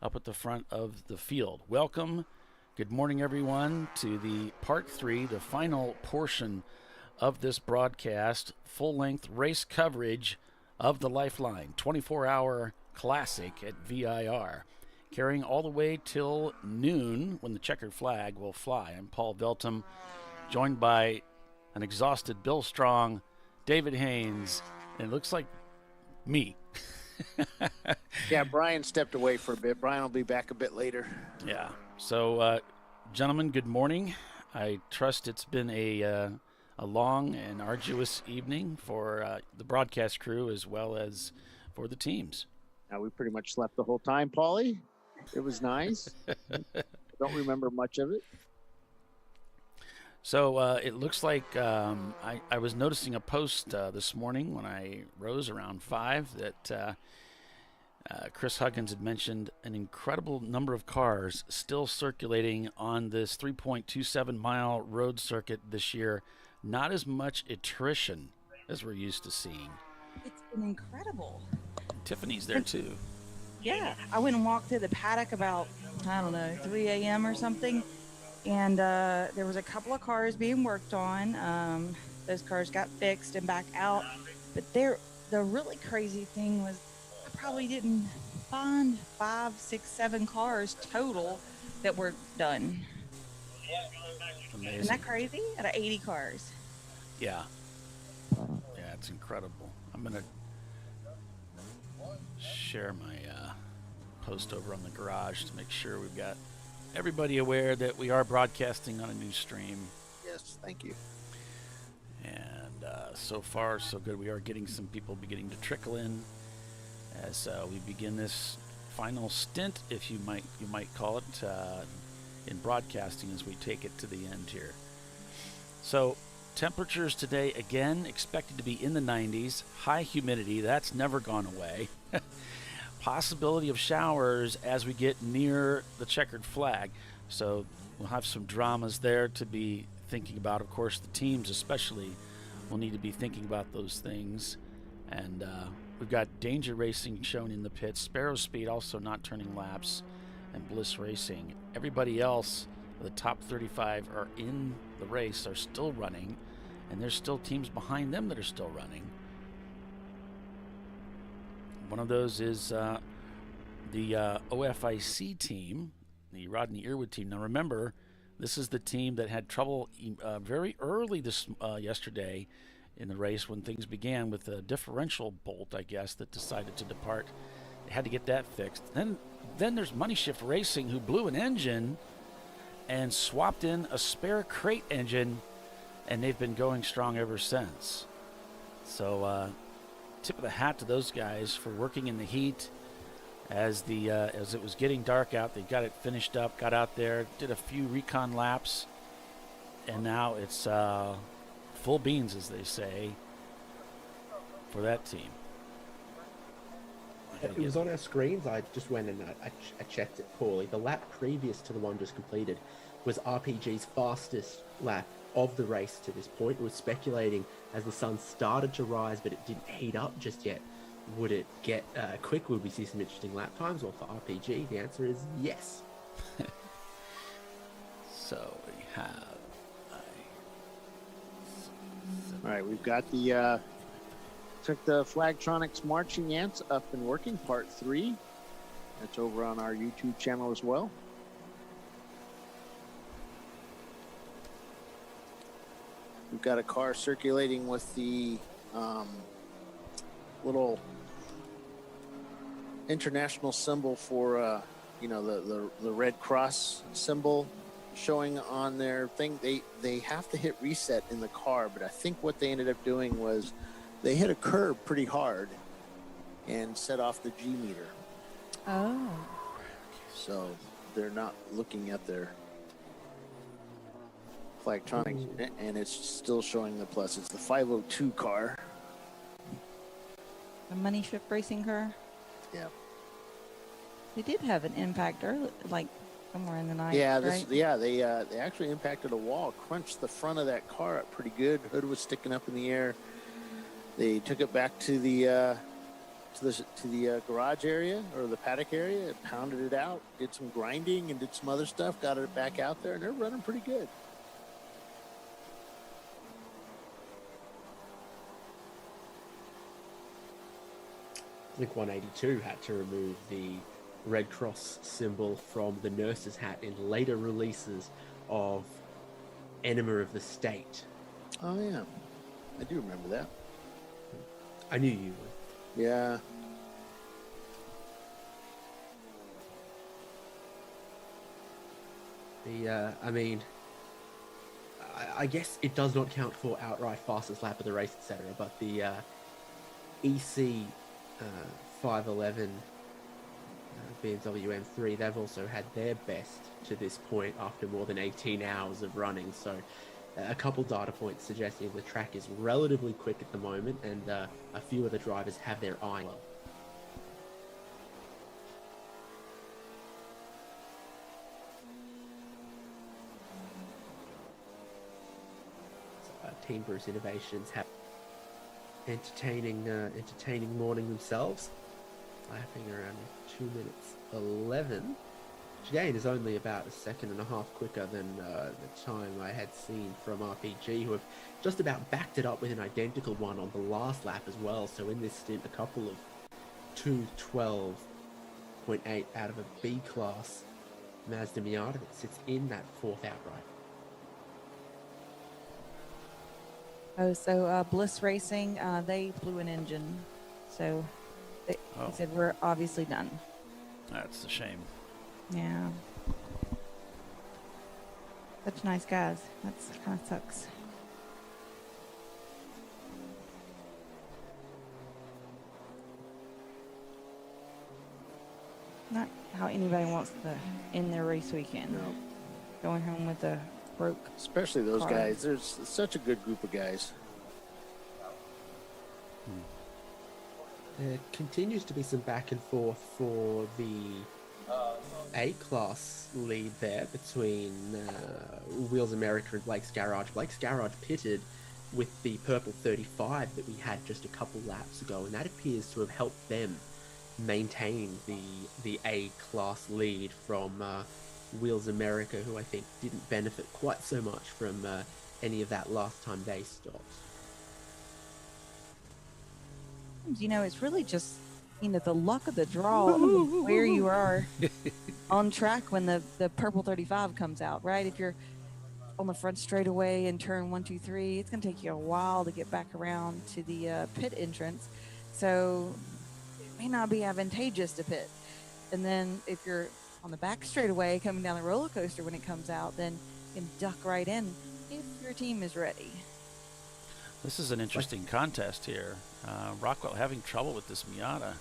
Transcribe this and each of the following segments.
up at the front of the field. Welcome. Good morning, everyone, to the part 3, the final portion of this broadcast, full-length race coverage of the Lifeline 24-hour classic at VIR, carrying all the way till noon when the checkered flag will fly. I'm Paul Veltum, joined by an exhausted Bill Strong, David Haynes, and it looks like me. Yeah, Brian stepped away for a bit. Brian will be back a bit later. Yeah. So, gentlemen, good morning. I trust it's been a long and arduous evening for the broadcast crew as well as for the teams. Now, we pretty much slept the whole time, Paulie. It was nice. Don't remember much of it. So it looks like I was noticing a post this morning when I rose around 5 that Chris Huggins had mentioned an incredible number of cars still circulating on this 3.27-mile road circuit this year. Not as much attrition as we're used to seeing. It's been incredible. Tiffany's there too. Yeah, I went and walked through the paddock about, 3 a.m. or something, and there was a couple of cars being worked on. Those cars got fixed and back out, but the really crazy thing was I probably didn't find 5, 6, 7 cars total that were done. Amazing. Isn't that crazy? Out of 80 cars. Yeah. Yeah, it's incredible. I'm going to share my post over on the garage to make sure we've got everybody aware that we are broadcasting on a new stream. Yes, thank you. And so far, so good. We are getting some people beginning to trickle in as we begin this final stint, if you might call it, in broadcasting as we take it to the end here. So temperatures today, again, expected to be in the 90s. High humidity, that's never gone away. Possibility of showers as we get near the checkered flag. So we'll have some dramas there to be thinking about. Of course, the teams especially will need to be thinking about those things. And we've got Danger Racing shown in the pits. Sparrow Speed also not turning laps. And Bliss Racing. Everybody else, the top 35 are in the race, are still running. And there's still teams behind them that are still running. One of those is the OFIC team, the Rodney Earwood team. Now remember, this is the team that had trouble very early yesterday in the race when things began with a differential bolt, I guess, that decided to depart. They had to get that fixed. Then there's Money Shift Racing, who blew an engine and swapped in a spare crate engine, and they've been going strong ever since. So tip of the hat to those guys for working in the heat as it was getting dark out. They got it finished up, got out there, did a few recon laps, and now it's full beans, as they say, for that team. It was on our screens. I just went and I checked it poorly. The lap previous to the one just completed was RPG's fastest lap of the race to this point. It was speculating as the sun started to rise, but it didn't heat up just yet. Would it get quick? Would we see some interesting lap times? Well, for RPG, the answer is yes. So we have... All right, we've got the Flagtronics marching ants up and working, part 3. That's over on our YouTube channel as well. We've got a car circulating with the little international symbol for, the Red Cross symbol showing on their thing. They have to hit reset in the car, but I think what they ended up doing was they hit a curb pretty hard and set off the G meter. Oh. So they're not looking at their Flagtronics, and it's still showing the plus. It's the 502 car. A Money Shift Racing car? Yeah. They did have an impact early, like somewhere in the night. Yeah, right? they actually impacted a wall, crunched the front of that car up pretty good. Hood was sticking up in the air. They took it back to the to the garage area or the paddock area, pounded it out, did some grinding and did some other stuff, got it back out there, and they're running pretty good. Blink 182 had to remove the Red Cross symbol from the nurse's hat in later releases of Enema of the State. Oh yeah, I do remember that. I knew you would. Yeah. I mean, I guess it does not count for outright fastest lap of the race, etc. But the EC 511 BMW M3, they've also had their best to this point after more than 18 hours of running. So a couple data points suggesting the track is relatively quick at the moment, and a few of the drivers have their eye on. Team Bruce Innovations have entertaining morning themselves, lapping around 2 minutes 11, which again is only about a second and a half quicker than the time I had seen from RPG, who have just about backed it up with an identical one on the last lap as well. So in this stint, a couple of 2:12.8 out of a B class Mazda Miata that sits in that fourth outright. Oh, so Bliss Racing, they blew an engine. So they said, we're obviously done. That's a shame. Yeah. Such nice guys. That's kind of sucks. Not how anybody wants to end their race weekend. No. Going home with a broke. Especially those car. guys. There's such a good group of guys. There continues to be some back and forth for the A-Class lead there between Wheels America and Blake's Garage. Blake's Garage pitted with the purple 35 that we had just a couple laps ago, and that appears to have helped them maintain the A-Class lead from Wheels America, who I think didn't benefit quite so much from any of that last time they stopped. You know, it's really just, you know, the luck of the draw of where you are on track when the purple 35 comes out, right? If you're on the front straightaway in turn 1, 2, 3, it's going to take you a while to get back around to the pit entrance. So it may not be advantageous to pit. And then if you're on the back straightaway coming down the roller coaster when it comes out, then you can duck right in if your team is ready. This is an interesting contest here. Rockwell having trouble with this Miata.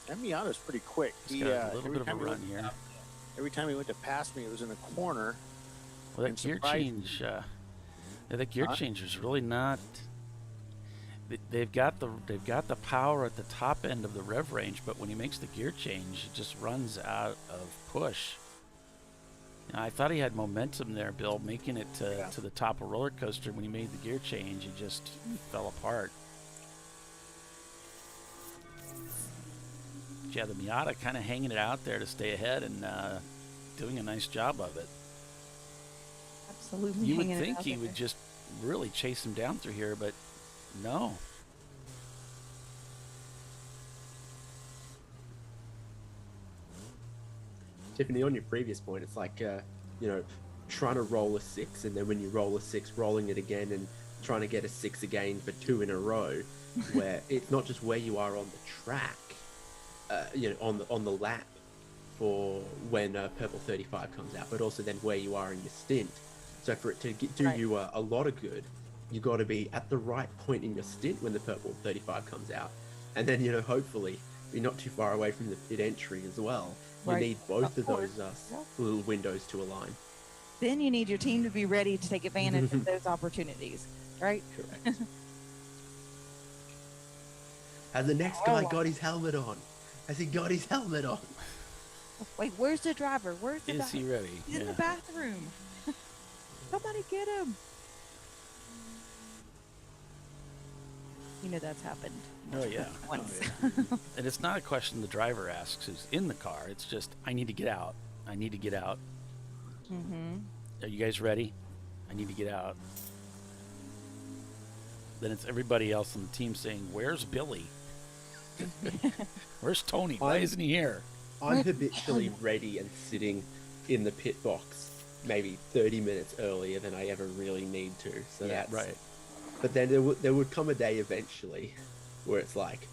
That Miata's pretty quick. He's got a little bit of a run here. Every time he went to pass me, it was in a corner. Well, that gear change, that gear change is really not. They've got the power at the top end of the rev range, but when he makes the gear change, it just runs out of push. Now, I thought he had momentum there, Bill, making it to the top of roller coaster. When he made the gear change, he just fell apart. But yeah, the Miata kind of hanging it out there to stay ahead and doing a nice job of it. Absolutely. You would think he would just really chase him down through here, but no. Tiffany, on your previous point, it's like, trying to roll a 6, and then when you roll a 6, rolling it again and trying to get a 6 again for 2 in a row, where it's not just where you are on the track, on the lap for when Purple 35 comes out, but also then where you are in your stint. So for it to do you a lot of good, you got to be at the right point in your stint when the Purple 35 comes out, and then hopefully be not too far away from the pit entry as well. You need both of those little windows to align. Then you need your team to be ready to take advantage of those opportunities, right? Correct. Has the next guy got his helmet on? Has he got his helmet on? Wait, where's the driver? Where's the Is he ready? He's in the bathroom. Somebody get him. You know that's happened. Oh yeah. Once. Oh, yeah. And it's not a question the driver asks who's in the car. It's just, I need to get out. I need to get out. Mm-hmm. Are you guys ready? I need to get out. Then it's everybody else on the team saying, "Where's Billy? Where's Tony? Why isn't he here?" I'm habitually ready and sitting in the pit box maybe 30 minutes earlier than I ever really need to. So Yeah, that's right. But then there would come a day eventually where it's like,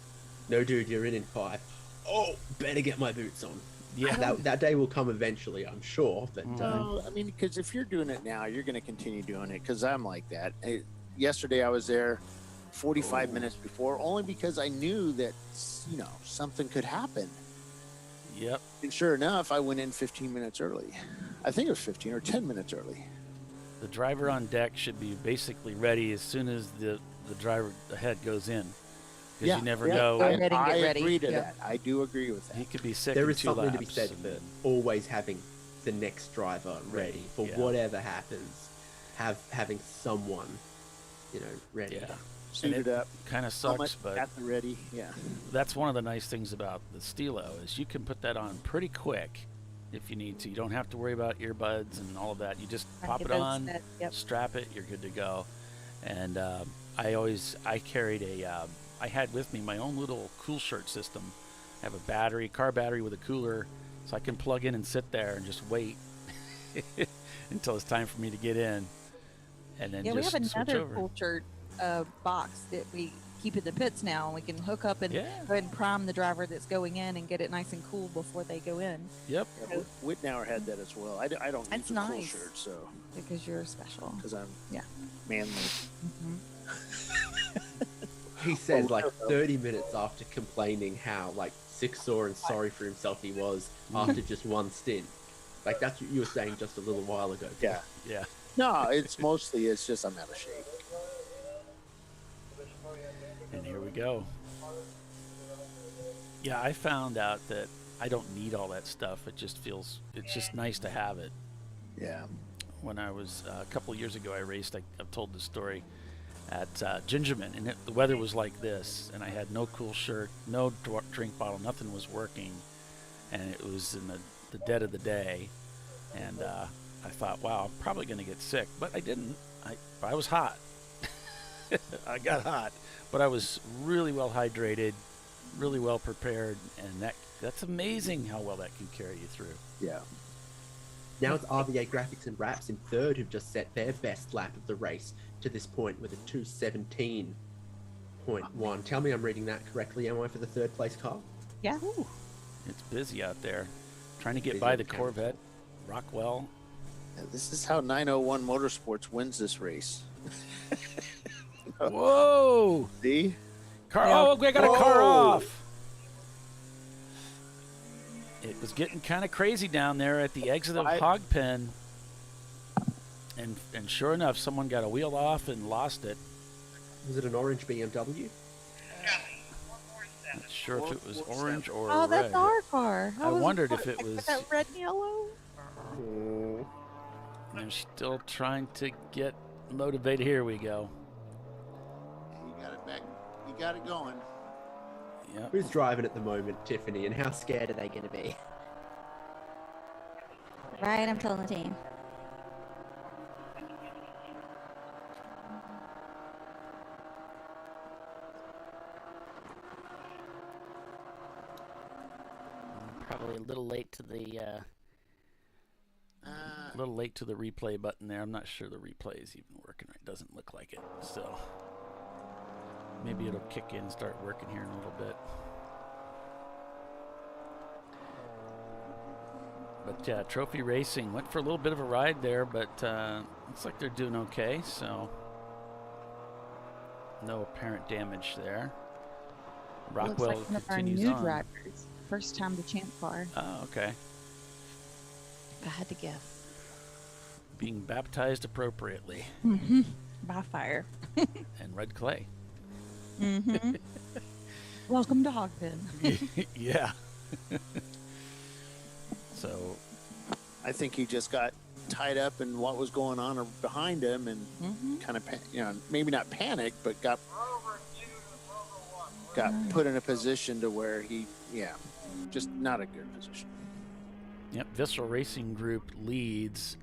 no, dude, you're in 5. Oh, better get my boots on. Yeah. That day will come eventually, I'm sure. But No, I mean, because if you're doing it now, you're going to continue doing it. Because I'm like that. Yesterday, I was there 45 minutes before, only because I knew that something could happen. Yep. And sure enough, I went in 15 minutes early. I think it was 15 or 10 minutes early. The driver on deck should be basically ready as soon as the driver ahead goes in. Because you never know. Go ahead and I get ready. agree to Yeah. that. I do agree with that. He could be sick there in is 2 something laps. to be said for always having the next driver ready for Yeah. whatever happens. Having someone, ready. Yeah. Suited up. Kind of Helmet sucks, but at the ready. Yeah. that's one of the nice things about the Stilo is you can put that on pretty quick if you need to. You don't have to worry about earbuds and all of that. You just pop it on, strap it, you're good to go. And I carried I had with me my own little cool shirt system. I have a car battery with a cooler, so I can plug in and sit there and just wait until it's time for me to get in. And then we just have switch another over. cool shirt box that we keep in the pits now, and we can hook up and go ahead and prime the driver that's going in and get it nice and cool before they go in. Yep. Yeah, Whitnauer had that as well. I don't That's use a cool nice. shirt, so Because you're special. because I'm Yeah. manly. He said 30 minutes after complaining how sick, sore, and sorry for himself he was after just one stint. That's what you were saying just a little while ago. Yeah. Yeah. No, it's just I'm out of shape. And here we go. Yeah, I found out that I don't need all that stuff. It's just nice to have it. Yeah. When I was a couple of years ago, I raced. I've told the story at Gingerman, and the weather was like this, and I had no cool shirt, no drink bottle, nothing was working, and it was in the dead of the day, and I thought, wow, I'm probably going to get sick, but I didn't. I was hot. I got hot, but I was really well hydrated, really well prepared, and that's amazing how well that can carry you through. Yeah. Now it's RVA Graphics and Wraps in third, who've just set their best lap of the race to this point with a 2:17.1. Tell me I'm reading that correctly, am I, for the third place car? Yeah. Ooh, it's busy out there. Trying to get Busy by at the the Corvette, Rockwell. This is how 901 Motorsports wins this race. Whoa! See? Car! Yeah. Oh, we got a car Whoa. off. It was getting kind of crazy down there at the exit of Hog Pen, and sure enough, someone got a wheel off and lost it. Was it an orange BMW? Not sure if it was orange or Oh, red. that's our car. I wondered if it was. that red and yellow. They're still trying to get motivated. Here we go. You got it back. You got it going. Yep. Who's driving at the moment, Tiffany, and how scared are they going to be? Right, I'm telling the team. Probably a little late to the replay button there. I'm not sure the replay is even working right. Doesn't look like it. So maybe it'll kick in and start working here in a little bit. But yeah, Trophy Racing went for a little bit of a ride there, but looks like they're doing okay. So no apparent damage there. Rockwell Looks like one of our continues new on. drivers. First time to ChampCar. Oh, okay. I had to guess. Being baptized appropriately. Mm-hmm. By fire. And red clay. Mm-hmm. Welcome to Hogpen. Yeah. So I think he just got tied up in what was going on behind him and Mm-hmm. kind of, maybe not panicked, but got got put in a position to where he, just not a good position. Yep, Visceral Racing Group leads.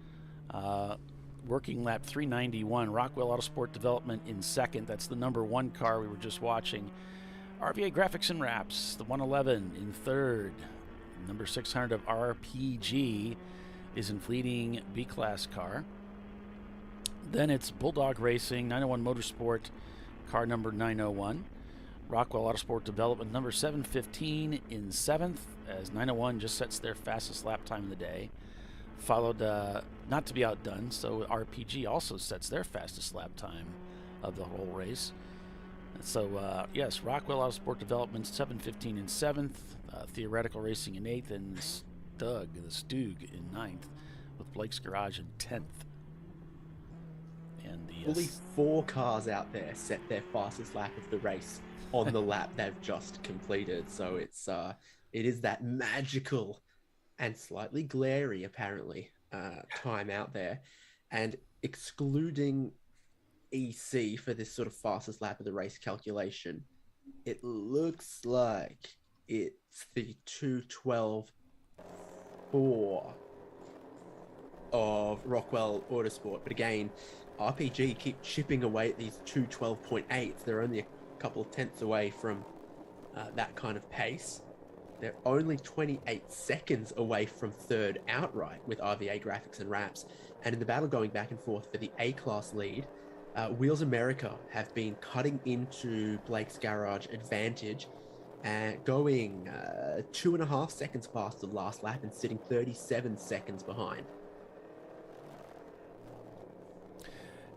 Working lap 391. Rockwell Autosport Development in second. That's the number 1 car we were just watching. RVA Graphics and Wraps, the 111 in third. Number 600 of RPG is in fleeting B-class car. Then it's Bulldog Racing, 901 Motorsport, car number 901. Rockwell Autosport Development, number 715 in 7th, as 901 just sets their fastest lap time of the day. Followed, not to be outdone, so RPG also sets their fastest lap time of the whole race. So, yes, Rockwell Autosport Development, 715 in 7th, Theoretical Racing in 8th, and the Stug in 9th, with Blake's Garage in 10th. And the Only 4 cars out there set their fastest lap of the race on the lap they've just completed. So it is that magical and slightly glary, apparently, time out there. And excluding EC for this sort of fastest lap of the race calculation, it looks like it's the 2:12.4 of Rockwell Autosport. But again, RPG keep chipping away at these 2:12.8s. They're only a couple of tenths away from that kind of pace. They're only 28 seconds away from third outright with RVA Graphics and Wraps. And in the battle going back and forth for the A-class lead, Wheels America have been cutting into Blake's Garage advantage and going 2.5 seconds past the last lap and sitting 37 seconds behind.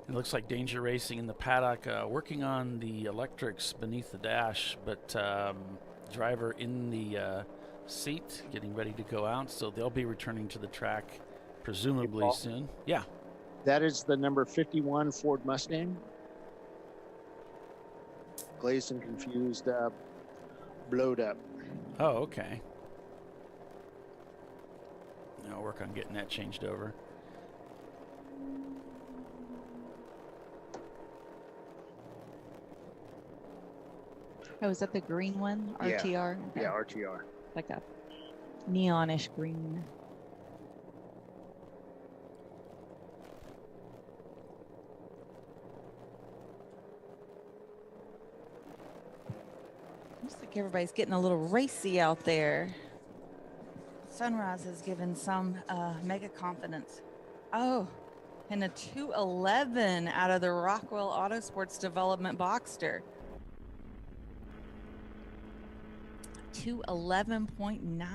It looks like Danger Racing in the paddock, working on the electrics beneath the dash, but driver in the seat, getting ready to go out, so they'll be returning to the track presumably soon. Yeah. That is the number 51 Ford Mustang. Glazed and confused, blowed up. Oh, okay. I'll work on getting that changed over. Oh, is that the green one? Yeah. RTR? Okay. Yeah, RTR. Like a neonish green. Looks like everybody's getting a little racy out there. Sunrise has given some mega confidence. Oh, and a 211 out of the Rockwell Autosports Development Boxster. 211.9.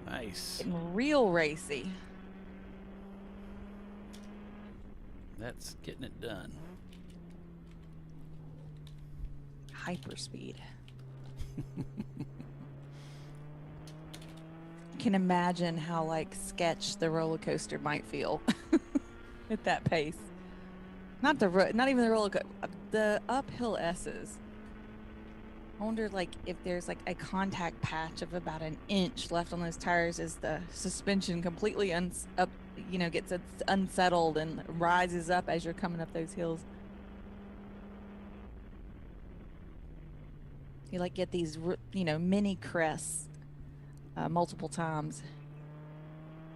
Nice. Getting real racy. That's getting it done. Hyperspeed. Can imagine how like sketch the roller coaster might feel at that pace. Not even the roller coaster, the uphill S's. I wonder like if there's like a contact patch of about an inch left on those tires as the suspension completely gets unsettled and rises up as you're coming up those hills. You like get these, mini crests multiple times.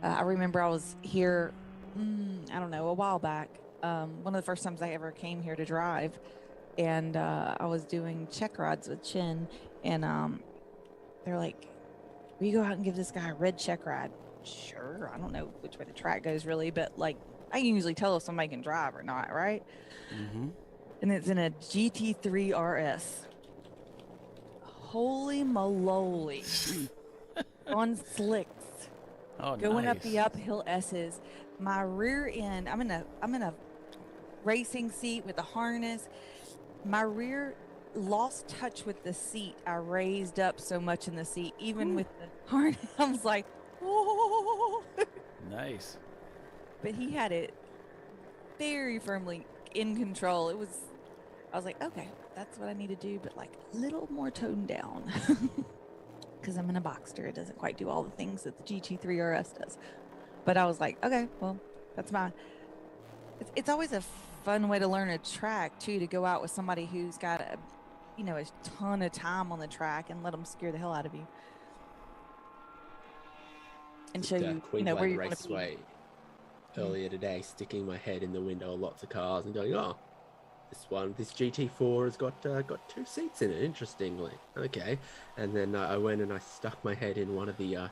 I remember I was here, a while back. One of the first times I ever came here to drive, and I was doing check rides with Chin, and they're like, "Will you go out and give this guy a red check ride?" Sure. I don't know which way the track goes really, but like I can usually tell if somebody can drive or not, right? Mm-hmm. And it's in a GT3 RS. Holy moly. On slicks. Oh, going nice. up the uphill S's. My rear end, I'm in a racing seat with a harness. My rear lost touch with the seat. I raised up so much in the seat, even with the harness. I was like, oh. Nice. But he had it very firmly in control. I was like, okay, that's what I need to do, but like a little more toned down. Because I'm in a Boxster. It doesn't quite do all the things that the GT3 RS does. But I was like, okay, well, that's it's always a fun way to learn a track, too, to go out with somebody who's got a ton of time on the track and let them scare the hell out of you. And show you, Queensland where you're going to be. Raceway earlier today, sticking my head in the window of lots of cars and going, oh, this GT4 has got 2 seats in it, interestingly. Okay. And then I went and I stuck my head in one of the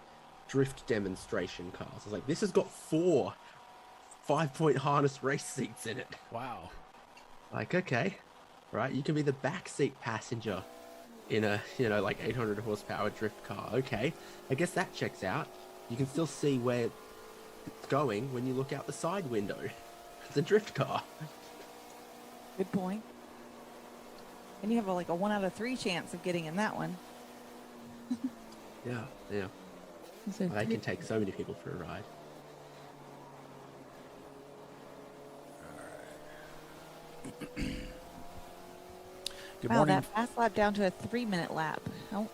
drift demonstration cars. I was like, this has got 4 5-point harness race seats in it. Wow. Like, okay, right, you can be the backseat passenger in a, like 800 horsepower drift car. Okay, I guess that checks out. You can still see where it's going when you look out the side window. It's a drift car. Good point. And you have like a 1 out of 3 chance of getting in that one. Yeah. So They can take so many people for a ride. Good wow, morning. that fast lap down to a 3-minute lap. Do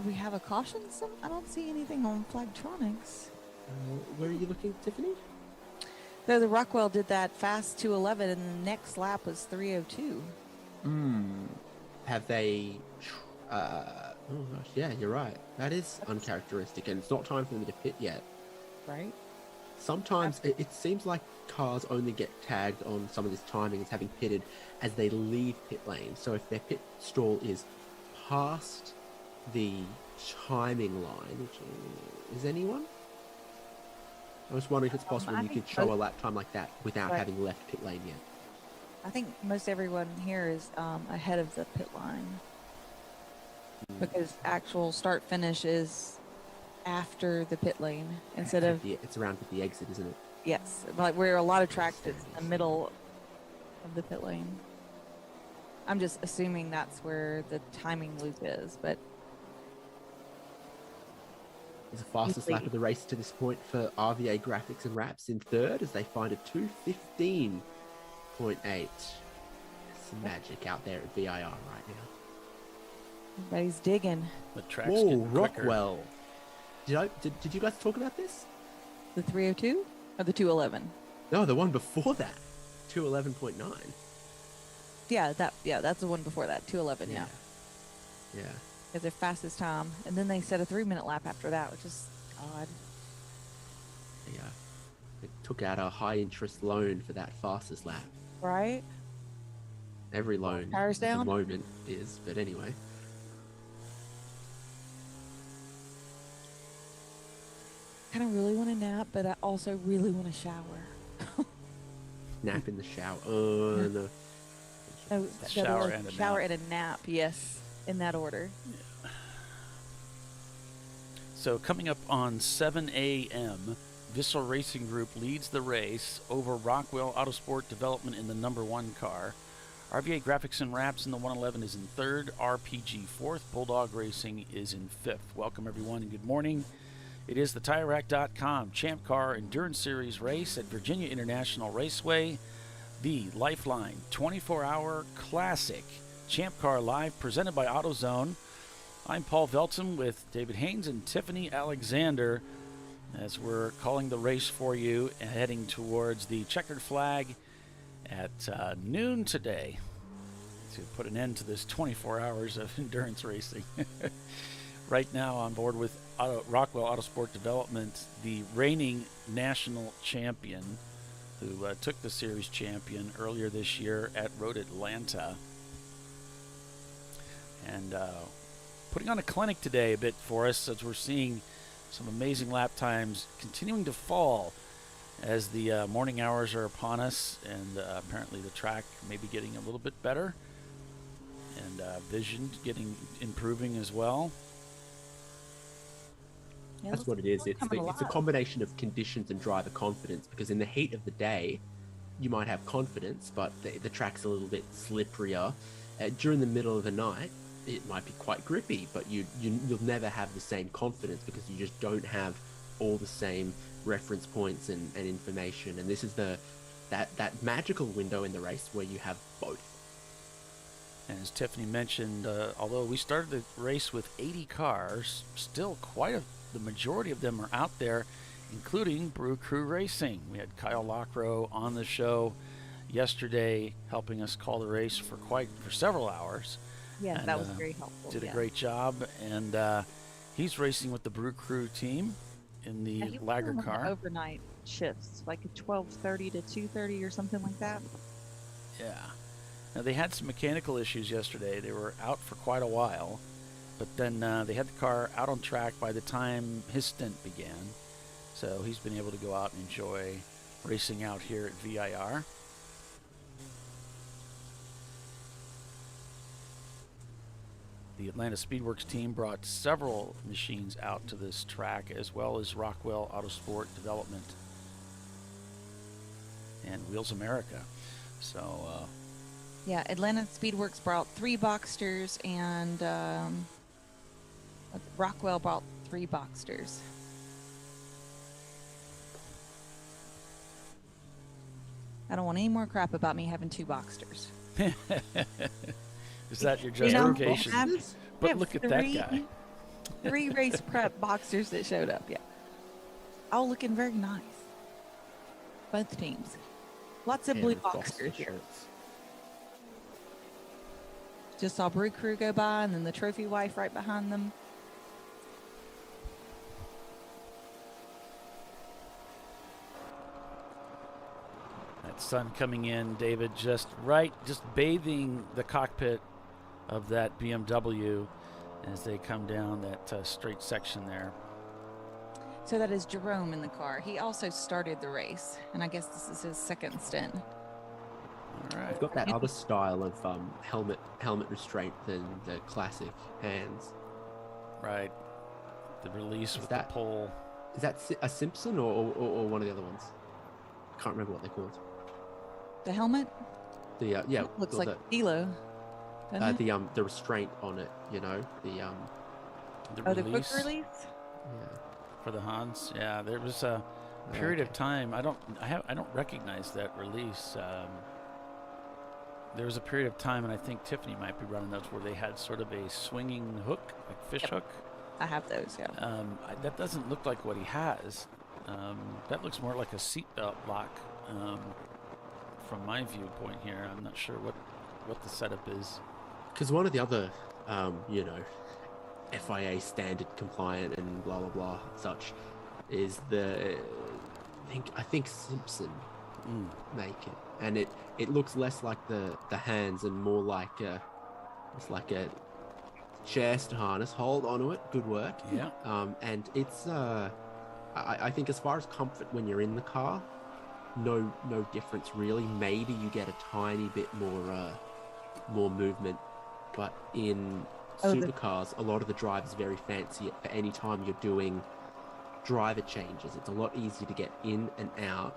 we have a caution? I don't see anything on Flagtronics. Where are you looking, Tiffany? So the Rockwell did that fast 2:11, and the next lap was 3:02. Have they... oh gosh, yeah, you're right. That is uncharacteristic, and it's not time for them to pit yet. Right? Sometimes it seems like cars only get tagged on some of this timing as having pitted as they leave pit lane. So if their pit stall is past the timing line, which is anyone? I was wondering if it's possible I you think could show a lap time like that without Right. having left pit lane yet. I think most everyone here is ahead of the pit line because actual start finish is after the pit lane instead of It's around at the exit, isn't it? yes, like where a lot of tracks it's in the middle of the pit lane. I'm just assuming that's where the timing loop is, but Is the fastest lap of the race to this point for RVA Graphics and Wraps in third as they find a 2:15.8. Some magic out there at VIR right now. everybody's digging. The track's Whoa, getting quicker. Rockwell. Did you guys talk about this? The 3:02 or the 2:11? No, the one before that. 2:11.9. Yeah, that's the one before that. 2:11. Yeah, Yeah. is their fastest time, and then they set a 3-minute lap after that, which is odd. Yeah. It took out a high interest loan for that fastest lap. Right? Every loan Power's at the down? moment is, but anyway. Kind of really want to nap, but I also really want to shower. Nap in the shower. Oh no. No, Shower and a shower nap. and a nap. Yes, in that order. So coming up on 7 a.m., Vissel Racing Group leads the race over Rockwell Autosport Development in the number 1 car. RVA Graphics and Wraps in the 111 is in third. RPG fourth. Bulldog Racing is in fifth. Welcome everyone and good morning. It is the TireRack.com ChampCar Endurance Series race at Virginia International Raceway. The Lifeline 24-hour classic ChampCar Live presented by AutoZone. I'm Paul Velton with David Haynes and Tiffany Alexander as we're calling the race for you and heading towards the checkered flag at noon today to put an end to this 24 hours of endurance racing. Right now on board with Rockwell Autosport Development, the reigning national champion who took the series champion earlier this year at Road Atlanta. And putting on a clinic today a bit for us as we're seeing some amazing lap times continuing to fall as the morning hours are upon us, and apparently the track may be getting a little bit better, and vision improving as well. Yeah, That's what it is. It's a combination of conditions and driver confidence, because in the heat of the day, you might have confidence, but the track's a little bit slipperier. During the middle of the night, it might be quite grippy, but you'll never have the same confidence because you just don't have all the same reference points and information. And this is that magical window in the race where you have both. And as Tiffany mentioned, although we started the race with 80 cars, still the majority of them are out there, including Brew Crew Racing. We had Kyle Lockrow on the show yesterday helping us call the race for several hours. Yes, And, that was very helpful. Did a yes. great job, and he's racing with the Brew Crew team in Yeah, the he was Lager on one of the car. overnight shifts, like at 12:30 to 2:30 or something like that. Yeah. Now, they had some mechanical issues yesterday. They were out for quite a while, but then they had the car out on track by the time his stint began. So he's been able to go out and enjoy racing out here at VIR. The Atlanta Speedworks team brought several machines out to this track, as well as Rockwell Autosport Development and Wheels America. So, Yeah, Atlanta Speedworks brought 3 Boxsters, and Rockwell brought 3 Boxsters. I don't want any more crap about me having 2 Boxsters. is that your You know, justification? we But have look at that guy. 3 race prep Boxsters that showed up, yeah. All looking very nice. Both teams. Lots of blue Aaron Foster Boxsters here. shirts. Just saw Brew Crew go by, and then the trophy wife right behind them. That sun coming in, David, just right, just bathing the cockpit of that BMW as they come down that straight section there. So that is Jerome in the car. He also started the race, and I guess this is his second stint. All right. I've got that other style of helmet restraint than the classic hands. Right. The release Is with that- the pole. Is that a Simpson or one of the other ones? I can't remember what they're called. The helmet The yeah, looks well, like Kilo. the restraint on it. You know the The Oh, the quick release release? yeah. for the Hans. Yeah, there was a period of Okay. time. I don't recognize that release. There was a period of time, and I think Tiffany might be running those, where they had sort of a swinging hook, like fish Yep. hook. I have those, yeah. That doesn't look like what he has. That looks more like a seatbelt lock from my viewpoint here. I'm not sure what the setup is. Because one of the other, you know, FIA standard compliant and blah blah blah such, is I think Simpson make it, and it looks less like the hands and more like it's like a chest harness. Hold onto it. Good work. Yeah. And it's I think as far as comfort when you're in the car, no difference really. Maybe you get a tiny bit more movement, but in supercars, a lot of the drive is very fancy. For any time you're doing driver changes, it's a lot easier to get in and out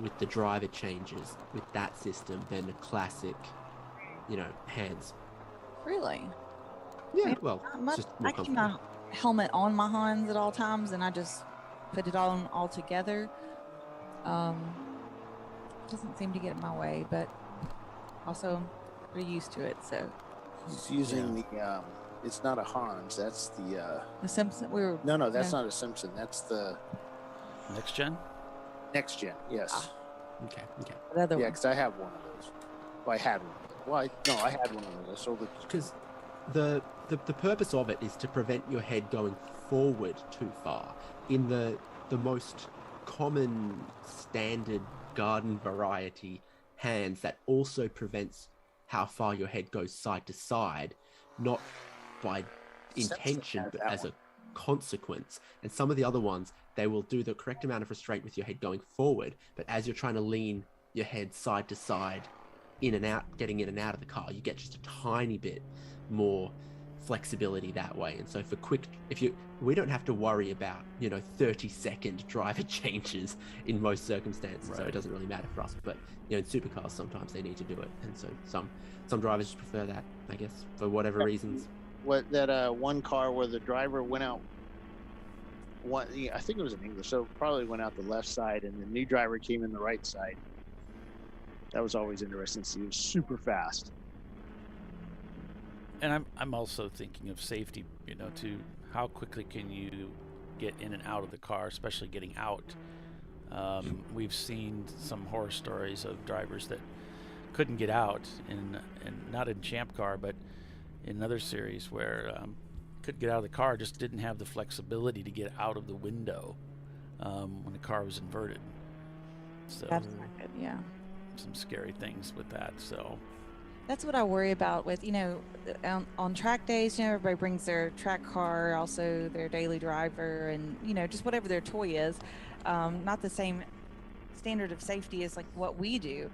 with the driver changes with that system than a classic, you know, hands. Really? Yeah, Yeah, well, I it's just more keep comfortable. my helmet on my Hans at all times, and I just put it on all together. Doesn't seem to get in my way, but also I'm pretty used to it. So He's using the it's not a Hans. That's the the Simpson, no, that's not a Simpson. That's the Next gen? next gen. Yes. Okay. the other Yeah, one. because I have one of those. Well, I had one. Well, I had one of those. I sold it. Because the purpose of it is to prevent your head going forward too far. In the most common standard garden variety hands, that also prevents how far your head goes side to side, not by intention, has but that as one. a consequence. And some of the other ones, they will do the correct amount of restraint with your head going forward, but as you're trying to lean your head side to side, in and out, getting in and out of the car, you get just a tiny bit more flexibility that way. And so for we don't have to worry about 30-second driver changes in most circumstances, so Right. it doesn't really matter for us. But in supercars sometimes they need to do it, and so some drivers just prefer that, I guess, for whatever reasons. What that one car where the driver went out. I think it was in English, so it probably went out the left side, and the new driver came in the right side. That was always interesting to see. It was super fast. And I'm also thinking of safety, to how quickly can you get in and out of the car, especially getting out. We've seen some horror stories of drivers that couldn't get out in not in ChampCar, but in another series where couldn't get out of the car, just didn't have the flexibility to get out of the window when the car was inverted. So That's not good. Yeah. some scary things with that. So That's what I worry about with, on track days, everybody brings their track car, also their daily driver, and, just whatever their toy is. Not the same standard of safety as like what we do.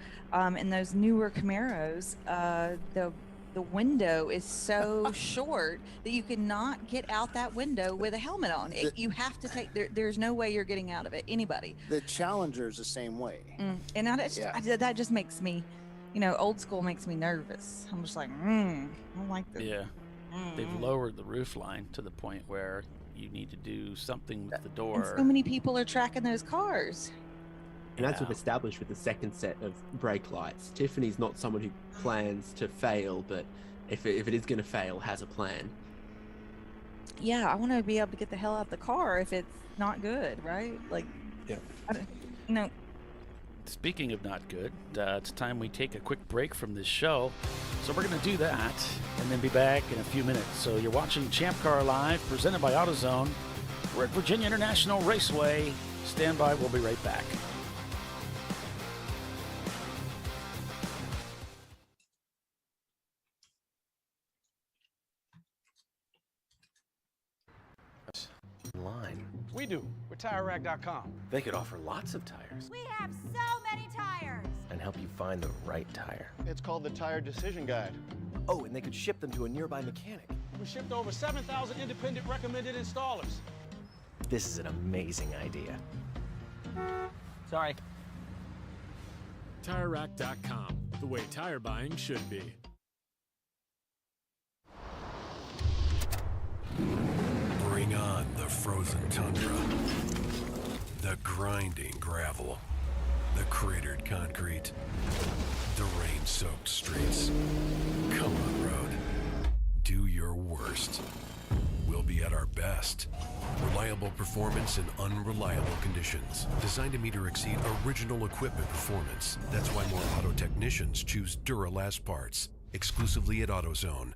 In those newer Camaros, the window is so short that you cannot get out that window with a helmet on. You have to take, there's no way you're getting out of it, anybody. The Challenger's the same way. And that just makes me, old school makes me nervous. I'm just like, I don't like this. yeah, they've lowered the roof line to the point where you need to do something with the door. And so many people are tracking those cars. And as we've established with the second set of brake lights, Tiffany's not someone who plans to fail, but if it is going to fail, has a plan. Yeah, I want to be able to get the hell out of the car if it's not good, right? Like, Yeah. No. Speaking of not good, it's time we take a quick break from this show. So we're going to do that and then be back in a few minutes. So you're watching ChampCar Live, presented by AutoZone. We're at Virginia International Raceway. Stand by, we'll be right back. Line. We do. We're TireRack.com. They could offer lots of tires We have so many tires. and help you find the right tire. It's called the Tire Decision Guide. Oh, and they could ship them to a nearby mechanic. We shipped over 7,000 independent recommended installers. This is an amazing idea. Sorry. TireRack.com, the way tire buying should be. Bring on the frozen tundra, the grinding gravel, the cratered concrete, the rain-soaked streets. Come on, road. Do your worst. We'll be at our best. Reliable performance in unreliable conditions. Designed to meet or exceed original equipment performance. That's why more auto technicians choose Duralast parts. Exclusively at AutoZone.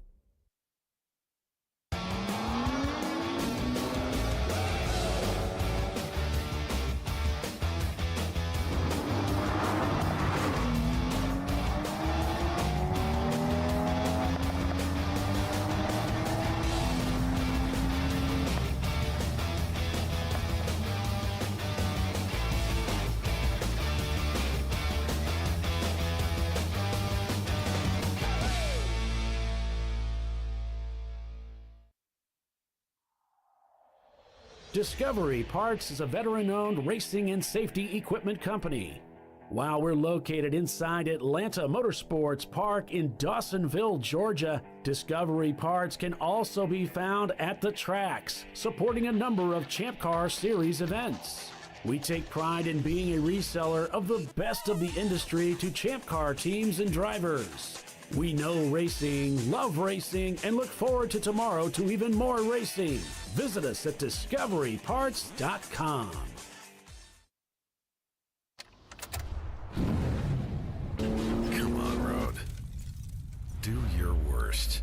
Discovery Parts is a veteran-owned racing and safety equipment company. While we're located inside Atlanta Motorsports Park in Dawsonville, Georgia, Discovery Parts can also be found at the tracks, supporting a number of ChampCar Series events. We take pride in being a reseller of the best of the industry to ChampCar teams and drivers. We know racing, love racing, and look forward to tomorrow to even more racing. Visit us at discoveryparts.com. Come on, road. Do your worst.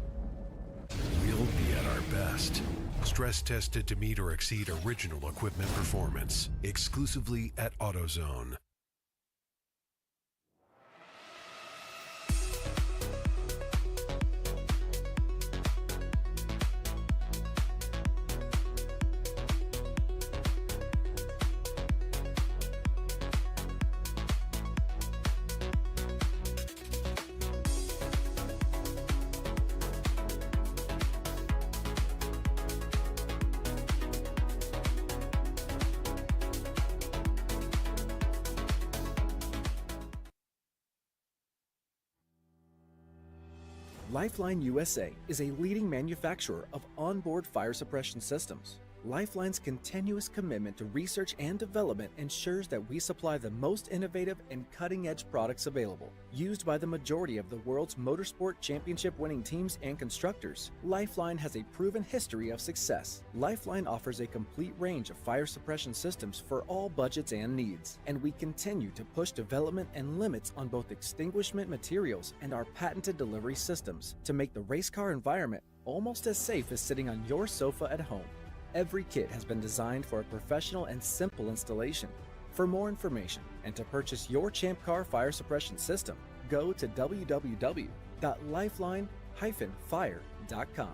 We'll be at our best. Stress tested to meet or exceed original equipment performance. Exclusively at AutoZone. Lifeline USA is a leading manufacturer of onboard fire suppression systems. Lifeline's continuous commitment to research and development ensures that we supply the most innovative and cutting-edge products available, used by the majority of the world's motorsport championship-winning teams and constructors. Lifeline has a proven history of success. Lifeline offers a complete range of fire suppression systems for all budgets and needs, and we continue to push development and limits on both extinguishment materials and our patented delivery systems to make the race car environment almost as safe as sitting on your sofa at home. Every kit has been designed for a professional and simple installation. For more information and to purchase your ChampCar fire suppression system, go to www.lifeline-fire.com.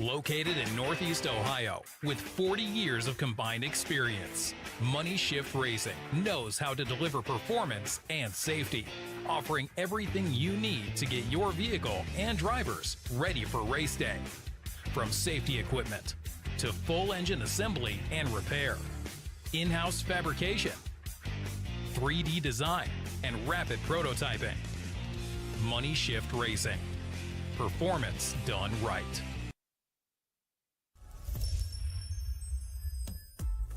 Located in Northeast Ohio with 40 years of combined experience, Money Shift Racing knows how to deliver performance and safety, offering everything you need to get your vehicle and drivers ready for race day. From safety equipment to full engine assembly and repair, in-house fabrication, 3D design, and rapid prototyping. Money Shift Racing. Performance done right.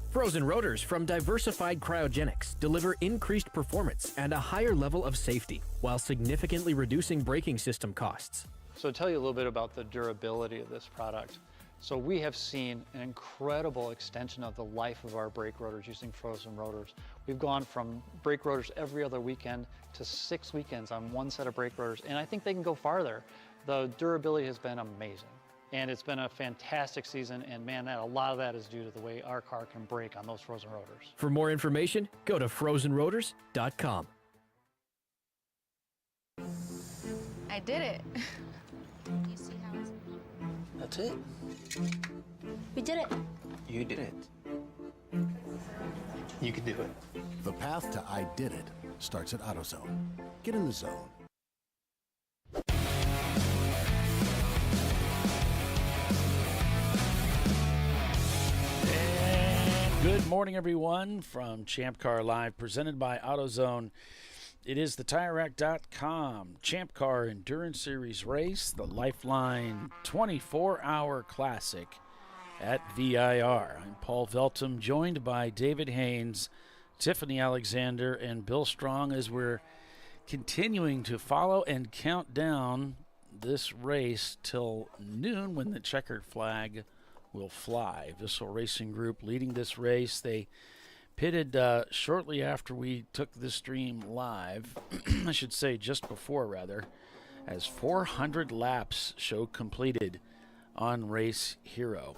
Frozen rotors from Diversified Cryogenics deliver increased performance and a higher level of safety, while significantly reducing braking system costs. So to tell you a little bit about the durability of this product. So we have seen an incredible extension of the life of our brake rotors using frozen rotors. We've gone from brake rotors every other weekend to 6 weekends on one set of brake rotors, and I think they can go farther. The durability has been amazing. And it's been a fantastic season, and man, a lot of that is due to the way our car can brake on those frozen rotors. For more information, go to frozenrotors.com. I did it. You see how it's... That's it. We did it. You did it. You can do it. The path to I did it starts at AutoZone. Get in the zone. Good morning, everyone, from ChampCar Live, presented by AutoZone. It is the TireRack.com ChampCar Endurance Series race, the Lifeline 24-hour classic at VIR. I'm Paul Veltum, joined by David Haynes, Tiffany Alexander, and Bill Strong as we're continuing to follow and count down this race till noon when the checkered flag will fly. Vissel Racing Group leading this race. They pitted shortly after we took this stream live, I should say just before rather, as 400 laps showed completed on Race Hero.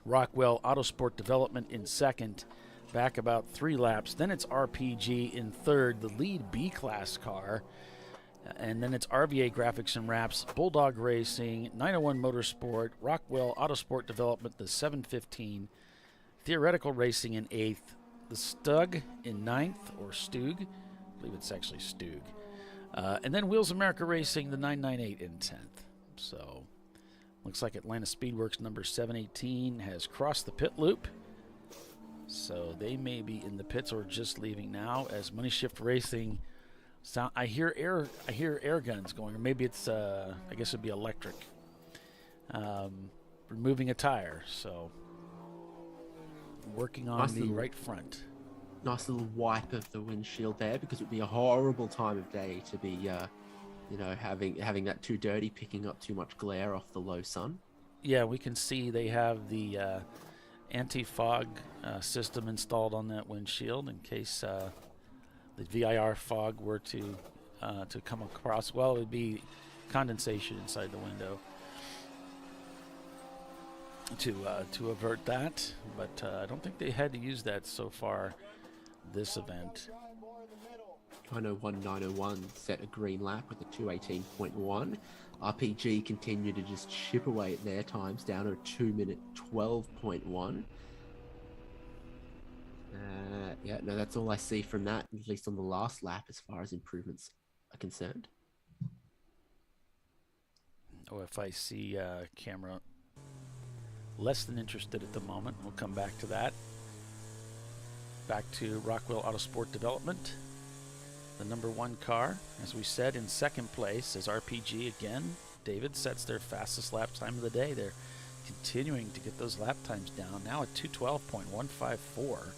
Rockwell Autosport Development in second, back about 3 laps. Then it's RPG in third, the lead B-Class car. And then it's RVA Graphics and Wraps, Bulldog Racing, 901 Motorsport, Rockwell Autosport Development, the 715, Theoretical Racing in 8th, the Stug in 9th, or Stug, I believe it's actually Stug, and then Wheels America Racing, the 998 in 10th. So, looks like Atlanta Speedworks number 718 has crossed the pit loop. So they may be in the pits or just leaving now as Money Shift Racing. I hear air guns going, or maybe it's I guess it'd be electric. Removing a tire, so working on the right front. Nice little wipe of the windshield there, because it would be a horrible time of day to be, having that too dirty, picking up too much glare off the low sun. Yeah, we can see they have the anti-fog system installed on that windshield in case the VIR fog were to come across. Well, it would be condensation inside the window to avert that, but I don't think they had to use that so far this event. 901 set a green lap with a 218.1. RPG continued to just chip away at their times down to a 2-minute 12.1. Yeah, no, that's all I see from that, at least on the last lap, as far as improvements are concerned. Oh, if I see camera less than interested at the moment, we'll come back to that. Back to Rockwell Autosport Development, the number 1 car, as we said, in second place as RPG again, David, sets their fastest lap time of the day. They're continuing to get those lap times down, now at 2:12.154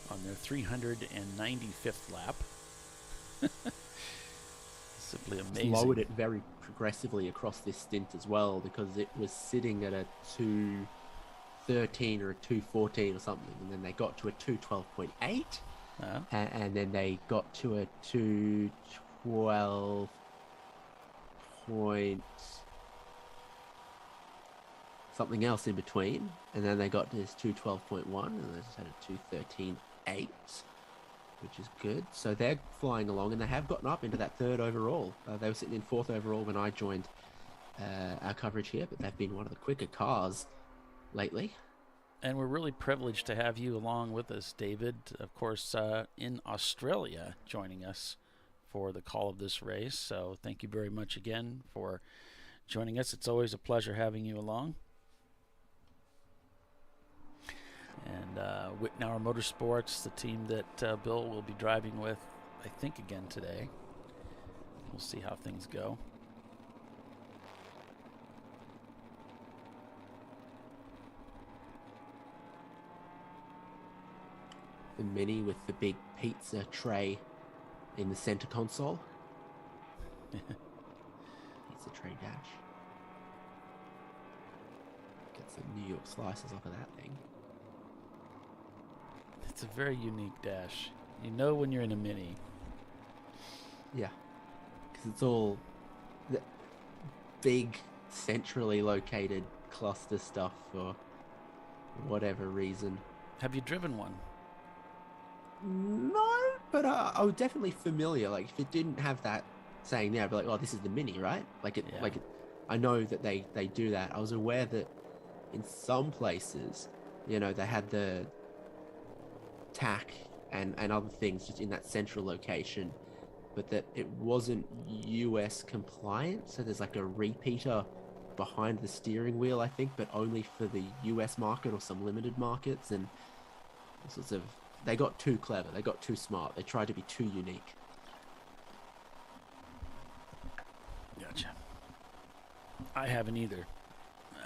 on their 395th lap. Simply amazing. It's lowered it very progressively across this stint as well, because it was sitting at a 2:13 or a 2:14 or something, and then they got to a 2:12.8, and then they got to a 2:12 point something else in between, and then they got to this 2:12.1, and they just had a 2:13.8, which is good. So they're flying along, and they have gotten up into that third overall. They were sitting in fourth overall when I joined our coverage here, but they've been one of the quicker cars lately. And we're really privileged to have you along with us, David, of course, in Australia, joining us for the call of this race. So thank you very much again for joining us. It's always a pleasure having you along. And Wittenauer Motorsports, the team that Bill will be driving with, I think, again today. We'll see how things go. The Mini with the big pizza tray in the center console. Pizza tray dash. Get some New York slices off of that thing. It's a very unique dash. You know when you're in a Mini. Yeah, because it's all the big, centrally located cluster stuff for whatever reason. Have you driven one? No, but I was definitely familiar. Like, if it didn't have that saying there, I'd be like, oh, this is the Mini, right? I know that they do that. I was aware that in some places, you know, they had the tack and other things just in that central location, but that it wasn't US compliant. So there's like a repeater behind the steering wheel, I think, but only for the US market or some limited markets. And sorts of, they got too clever, they got too smart, they tried to be too unique. Gotcha. I haven't either.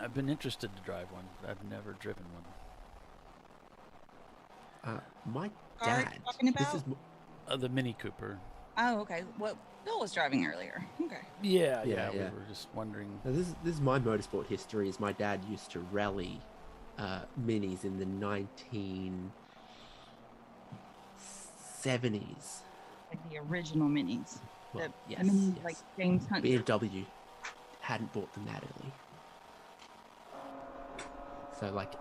I've been interested to drive one, but I've never driven one. My Car are you dad. talking about? This is The Mini Cooper. Oh, okay. What Bill was driving earlier. Okay. Yeah. We were just wondering. Now, this is my motorsport history. Is my dad used to rally minis in the 1970s. Like the original minis. Well, The yes, minis yes. like James Hunt. BMW hadn't bought them that early. So like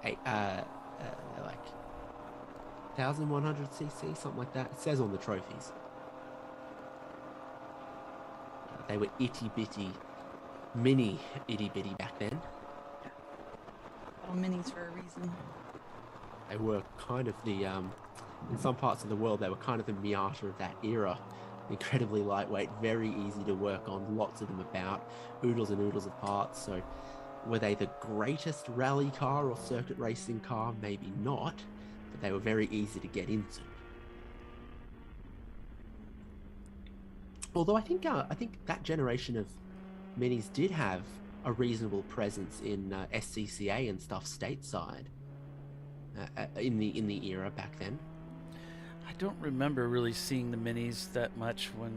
1,100cc, something like that. It says on the trophies. They were itty bitty, mini itty bitty back then. Little minis for a reason. They were kind of the, in some parts of the world, they were kind of the Miata of that era. Incredibly lightweight, very easy to work on, lots of them about, oodles and oodles of parts. So were they the greatest rally car or circuit racing car? Maybe not, but they were very easy to get into. Although I think that generation of minis did have a reasonable presence in SCCA and stuff stateside in the era back then. I don't remember really seeing the minis that much when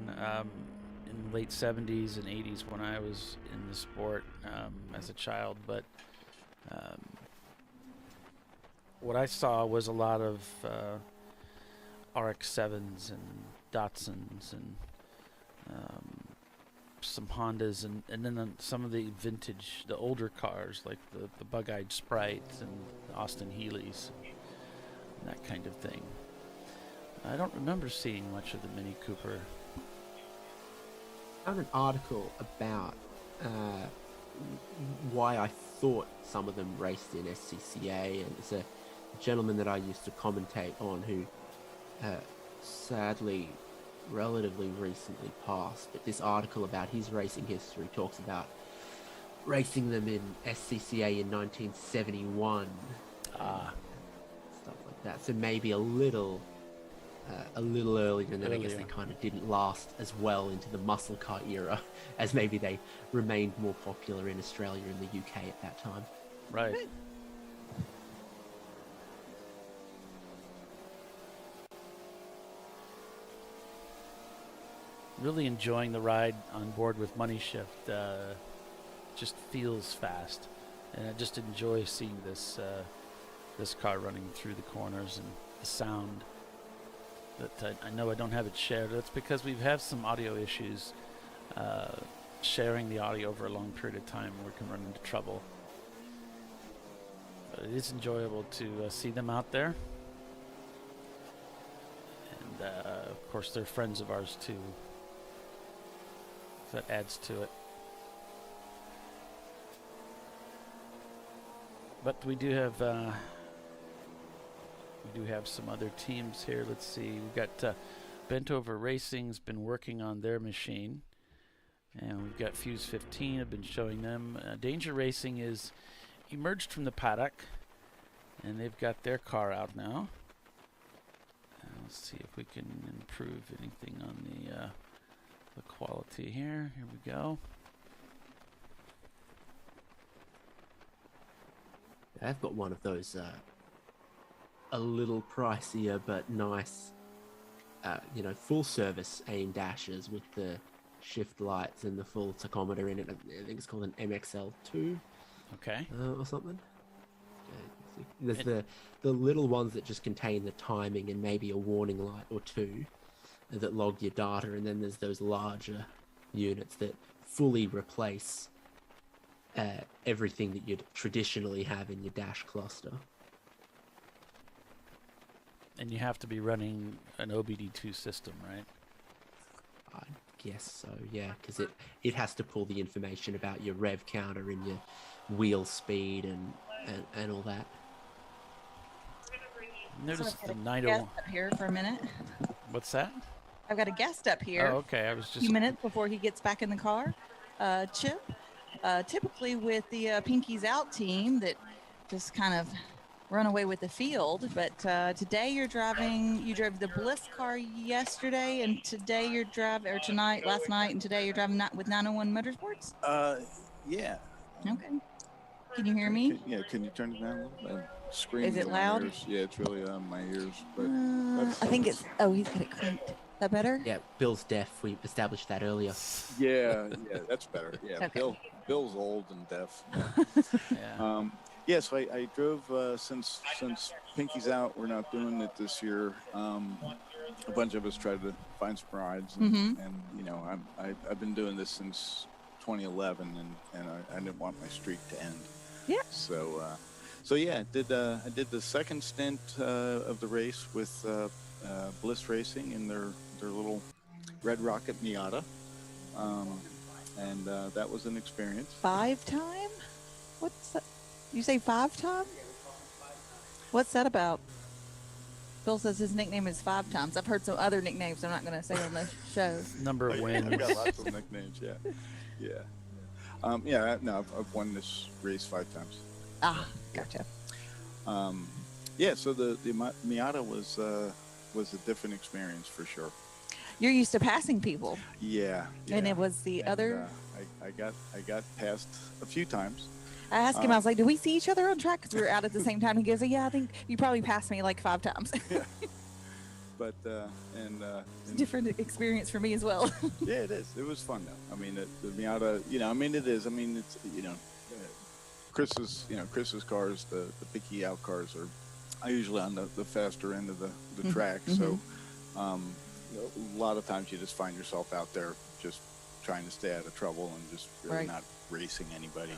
in the late 70s and 80s when I was in the sport as a child, but what I saw was a lot of RX-7s and Datsuns and some Hondas and then some of the vintage, the older cars like the bug-eyed Sprites and the Austin Healey's and that kind of thing. I don't remember seeing much of the Mini Cooper. I found an article about why I thought some of them raced in SCCA, and it's a gentleman that I used to commentate on who sadly relatively recently passed, but this article about his racing history talks about racing them in SCCA in 1971. Stuff like that. So maybe a little a little earlier, and then I guess they kind of didn't last as well into the muscle car era as maybe they remained more popular in Australia and the UK at that time. Right. Really enjoying the ride on board with Money Shift. Just feels fast, and I just enjoy seeing this this car running through the corners and the sound. That I know I don't have it shared. That's because we have some audio issues. Sharing the audio over a long period of time, we can run into trouble. But it is enjoyable to see them out there, and of course they're friends of ours too. So that adds to it. But we do have some other teams here. Let's see. We've got Bent Over Racing's been working on their machine, and we've got Fuse 15. I've been showing them. Danger Racing is emerged from the paddock, and they've got their car out now. Let's see if we can improve anything on the quality here. Here we go. I've got one of those a little pricier but nice, full service aim dashes with the shift lights and the full tachometer in it. I think it's called an MXL2. Okay. Or something. There's the little ones that just contain the timing and maybe a warning light or two that log your data, and then there's those larger units that fully replace everything that you'd traditionally have in your dash cluster. And you have to be running an OBD2 system, right? I guess so, yeah, because it has to pull the information about your rev counter and your wheel speed and all that. Notice So the I've got a 901. guest up here for a minute. What's that? I've got a guest up here. Oh, okay. I was A just few minutes before he gets back in the car. Chip, typically with the Pinkies Out team that just kind of run away with the field, but today you drove the Bliss car yesterday, and today you're driving, or tonight, last night, and today you're driving with 901 Motorsports? Yeah. Okay. Can you hear me? Can you turn it down a little bit? Screaming Is it in my loud? ears. Yeah, it's really on my ears. But I think it's, he's got it cranked. Is that better? Yeah, Bill's deaf. We established that earlier. yeah, that's better. Yeah, Okay. Bill's old and deaf. Yeah. So I drove since Pinky's Out. We're not doing it this year. A bunch of us tried to find some rides, and I've been doing this since 2011, and I didn't want my streak to end. Yeah. So yeah, I did the second stint of the race with Bliss Racing in their little Red Rocket Miata, and that was an experience. 5-time? What's that? You say 5-time? What's that about? Bill says his nickname is 5 times. I've heard some other nicknames I'm not going to say on the show. Number of wins. I've got lots of nicknames. Yeah. I've won this race 5 times. Ah, gotcha. So the Miata was a different experience for sure. You're used to passing people. Yeah. And it was the other. I got passed a few times. I asked him, I was like, do we see each other on track? Because we were out at the same time. He goes, yeah, I think you probably passed me like 5 times. But It's a different experience for me as well. Yeah, it is. It was fun though. I mean, the Miata, it is. I mean, it's, Chris's cars, the Pinky Out cars are usually on the faster end of the track. Mm-hmm. So a lot of times you just find yourself out there just trying to stay out of trouble and just really not racing anybody.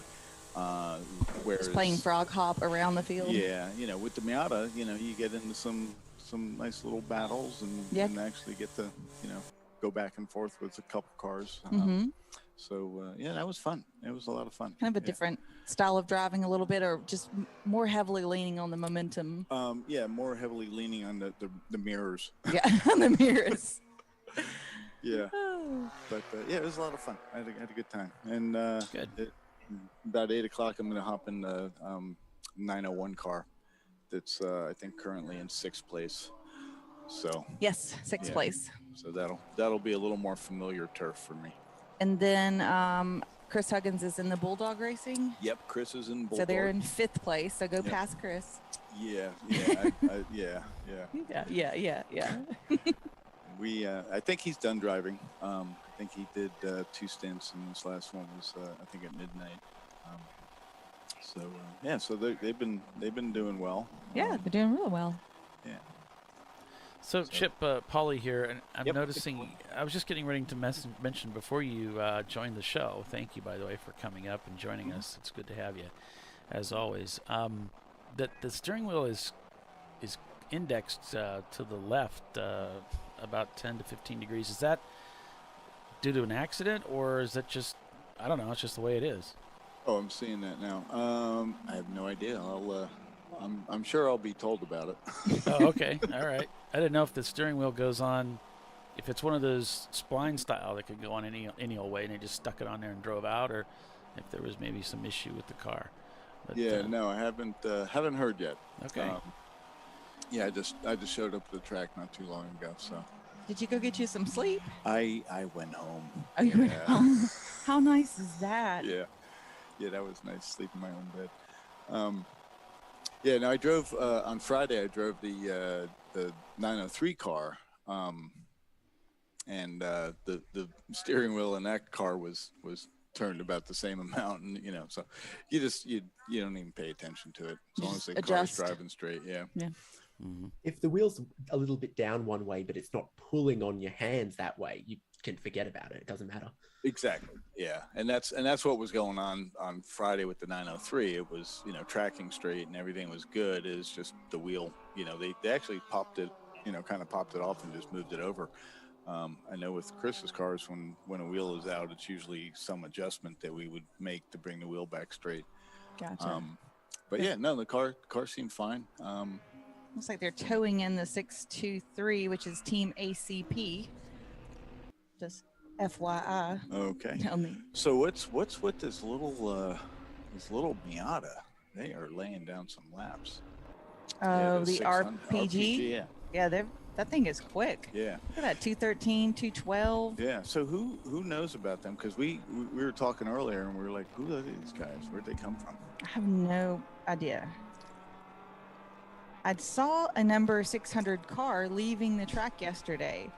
Whereas, Just playing frog hop around the field. Yeah, with the Miata, you get into some nice little battles and actually get to, go back and forth with a couple cars. So that was fun. It was a lot of fun. Kind of a different style of driving a little bit, or just more heavily leaning on the momentum. More heavily leaning on the mirrors. Yeah, on the mirrors. Yeah. But it was a lot of fun. I had a good time. And good. About 8 o'clock, I'm going to hop in the 901 car. That's I think currently in 6th place. So Yes, sixth yeah. place. So that'll be a little more familiar turf for me. And then Chris Huggins is in the Bulldog racing. Yep, Chris is in Bulldog. So they're in 5th place. So go past Chris. Yeah. Yeah. I think he's done driving. I think he did 2 stints, and this last one was I think at midnight. So they've been doing well. Yeah, they're doing really well. Yeah. So Chip, Paulie here, and I'm noticing. I was just getting ready to mention before you joined the show. Thank you, by the way, for coming up and joining us. It's good to have you, as always. That the steering wheel is indexed to the left about 10 to 15 degrees. Is that due to an accident, or is that just, I don't know, it's just the way it is? Oh, I'm seeing that now. I have no idea. I'm sure I'll be told about it. Oh, okay. All right. I didn't know if the steering wheel goes on, if it's one of those spline style that could go on any old way, and they just stuck it on there and drove out, or if there was maybe some issue with the car. But, no, I haven't heard yet. Okay. I just showed up at the track not too long ago. So. Did you go get you some sleep? I went home. Oh, you went home. How nice is that? Yeah, that was nice. Sleep in my own bed. No, I drove on Friday. I drove the 903 car, and the steering wheel in that car was turned about the same amount, and so you don't even pay attention to it as long as the car's driving straight. Yeah. Mm-hmm. If the wheel's a little bit down one way, but it's not pulling on your hands that way, you can forget about it. It doesn't matter. Exactly. Yeah, and that's what was going on Friday with the 903. It was tracking straight and everything was good. It's just the wheel. They actually popped it. Kind of popped it off and just moved it over. I know with Chris's cars, when a wheel is out, it's usually some adjustment that we would make to bring the wheel back straight. Gotcha. But the car seemed fine. Looks like they're towing in the 623, which is Team ACP. Just FYI. Okay. Tell me. So what's with this little Miata? They are laying down some laps. Oh, the 600 RPG. Yeah, that thing is quick. Yeah. Look at that, 213, 212. Yeah. So who knows about them? Because we were talking earlier and we were like, who are these guys? Where'd they come from? I have no idea. I saw a number 600 car leaving the track yesterday.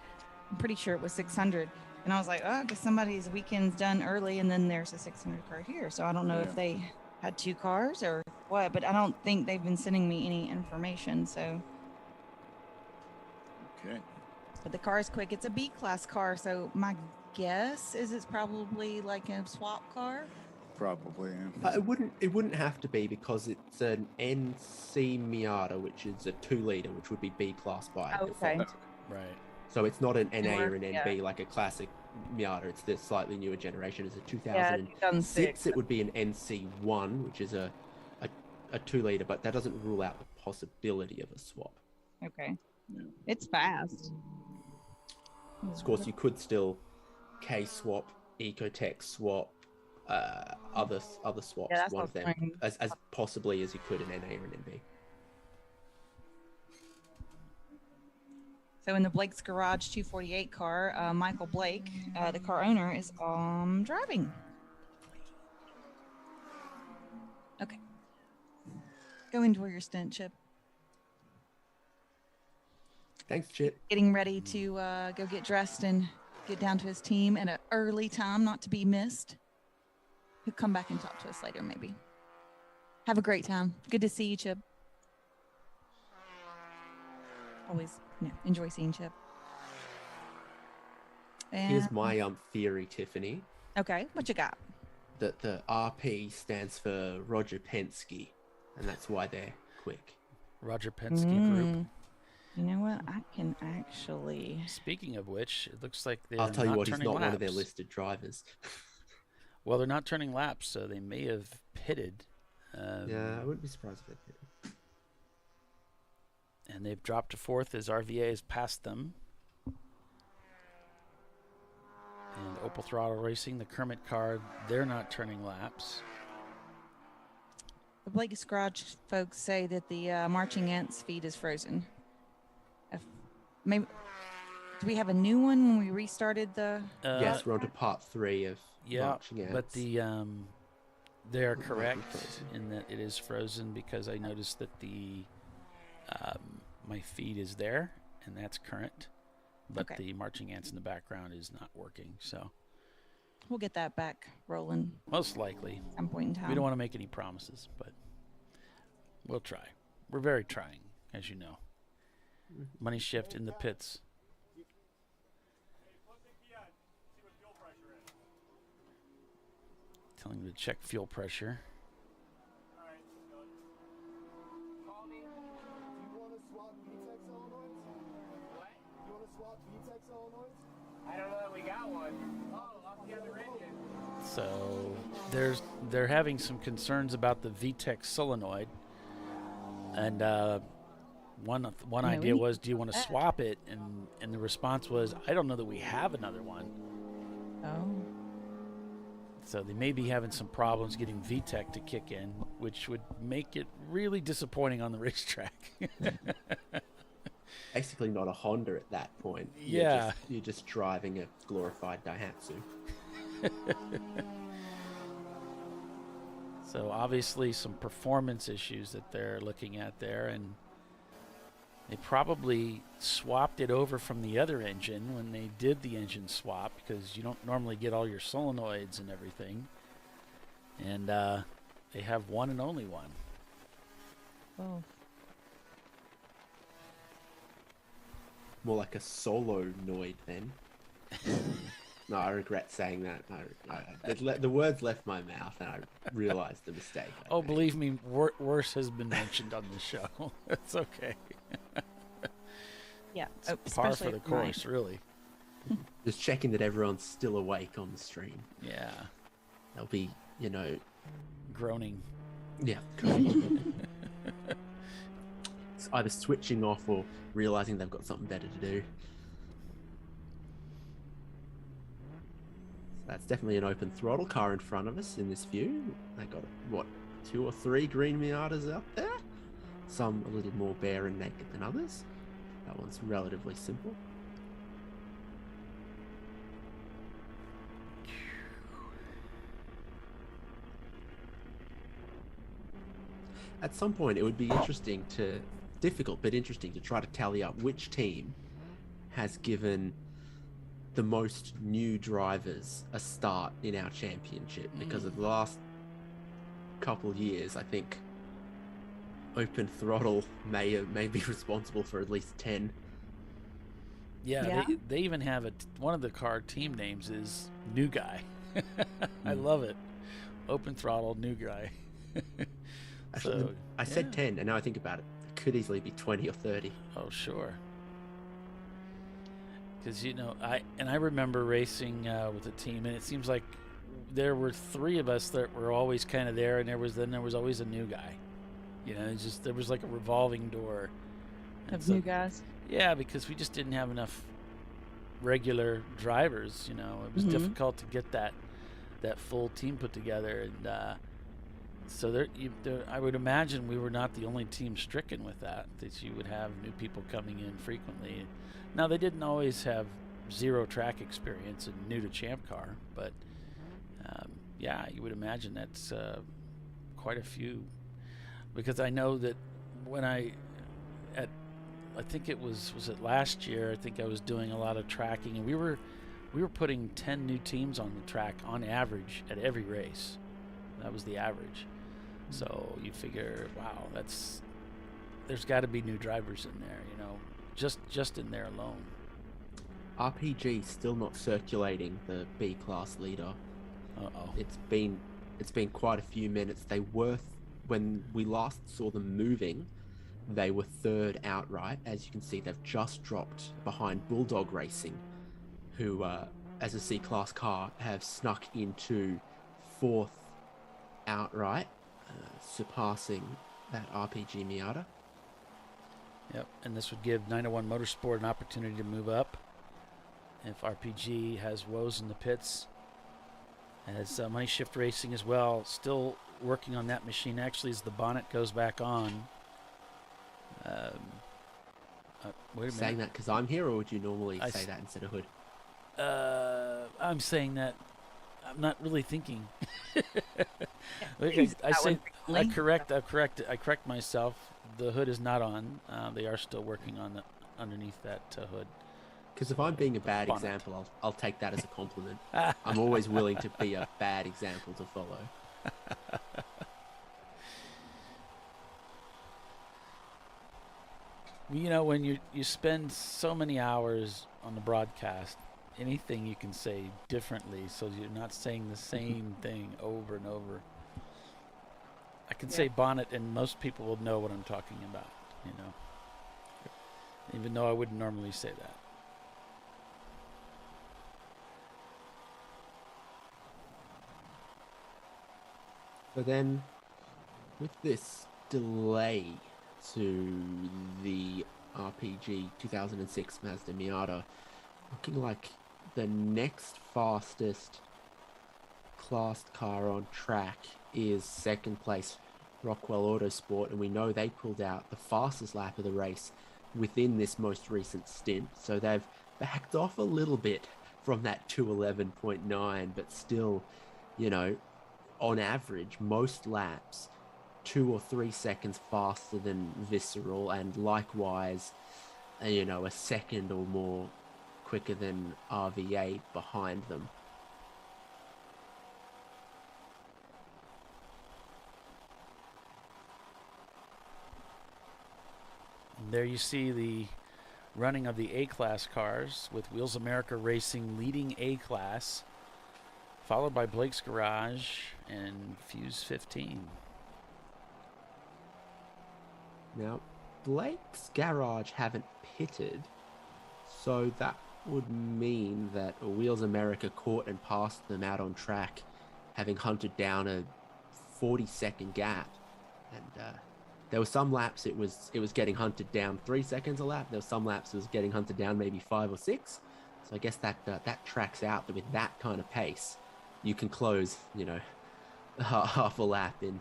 I'm pretty sure it was 600. And I was like, oh, because somebody's weekend's done early, and then there's a 600 car here. So I don't know if they had 2 cars or what, but I don't think they've been sending me any information. So. Okay. But the car is quick. It's a B-class car, so my guess is it's probably like a swap car. Probably. Yeah. It wouldn't have to be, because it's an NC Miata, which is a 2-liter, which would be B-class by default. Right. So it's not an NA or an NB like a classic Miata. It's the slightly newer generation. It's a 2006. It would be an NC1, which is a 2-liter, but that doesn't rule out the possibility of a swap. Okay. Yeah. It's fast. Of course, you could still K-swap, Ecotech swap, other swaps, one of them, as possibly as you could an NA or an NB. So in the Blake's Garage 248 car, Michael Blake, the car owner, is driving. Okay. Go enjoy your stint, Chip. Thanks, Chip. Getting ready to go get dressed and get down to his team at an early time, not to be missed. He'll come back and talk to us later, maybe. Have a great time. Good to see you, Chip. Always enjoy seeing Chip. And here's my theory, Tiffany. Okay, what you got? That the RP stands for Roger Penske, and that's why they're quick. Roger Penske Group. You know what? I can actually. Speaking of which, it looks like they're I'll tell you what, he's not laps. one of their listed drivers. Well, they're not turning laps, so they may have pitted. Yeah, I wouldn't be surprised if they pitted. And they've dropped to 4th as RVA has passed them. And Opal Throttle Racing, the Kermit car, they're not turning laps. The Blake's Garage folks say that the marching ants feed is frozen. Maybe. Do we have a new one when we restarted the? Yes, we're on to part 3 of marching ants. But the they are correct in that it is frozen, because I noticed that the my feed is there and that's current, but the marching ants in the background is not working. So we'll get that back rolling. Most likely. At some point in time. We don't want to make any promises, but we'll try. We're very trying, as you know. Money shift in the pits. Telling me to check fuel pressure. I don't know that we got one. Oh, off the other engine. So they're having some concerns about the VTEC solenoid, and one idea was, do you want to swap it? And the response was, I don't know that we have another one. Oh. So they may be having some problems getting VTEC to kick in, which would make it really disappointing on the racetrack. Basically not a Honda at that point. Yeah. You're just driving a glorified Daihatsu. So obviously some performance issues that they're looking at there, and they probably swapped it over from the other engine when they did the engine swap, because you don't normally get all your solenoids and everything. And they have one and only one. Oh. More like a solo-noid then. No, I regret saying that. The words left my mouth and I realized the mistake. Oh, believe me, worse has been mentioned on the show. It's okay. Yeah, it's par for the course, really. Just checking that everyone's still awake on the stream. Yeah. They'll be, groaning. Yeah. It's either switching off or realizing they've got something better to do. So that's definitely an open throttle car in front of us in this view. They got, 2 or 3 green Miatas out there? Some a little more bare and naked than others. That one's relatively simple. At some point, it would be difficult but interesting to try to tally up which team has given the most new drivers a start in our championship, because of the last couple years, I think open throttle may be responsible for at least 10. Yeah. They even have one of the car team names is New Guy. I love it. Open throttle, New Guy. Actually, So, I said 10, and now I think about it, it could easily be 20 or 30. Oh, sure. Because, I remember racing with a team, and it seems like there were 3 of us that were always kind of there, and there was always a new guy. There was like a revolving door. Of new guys? Yeah, because we just didn't have enough regular drivers, It was difficult to get that full team put together, and so I would imagine we were not the only team stricken with that you would have new people coming in frequently. Now, they didn't always have zero track experience and new to ChampCar, but yeah, you would imagine that's quite a few. Because I know that when I think it was it last year, I think I was doing a lot of tracking, and we were putting 10 new teams on the track on average at every race. That was the average. So you figure, wow, there's got to be new drivers in there, just in there alone. RPG still not circulating the B class leader. Uh-oh. It's been quite a few minutes. They were, when we last saw them moving, they were 3rd outright. As you can see, they've just dropped behind Bulldog Racing, who, as a C class car, have snuck into 4th outright, surpassing that RPG Miata. Yep, and this would give 901 Motorsport an opportunity to move up if RPG has woes in the pits. As Money Shift Racing as well, still working on that machine. Actually, as the bonnet goes back on, Wait a minute. Saying that because I'm here, or would you normally say that instead of Hood? I'm saying that. I'm not really thinking. I correct myself. The hood is not on. They are still working on the underneath that hood. Because if I'm being a bad example, I'll take that as a compliment. I'm always willing to be a bad example to follow. You know, when you spend so many hours on the broadcast, anything you can say differently, so you're not saying the same thing over and over. I can say bonnet, and most people will know what I'm talking about. You know, even though I wouldn't normally say that. But then, with this delay to the RPG 2006 Mazda Miata, looking like the next fastest classed car on track is second place Rockwell Autosport, and we know they pulled out the fastest lap of the race within this most recent stint, so they've backed off a little bit from that 211.9, but still, you know, on average, most laps 2 or 3 seconds faster than Visceral, and likewise, you know, a second or more quicker than RVA behind them. And there you see the running of the A-Class cars, with Wheels America Racing leading A-Class, followed by Blake's Garage and Fuse 15. Now, Blake's Garage haven't pitted, so that would mean that Wheels America caught and passed them out on track, having hunted down a 40-second gap. And there were some laps it was getting hunted down 3 seconds a lap. There were some laps it was getting hunted down maybe 5 or 6. So I guess that tracks out that with that kind of pace, you can close, you know, half a lap in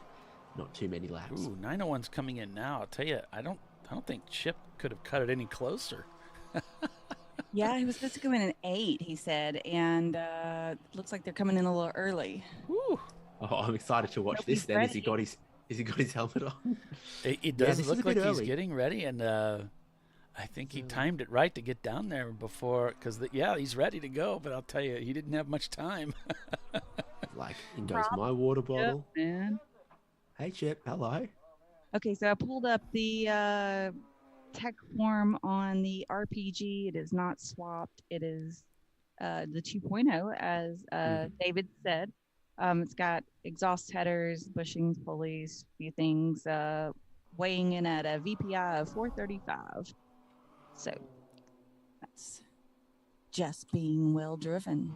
not too many laps. Ooh, 901's coming in now. I'll tell you, I don't think Chip could have cut it any closer. Yeah, he was supposed to come in at 8, he said, and looks like they're coming in a little early. Woo. Oh, I'm excited to watch this then. Has he got his helmet on? It does look like he's getting ready, and I think he timed it right to get down there before, because he's ready to go, but I'll tell you, he didn't have much time. Like, in goes my water bottle. Chip, man. Hey, Chip, hello. Okay, so I pulled up the tech form on the RPG. It is not swapped. It is the 2.0, as David said. It's got exhaust headers, bushings, pulleys, a few things, weighing in at a VPI of 435. So that's just being well driven.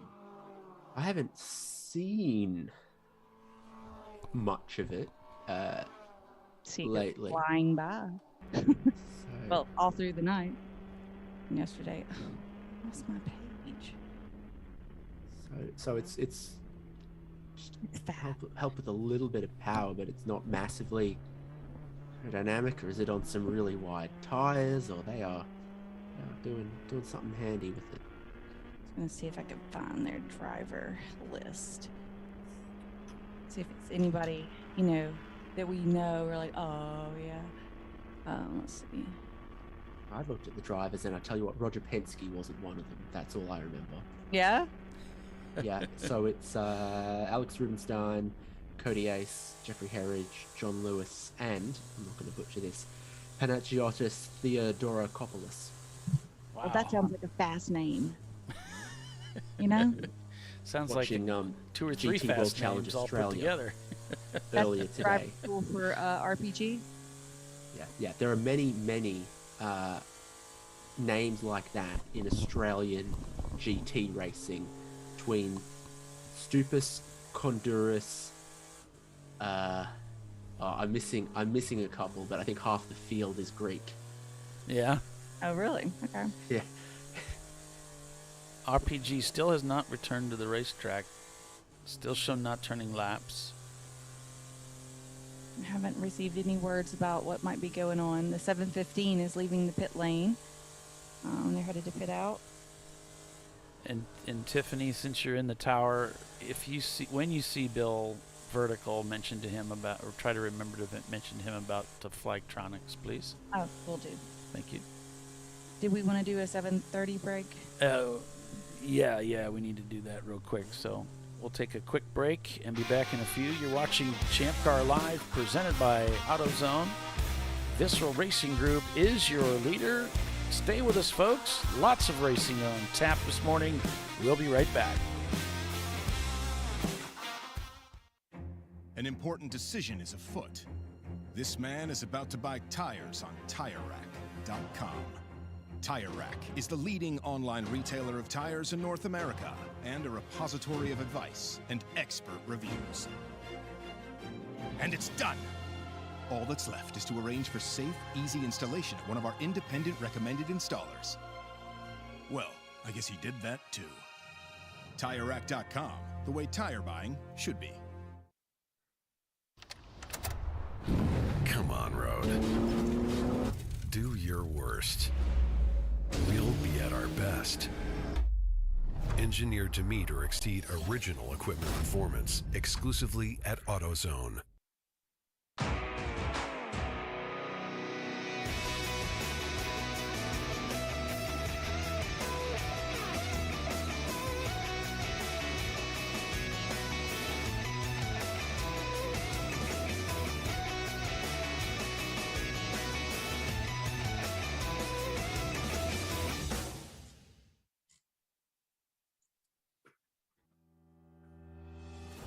I haven't seen much of it lately. Flying by. Well, all through the night. And yesterday, lost my page. So it's help with a little bit of power, but it's not massively dynamic. Or is it on some really wide tires, or they are doing something handy with it? I'm gonna see if I can find their driver list. See if it's anybody, you know, that we know. We're like, oh yeah. Let's see. I looked at the drivers, and I tell you what, Roger Penske wasn't one of them. That's all I remember. Yeah. Yeah. So it's Alex Rubenstein, Cody Ace, Jeffrey Herridge, John Lewis, and I'm not going to butcher this, Panagiotis Theodorakopoulos. Wow. Well, that sounds like a fast name. You know? Sounds Watching, like 2 or 3 GT fast World Challenge names all put Australia together. Earlier That's today. driver school for RPG. Yeah. There are many names like that in Australian GT racing, between Stupas, Honduras. I'm missing a couple, but I think half the field is Greek. Yeah. Oh, really? Okay. Yeah. RPG still has not returned to the racetrack. Still shown not turning laps. I haven't received any words about what might be going on. The 715 is leaving the pit lane. They're headed to pit out. And Tiffany, since you're in the tower, if you see when you see Bill vertical, mention to him about, or try to remember to mention to him about the Flagtronics, please. Oh, will do. Thank you. Did we want to do a 7:30 break? Yeah, we need to do that real quick. So we'll take a quick break and be back in a few. You're watching ChampCar Live, presented by AutoZone. Visceral Racing Group is your leader. Stay with us, folks. Lots of racing on tap this morning. We'll be right back. An important decision is afoot. This man is about to buy tires on TireRack.com. Tire Rack is the leading online retailer of tires in North America and a repository of advice and expert reviews. And it's done! All that's left is to arrange for safe, easy installation at one of our independent recommended installers. Well, I guess he did that too. TireRack.com, the way tire buying should be. Come on, Road. Do your worst. We'll be at our best. Engineered to meet or exceed original equipment performance exclusively at AutoZone.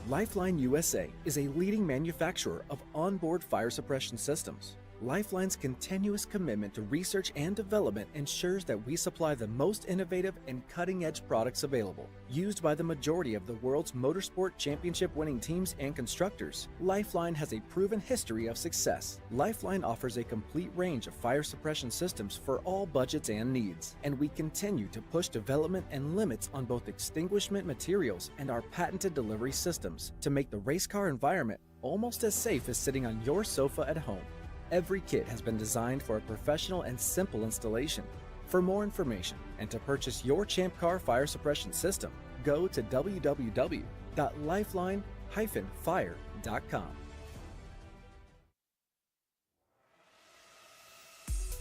Lifeline USA is a leading manufacturer of onboard fire suppression systems. Lifeline's continuous commitment to research and development ensures that we supply the most innovative and cutting-edge products available. Used by the majority of the world's motorsport championship-winning teams and constructors, Lifeline has a proven history of success. Lifeline offers a complete range of fire suppression systems for all budgets and needs, and we continue to push development and limits on both extinguishment materials and our patented delivery systems to make the race car environment almost as safe as sitting on your sofa at home. Every kit has been designed for a professional and simple installation. For more information and to purchase your ChampCar fire suppression system, go to www.lifeline-fire.com.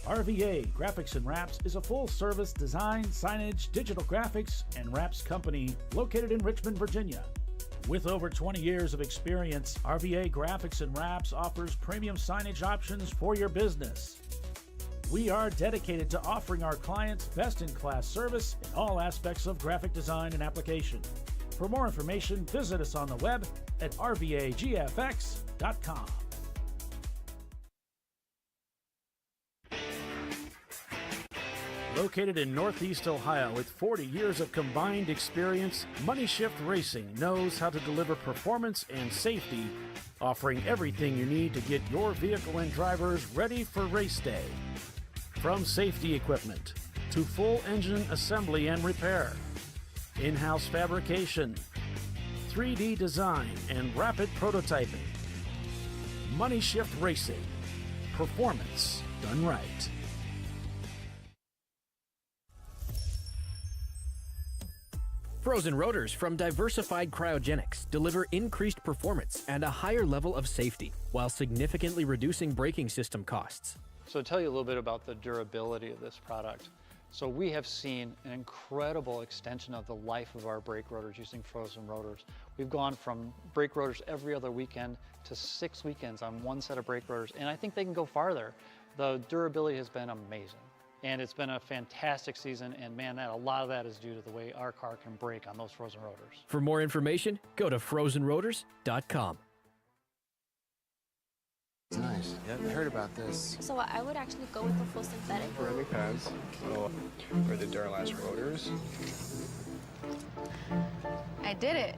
RVA Graphics and Wraps is a full-service design, signage, digital graphics, and wraps company located in Richmond, Virginia. With over 20 years of experience, RVA Graphics and Wraps offers premium signage options for your business. We are dedicated to offering our clients best-in-class service in all aspects of graphic design and application. For more information, visit us on the web at rvagfx.com. Located in Northeast Ohio with 40 years of combined experience, Money Shift Racing knows how to deliver performance and safety, offering everything you need to get your vehicle and drivers ready for race day. From safety equipment to full engine assembly and repair, in-house fabrication, 3D design, and rapid prototyping. Money Shift Racing. Performance done right. Frozen rotors from Diversified Cryogenics deliver increased performance and a higher level of safety, while significantly reducing braking system costs. So to tell you a little bit about the durability of this product. So we have seen an incredible extension of the life of our brake rotors using frozen rotors. We've gone from brake rotors every other weekend to 6 weekends on one set of brake rotors, and I think they can go farther. The durability has been amazing. And it's been a fantastic season, and man, a lot of that is due to the way our car can brake on those frozen rotors. For more information, go to frozenrotors.com. Nice. Yeah, I heard about this. So I would actually go with the full synthetic. Ceramic pads for the Duralast rotors. I did it.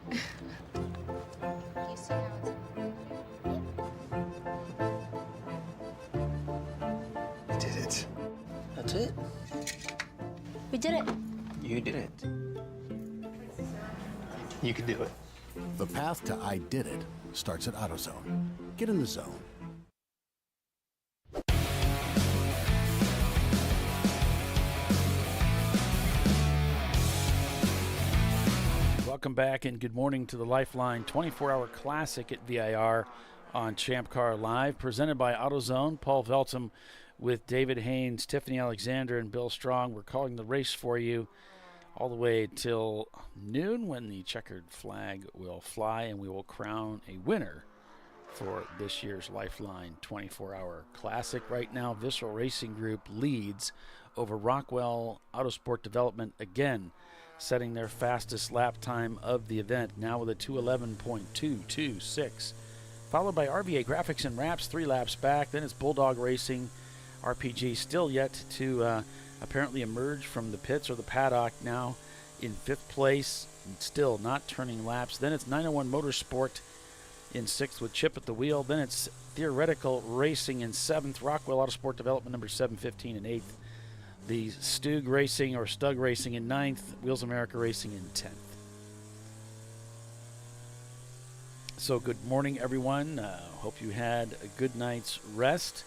You see how it's... I did it. That's it. We did it. You did it. You can do it. The path to I did it starts at AutoZone. Get in the zone. Welcome back and good morning to the Lifeline 24-hour classic at VIR on ChampCar Live, presented by AutoZone. Paul Veltum with David Haynes, Tiffany Alexander, and Bill Strong. We're calling the race for you all the way till noon when the checkered flag will fly and we will crown a winner for this year's Lifeline 24-hour classic. Right now, Visceral Racing Group leads over Rockwell Autosport Development again, setting their fastest lap time of the event, now with a 2:11.226. Followed by RVA Graphics and Wraps, 3 laps back. Then it's Bulldog Racing. RPG still yet to apparently emerge from the pits or the paddock, now in 5th place, and still not turning laps. Then it's 901 Motorsport in 6th with Chip at the wheel. Then it's Theoretical Racing in 7th, Rockwell Autosport Development number 715 in 8th. The Stug Racing or Stug Racing in 9th, Wheels America Racing in 10th. So good morning, everyone. Hope you had a good night's rest,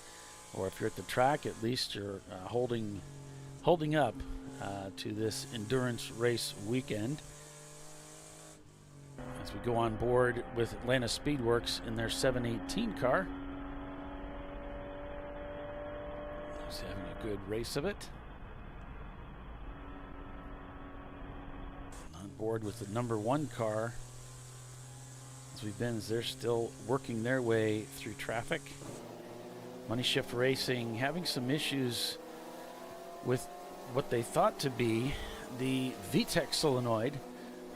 or if you're at the track, at least you're holding up to this endurance race weekend. As we go on board with Atlanta Speedworks in their 718 car. Just having a good race of it. On board with the number 1 car, as we've been, as they're still working their way through traffic. Money Shift Racing having some issues with what they thought to be the VTEC solenoid.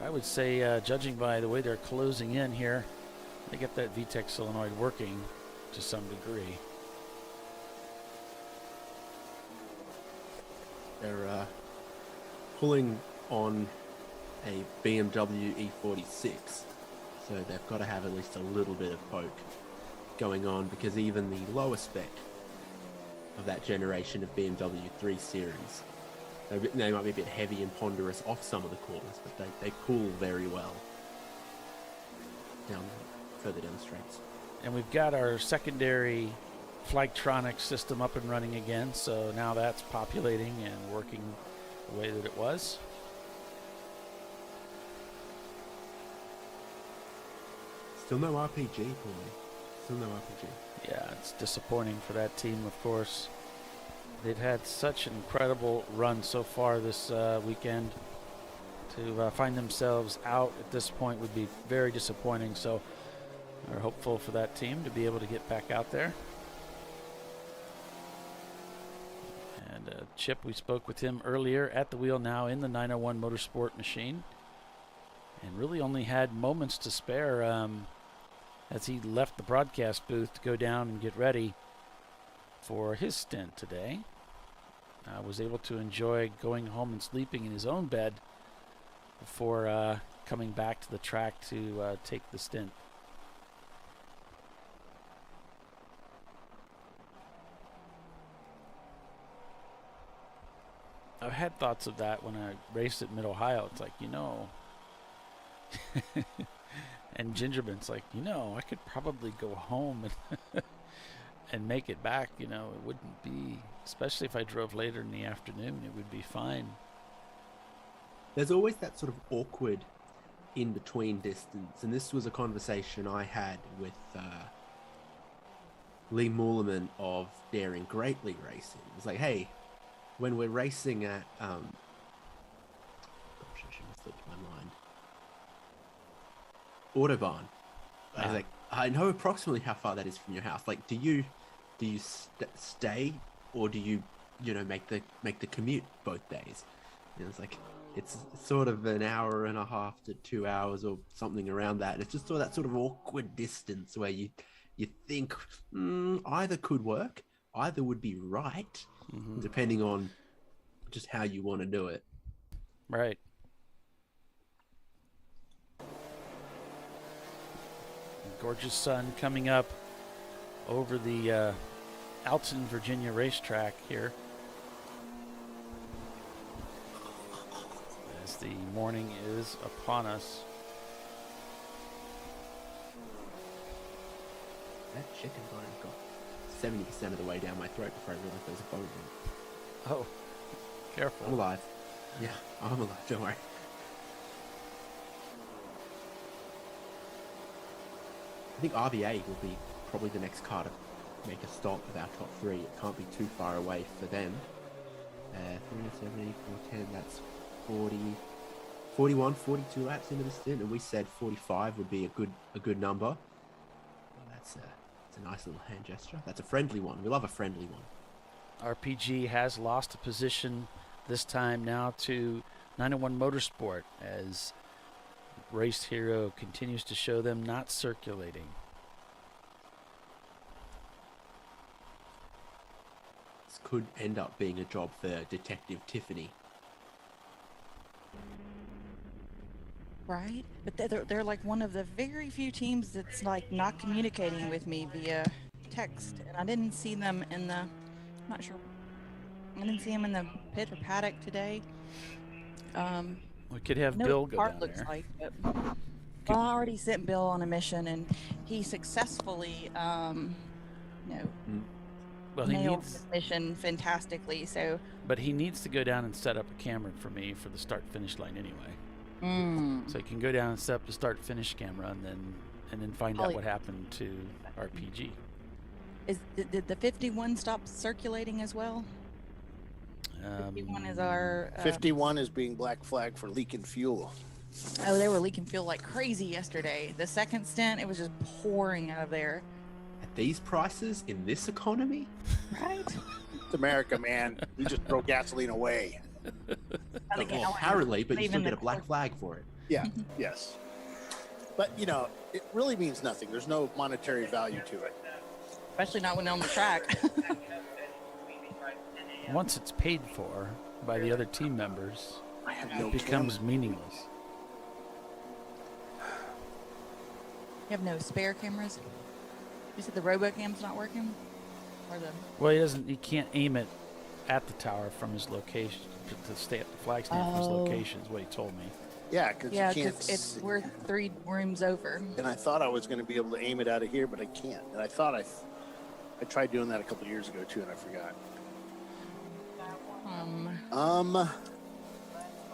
I would say, judging by the way they're closing in here, they get that VTEC solenoid working to some degree. They're pulling on a BMW E46, so they've got to have at least a little bit of poke going on, because even the lower spec of that generation of BMW 3 Series, they might be a bit heavy and ponderous off some of the corners, but they pull very well further down the straights. And we've got our secondary Flagtronics system up and running again, so now that's populating and working the way that it was. Still no RPG, Paulie. Still no RPG. Yeah, it's disappointing for that team, of course. They've had such an incredible run so far this weekend. To find themselves out at this point would be very disappointing. So we're hopeful for that team to be able to get back out there. And Chip, we spoke with him earlier at the wheel now in the 901 Motorsport machine. And really only had moments to spare as he left the broadcast booth to go down and get ready for his stint today. Was able to enjoy going home and sleeping in his own bed before coming back to the track to take the stint. I've had thoughts of that when I raced at Mid-Ohio. It's like, and Gingerman's like, I could probably go home and make it back. It wouldn't be, especially if I drove later in the afternoon, it would be fine. There's always that sort of awkward in-between distance, and this was a conversation I had with Lee Moorman of Daring Greatly Racing. It's like, hey, when we're racing at I should have slipped my mind. Autobahn. I was like, I know approximately how far that is from your house. Like, do you stay, or do you make the commute both days? And it's like, it's sort of an hour and a half to 2 hours or something around that. And it's just sort of that sort of awkward distance where you think either could work, either would be right, depending on just how you want to do it. Right. Gorgeous sun coming up over the Alton, Virginia racetrack here as the morning is upon us. That chicken bone got 70% of the way down my throat before I realized there was a bone in it. Oh, careful. I'm alive. Yeah, I'm alive, don't worry. think RVA will be probably the next car to make a stop of our top three. It can't be too far away for them. 370, 410, that's 40, 41, 42 laps into the stint, and we said 45 would be a good number. Well, that's a nice little hand gesture. That's a friendly one. We love a friendly one. RPG has lost a position this time now to 901 Motorsport as Race Hero continues to show them not circulating. This could end up being a job for Detective Tiffany. Right, but they're like one of the very few teams that's like not communicating with me via text, and I didn't see them in the. I'm not sure. I didn't see them in the pit or paddock today. We could have Bill go down there. Like, but, well, I already sent Bill on a mission, and he successfully, Well, he nailed needs the mission fantastically. So, but he needs to go down and set up a camera for me for the start-finish line anyway. So he can go down and set up the start-finish camera, and then find out what happened to RPG. Did the 51 stop circulating as well? 51 is our. 51 is being black flagged for leaking fuel. Oh, they were leaking fuel like crazy yesterday. The second stint, it was just pouring out of there. At these prices, in this economy? Right. It's America, man. You just throw gasoline away. Well, apparently, but you still get a black flag for it. Yeah, yes. But, it really means nothing. There's no monetary value to it. Especially not when they're on the track. Once it's paid for by the other team members, no it becomes meaningless. You have no spare cameras? You said the RoboCam's not working? Or the... Well, he can't aim it at the tower from his location to stay at the flag stand from his location is what he told me. Yeah, because you can't. We're 3 rooms over. And I thought I was going to be able to aim it out of here, but I can't. And I thought I tried doing that a couple years ago too, and I forgot.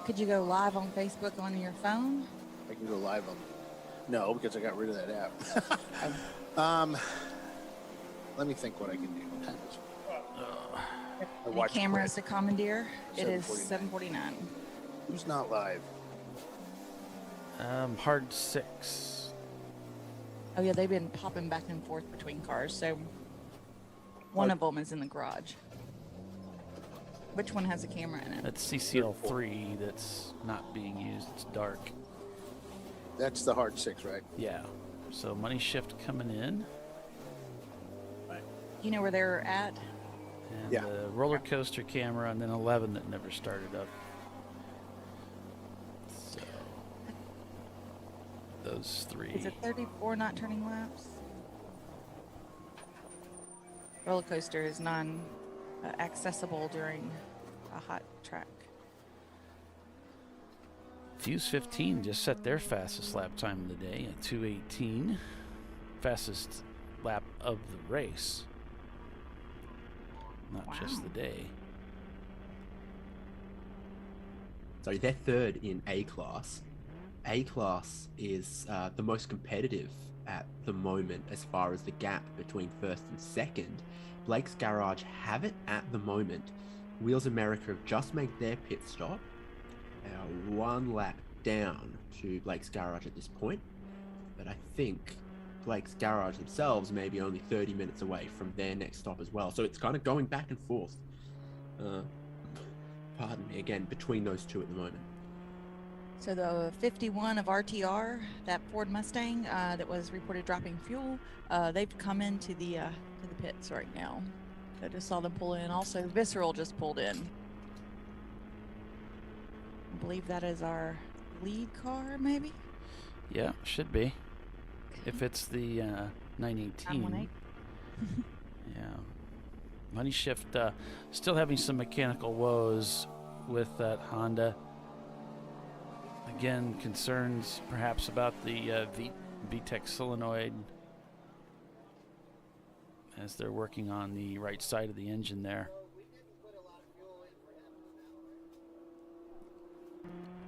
Could you go live on Facebook on your phone? I can go live on. No, because I got rid of that app. Let me think what I can do. Any cameras to commandeer? It is 7:49. Who's not live? Hard 6. Oh yeah, they've been popping back and forth between cars. So one of them is in the garage. Which one has a camera in it? That's CCL3 that's not being used. It's dark. That's the hard 6, right? Yeah. So money shift coming in. You know where they're at? And the roller coaster camera, and then 11 that never started up. So those 3. Is it 34 not turning laps? Roller coaster is non-accessible during a hot track. Fuse 15 just set their fastest lap time of the day at 2:18. Fastest lap of the race. Not just the day. So they're third in A class. A class is the most competitive at the moment as far as the gap between first and second. Blake's Garage have it at the moment. Wheels America have just made their pit stop. They are 1 lap down to Blake's Garage at this point. But I think Blake's Garage themselves may be only 30 minutes away from their next stop as well. So it's kind of going back and forth. Pardon me again, between those two at the moment. So the 51 of RTR, that Ford Mustang that was reported dropping fuel, they've come into the pits right now. I just saw them pull in. Also, Visceral just pulled in. I believe that is our lead car, maybe? Yeah, should be. If it's the 918. Yeah. Money shift still having some mechanical woes with that Honda. Again, concerns perhaps about the VTEC solenoid as they're working on the right side of the engine there.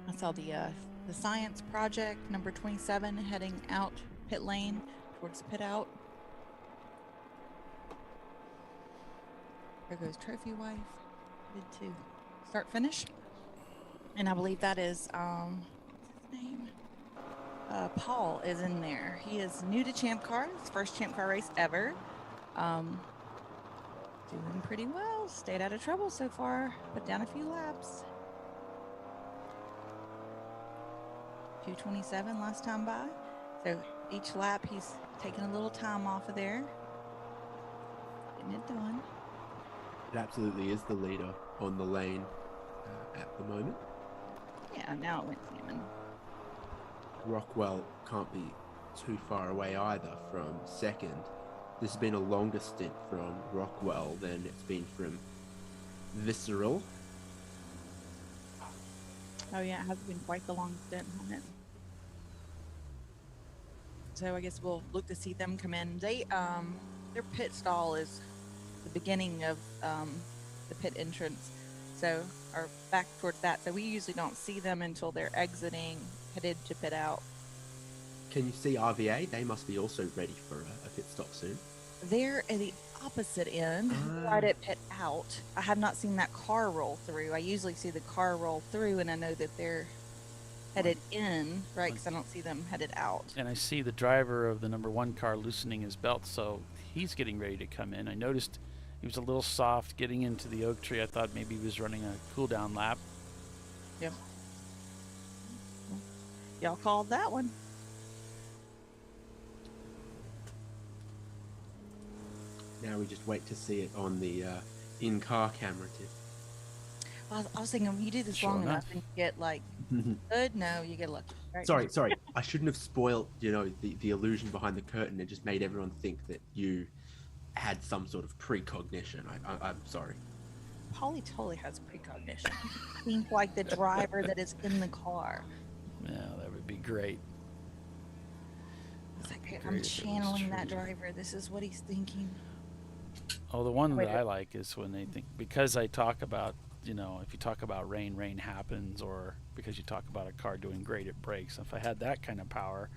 I saw the Science Project number 27 heading out pit lane towards the pit out. There goes Trophy Wife. Headed to start finish. And I believe that is what's his name? Paul is in there. He is new to ChampCar, his first ChampCar race ever. Doing pretty well. Stayed out of trouble so far. Put down a few laps. 2:27 last time by. So each lap he's taking a little time off of there. Getting it done. It absolutely is the leader on the lane at the moment. Yeah, now it went salmon. Rockwell can't be too far away either from second. This has been a longer stint from Rockwell than it's been from Visceral. Oh yeah, it has been quite the long stint on it. So I guess we'll look to see them come in. They their pit stall is the beginning of the pit entrance, so or back towards that. So we usually don't see them until they're exiting, headed to pit out. Can you see RVA? They must be also ready for a pit stop soon. They're at the opposite end, right at pit out. I have not seen that car roll through. I usually see the car roll through, and I know that they're headed in, right? Because I don't see them headed out. And I see the driver of the number 1 car loosening his belt, so he's getting ready to come in. I noticed he was a little soft getting into the oak tree. I thought maybe he was running a cool down lap. Yep. Y'all called that one. Now we just wait to see it on the in-car camera too. I was thinking, you do this Sure long enough. enough and you get like good. No, you get lucky. Right? Sorry. I shouldn't have spoiled, the illusion behind the curtain and just made everyone think that you had some sort of precognition. I'm sorry. Polly totally has precognition. Think like the driver that is in the car. Yeah, that would be great. It's like, That'd be I'm great if it was channeling that true. driver. This is what he's thinking. Oh, the one Wait, that I like is when they think, because I talk about, if you talk about rain, rain happens, or because you talk about a car doing great at brakes. If I had that kind of power,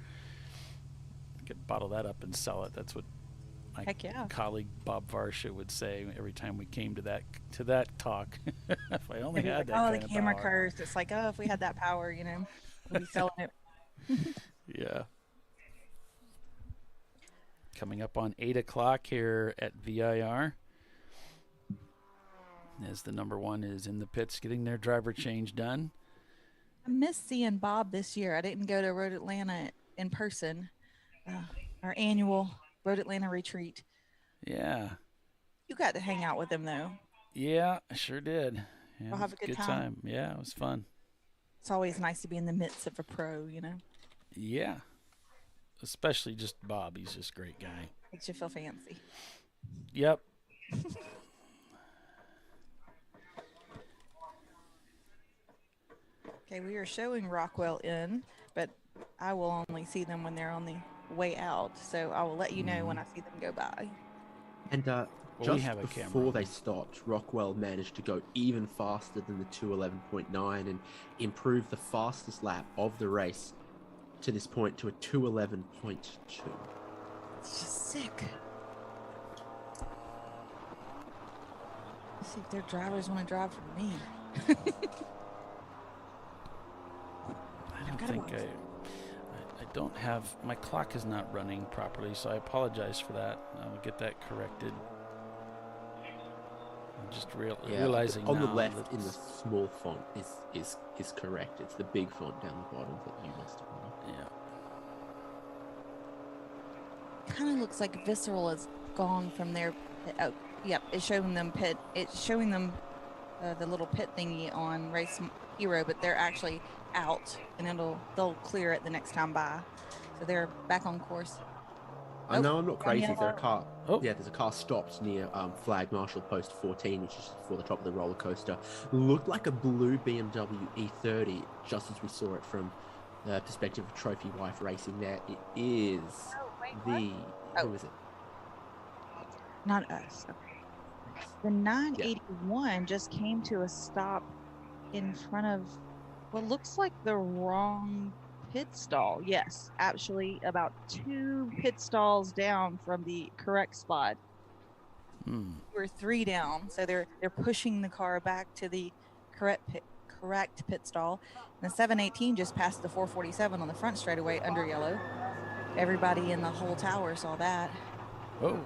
I could bottle that up and sell it. That's what my Heck yeah. colleague Bob Varsha would say every time we came to that talk. If I only Maybe had like, that the kind of camera power. cars. It's like, if we had that power, we'd be selling it. Yeah. Coming up on 8 o'clock here at VIR. As the number 1 is in the pits getting their driver change done. I missed seeing Bob this year. I didn't go to Road Atlanta in person. Our annual Road Atlanta retreat. Yeah. You got to hang out with him though. Yeah, I sure did. Yeah, We'll it have was a good time. Yeah, it was fun. It's always nice to be in the midst of a pro, Yeah. Especially just Bob. He's just a great guy. Makes you feel fancy. Yep. Okay, we are showing Rockwell in, but I will only see them when they're on the way out. So I will let you know when I see them go by. And we just have a camera before on. they stopped, Rockwell managed to go even faster than the 2:11.9 and improve the fastest lap of the race to this point to a 2:11.2. It's just sick. Let's see if their drivers want to drive for me. I don't think I don't have, my clock is not running properly, so I apologize for that. I will get that corrected. I'm just realizing on the now left that in the small font is correct. It's the big font down the bottom that you must have wrong. Yeah. Kind of looks like Visceral is gone from their. Oh, yep, it's showing them pit. It's showing them the little pit thingy on Race Hero, but they're actually out, and they'll clear it the next time by. So they're back on course. I know I'm not crazy. yellow. There's a car. Yeah, there's a car stopped near Flag Marshal Post 14, which is before the top of the roller coaster. Looked like a blue BMW E30, just as we saw it from the perspective of Trophy Wife Racing. There, it is who is it? Not us. Okay. The 981 just came to a stop in front of what looks like the wrong pit stall. Yes, actually about 2 pit stalls down from the correct spot. We're 3 down, so they're pushing the car back to the correct pit stall. And the 718 just passed the 447 on the front straightaway under yellow. Everybody in the whole tower saw that. Oh,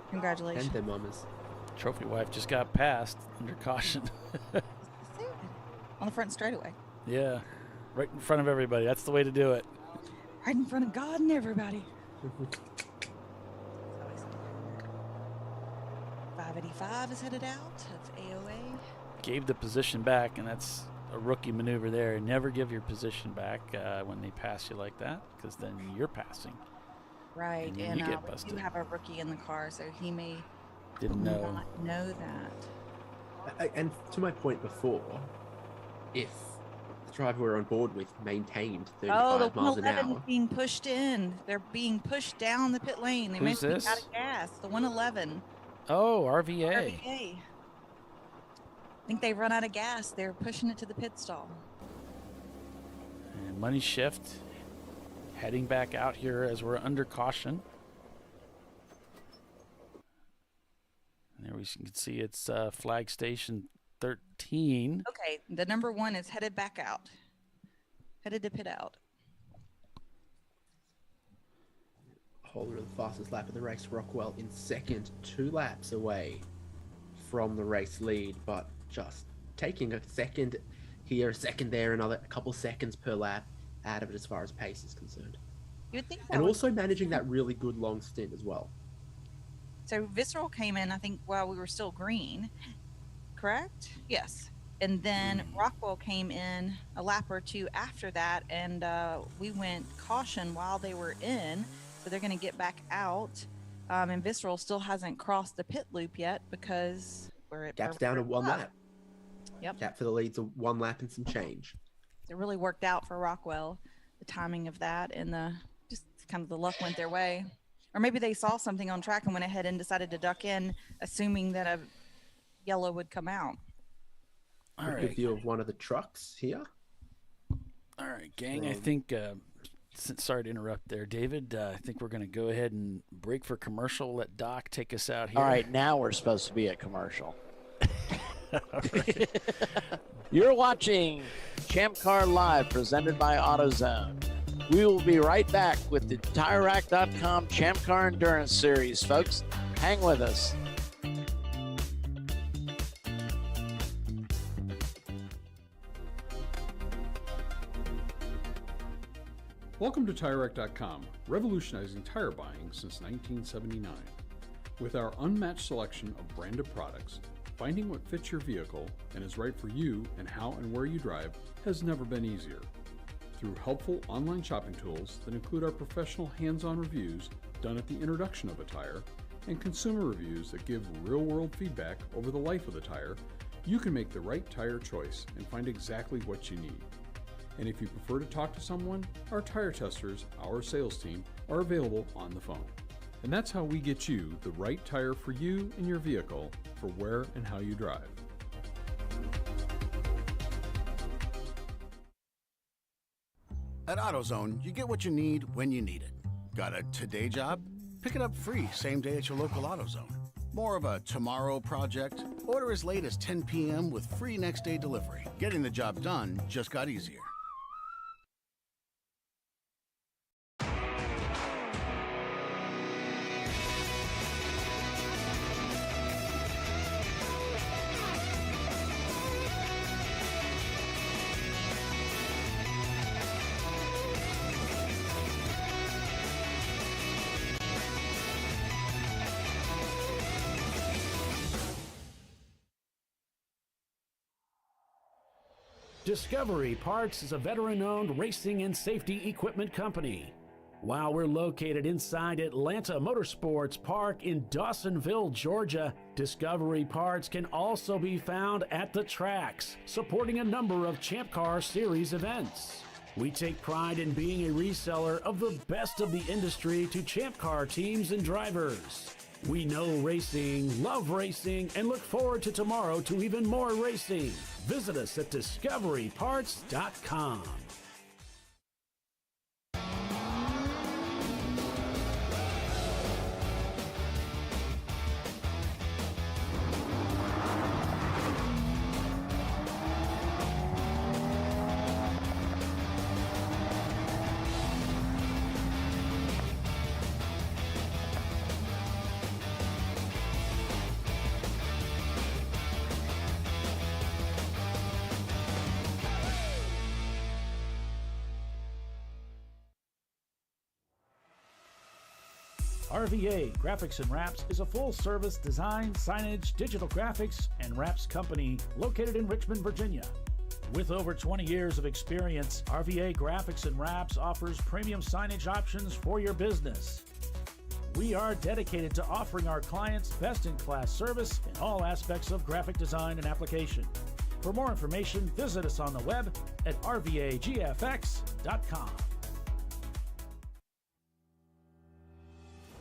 congratulations! And their mamas. Trophy wife just got passed under caution. On the front straightaway. Yeah, right in front of everybody. That's the way to do it. Right in front of God and everybody. 585 is headed out of AOA. Gave the position back, and that's a rookie maneuver there. Never give your position back when they pass you like that, because then you're passing. Right, and you get we busted. do have a rookie in the car, so he may Didn't know. not know that. And to my point before, if the driver we're on board with maintained 35 the miles an 111 hour, is being pushed in. They're being pushed down the pit lane. They Who's may be this? out of gas. The 111. Oh, RVA. RVA. I think they run out of gas. They're pushing it to the pit stall. And money shift. Heading back out here as we're under caution. And there we can see it's flag station 13. Okay, the number 1 is headed back out. Headed to pit out. holder of the fastest lap of the race, Rockwell in second, 2 laps away from the race lead, but just taking a second here, a second there, a couple seconds per lap out of it as far as pace is concerned. You would think that And would- also managing that really good long stint as well. So Visceral came in, I think, while we were still green, correct? Yes. And then Rockwell came in a lap or 2 after that, and we went caution while they were in, so they're going to get back out. And Visceral still hasn't crossed the pit loop yet because we're at Gap's down to 1 lap. Yep. Gap for the lead's a 1 lap and some change. It really worked out for Rockwell, the timing of that, and just kind of the luck went their way. Or maybe they saw something on track and went ahead and decided to duck in, assuming that a yellow would come out. All Good right. view of one of the trucks here. All right, gang. I think, sorry to interrupt there, David. I think we're going to go ahead and break for commercial. Let Doc take us out here. All right, now we're supposed to be at commercial. All right. You're watching ChampCar Live, presented by AutoZone. We will be right back with the TireRack.com ChampCar Endurance Series, folks. Hang with us. Welcome to TireRack.com, revolutionizing tire buying since 1979. With our unmatched selection of branded products, finding what fits your vehicle and is right for you and how and where you drive has never been easier. Through helpful online shopping tools that include our professional hands-on reviews done at the introduction of a tire and consumer reviews that give real-world feedback over the life of the tire, you can make the right tire choice and find exactly what you need. And if you prefer to talk to someone, our tire testers, our sales team, are available on the phone. And that's how we get you the right tire for you and your vehicle for where and how you drive. At AutoZone, you get what you need when you need it. Got a today job? Pick it up free same day at your local AutoZone. More of a tomorrow project? Order as late as 10 p.m. with free next day delivery. Getting the job done just got easier. Discovery Parts is a veteran-owned racing and safety equipment company. While we're located inside Atlanta Motorsports Park in Dawsonville, Georgia, Discovery Parts can also be found at the tracks, supporting a number of ChampCar Series events. We take pride in being a reseller of the best of the industry to ChampCar teams and drivers. We know racing, love racing, and look forward to tomorrow to even more racing. Visit us at discoveryparts.com. RVA Graphics and Wraps is a full-service design, signage, digital graphics, and wraps company located in Richmond, Virginia. With over 20 years of experience, RVA Graphics and Wraps offers premium signage options for your business. We are dedicated to offering our clients best-in-class service in all aspects of graphic design and application. For more information, visit us on the web at rvagfx.com.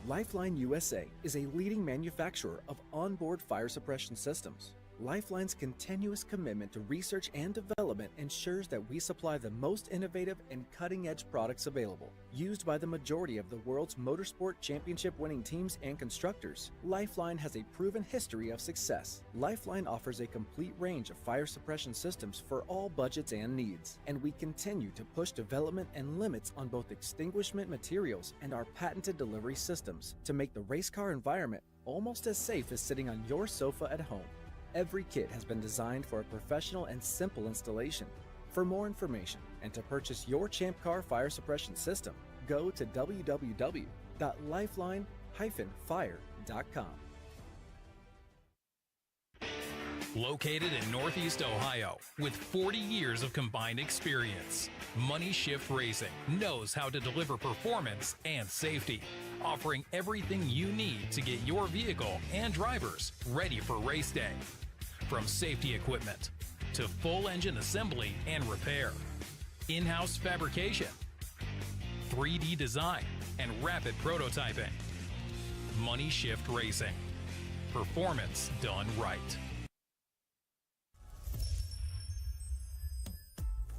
Lifeline USA is a leading manufacturer of onboard fire suppression systems. Lifeline's continuous commitment to research and development ensures that we supply the most innovative and cutting-edge products available. Used by the majority of the world's motorsport championship-winning teams and constructors, Lifeline has a proven history of success. Lifeline offers a complete range of fire suppression systems for all budgets and needs, and we continue to push development and limits on both extinguishment materials and our patented delivery systems to make the race car environment almost as safe as sitting on your sofa at home. Every kit has been designed for a professional and simple installation. For more information and to purchase your ChampCar fire suppression system, go to www.lifeline-fire.com. Located in Northeast Ohio, with 40 years of combined experience, Money Shift Racing knows how to deliver performance and safety, offering everything you need to get your vehicle and drivers ready for race day. From safety equipment to full engine assembly and repair, in-house fabrication, 3D design, and rapid prototyping. Money Shift Racing. Performance done right.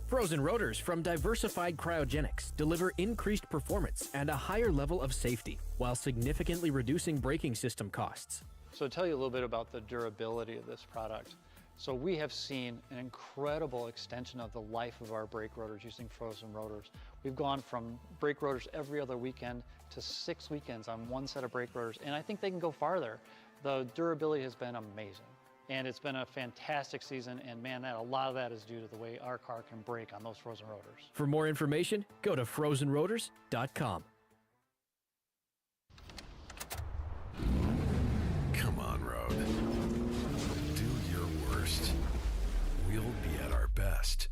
Frozen rotors from Diversified Cryogenics deliver increased performance and a higher level of safety, while significantly reducing braking system costs. So to tell you a little bit about the durability of this product. So we have seen an incredible extension of the life of our brake rotors using frozen rotors. We've gone from brake rotors every other weekend to 6 weekends on one set of brake rotors, and I think they can go farther. The durability has been amazing. And it's been a fantastic season, and man, a lot of that is due to the way our car can brake on those frozen rotors. For more information, go to frozenrotors.com. Come on, Road. Do your worst. We'll be at our best.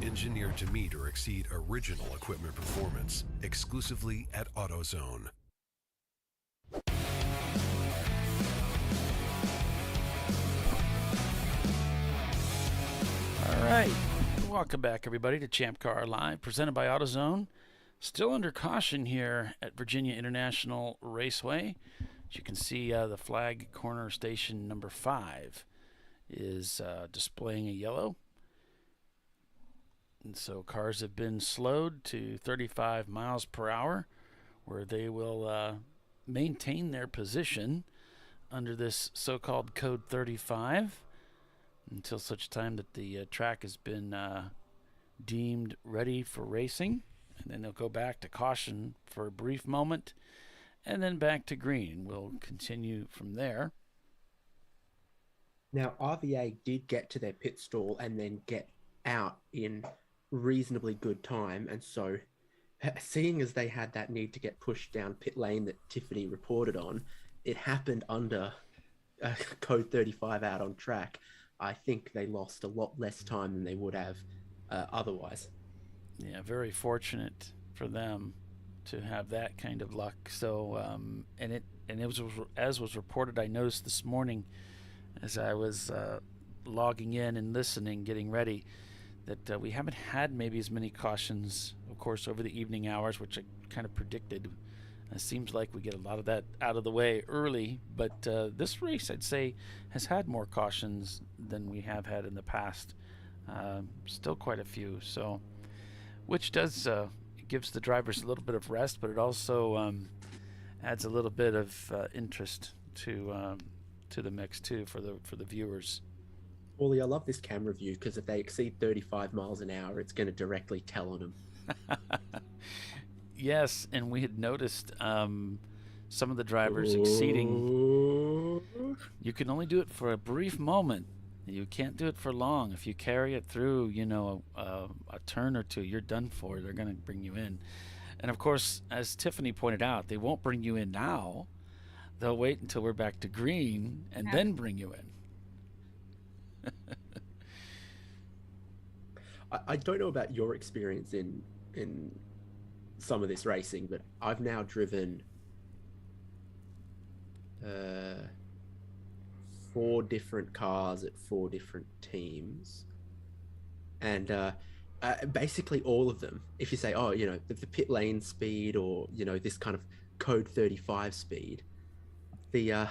Engineered to meet or exceed original equipment performance, exclusively at AutoZone. All right, welcome back everybody to ChampCar Live, presented by AutoZone. Still under caution here at Virginia International Raceway. As you can see, the flag corner station number 5 is displaying a yellow. And so cars have been slowed to 35 miles per hour, where they will maintain their position under this so-called Code 35 until such time that the track has been deemed ready for racing. And then they'll go back to caution for a brief moment, and then back to green. We'll continue from there. Now, RVA did get to their pit stall and then get out in reasonably good time. And so, seeing as they had that need to get pushed down pit lane that Tiffany reported on, it happened under Code 35 out on track. I think they lost a lot less time than they would have otherwise. Yeah, very fortunate for them to have that kind of luck. So, and it was, as was reported, I noticed this morning as I was logging in and listening, getting ready, that we haven't had maybe as many cautions, of course, over the evening hours, which I kind of predicted. It seems like we get a lot of that out of the way early, but this race, I'd say, has had more cautions than we have had in the past. Still quite a few, so which does it gives the drivers a little bit of rest, but it also adds a little bit of interest to the mix too for the viewers. Wally, I love this camera view because if they exceed 35 miles an hour, it's going to directly tell on them. Yes, and we had noticed some of the drivers exceeding. You can only do it for a brief moment. You can't do it for long. If you carry it through, a turn or two, you're done for. They're going to bring you in. And of course, as Tiffany pointed out, they won't bring you in now. They'll wait until we're back to green and then bring you in. I don't know about your experience in some of this racing, but I've now driven 4 different cars at 4 different teams, and basically all of them, if you say, oh, you know, the pit lane speed, or, you know, this kind of code 35 speed, the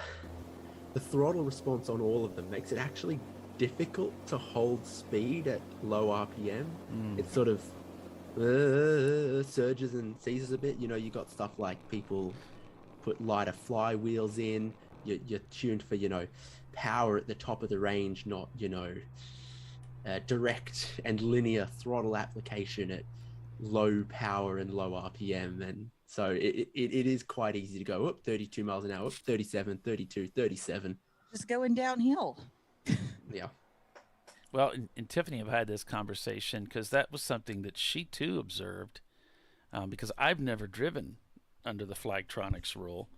throttle response on all of them makes it actually difficult to hold speed at low RPM. It sort of surges and seizes a bit. You know, you got stuff like people put lighter flywheels in. You're tuned for, you know, power at the top of the range, not, you know, direct and linear throttle application at low power and low RPM. And so it is quite easy to go up 32 miles an hour, up 37, 32, 37. Just going downhill. Yeah. Well, and Tiffany have had this conversation because that was something that she too observed, because I've never driven under the Flagtronics rule,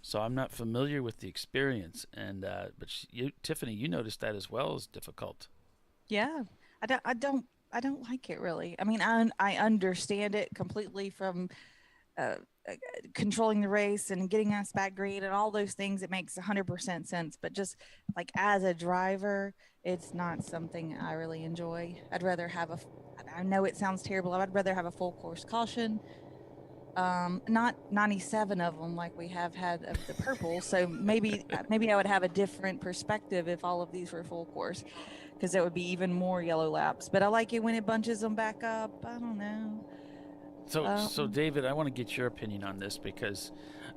so I'm not familiar with the experience. And but Tiffany, you noticed that as well as difficult. Yeah, I don't like it really. I mean, I understand it completely from controlling the race and getting us back green and all those things. It makes 100% sense, but just like as a driver, it's not something I really enjoy. I'd rather have I know it sounds terrible. I'd rather have a full course caution. Not 97 of them like we have had of the purple. So maybe I would have a different perspective if all of these were full course, because it would be even more yellow laps. But I like it when it bunches them back up. I don't know. So David, I want to get your opinion on this, because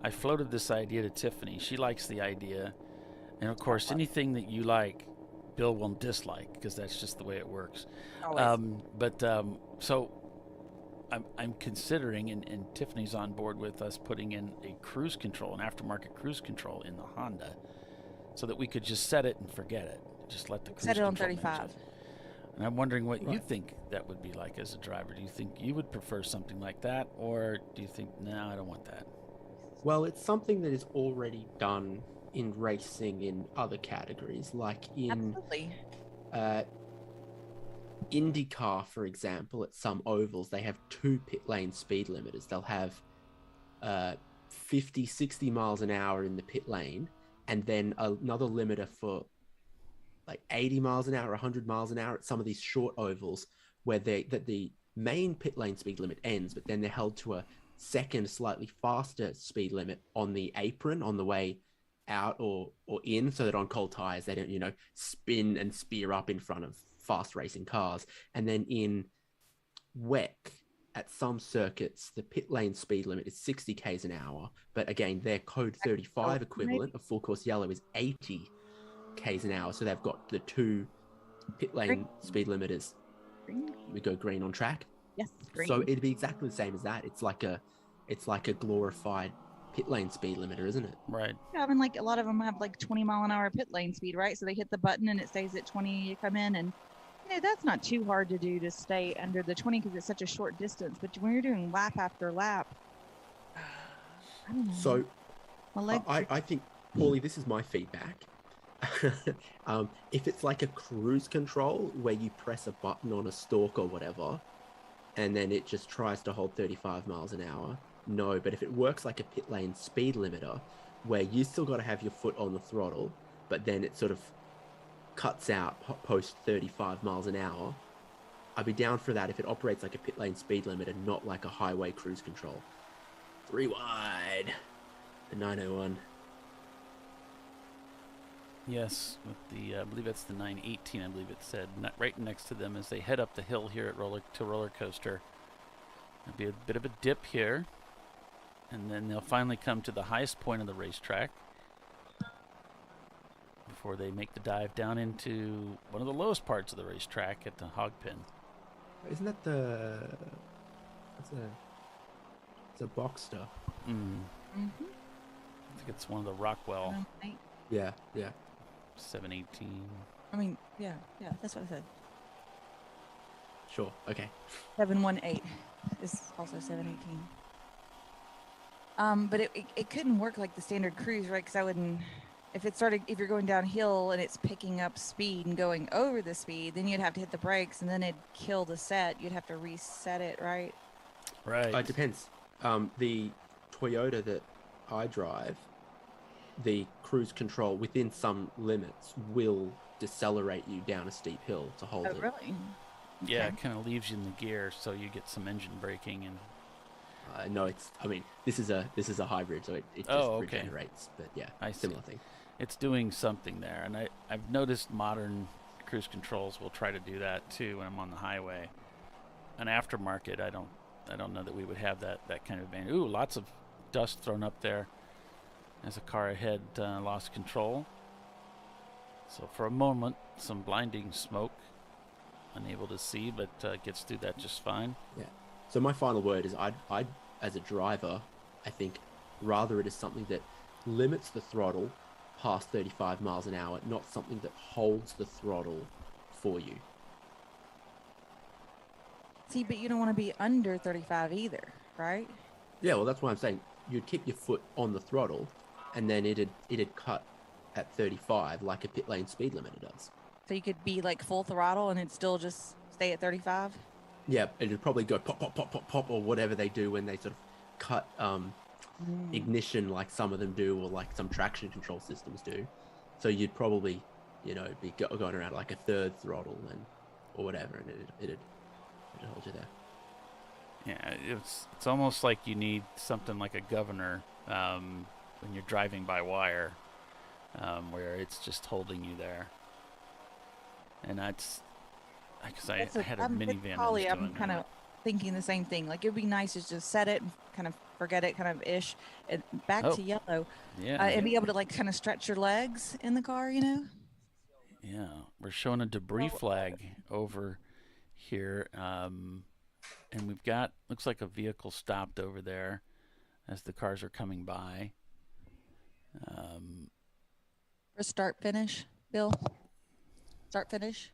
I floated this idea to Tiffany. She likes the idea, and of course, anything that you like, Bill will dislike, because that's just the way it works. So I'm considering, and Tiffany's on board with us putting in a cruise control, an aftermarket cruise control in the Honda, so that we could just set it and forget it. Just let the cruise set it on control 35. manage it. And I'm wondering what you think that would be like as a driver. Do you think you would prefer something like that, or do you think, no, I don't want that? Well, it's something that is already done in racing in other categories, like in IndyCar, for example. At some ovals, they have 2 pit lane speed limiters. They'll have 50, 60 miles an hour in the pit lane, and then another limiter for like 80 miles an hour, 100 miles an hour at some of these short ovals, where the main pit lane speed limit ends, but then they're held to a second, slightly faster speed limit on the apron on the way out or in, so that on cold tires they don't, you know, spin and spear up in front of fast racing cars. And then in WEC, at some circuits, the pit lane speed limit is 60 k's an hour, but again, their code 35 equivalent of full course yellow is 80 k's an hour. So they've got the 2 pit lane speed limiters. We go green on track. Yes, green. So it'd be exactly the same as that. It's like a glorified pit lane speed limiter, isn't it? Right. Yeah, I mean, like a lot of them have like 20 mile an hour pit lane speed, right? So they hit the button and it stays at 20. You come in, and you know that's not too hard to do, to stay under the 20 because it's such a short distance. But when you're doing lap after lap, I don't know. So I think, Paulie, this is my feedback. If it's like a cruise control where you press a button on a stalk or whatever, and then it just tries to hold 35 miles an hour, no. But if it works like a pit lane speed limiter, where you still got to have your foot on the throttle, but then it sort of cuts out post 35 miles an hour, I'd be down for that if it operates like a pit lane speed limiter, not like a highway cruise control. 3 wide, the 901. Yes, with the I believe it's the 918. I believe it said right next to them as they head up the hill here at roller coaster. There'll be a bit of a dip here, and then they'll finally come to the highest point of the racetrack before they make the dive down into one of the lowest parts of the racetrack at the hog pen. Isn't that it's a Boxster? I think it's one of the Rockwell. Yeah. 718. I mean, yeah, that's what I said. Sure, okay. 718 is also 718. But it couldn't work like the standard cruise, right? Because I wouldn't. If you're going downhill and it's picking up speed and going over the speed, then you'd have to hit the brakes and then it'd kill the set. You'd have to reset it, right? Right. It depends. The Toyota that I drive, the cruise control within some limits will decelerate you down a steep hill to hold it. Really? Yeah, Okay. it kind of leaves you in the gear, so you get some engine braking and. No, it's. I mean, this is a hybrid, so it just regenerates. But yeah, similar thing. It's doing something there, and I've noticed modern cruise controls will try to do that too when I'm on the highway. An aftermarket, I don't know that we would have that kind of advantage. Ooh, lots of dust thrown up there as a car ahead lost control. So for a moment, some blinding smoke, unable to see, but gets through that just fine. Yeah. So my final word is I'd as a driver, I think rather it is something that limits the throttle past 35 miles an hour, not something that holds the throttle for you. See, but you don't want to be under 35 either, right? Yeah, well, that's why I'm saying you'd keep your foot on the throttle, and then it'd cut at 35 like a pit lane speed limiter does. So you could be like full throttle and it'd still just stay at 35? Yeah, it'd probably go pop, pop, pop, pop, pop, or whatever they do when they sort of cut ignition like some of them do, or like some traction control systems do. So you'd probably, be going around like a third throttle or whatever, and it'd hold you there. Yeah, it's almost like you need something like a governor when you're driving by wire, where it's just holding you there. And that's because I had a minivan. I'm kind of thinking the same thing. Like, it would be nice to just set it and kind of forget it, kind of ish, and back to yellow. Yeah. And be able to like kind of stretch your legs in the car, Yeah, we're showing a debris flag over here, and we've got, looks like a vehicle stopped over there as the cars are coming by. For start finish, Bill. Start finish.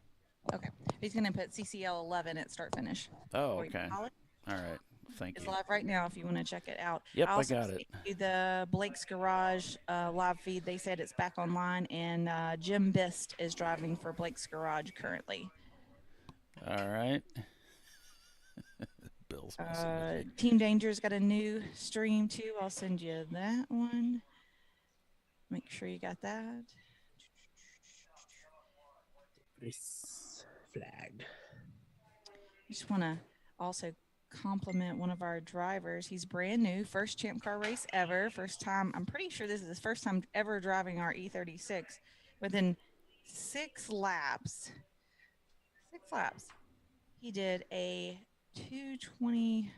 Okay, he's gonna put CCL 11 at start finish. Oh, okay. All right. Thank It's you. live right now if you want to check it out. Yep, I got it. The Blake's Garage live feed, they said it's back online, and Jim Bist is driving for Blake's Garage currently. All right. Bill's Team Danger's got a new stream too. I'll send you that one. Make sure you got that. Race flag. Just want to also compliment one of our drivers. He's brand new, first ChampCar race ever. First time, I'm pretty sure this is his first time ever driving our E36 within 6 laps. 6 laps. He did a 2:24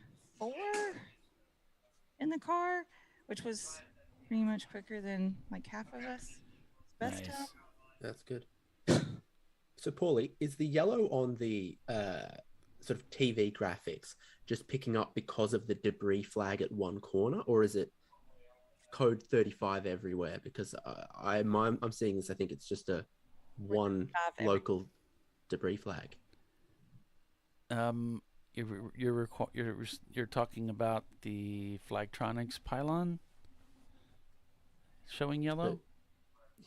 in the car, which was pretty much quicker than like half of us. Best time. That's good. So, Paulie, is the yellow on the sort of TV graphics just picking up because of the debris flag at one corner, or is it code 35 everywhere? Because I'm seeing this. I think it's just a one local debris flag. You're talking about the Flagtronics pylon showing yellow.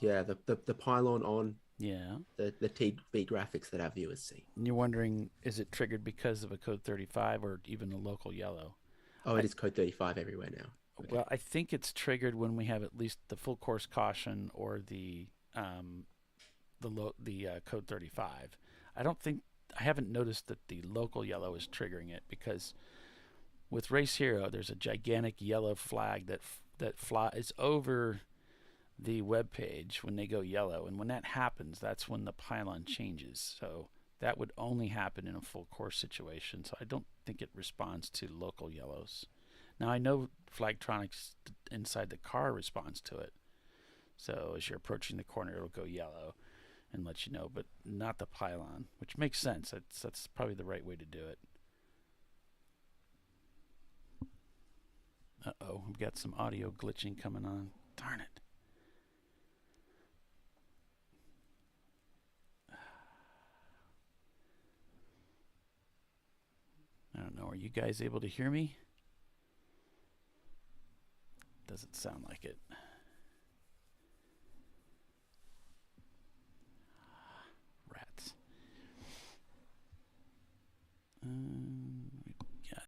The pylon on. Yeah. The TV graphics that our viewers see. And you're wondering, is it triggered because of a code 35 or even a local yellow? Oh, it is code 35 everywhere now. Okay. Well, I think it's triggered when we have at least the full course caution or the code 35. I haven't noticed that the local yellow is triggering it, because with Race Hero, there's a gigantic yellow flag that flies over the web page when they go yellow, and when that happens, that's when the pylon changes. So that would only happen in a full course situation. So I don't think it responds to local yellows. Now I know Flagtronics inside the car responds to it. So as you're approaching the corner, it'll go yellow and let you know, but not the pylon, which makes sense. That's probably the right way to do it. Uh-oh, we've got some audio glitching coming on. Darn it. I don't know. Are you guys able to hear me? Doesn't sound like it. Rats. We got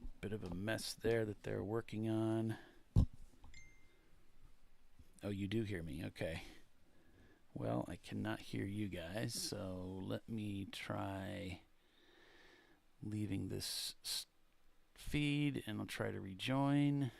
a bit of a mess there that they're working on. Oh, you do hear me. Okay. Well, I cannot hear you guys, so let me try leaving this feed, and I'll try to rejoin.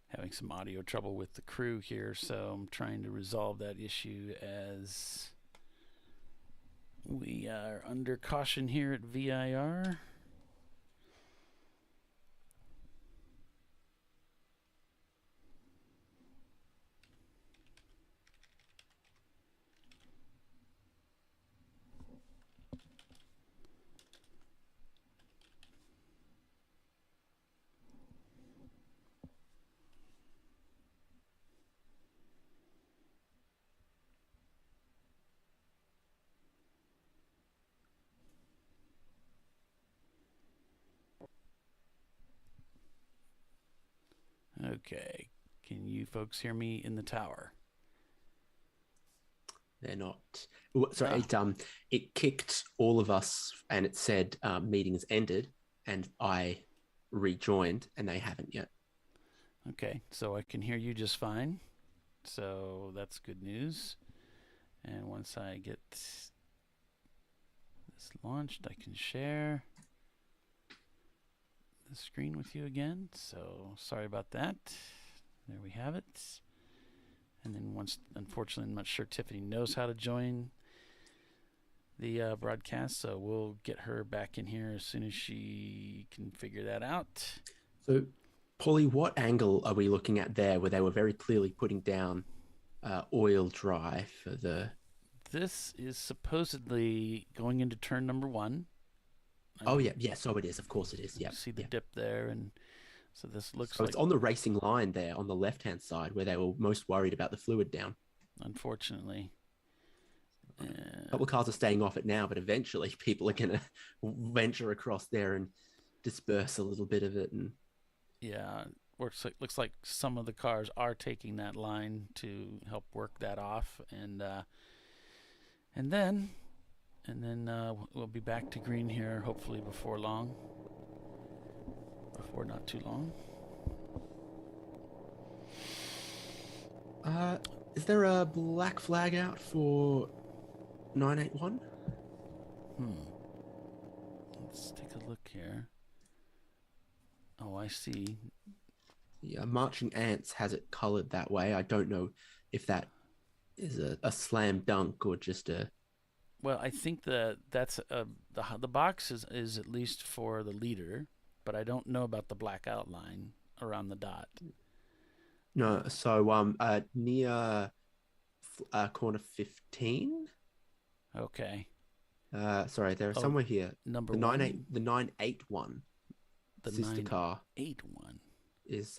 Having some audio trouble with the crew here, so I'm trying to resolve that issue as we are under caution here at VIR. Okay, can you folks hear me in the tower? They're not. Sorry, it kicked all of us, and it said meetings ended, and I rejoined, and they haven't yet. Okay, so I can hear you just fine. So that's good news. And once I get this launched, I can share the screen with you again. So sorry about that. There we have it. And then once, unfortunately, I'm not sure Tiffany knows how to join the broadcast, so we'll get her back in here as soon as she can figure that out. So, Polly, what angle are we looking at there where they were very clearly putting down oil dry for the... This is supposedly going into turn number 1. Oh, yeah, so it is. Of course it is. Yeah. See the dip there, and so this looks so like... it's on the racing line there on the left-hand side where they were most worried about the fluid down. Unfortunately. A couple of cars are staying off it now, but eventually people are going to venture across there and disperse a little bit of it. And yeah, looks like some of the cars are taking that line to help work that off, and then we'll be back to green here hopefully before long. Before not too long. Is there a black flag out for 981? Let's take a look here. Oh, I see. Yeah, Marching Ants has it colored that way. I don't know if that is a slam dunk or just a... Well, I think that's the box is at least for the leader, but I don't know about the black outline around the dot. No, so near corner 15. Okay. Sorry, there's somewhere here. Number the 1? The 981. The sister car 981 is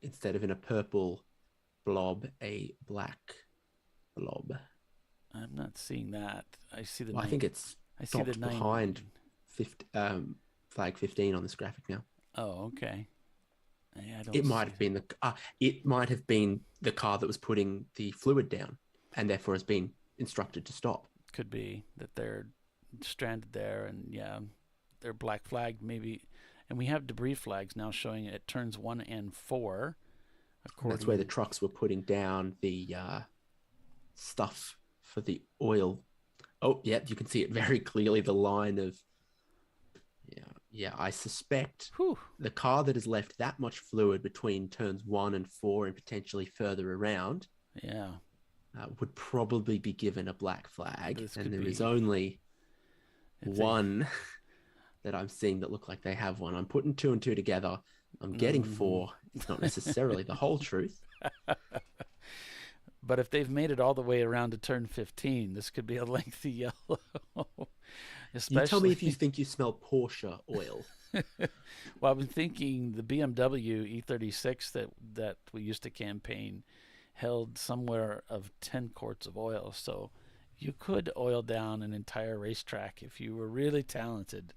instead of in a purple blob, a black blob. I'm not seeing that. I see the. Well, I think it's stopped behind flag 15 on this graphic now. Oh, okay. Yeah, it might have been the car that was putting the fluid down, and therefore has been instructed to stop. Could be that they're stranded there, and yeah, they're black flagged maybe. And we have debris flags now showing it turns 1 and 4. That's where the trucks were putting down the stuff for the oil. Oh, yeah, you can see it very clearly. The line of I suspect the car that has left that much fluid between turns 1 and 4 and potentially further around, would probably be given a black flag. And there is only one that I'm seeing that look like they have one. I'm putting 2 and 2 together. I'm getting 4. It's not necessarily the whole truth. But if they've made it all the way around to turn 15, this could be a lengthy yellow. Especially, you tell me if you think you smell Porsche oil. Well, I've been thinking the BMW E36 that we used to campaign held somewhere of 10 quarts of oil, so you could oil down an entire racetrack if you were really talented.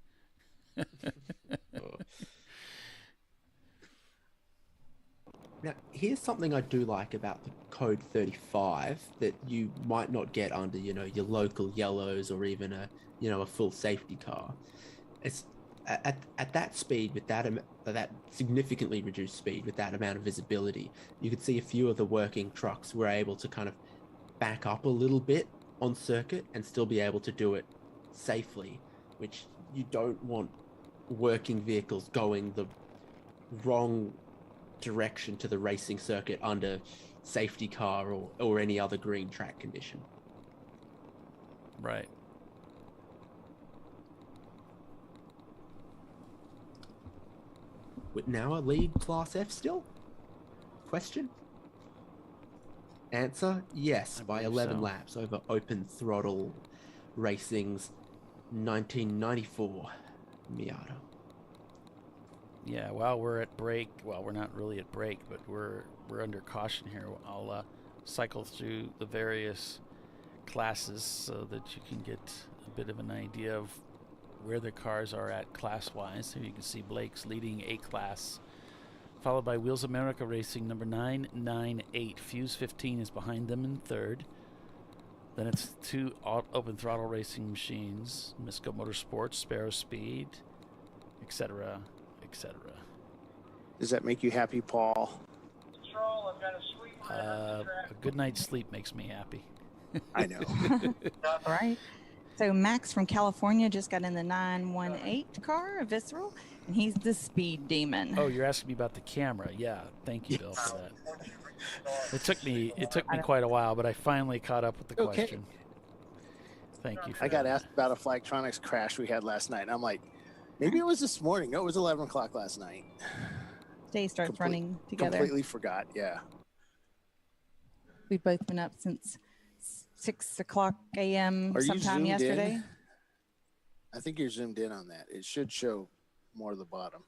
Now, here's something I do like about the Code 35 that you might not get under, your local yellows or even a full safety car. It's at that speed with that significantly reduced speed with that amount of visibility, you could see a few of the working trucks were able to kind of back up a little bit on circuit and still be able to do it safely, which you don't want working vehicles going the wrong direction to the racing circuit under safety car or any other green track condition. Right. With now a lead Class F still? Question? Answer, yes, by 11 laps over open throttle racing's 1994 Miata. Yeah, while we're at break, well, we're not really at break, but we're under caution here. I'll cycle through the various classes so that you can get a bit of an idea of where the cars are at class-wise. So you can see Blake's leading A class, followed by Wheels America Racing number 998. Fuse 15 is behind them in third. Then it's two open throttle racing machines, Misco Motorsports, Sparrow Speed, etc., etc. Does that make you happy, Paul? Control, I've got a sweet A good night's sleep makes me happy. I know. Right. So Max from California just got in the 918 car, a Visceral, and he's the speed demon. Oh, you're asking me about the camera. Yeah, thank you, Bill, for that. It took me quite a while, but I finally caught up with the question. Thank you for I got asked about a Flagtronics crash we had last night, and I'm like, maybe it was this morning. No, it was 11 o'clock last night. Day starts running together. Completely forgot, yeah. We've both been up since 6 o'clock a.m. Are you sometime zoomed yesterday. in? I think you're zoomed in on that. It should show more of the bottom.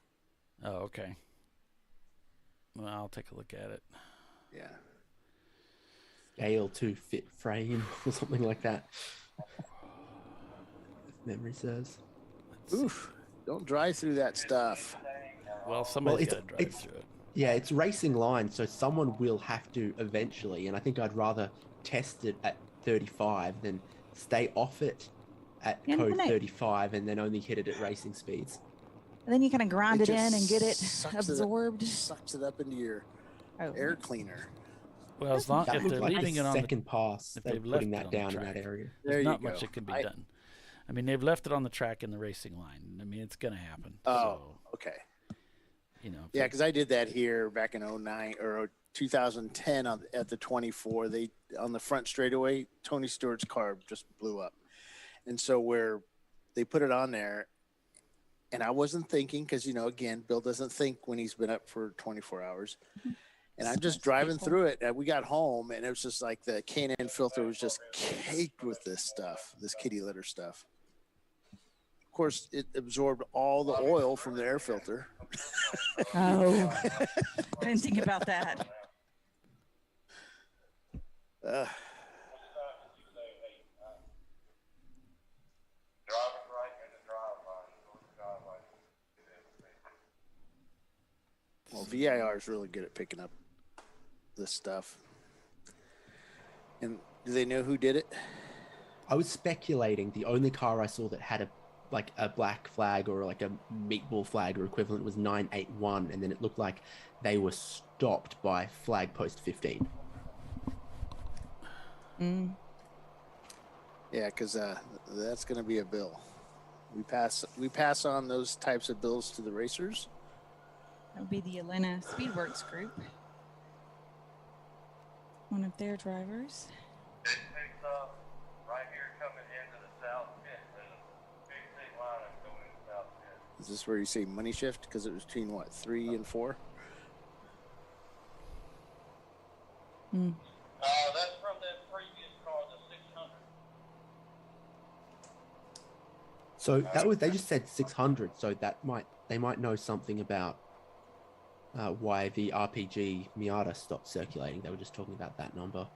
Oh, okay. Well, I'll take a look at it. Yeah. Scale to fit frame or something like that. If memory serves. Oof. Don't drive through that stuff. Well, somebody's got to drive through it. Yeah, it's racing line, so someone will have to eventually, and I think I'd rather test it at 35 than stay off it at code 35 and then only hit it at racing speeds. And then you kind of grind it in and get it absorbed. Sucks it up into your air cleaner. Well, as long if they're leaving it on the second pass, if they're they've putting left that it on down the in track, that area. There's not much that can be done. I mean, they've left it on the track in the racing line. I mean, it's going to happen. Oh, okay. You know. Yeah, because I did that here back in 09 or 2010 at the 24. They on the front straightaway, Tony Stewart's car just blew up, and so where they put it on there, and I wasn't thinking because again, Bill doesn't think when he's been up for 24 hours. And I'm just driving through it, and we got home, and it was just like the K&N filter was just caked with this stuff, this kitty litter stuff. Of course, it absorbed all the oil from the air filter. Oh, I didn't think about that. Well, VIR is really good at picking up this stuff. And do they know who did it? I was speculating. The only car I saw that had a black flag or like a meatball flag or equivalent was 981, and then it looked like they were stopped by flag post 15. Yeah, because that's going to be a bill. We pass on those types of bills to the racers. That would be the Atlanta Speedworks group. One of their drivers. It picks up right here coming into the south pit. There's a big state line that's going into the south pit. Is this where you say money shift? Because it was between, what, 3 and 4? That's from that previous car, the 600. So they just said 600. So they might know something about why the RPG Miata stopped circulating. They were just talking about that number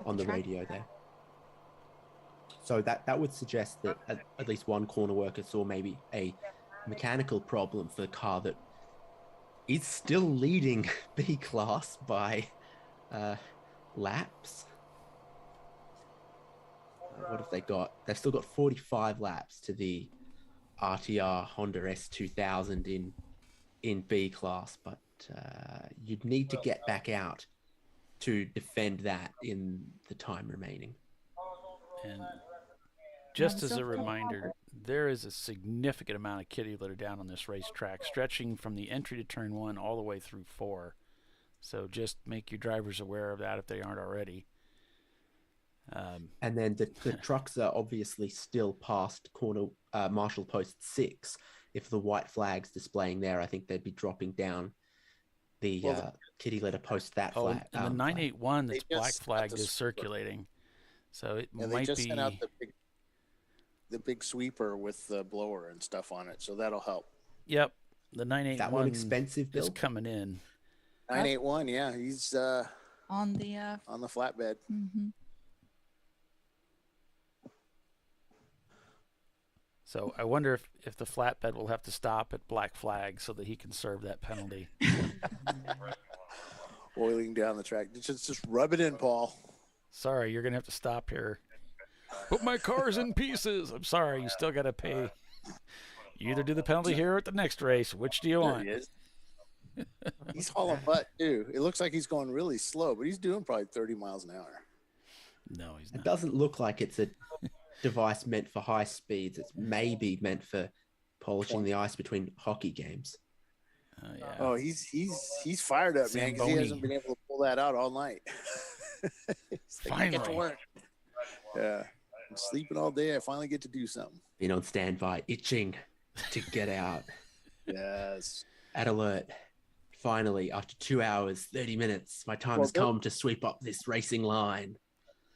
on the radio there. So that would suggest that at least one corner worker saw maybe a mechanical problem for the car that is still leading B class by laps. What have they got? They've still got 45 laps to the RTR Honda S2000 in B class, but you'd need to get back out to defend that in the time remaining. And just as a reminder, there is a significant amount of kitty litter down on this racetrack, stretching from the entry to turn 1 all the way through 4. So just make your drivers aware of that if they aren't already. And then the trucks are obviously still past corner marshal post 6. If the white flag's displaying there, I think they'd be dropping down the kitty litter post that flag. And the 981 that's black flagged is circulating. So it might be... They just sent out the big sweeper with the blower and stuff on it, so that'll help. Yep, the 981 that one expensive is coming in. 981, yeah, he's on the flatbed. Mm-hmm. So I wonder if the flatbed will have to stop at black flag so that he can serve that penalty. Oiling down the track. Just rub it in, Paul. Sorry, you're going to have to stop here. But my car's in pieces. I'm sorry, you still got to pay. You either do the penalty here or at the next race. Which do you want? He is. He's hauling butt, too. It looks like he's going really slow, but he's doing probably 30 miles an hour. No, he's not. It doesn't look like it's a device meant for high speeds. It's maybe meant for polishing the ice between hockey games. Yeah. Oh, he's fired up, man, because he hasn't been able to pull that out all night. Finally. Get to work. Yeah. I'm sleeping all day. I finally get to do something. Been on standby, itching to get out. Yes. At alert. Finally, after 2 hours, 30 minutes, my time has come to sweep up this racing line.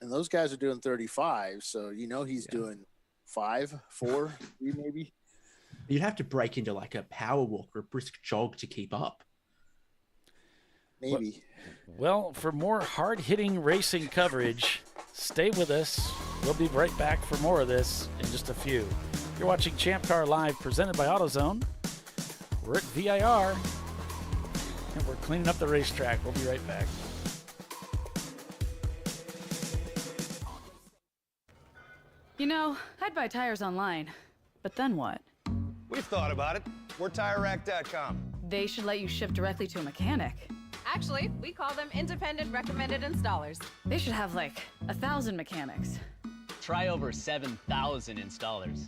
And those guys are doing 35, so he's doing 5, 4, 3 maybe. You'd have to break into like a power walk or a brisk jog to keep up. Maybe. Well, for more hard-hitting racing coverage, stay with us. We'll be right back for more of this in just a few. You're watching ChampCar Live, presented by AutoZone. We're at VIR, and we're cleaning up the racetrack. We'll be right back. I'd buy tires online, but then what? We've thought about it. We're TireRack.com. They should let you ship directly to a mechanic. Actually, we call them independent recommended installers. They should have like 1,000 mechanics. Try over 7,000 installers.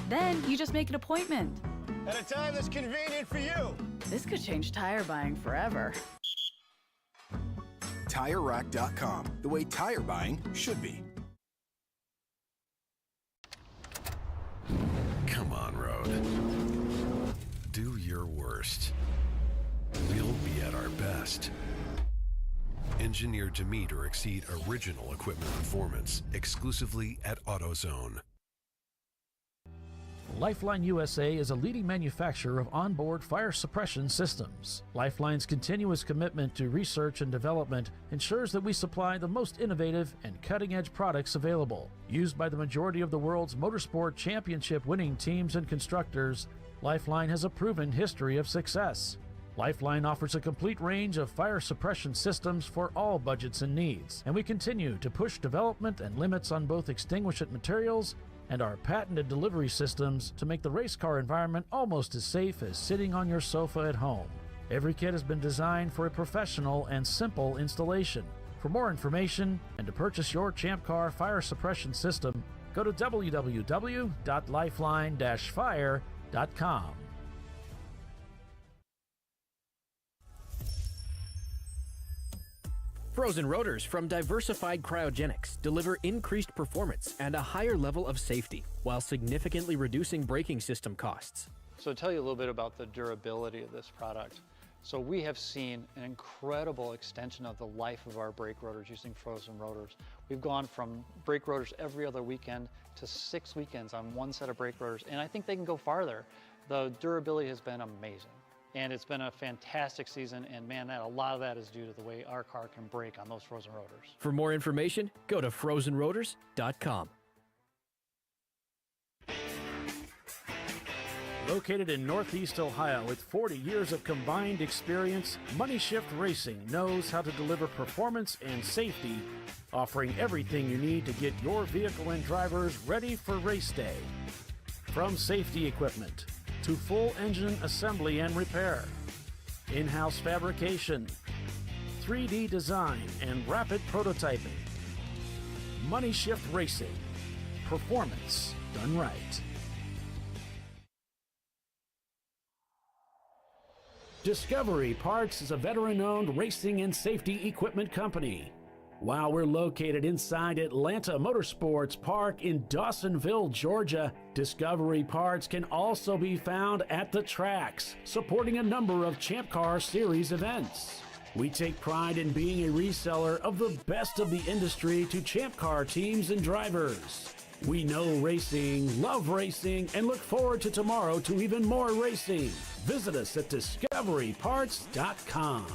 Then you just make an appointment. At a time that's convenient for you. This could change tire buying forever. TireRack.com, the way tire buying should be. Come on, road. Do your worst. We'll be at our best. Engineered to meet or exceed original equipment performance, exclusively at AutoZone. Lifeline USA is a leading manufacturer of onboard fire suppression systems. Lifeline's continuous commitment to research and development ensures that we supply the most innovative and cutting-edge products available. Used by the majority of the world's motorsport championship-winning teams and constructors, Lifeline has a proven history of success. Lifeline offers a complete range of fire suppression systems for all budgets and needs, and we continue to push development and limits on both extinguishant materials and our patented delivery systems to make the race car environment almost as safe as sitting on your sofa at home. Every kit has been designed for a professional and simple installation. For more information and to purchase your ChampCar fire suppression system, go to www.lifeline-fire.com. Frozen rotors from Diversified Cryogenics deliver increased performance and a higher level of safety, while significantly reducing braking system costs. So to tell you a little bit about the durability of this product. So we have seen an incredible extension of the life of our brake rotors using frozen rotors. We've gone from brake rotors every other weekend to 6 weekends on one set of brake rotors, and I think they can go farther. The durability has been amazing, and it's been a fantastic season, and man, a lot of that is due to the way our car can brake on those frozen rotors. For more information, go to frozenrotors.com. Located in Northeast Ohio with 40 years of combined experience, Money Shift Racing knows how to deliver performance and safety, offering everything you need to get your vehicle and drivers ready for race day. From safety equipment to full engine assembly and repair, in-house fabrication, 3D design, and rapid prototyping. Money Shift Racing. Performance done right. Discovery Parts is a veteran-owned racing and safety equipment company. While we're located inside Atlanta Motorsports Park in Dawsonville, Georgia, Discovery Parts can also be found at the tracks, supporting a number of ChampCar Series events. We take pride in being a reseller of the best of the industry to ChampCar teams and drivers. We know racing, love racing, and look forward to tomorrow to even more racing. Visit us at discoveryparts.com.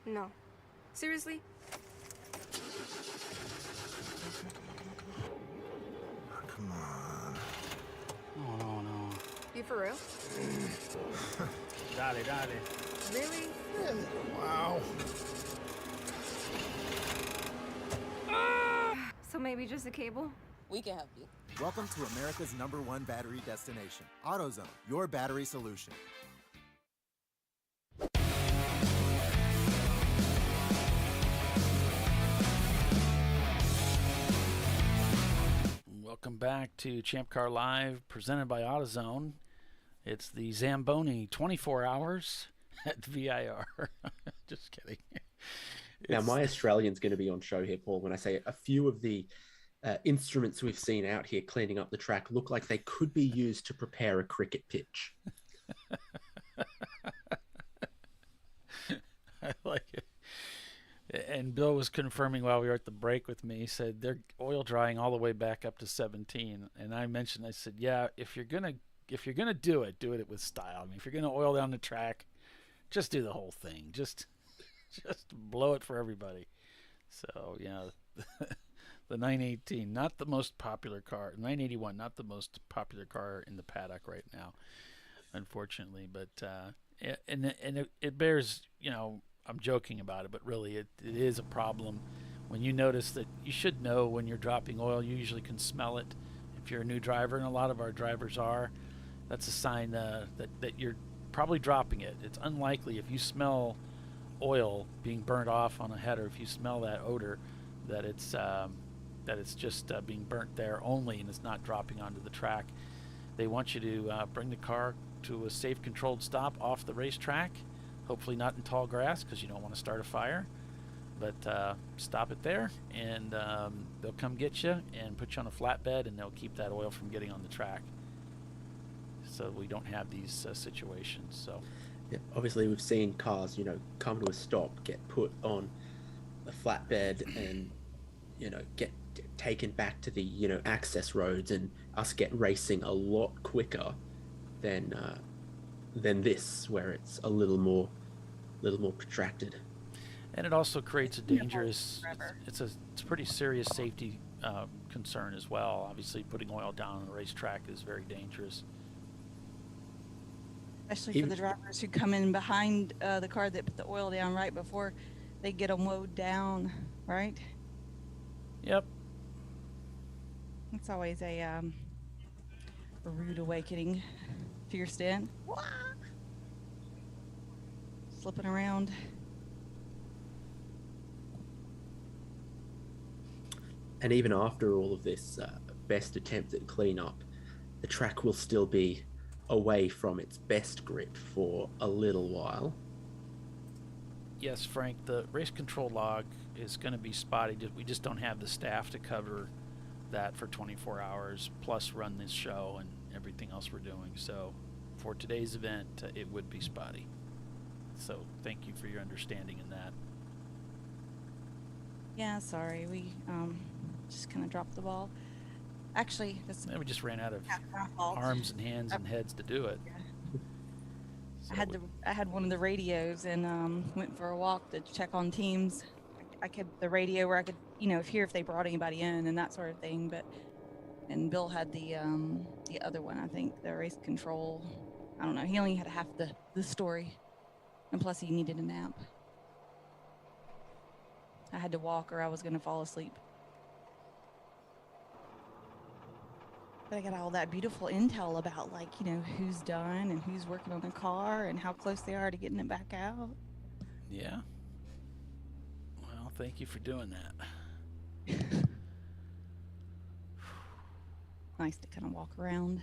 No. Seriously? Come on. Oh, no. You for real? Dale. Really? Wow. So maybe just a cable? We can help you. Welcome to America's #1 battery destination, AutoZone, your battery solution. Welcome back to ChampCar Live, presented by AutoZone. It's the Zamboni 24 hours at VIR. Just kidding. Now, my Australian's going to be on show here, Paul, when I say a few of the instruments we've seen out here cleaning up the track look like they could be used to prepare a cricket pitch. I like it. And Bill was confirming while we were at the break with me. He said they're oil drying all the way back up to 17. And I said, yeah, if you're gonna do it with style. I mean, if you're gonna oil down the track, just do the whole thing. Just blow it for everybody. So yeah, the 918, not the most popular car. 981, not the most popular car in the paddock right now, unfortunately. But it bears, I'm joking about it, but really it is a problem. When you notice that, you should know when you're dropping oil, you usually can smell it. If you're a new driver, and a lot of our drivers are, that's a sign that you're probably dropping it. It's unlikely if you smell oil being burnt off on a header, if you smell that odor, that it's just being burnt there only and it's not dropping onto the track. They want you to bring the car to a safe, controlled stop off the racetrack. Hopefully not in tall grass, because you don't want to start a fire. But stop it there, and they'll come get you and put you on a flatbed, and they'll keep that oil from getting on the track, so we don't have these situations. So, yeah, obviously we've seen cars, come to a stop, get put on a flatbed, and get taken back to the access roads, and us get racing a lot quicker than than this, where it's a little more protracted. And it also creates a dangerous, it's a pretty serious safety concern as well. Obviously, putting oil down on a racetrack is very dangerous. Especially for the drivers who come in behind the car that put the oil down right before they get them mowed down, right? Yep. It's always a rude awakening for your stint. Slipping around. And even after all of this best attempt at cleanup, the track will still be away from its best grip for a little while. Yes, Frank, the race control log is going to be spotty. We just don't have the staff to cover that for 24 hours, plus run this show and everything else we're doing. So for today's event, it would be spotty. So thank you for your understanding in that. Yeah, sorry. We just kind of dropped the ball. Actually, we just ran out of arms and hands and heads to do it. Yeah. So I had one of the radios and went for a walk to check on teams. I kept the radio where I could, hear if they brought anybody in and that sort of thing. And Bill had the other one, I think, the race control. I don't know. He only had half the story, and plus he needed a nap. I had to walk or I was going to fall asleep. But I got all that beautiful intel about, who's done and who's working on the car and how close they are to getting it back out. Yeah. Well, thank you for doing that. Nice to kind of walk around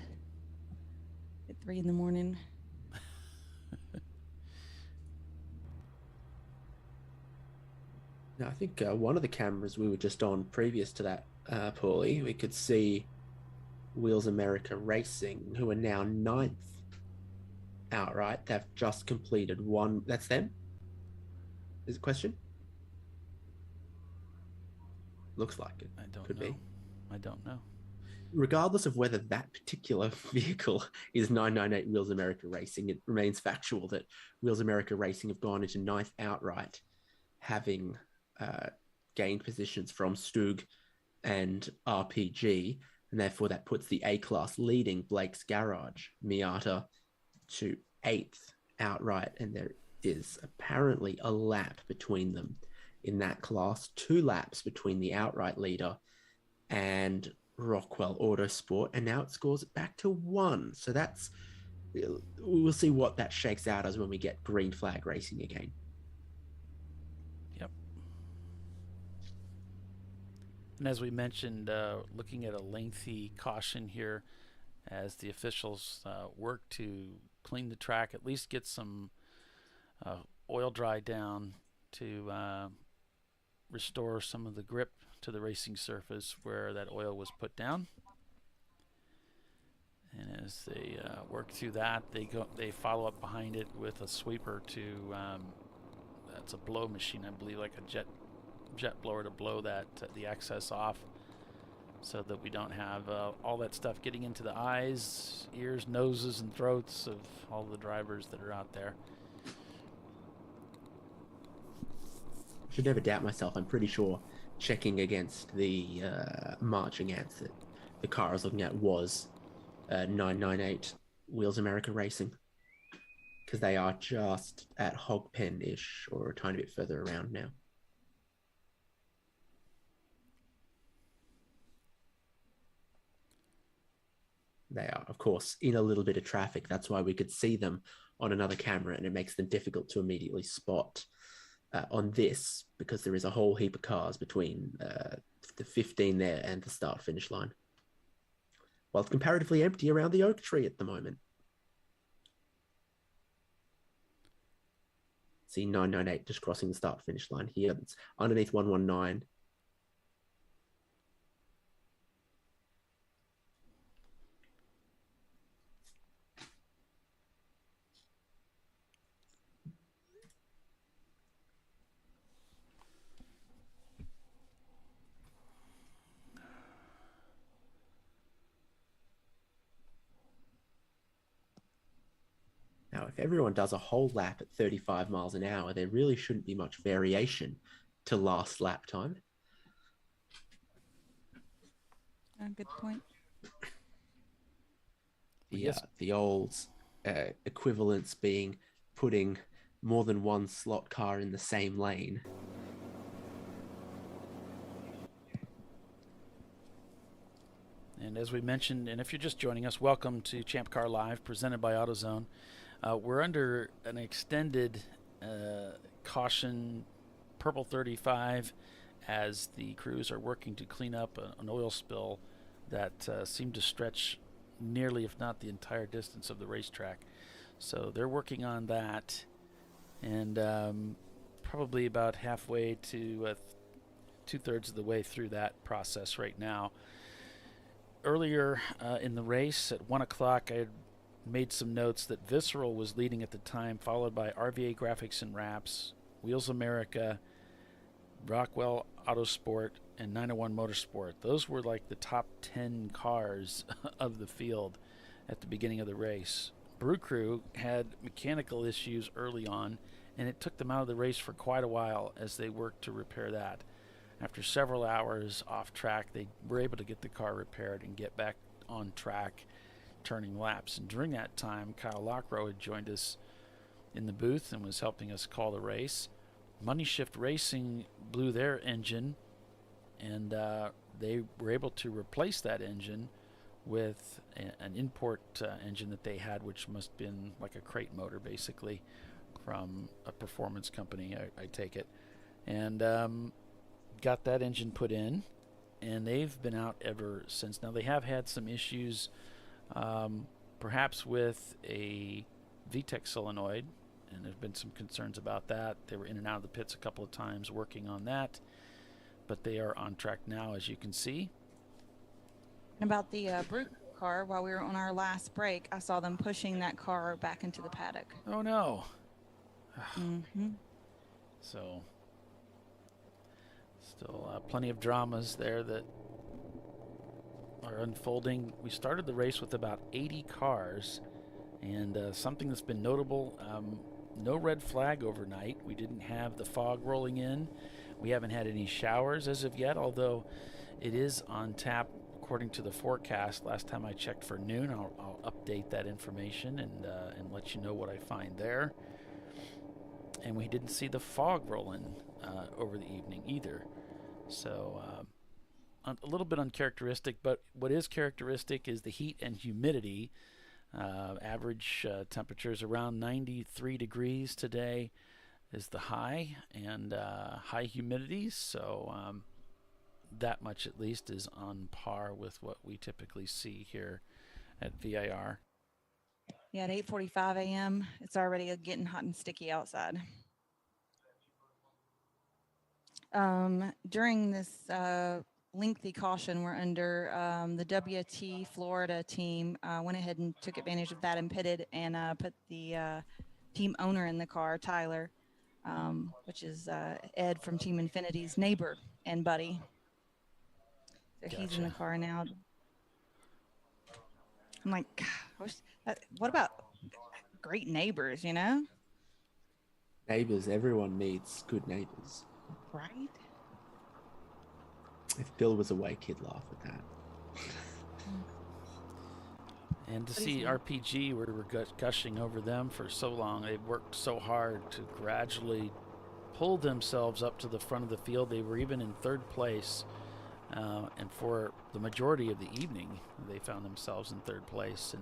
at 3 in the morning. Now, I think one of the cameras we were just on previous to that, Paulie, we could see Wheels America Racing, who are now 9th outright. They've just completed one. That's them? Is the question? Looks like it. I don't Could know. be. I don't know. Regardless of whether that particular vehicle is 998 Wheels America Racing, it remains factual that Wheels America Racing have gone into 9th outright, having gained positions from Stug and RPG, and therefore that puts the A-Class leading Blake's Garage, Miata, to 8th outright, and there is apparently a lap between them in that class, 2 laps between the outright leader and Rockwell Autosport, and now it scores it back to 1. So we'll see what that shakes out as when we get green flag racing again. Yep. And as we mentioned, looking at a lengthy caution here as the officials work to clean the track, at least get some oil dry down to restore some of the grip to the racing surface where that oil was put down. And as they work through that, they follow up behind it with a sweeper to that's a blow machine, I believe, like a jet blower to blow the excess off, so that we don't have all that stuff getting into the eyes, ears, noses, and throats of all the drivers that are out there. I should never doubt myself. I'm pretty sure checking against the marching ants that the car I was looking at was 998 Wheels America Racing, because they are just at Hogpen-ish or a tiny bit further around now. They are, of course, in a little bit of traffic. That's why we could see them on another camera, and it makes them difficult to immediately spot on this, because there is a whole heap of cars between the 15 there and the start-finish line. Well, it's comparatively empty around the oak tree at the moment. See 998 just crossing the start-finish line here. It's underneath 119. Now, if everyone does a whole lap at 35 miles an hour, there really shouldn't be much variation to last lap time. Good point. The old equivalence being putting more than one slot car in the same lane. And as we mentioned, and if you're just joining us, welcome to ChampCar Live, presented by AutoZone. We're under an extended caution, purple 35, as the crews are working to clean up an oil spill that seemed to stretch nearly, if not the entire distance of the racetrack. So they're working on that, and probably about halfway to 2/3 of the way through that process right now. Earlier in the race at 1 o'clock, I had made some notes that Visceral was leading at the time, followed by RVA Graphics and Wraps, Wheels America, Rockwell Autosport, and 901 Motorsport. Those were like the top 10 cars of the field at the beginning of the race. Brew Crew had mechanical issues early on, and it took them out of the race for quite a while as they worked to repair that. After several hours off track, they were able to get the car repaired and get back on track, turning laps. And during that time, Kyle Lockrow had joined us in the booth and was helping us call the race. Money Shift Racing blew their engine, and they were able to replace that engine with an import engine that they had, which must have been like a crate motor, basically, from a performance company, I take it. And got that engine put in, and they've been out ever since. Now, they have had some issues, perhaps with a VTEC solenoid, and there's been some concerns about that. They were in and out of the pits a couple of times working on that, but they are on track now, as you can see. And about the Brute car, while we were on our last break, I saw them pushing that car back into the paddock. Oh, no. Mm-hmm. So, still plenty of dramas there that are unfolding. We started the race with about 80 cars, and something that's been notable, no red flag overnight. We didn't have the fog rolling in. We haven't had any showers as of yet, although it is on tap according to the forecast. Last time I checked for noon. I'll update that information and let you know what I find there. And we didn't see the fog rolling over the evening either. So a little bit uncharacteristic, but what is characteristic is the heat and humidity. Average temperatures around 93 degrees today is the high, and high humidity, so that much at least is on par with what we typically see here at VIR. Yeah, at 8:45 a.m., it's already getting hot and sticky outside. During this lengthy caution we're under, the WT Florida team went ahead and took advantage of that and pitted and put the team owner in the car, Tyler, which is Ed from Team Infinity's neighbor and buddy. So he's in the car now. I'm like, what about great neighbors, you know? Neighbors, everyone needs good neighbors. Right? If Bill was awake, he'd laugh at that. And to see RPG, where we're gushing over them for so long, they've worked so hard to gradually pull themselves up to the front of the field. They were even in third place, and for the majority of the evening, they found themselves in third place.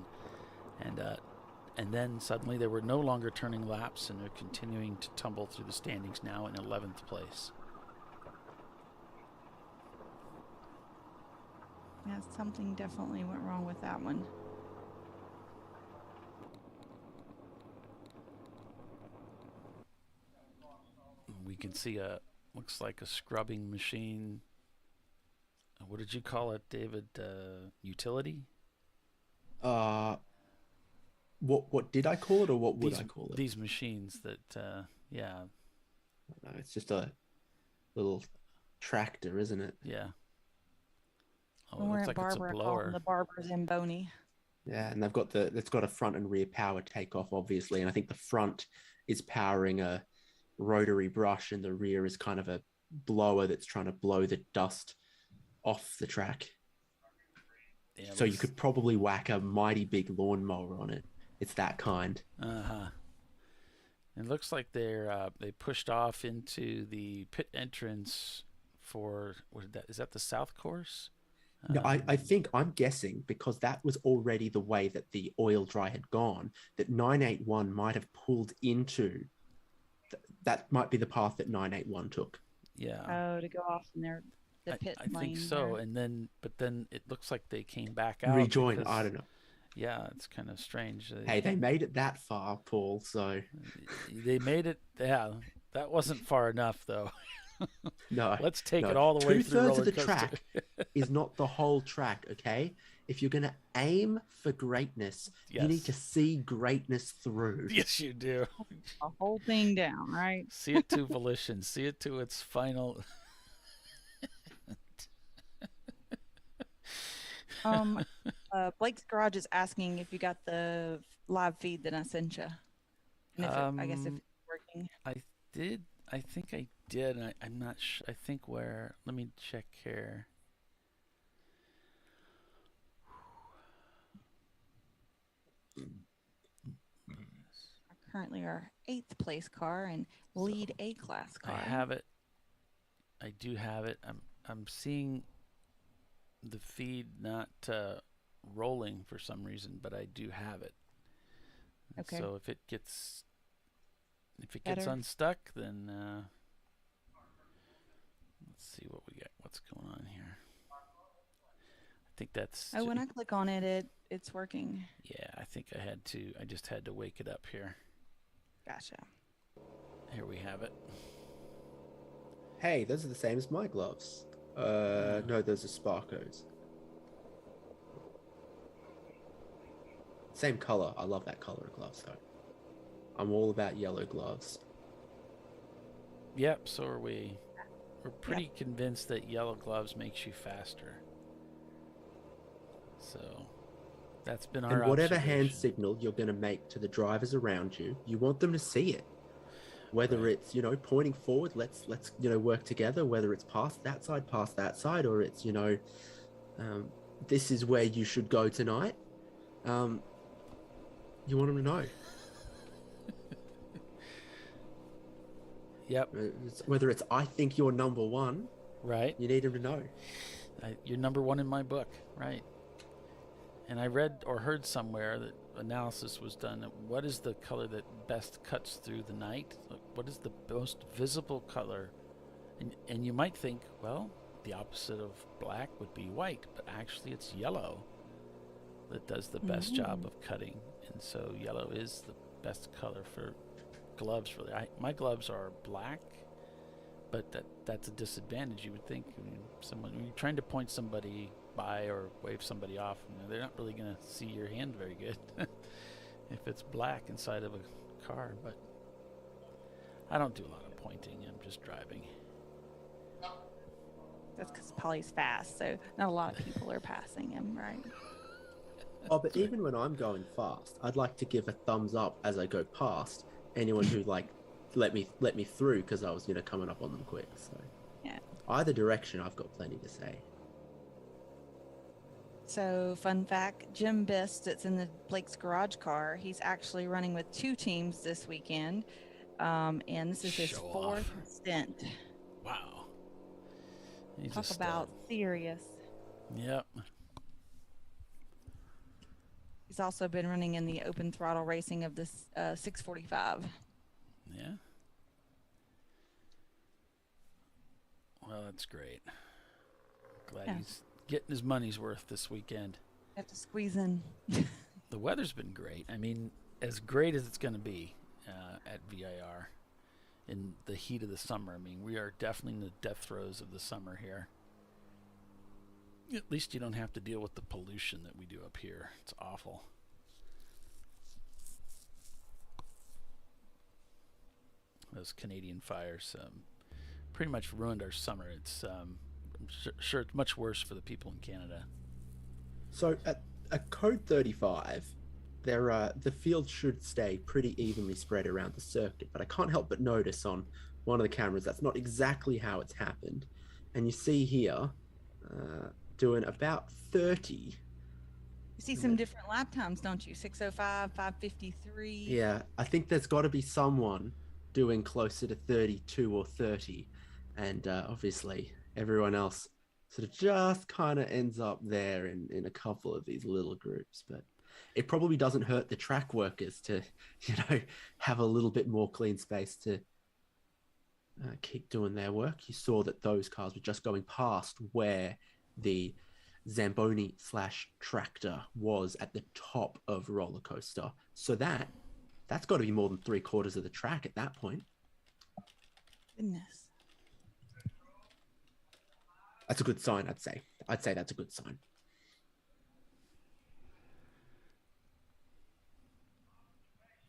And then suddenly they were no longer turning laps, and they're continuing to tumble through the standings now in 11th place. Yeah, something definitely went wrong with that one. We can see looks like a scrubbing machine. What did you call it, David? Utility? What did I call it, or what would I call it? These machines that, yeah. No, it's just a little tractor, isn't it? Yeah. When we're at Barbara, call them the Barbers in Boney. Yeah, and it's got a front and rear power takeoff, obviously, and I think the front is powering a rotary brush, and the rear is kind of a blower that's trying to blow the dust off the track. Yeah, So you could probably whack a mighty big lawnmower on it. It's that kind. It looks like they pushed off into the pit entrance for is that the south course? No, I'm guessing because that was already the way that the oil dry had gone, that 981 might have pulled into that might be the path that 981 took. Yeah. Oh, to go off in the pit I lane think so. there. But then it looks like they came back out. Rejoined. I don't know. Yeah, it's kind of strange. Hey, they made it that far, Paul. So they made it. Yeah, that wasn't far enough, though. No, let's take it all the way through. 2/3 of the track is not the whole track. Okay, if you're going to aim for greatness, you need to see greatness through. Yes, you do. A whole thing down, right? See it to volition. See it to its final. Blake's Garage is asking if you got the live feed that I sent you. And if I guess if it's working. I did. I think I did. I'm not sure. I think where. Let me check here. Currently our 8th place car and lead A-class car. I have it. I do have it. I'm seeing the feed not rolling for some reason, but I do have it. Okay. So if it gets Better. unstuck, then let's see what we got. What's going on here? I think that's. Oh, when I click on it, it's working. Yeah, I think I just had to wake it up here. Gotcha. Here we have it. Hey, those are the same as my gloves. No, those are Sparkos. Same color. I love that color of gloves, though. I'm all about yellow gloves. Yep, so are we. We're pretty convinced that yellow gloves makes you faster. So that's been our And whatever hand observation. signal you're going to make to the drivers around you, you want them to see it. Whether it's, pointing forward, let's work together, whether it's past that side, or it's, this is where you should go tonight. You want them to know. Yep. Whether it's, I think you're number one. Right. You need them to know. You're number one in my book. Right. And I read or heard somewhere that analysis was done. What is the color that best cuts through the night? What is the most visible color? And you might think, well, the opposite of black would be white, but actually it's yellow that does the best job of cutting. And so yellow is the best color for gloves. Really, my gloves are black, but that's a disadvantage. You would think when you're trying to point somebody by or wave somebody off, they're not really going to see your hand very good if it's black inside of a car. But I don't do a lot of pointing. I'm just driving. That's because Polly's fast, so not a lot of people are passing him, right? Oh, but even when I'm going fast, I'd like to give a thumbs up as I go past anyone who let me through because I was coming up on them quick. So yeah, either direction, I've got plenty to say. So fun fact: Jim Bist, that's in the Blake's Garage car, he's actually running with 2 teams this weekend, and this is his 4th stint. Wow. He's Talk about serious. Yep. He's also been running in the open throttle racing of this 645. Yeah. Well, that's great. Glad he's getting his money's worth this weekend. Have to squeeze in. The weather's been great. I mean, as great as it's going to be at VIR in the heat of the summer. I mean, we are definitely in the death throes of the summer here. At least you don't have to deal with the pollution that we do up here. It's awful. Those Canadian fires pretty much ruined our summer. It's I'm sure it's much worse for the people in Canada. So At code 35, the field should stay pretty evenly spread around the circuit, but I can't help but notice on one of the cameras that's not exactly how it's happened. And you see here, doing about 30. You see some different lap times, don't you? 6:05, 5:53. Yeah, I think there's got to be someone doing closer to 32 or 30. And obviously, everyone else sort of just kind of ends up there in a couple of these little groups. But it probably doesn't hurt the track workers to, have a little bit more clean space to keep doing their work. You saw that those cars were just going past where the Zamboni / tractor was at the top of roller coaster. So that's got to be more than 3/4 of the track at that point. Goodness. That's a good sign, I'd say. I'd say that's a good sign.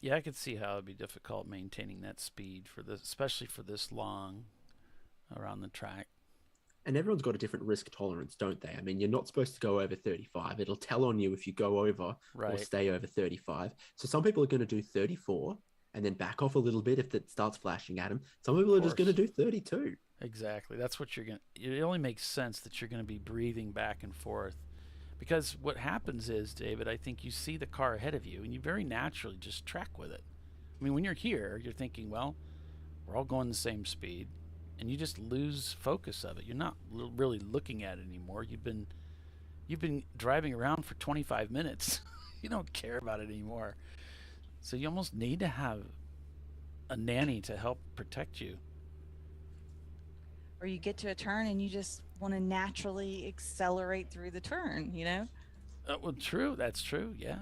Yeah, I could see how it'd be difficult maintaining that speed for this, especially for this long around the track. And everyone's got a different risk tolerance, don't they? I mean, you're not supposed to go over 35. It'll tell on you if you go over or stay over 35. So some people are going to do 34 and then back off a little bit if it starts flashing at them. Some people are just going to do 32. Exactly. That's what you're going to... It only makes sense that you're going to be breathing back and forth. Because what happens is, David, I think you see the car ahead of you and you very naturally just track with it. I mean, when you're here, you're thinking, well, we're all going the same speed. And you just lose focus of it. You're not really looking at it anymore. You've been driving around for 25 minutes. You don't care about it anymore. So you almost need to have a nanny to help protect you. Or you get to a turn and you just want to naturally accelerate through the turn, Well, true. That's true. Yeah.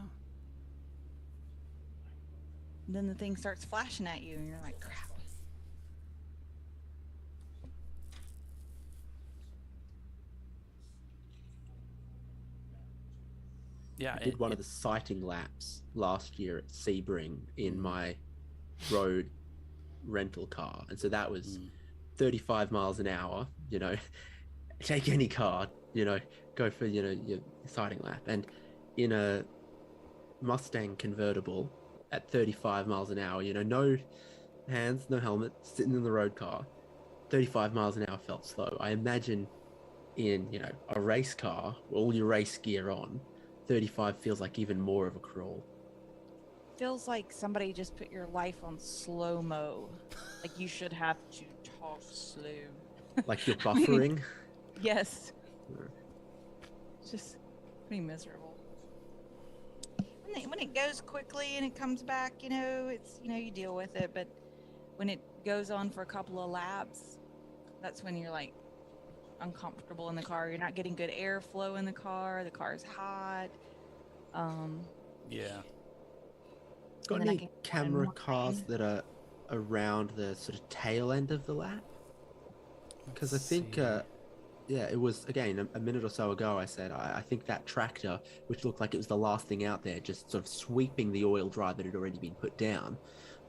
And then the thing starts flashing at you and you're like, crap. Yeah, I did one of the sighting laps last year at Sebring in my road rental car. And so that was 35 miles an hour, take any car, go for, your sighting lap. And in a Mustang convertible at 35 miles an hour, no hands, no helmet, sitting in the road car, 35 miles an hour felt slow. I imagine in, a race car, all your race gear on, 35 feels like even more of a crawl. Feels like somebody just put your life on slow-mo. Like you should have to talk slow. Like you're buffering? Yes. It's just pretty miserable. When it goes quickly and it comes back, it's, you deal with it. But when it goes on for a couple of laps, that's when you're like, uncomfortable in the car. You're not getting good airflow in the car. The car's hot. Yeah. Got any camera cars that are around the sort of tail end of the lap? Because I think, it was, again, a minute or so ago, I said, I think that tractor, which looked like it was the last thing out there, just sort of sweeping the oil dry that had already been put down,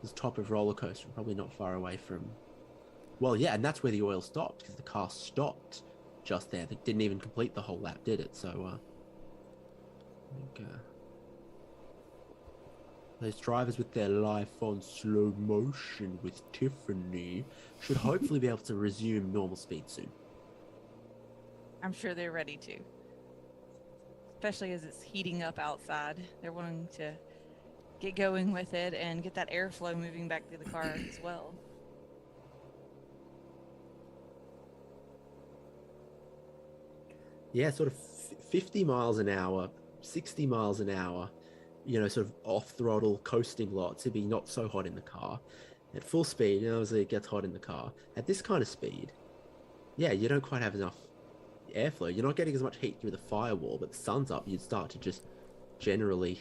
was top of roller coaster, probably not far away from... Well, yeah, and that's where the oil stopped, because the car stopped just there. They didn't even complete the whole lap, did it? So, I think, those drivers with their life on slow motion with Tiffany should hopefully be able to resume normal speed soon. I'm sure they're ready to. Especially as it's heating up outside. They're wanting to get going with it and get that airflow moving back through the car as well. Yeah, sort of 50 miles an hour, 60 miles an hour, sort of off throttle coasting lot to be not so hot in the car. At full speed, obviously it gets hot in the car. At this kind of speed, yeah, you don't quite have enough airflow. You're not getting as much heat through the firewall, but the sun's up, you'd start to just generally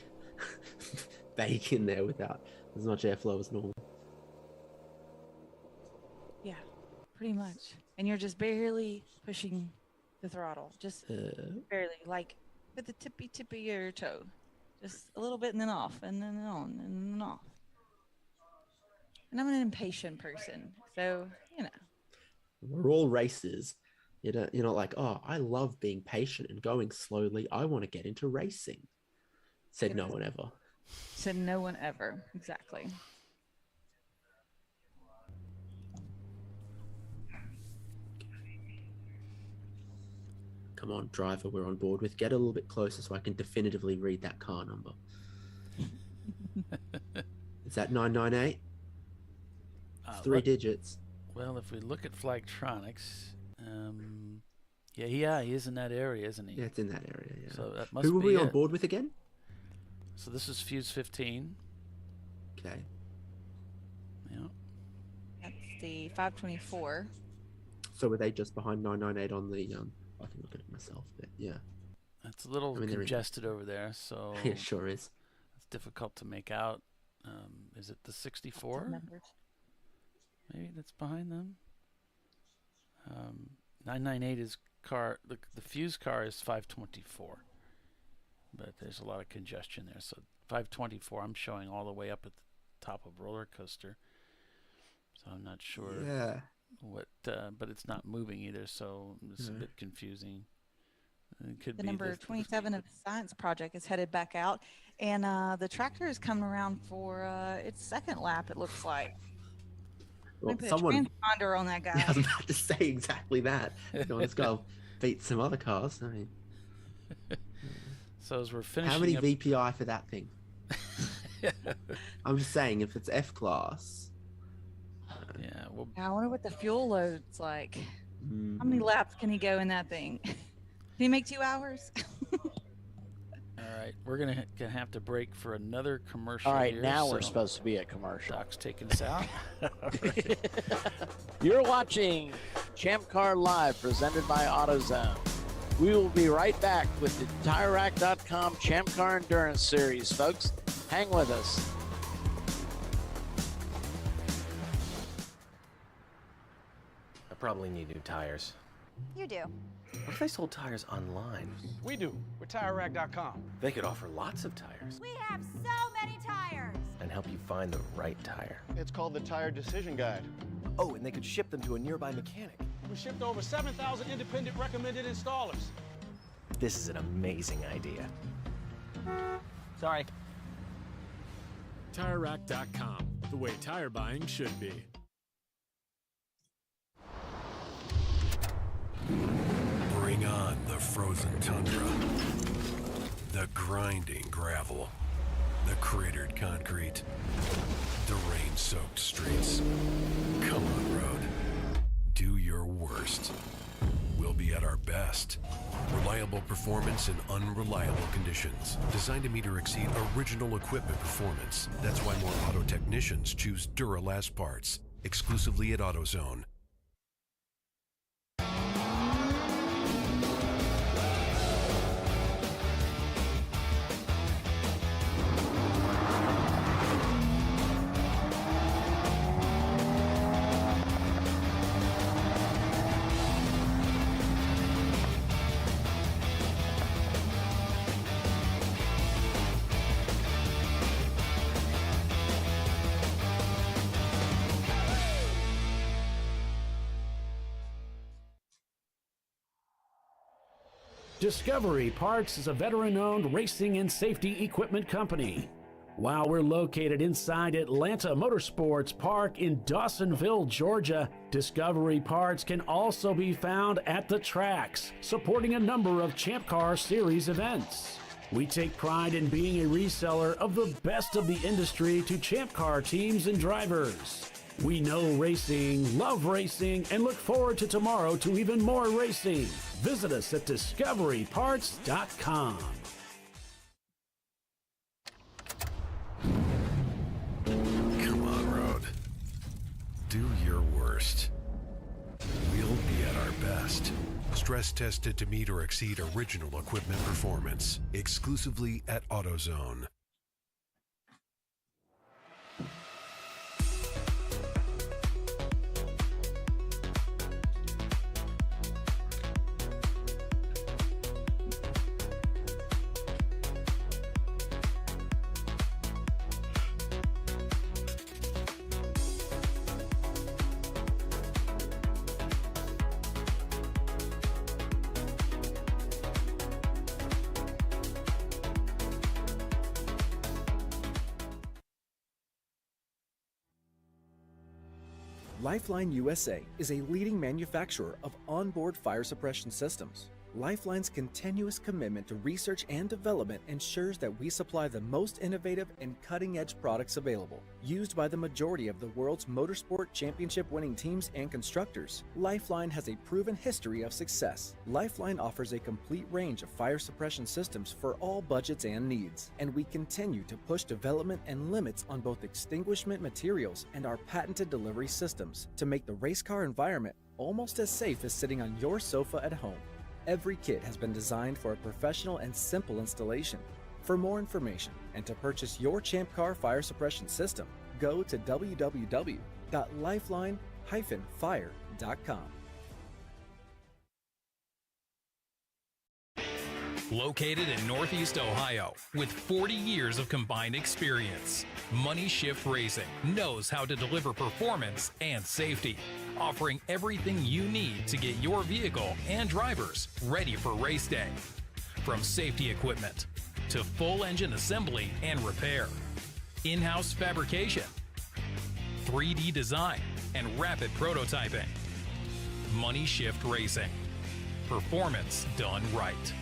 bake in there without as much airflow as normal. Yeah, pretty much. And you're just barely pushing the throttle, just barely, like with the tippy of your toe, just a little bit and then off and then on and then off. And I'm an impatient person, so we're all racers. You're not like, oh, I love being patient and going slowly, I want to get into racing. Said no one ever. Said no one ever. Exactly. Come on, driver, we're on board with. Get a little bit closer so I can definitively read that car number. Is that 998? It's 3 digits. Well, if we look at Flagtronics, yeah, he is in that area, isn't he? Yeah, it's in that area, yeah. So that must Who were be we it. on board with again? So this is Fuse 15. Okay. Yeah. That's the 524. So were they just behind 998 on the I can look at it myself, but yeah. It's a little congested over there, so it sure is. It's difficult to make out. Is it the 64? Maybe that's behind them. 998 is car. The Fuse car is 524, but there's a lot of congestion there. So 524, I'm showing all the way up at the top of roller coaster. So I'm not sure. Yeah. What? But it's not moving either, so it's a bit confusing. It could The be number 27 of the science project is headed back out, and the tractor is coming around for its second lap. It looks like. Well, Put someone. a transponder on that guy. I was about to say exactly that. Let's go beat some other cars. I mean, so as we're finishing, how many up... VPI for that thing? I'm just saying, if it's F class. Yeah. Well, I wonder what the fuel load's like. How many laps can he go in that thing? Can he make 2 hours? All right, we're gonna have to break for another commercial. All right, here, now so we're supposed to be at commercial. Doc's taking us out. You're watching ChampCar Live, presented by AutoZone. We will be right back with the TireRack.com ChampCar Endurance Series, folks. Hang with us. I probably need new tires. You do. What if I sold tires online? We do. We're TireRack.com. They could offer lots of tires We have so many tires. and help you find the right tire. It's called the Tire Decision Guide. Oh, and they could ship them to a nearby mechanic. We shipped over 7,000 independent recommended installers. This is an amazing idea. Sorry. TireRack.com, the way tire buying should be. Bring on the frozen tundra, the grinding gravel, the cratered concrete, the rain-soaked streets. Come on, road. Do your worst. We'll be at our best. Reliable performance in unreliable conditions. Designed to meet or exceed original equipment performance. That's why more auto technicians choose Duralast parts. Exclusively at AutoZone. Discovery Parts is a veteran-owned racing and safety equipment company. While we're located inside Atlanta Motorsports Park in Dawsonville, Georgia, Discovery Parts can also be found at the tracks, supporting a number of ChampCar Series events. We take pride in being a reseller of the best of the industry to ChampCar teams and drivers. We know racing, love racing, and look forward to tomorrow to even more racing. Visit us at discoveryparts.com. Come on, road. Do your worst. We'll be at our best. Stress tested to meet or exceed original equipment performance. Exclusively at AutoZone. Lifeline USA is a leading manufacturer of onboard fire suppression systems. Lifeline's continuous commitment to research and development ensures that we supply the most innovative and cutting-edge products available. Used by the majority of the world's motorsport championship-winning teams and constructors, Lifeline has a proven history of success. Lifeline offers a complete range of fire suppression systems for all budgets and needs, and we continue to push development and limits on both extinguishment materials and our patented delivery systems to make the race car environment almost as safe as sitting on your sofa at home. Every kit has been designed for a professional and simple installation. For more information and to purchase your ChampCar fire suppression system, go to www.lifeline-fire.com. Located in Northeast Ohio, with 40 years of combined experience, Money Shift Racing knows how to deliver performance and safety, offering everything you need to get your vehicle and drivers ready for race day. From safety equipment to full engine assembly and repair, in-house fabrication, 3D design, and rapid prototyping. Money Shift Racing. Performance done right.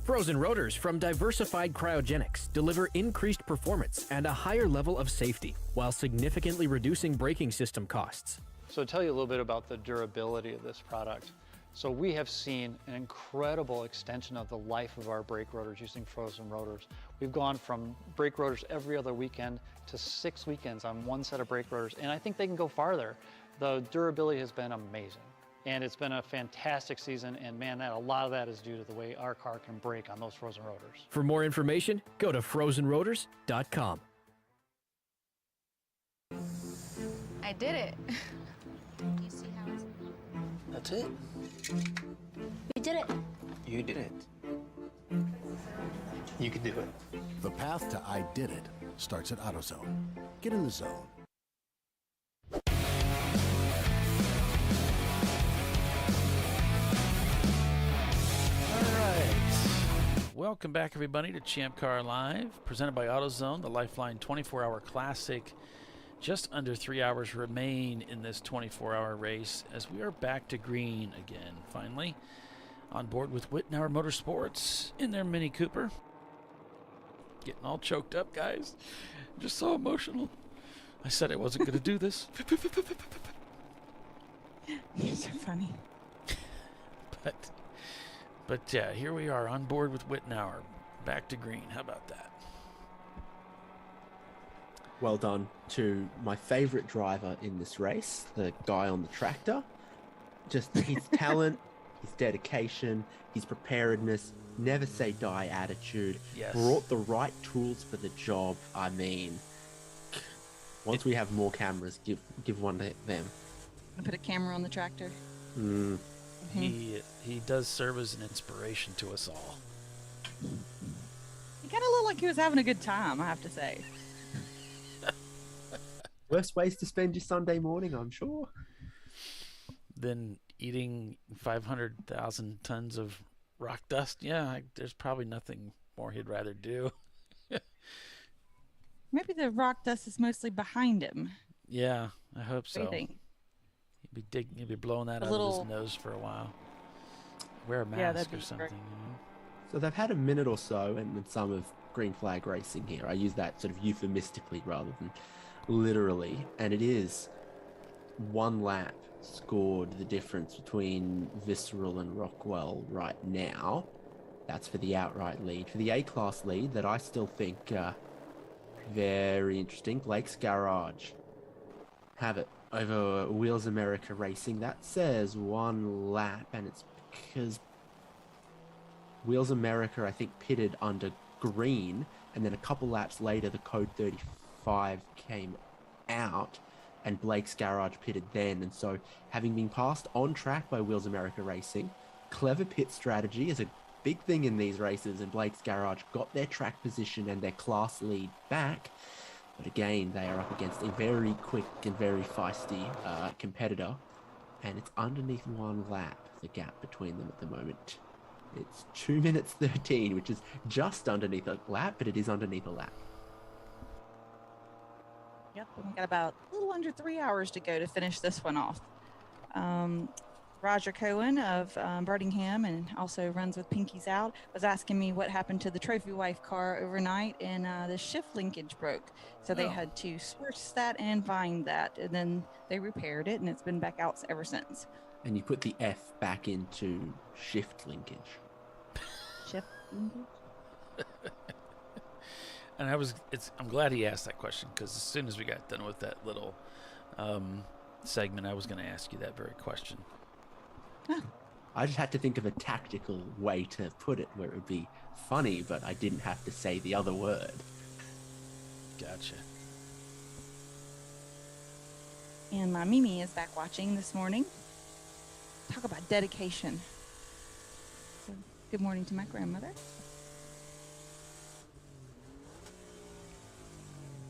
Frozen rotors from Diversified Cryogenics deliver increased performance and a higher level of safety, while significantly reducing braking system costs. So to tell you a little bit about the durability of this product. So we have seen an incredible extension of the life of our brake rotors using frozen rotors. We've gone from brake rotors every other weekend to 6 weekends on one set of brake rotors, and I think they can go farther. The durability has been amazing. And it's been a fantastic season, and man, a lot of that is due to the way our car can brake on those frozen rotors. For more information, go to frozenrotors.com. I did it. Do you see how it's... That's it. We did it. You did it. You can do it. The path to I did it starts at AutoZone. Get in the zone. Welcome back, everybody, to ChampCar Live, presented by AutoZone, the Lifeline 24-hour classic. Just under 3 hours remain in this 24-hour race as we are back to green again, finally. On board with Whitnauer Motorsports in their Mini Cooper. Getting all choked up, guys. I'm just so emotional. I said I wasn't going to do this. You're so funny. But yeah, here we are on board with Whitnauer, back to green. How about that? Well done to my favorite driver in this race, the guy on the tractor. Just his talent, his dedication, his preparedness, never say die attitude, yes. Brought the right tools for the job. I mean, once we have more cameras, give one to them. I put a camera on the tractor. He does serve as an inspiration to us all. He kind of looked like he was having a good time, I have to say. Worst ways to spend your Sunday morning, I'm sure. Then eating 500,000 tons of rock dust. Yeah, there's probably nothing more he'd rather do. Maybe the rock dust is mostly behind him. Yeah, I hope so. What do you think? He'd be blowing that out of his nose for a while. Wear a mask or something. You know? So they've had a minute or so in some of green flag racing here. I use that sort of euphemistically rather than literally. And it is one lap scored the difference between Visceral and Rockwell right now. That's for the outright lead. For the A-class lead that I still think very interesting, Blake's Garage have it over Wheels America Racing. That says one lap, and it's because Wheels America, I think, pitted under green, and then a couple laps later the code 35 came out and Blake's Garage pitted then. And so, having been passed on track by Wheels America Racing, clever pit strategy is a big thing in these races, and Blake's Garage got their track position and their class lead back. But again, they are up against a very quick and very feisty competitor, and it's underneath one lap, the gap between them at the moment. It's 2 minutes 13, which is just underneath a lap, but it is underneath a lap. Yep, and we got about a little under 3 hours to go to finish this one off. Roger Cohen of Birmingham and also runs with Pinkies Out was asking me what happened to the trophy wife car overnight, and the shift linkage broke. So they had to source that and find that, and then they repaired it, and it's been back out ever since. And you put the F back into shift linkage. Shift linkage? And I'm glad he asked that question, because as soon as we got done with that little segment, I was going to ask you that very question. I just had to think of a tactical way to put it where it would be funny, but I didn't have to say the other word. Gotcha. And my Mimi is back watching this morning. Talk about dedication. So, good morning to my grandmother.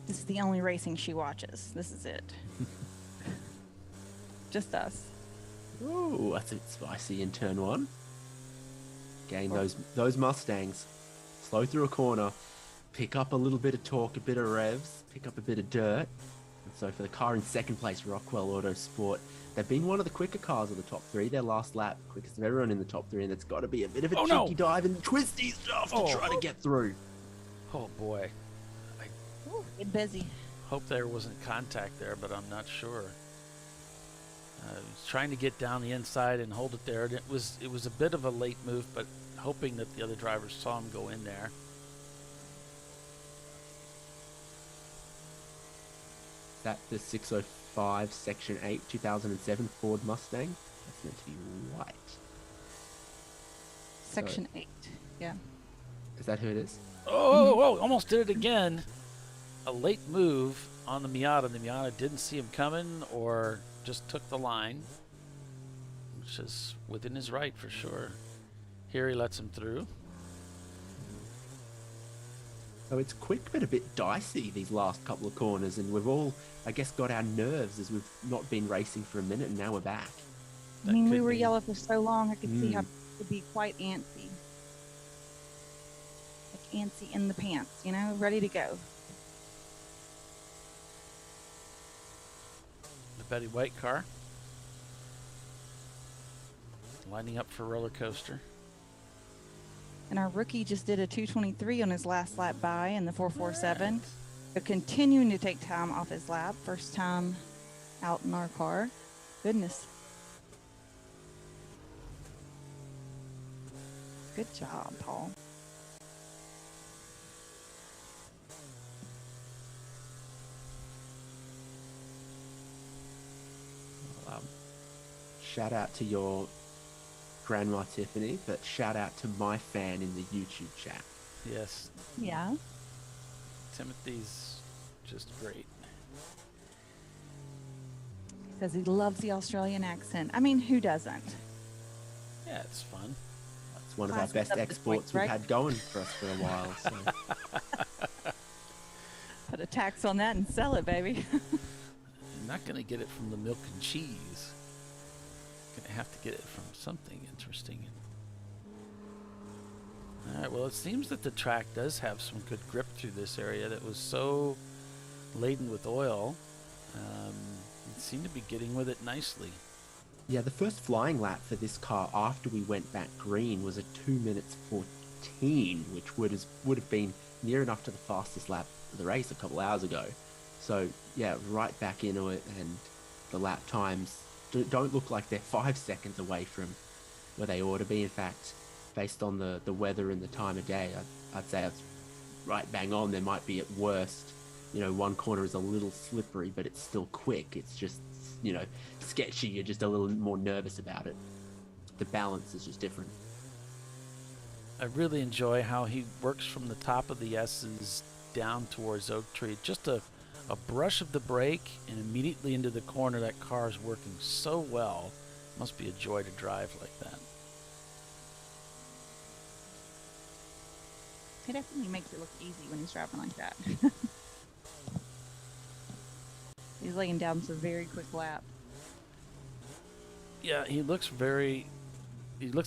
This is the only racing she watches. This is it. Just us. Ooh, that's a bit spicy in turn one. Again, those Mustangs slow through a corner, pick up a little bit of torque, a bit of revs, pick up a bit of dirt. And so for the car in second place, Rockwell Autosport, they've been one of the quicker cars of the top three. Their last lap, quickest of everyone in the top three, and it's got to be a bit of a cheeky dive and twisty stuff to try to get through. Oh boy. Get busy. Hope there wasn't contact there, but I'm not sure. Trying to get down the inside and hold it there. And it was a bit of a late move, but hoping that the other drivers saw him go in there. That the 605 Section 8 2007 Ford Mustang. That's meant to be white. Section 8, yeah. Is that who it is? Oh, almost did it again. A late move on the Miata. The Miata didn't see him coming or just took the line, which is within his right for sure. Here he lets him through. So it's quick but a bit dicey, these last couple of corners, and we've all, I guess, got our nerves as we've not been racing for a minute, and now we're back. I mean, we were yellow for so long, I could see how it could be quite antsy. Like antsy in the pants, you know, ready to go. The Betty White car. Lining up for roller coaster. And our rookie just did a 2:23 on his last lap by in the 447. So continuing to take time off his lap. First time out in our car. Goodness. Good job, Paul. Shout out to your grandma Tiffany, but shout out to my fan in the YouTube chat. Yes. Yeah. Timothy's just great. He says he loves the Australian accent. I mean, who doesn't? Yeah, it's fun. It's one of our best exports we've had going for us for a while. So. Put a tax on that and sell it, baby. You're not going to get it from the milk and cheese. Going to have to get it from something interesting. All right, well, it seems that the track does have some good grip through this area that was so laden with oil. It seemed to be getting with it nicely. Yeah, the first flying lap for this car after we went back green was a 2 minutes 14, which would have been near enough to the fastest lap of the race a couple hours ago. So, yeah, right back into it, and the lap times don't look like they're 5 seconds away from where they ought to be. In fact, based on the weather and the time of day, I'd say it's right bang on. There might be at worst, one corner is a little slippery, but it's still quick. It's just, sketchy. You're just a little more nervous about it. The balance is just different. I really enjoy how he works from the top of the S's down towards Oak Tree. Just a brush of the brake and immediately into the corner. That car is working so well. Must be a joy to drive like that. It definitely makes it look easy when he's driving like that. He's laying down some very quick lap. Yeah, he looks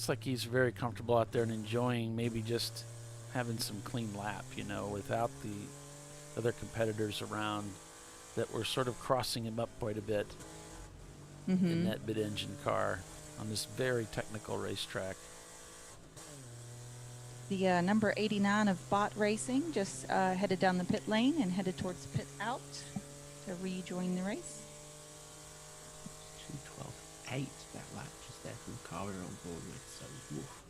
like he's very comfortable out there and enjoying maybe just having some clean lap, without the other competitors around that were sort of crossing him up quite a bit Mm-hmm. in that mid-engine car on this very technical racetrack. The number 89 of Bot Racing just headed down the pit lane and headed towards pit out to rejoin the race. 2:12.8 that lap just there from the car we were on board with. So, woof.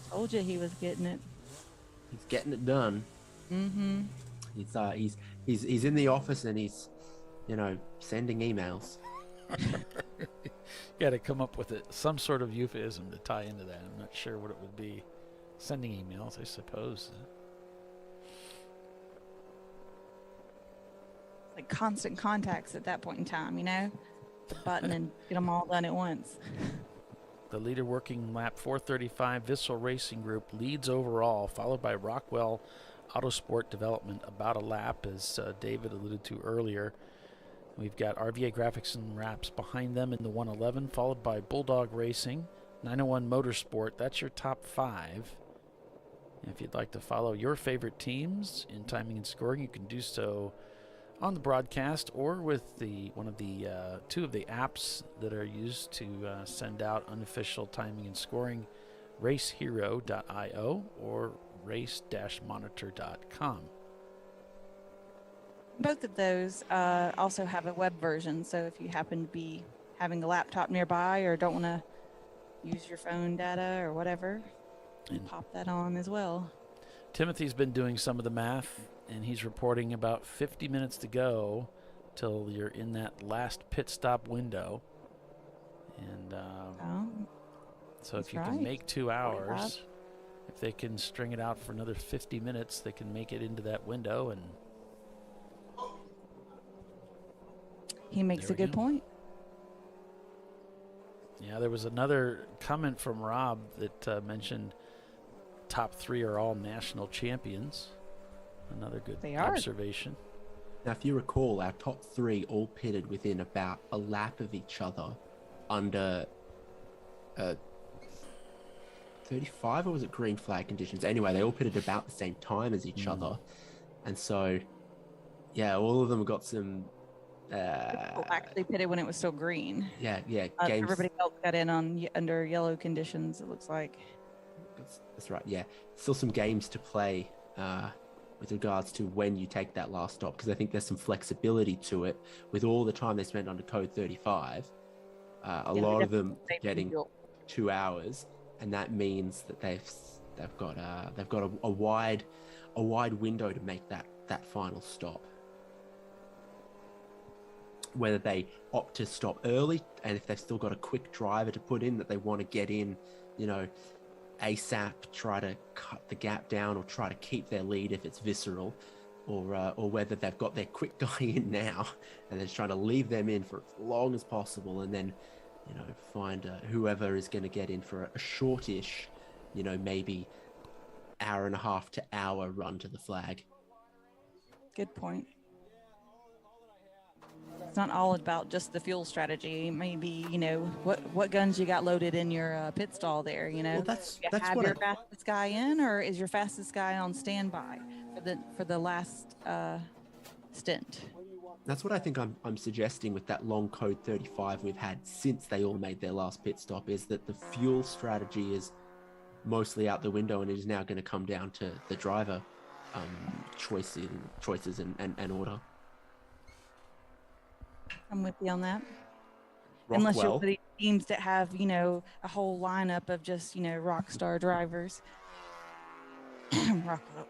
Told you he was getting it. He's getting it done. Mm-hmm. He's in the office and he's, sending emails. Got to come up with some sort of euphemism to tie into that. I'm not sure what it would be. Sending emails, I suppose. Like constant contacts at that point in time, button and get them all done at once. The leader working lap 435, Vissel Racing Group leads overall, followed by Rockwell Autosport Development about a lap, as David alluded to earlier. We've got RVA Graphics and Wraps behind them in the 111, followed by Bulldog Racing, 901 Motorsport. That's your top 5. If you'd like to follow your favorite teams in timing and scoring, you can do so on the broadcast or with one of the 2 of the apps that are used to send out unofficial timing and scoring, racehero.io or race-monitor.com. Both of those also have a web version, so if you happen to be having a laptop nearby or don't want to use your phone data or whatever, you pop that on as well. Timothy's been doing some of the math, and he's reporting about 50 minutes to go till you're in that last pit stop window. And so if you can make 2 hours, if they can string it out for another 50 minutes, they can make it into that window. And he makes a good point. Yeah, there was another comment from Rob that mentioned top 3 are all national champions. Another good observation. Now, if you recall, our top 3 all pitted within about a lap of each other under 35, or was it green flag conditions? Anyway, they all pitted about the same time as each other. And so, yeah, all of them got some... actually pitted when it was still green. Yeah. Games. Everybody else got in under yellow conditions, it looks like. That's right, yeah. Still some games to play with regards to when you take that last stop, because I think there's some flexibility to it with all the time they spent under code 35. A lot of them getting 2 hours, and that means that they've got a wide window to make that final stop. Whether they opt to stop early, and if they've still got a quick driver to put in that they want to get in, ASAP, try to cut the gap down or try to keep their lead if it's visceral, or whether they've got their quick guy in now and they're just trying to leave them in for as long as possible and then, find whoever is going to get in for a shortish, maybe hour and a half to hour run to the flag. Good point. It's not all about just the fuel strategy. Maybe, what guns you got loaded in your pit stall there, Well, that's have what your fastest guy in, or is your fastest guy on standby for the last stint? That's what I think I'm suggesting with that long code 35 we've had since they all made their last pit stop, is that the fuel strategy is mostly out the window, and it is now going to come down to the driver choices and order. I'm with you on that. Rockwell. Unless you're one of these teams that have, a whole lineup of just, rock star drivers. Rockwell.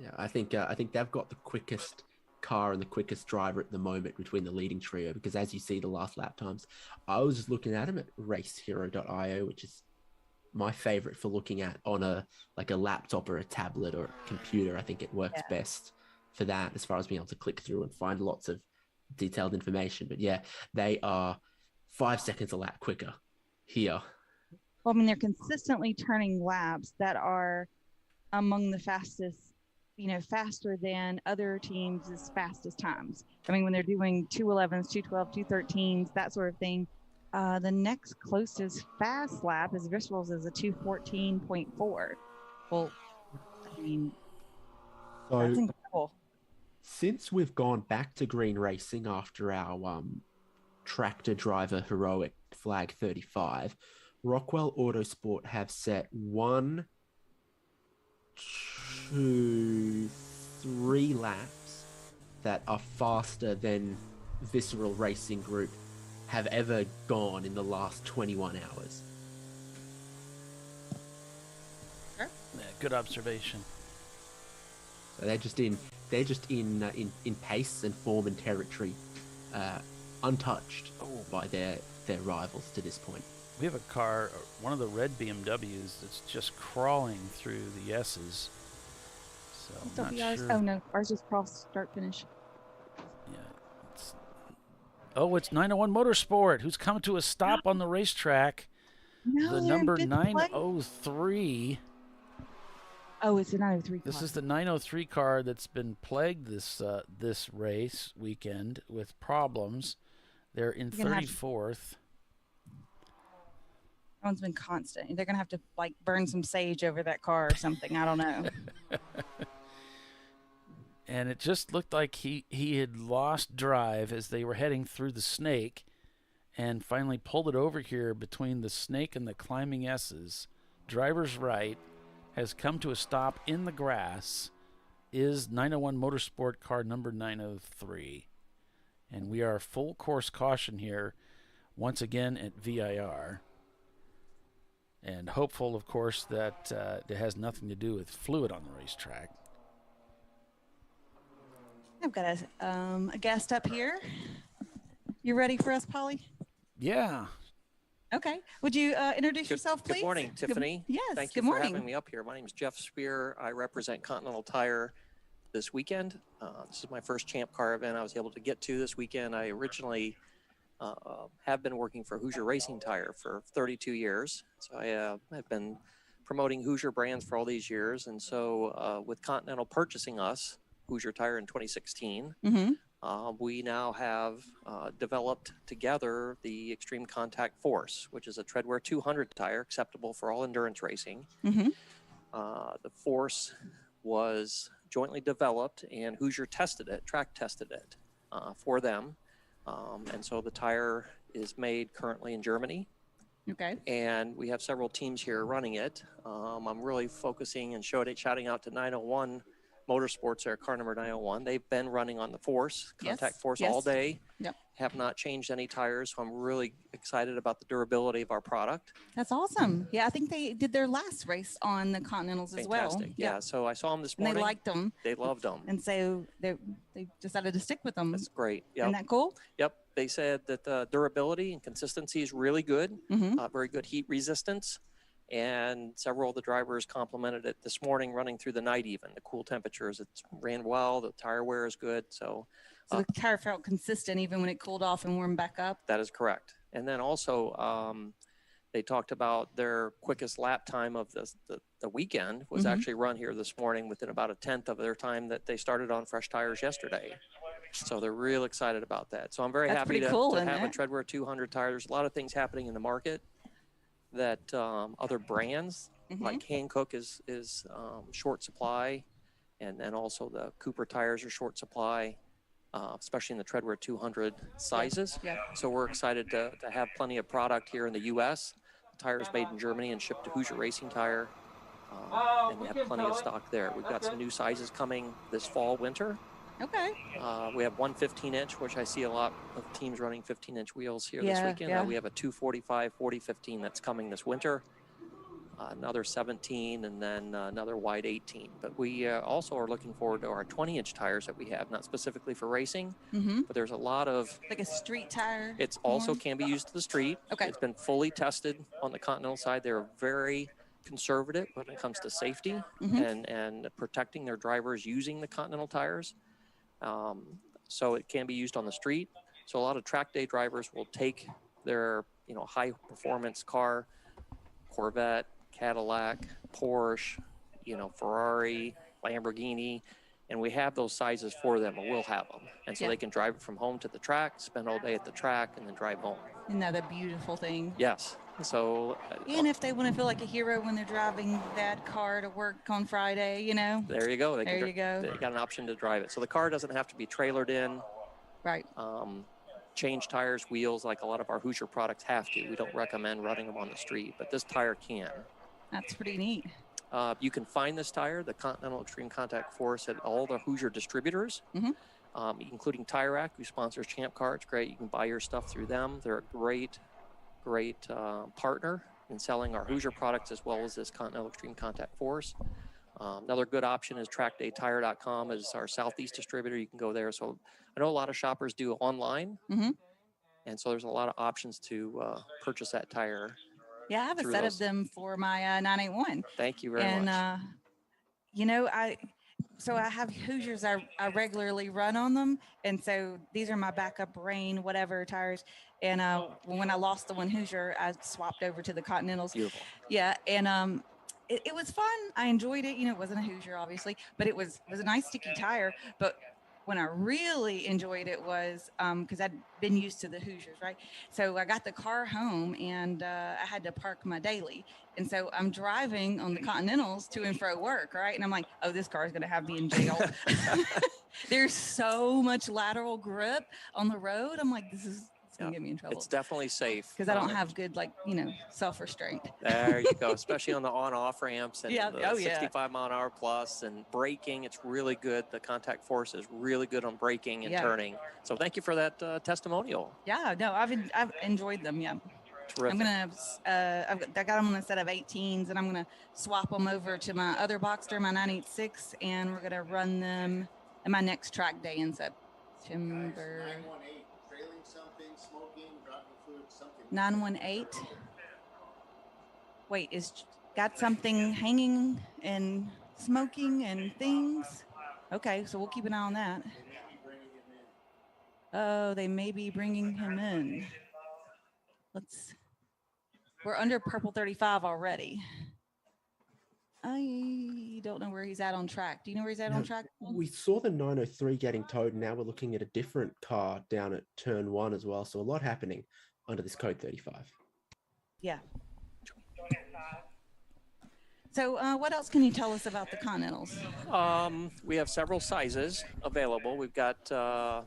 Yeah, I think they've got the quickest car and the quickest driver at the moment between the leading trio, because as you see the last lap times, I was just looking at them at racehero.io, which is my favorite for looking at on a laptop or a tablet or a computer. I think it works best for that as far as being able to click through and find lots of detailed information. But yeah, they are 5 seconds a lap quicker here. Well, they're consistently turning laps that are among the fastest, faster than other teams' fastest times. When they're doing 2:11s, 2:12, 2:13s, that sort of thing. The next closest fast lap is Visceral's is a 2:14.4. Well, I mean, So, that's incredible. since we've gone back to green racing after our tractor driver heroic Flag 35, Rockwell Autosport have set 1, 2, 3 laps that are faster than Visceral Racing Group have ever gone in the last 21 hours. Yeah, good observation. So they're just in pace and form and territory, untouched by their rivals to this point. We have a car, one of the red BMWs, that's just crawling through the S's. So I'm not sure. Oh no, ours is cross start finish. Yeah. It's 901 Motorsport, who's come to a stop on the racetrack. No, the number 903. Oh, it's a 903 car. This is the 903 car that's been plagued this race weekend with problems. They're in 34th. That one's been constant. They're gonna have to like burn some sage over that car or something. I don't know. And it just looked like he had lost drive as they were heading through the snake, and finally pulled it over here between the snake and the climbing S's. Driver's right has come to a stop in the grass. Is 901 Motorsport car number 903, and we are full course caution here once again at VIR. And hopeful, of course, that it has nothing to do with fluid on the racetrack. I've got a guest up here. You ready for us, Polly? Yeah. Okay. Would you introduce yourself, please? Good morning, Tiffany. Yes. Thank you for having me up here. My name is Jeff Spear. I represent Continental Tire this weekend. This is my first ChampCar event I was able to get to this weekend. I originally have been working for Hoosier Racing Tire for 32 years. So I have been promoting Hoosier brands for all these years. And so with Continental purchasing us, Hoosier Tire, in 2016, we now have developed together the Extreme Contact Force, which is a Treadwear 200 tire acceptable for all endurance racing. The Force was jointly developed, and Hoosier tested it, track tested it for them. And so the tire is made currently in Germany. Okay. And we have several teams here running it. I'm really focusing and shouting out to 901 Motorsports, their car number 901. They've been running on the Force, Contact Force all day. Yep. Have not changed any tires, so I'm really excited about the durability of our product. That's awesome. Yeah, I think they did their last race on the Continentals as well. Fantastic. Yeah, so I saw them this morning. And they liked them. They loved them. And so they decided to stick with them. That's great. Yep. Isn't that cool? Yep. They said that the durability and consistency is really good. Very good heat resistance. And several of the drivers complimented it this morning, running through the night even. The cool temperatures, it ran well. The tire wear is good. So the tire felt consistent even when it cooled off and warmed back up? That is correct. And then also they talked about their quickest lap time of the weekend was actually run here this morning within about a tenth of their time that they started on fresh tires yesterday. So they're real excited about that. So I'm very happy to have a Treadwear 200 tire. There's a lot of things happening in the market that other brands like Hankook is short supply, and then also the Cooper tires are short supply, especially in the Treadwear 200 sizes. So we're excited to have plenty of product here in the U.S. The tire is made in Germany and shipped to Hoosier Racing Tire, and we have plenty of stock there. We've got some new sizes coming this fall, winter. Okay. We have one 15-inch, which I see a lot of teams running 15-inch wheels here this weekend. We have a 245 40-15 that's coming this winter, another 17, and then another wide 18. But we also are looking forward to our 20-inch tires that we have, not specifically for racing, but there's a lot of... Like a street tire? It's also can be used to the street. Okay. It's been fully tested on the Continental side. They're very conservative when it comes to safety and protecting their drivers using the Continental tires. So it can be used on the street. So a lot of track day drivers will take their, high performance car, Corvette, Cadillac, Porsche, Ferrari, Lamborghini, and we have those sizes for them, or we'll have them. And so they can drive it from home to the track, spend all day at the track, and then drive home. Isn't that a beautiful thing? Yes. So. And if they want to feel like a hero when they're driving that car to work on Friday, you know. There you go. There you go. They got an option to drive it. So the car doesn't have to be trailered in. Right. Change tires, wheels, like a lot of our Hoosier products have to. We don't recommend running them on the street, but this tire can. That's pretty neat. You can find this tire, the Continental Extreme Contact Force, at all the Hoosier distributors, including Tire Rack, who sponsors ChampCar. It's great. You can buy your stuff through them. They're a great partner in selling our Hoosier products as well as this Continental Extreme Contact Force. Another good option is trackdaytire.com is our Southeast distributor. You can go there. So I know a lot of shoppers do online, and so there's a lot of options to purchase that tire. Yeah, I have a set of them for my 981. Thank you very much. You know, I have Hoosiers I regularly run on them, and so these are my backup rain whatever tires. And when I lost the one Hoosier, I swapped over to the Continentals. Beautiful. Yeah, and it was fun. I enjoyed it. You know, it wasn't a Hoosier, obviously, but it was a nice sticky tire. But when I really enjoyed it was because I'd been used to the Hoosiers, right? So I got the car home and I had to park my daily. And so I'm driving on the Continentals to and fro work, right? And I'm like, oh, this car is going to have me in jail. There's so much lateral grip on the road. I'm like, this is going to get me in trouble. It's definitely safe. Because I don't have good, like, you know, self-restraint. There you go, especially on the on-off ramps and Yeah. the 65 mile an hour plus and braking. It's really good. The Contact Force is really good on braking and turning. So thank you for that testimonial. Yeah, no, I've enjoyed them. Yeah. Terrific. I'm gonna I got them on a set of 18s, and I'm gonna swap them over to my other Boxster, my 986, and we're gonna run them at my next track day in September. 918. Wait, is got something hanging and smoking and things? Okay, so we'll keep an eye on that. Oh, they may be bringing him in. We're under purple 35 already. I don't know where he's at on track. Do you know where he's at on track? We saw the 903 getting towed. Now we're looking at a different car down at turn 1 as well. So a lot happening under this code 35. Yeah. So what else can you tell us about the Continentals? We have several sizes available. We've got,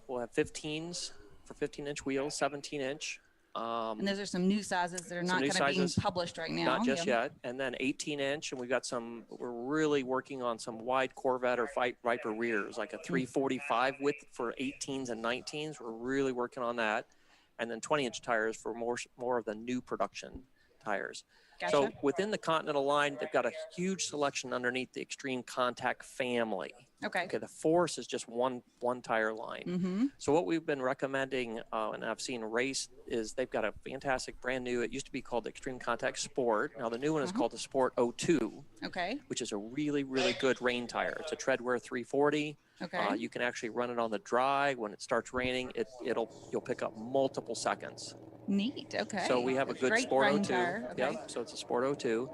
we'll have 15s for 15-inch wheels, 17-inch. And those are some new sizes that are not going to be published right now. Not just yet. And then 18-inch, and we've got we're really working on some wide Corvette or Viper rears, like a 345 width for 18s and 19s. We're really working on that. And then 20-inch tires for more of the new production tires. Gotcha. So within the Continental line, they've got a huge selection underneath the Extreme Contact family. Okay. The Force is just one tire line. So what we've been recommending, and I've seen race, is they've got a fantastic brand new, it used to be called the Extreme Contact Sport. Now the new one is called the Sport 02. Okay. Which is a really, really good rain tire. It's a treadwear 340. Okay. You can actually run it on the dry. When it starts raining, you'll pick up multiple seconds. Neat. Okay. So we have a good Great Sport rain 02. tire. Okay. Yep. So it's a Sport 02.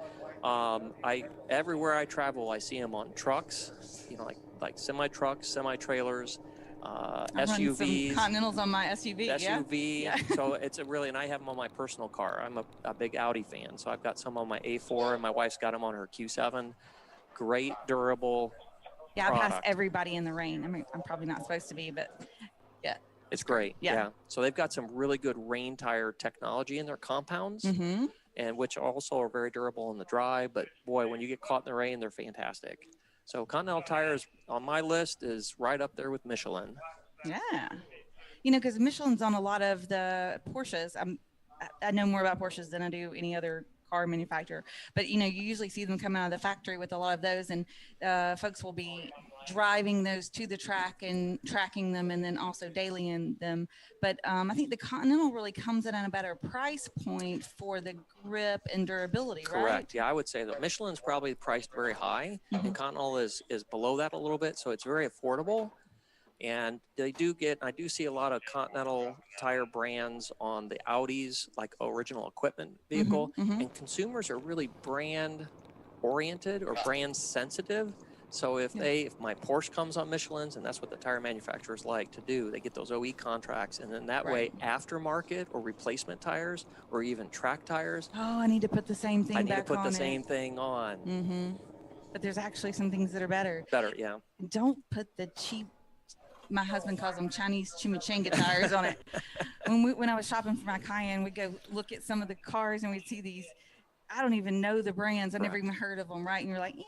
Everywhere I travel, I see them on trucks. You know, like semi trucks, semi trailers, SUVs. Some Continentals on my SUV. SUV. Yeah. So it's and I have them on my personal car. I'm a big Audi fan, so I've got some on my A4, and my wife's got them on her Q7. Great, durable. Yeah, I product. pass everybody in the rain. I mean, I'm probably not supposed to be, but yeah. It's great. Yeah. So they've got some really good rain tire technology in their compounds, and which also are very durable in the dry. But boy, when you get caught in the rain, they're fantastic. So Continental tires on my list is right up there with Michelin. Yeah. You know, because Michelin's on a lot of the Porsches. I know more about Porsches than I do any other car manufacturer, but you know, you usually see them come out of the factory with a lot of those, and folks will be driving those to the track and tracking them, and then also dailying them. But I think the Continental really comes in at a better price point for the grip and durability, right? Correct. Yeah, I would say that Michelin's probably priced very high, and Continental is below that a little bit, so it's very affordable. And I do see a lot of Continental tire brands on the Audis, like original equipment vehicle, and consumers are really brand oriented or brand sensitive. So if my Porsche comes on Michelin's, and that's what the tire manufacturers like to do, they get those OE contracts, and then that way aftermarket or replacement tires or even track tires. Oh, I need to put the same thing back on. I need to put the same thing on. Mm-hmm. But there's actually some things that are better. Better, yeah. Don't put the cheap, my husband calls them Chinese chimichanga tires on it. When I was shopping for my Cayenne, we'd go look at some of the cars and we'd see these, I don't even know the brands. I never even heard of them, right? And you're like, yeah,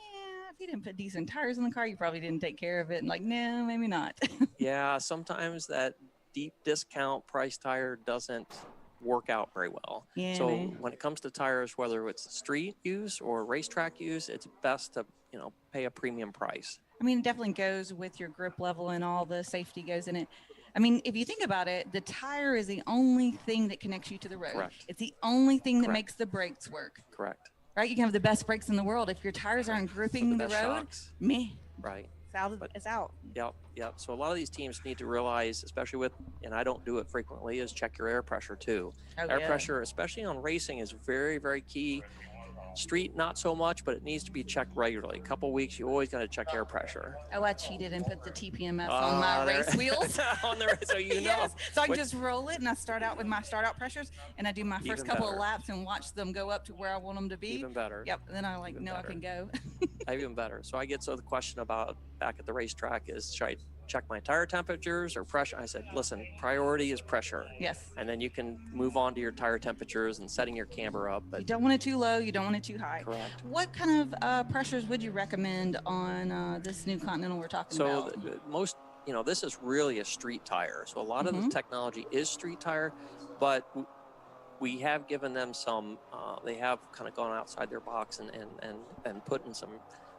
if you didn't put decent tires in the car, you probably didn't take care of it. And like, no, maybe not. Yeah, sometimes that deep discount price tire doesn't work out very well. Yeah, so when it comes to tires, whether it's street use or racetrack use, it's best to, pay a premium price. I mean, it definitely goes with your grip level and all the safety goes in it. I mean, if you think about it, the tire is the only thing that connects you to the road. Correct. It's the only thing that makes the brakes work. Correct. Right? You can have the best brakes in the world. If your tires aren't gripping the road, shocks. meh. Right. It's out. Yep. So a lot of these teams need to realize, especially with, and I don't do it frequently, is check your air pressure too. Air pressure, especially on racing, is very, very key. Street, not so much, but it needs to be checked regularly. A couple weeks, you always got to check air pressure. Oh, I cheated and put the TPMS on my race wheels. So yes. So I can just roll it, and I start out with my start-out pressures, and I do my first couple of laps and watch them go up to where I want them to be. Even better. Yep. And then I I can go. Even better. So I get the question about back at the racetrack is, should I check my tire temperatures or pressure? I said, listen, priority is pressure. Yes. And then you can move on to your tire temperatures and setting your camber up. But you don't want it too low. You don't want it too high. Correct. What kind of pressures would you recommend on this new Continental we're talking about? So most, this is really a street tire. So a lot of the technology is street tire, but we have given them some, they have kind of gone outside their box and put in some,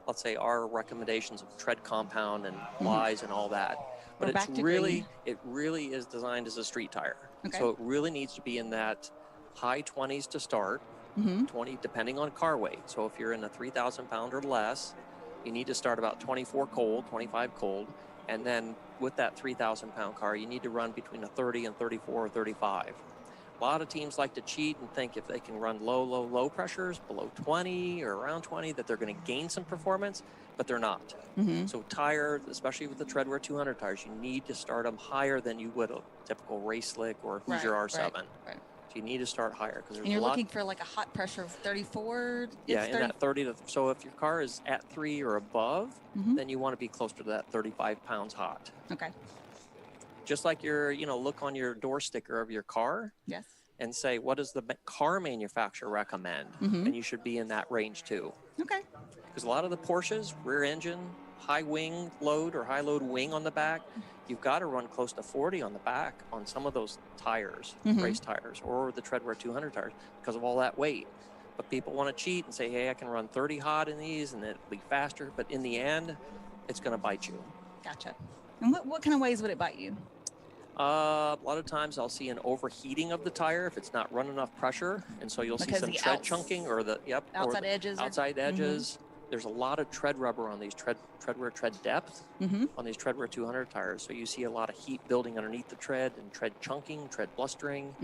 let's say, our recommendations of tread compound and lies and all that. But it really is designed as a street tire. Okay. So it really needs to be in that high 20s to start, 20 depending on car weight. So if you're in a 3,000 pound or less, you need to start about 24 cold, 25 cold. And then with that 3,000 pound car, you need to run between a 30 and 34 or 35. A lot of teams like to cheat and think if they can run low pressures, below 20 or around 20, that they're going to gain some performance, but they're not. So tire, especially with the Treadwear 200 tires, you need to start them higher than you would a typical Race Slick or Hoosier R7. Right. So you need to start higher. And you're looking for like a hot pressure of 34? Yeah, in that 30 to, so if your car is at 3 or above, then you want to be closer to that 35 pounds hot. Okay. Just like your, look on your door sticker of your car. Yes. And say, what does the car manufacturer recommend? And you should be in that range too. Okay. Because a lot of the Porsches, rear engine, high wing load or high load wing on the back, you've got to run close to 40 on the back on some of those tires, race tires, or the Treadwear 200 tires because of all that weight. But people want to cheat and say, hey, I can run 30 hot in these and it'll be faster. But in the end, it's going to bite you. Gotcha. And what kind of ways would it bite you? A lot of times I'll see an overheating of the tire if it's not running enough pressure. And so you'll see some tread chunking or the, outside edges. Outside edges. There's a lot of tread rubber on these Treadwear tread depth on these Treadwear 200 tires. So you see a lot of heat building underneath the tread and tread chunking, tread blustering.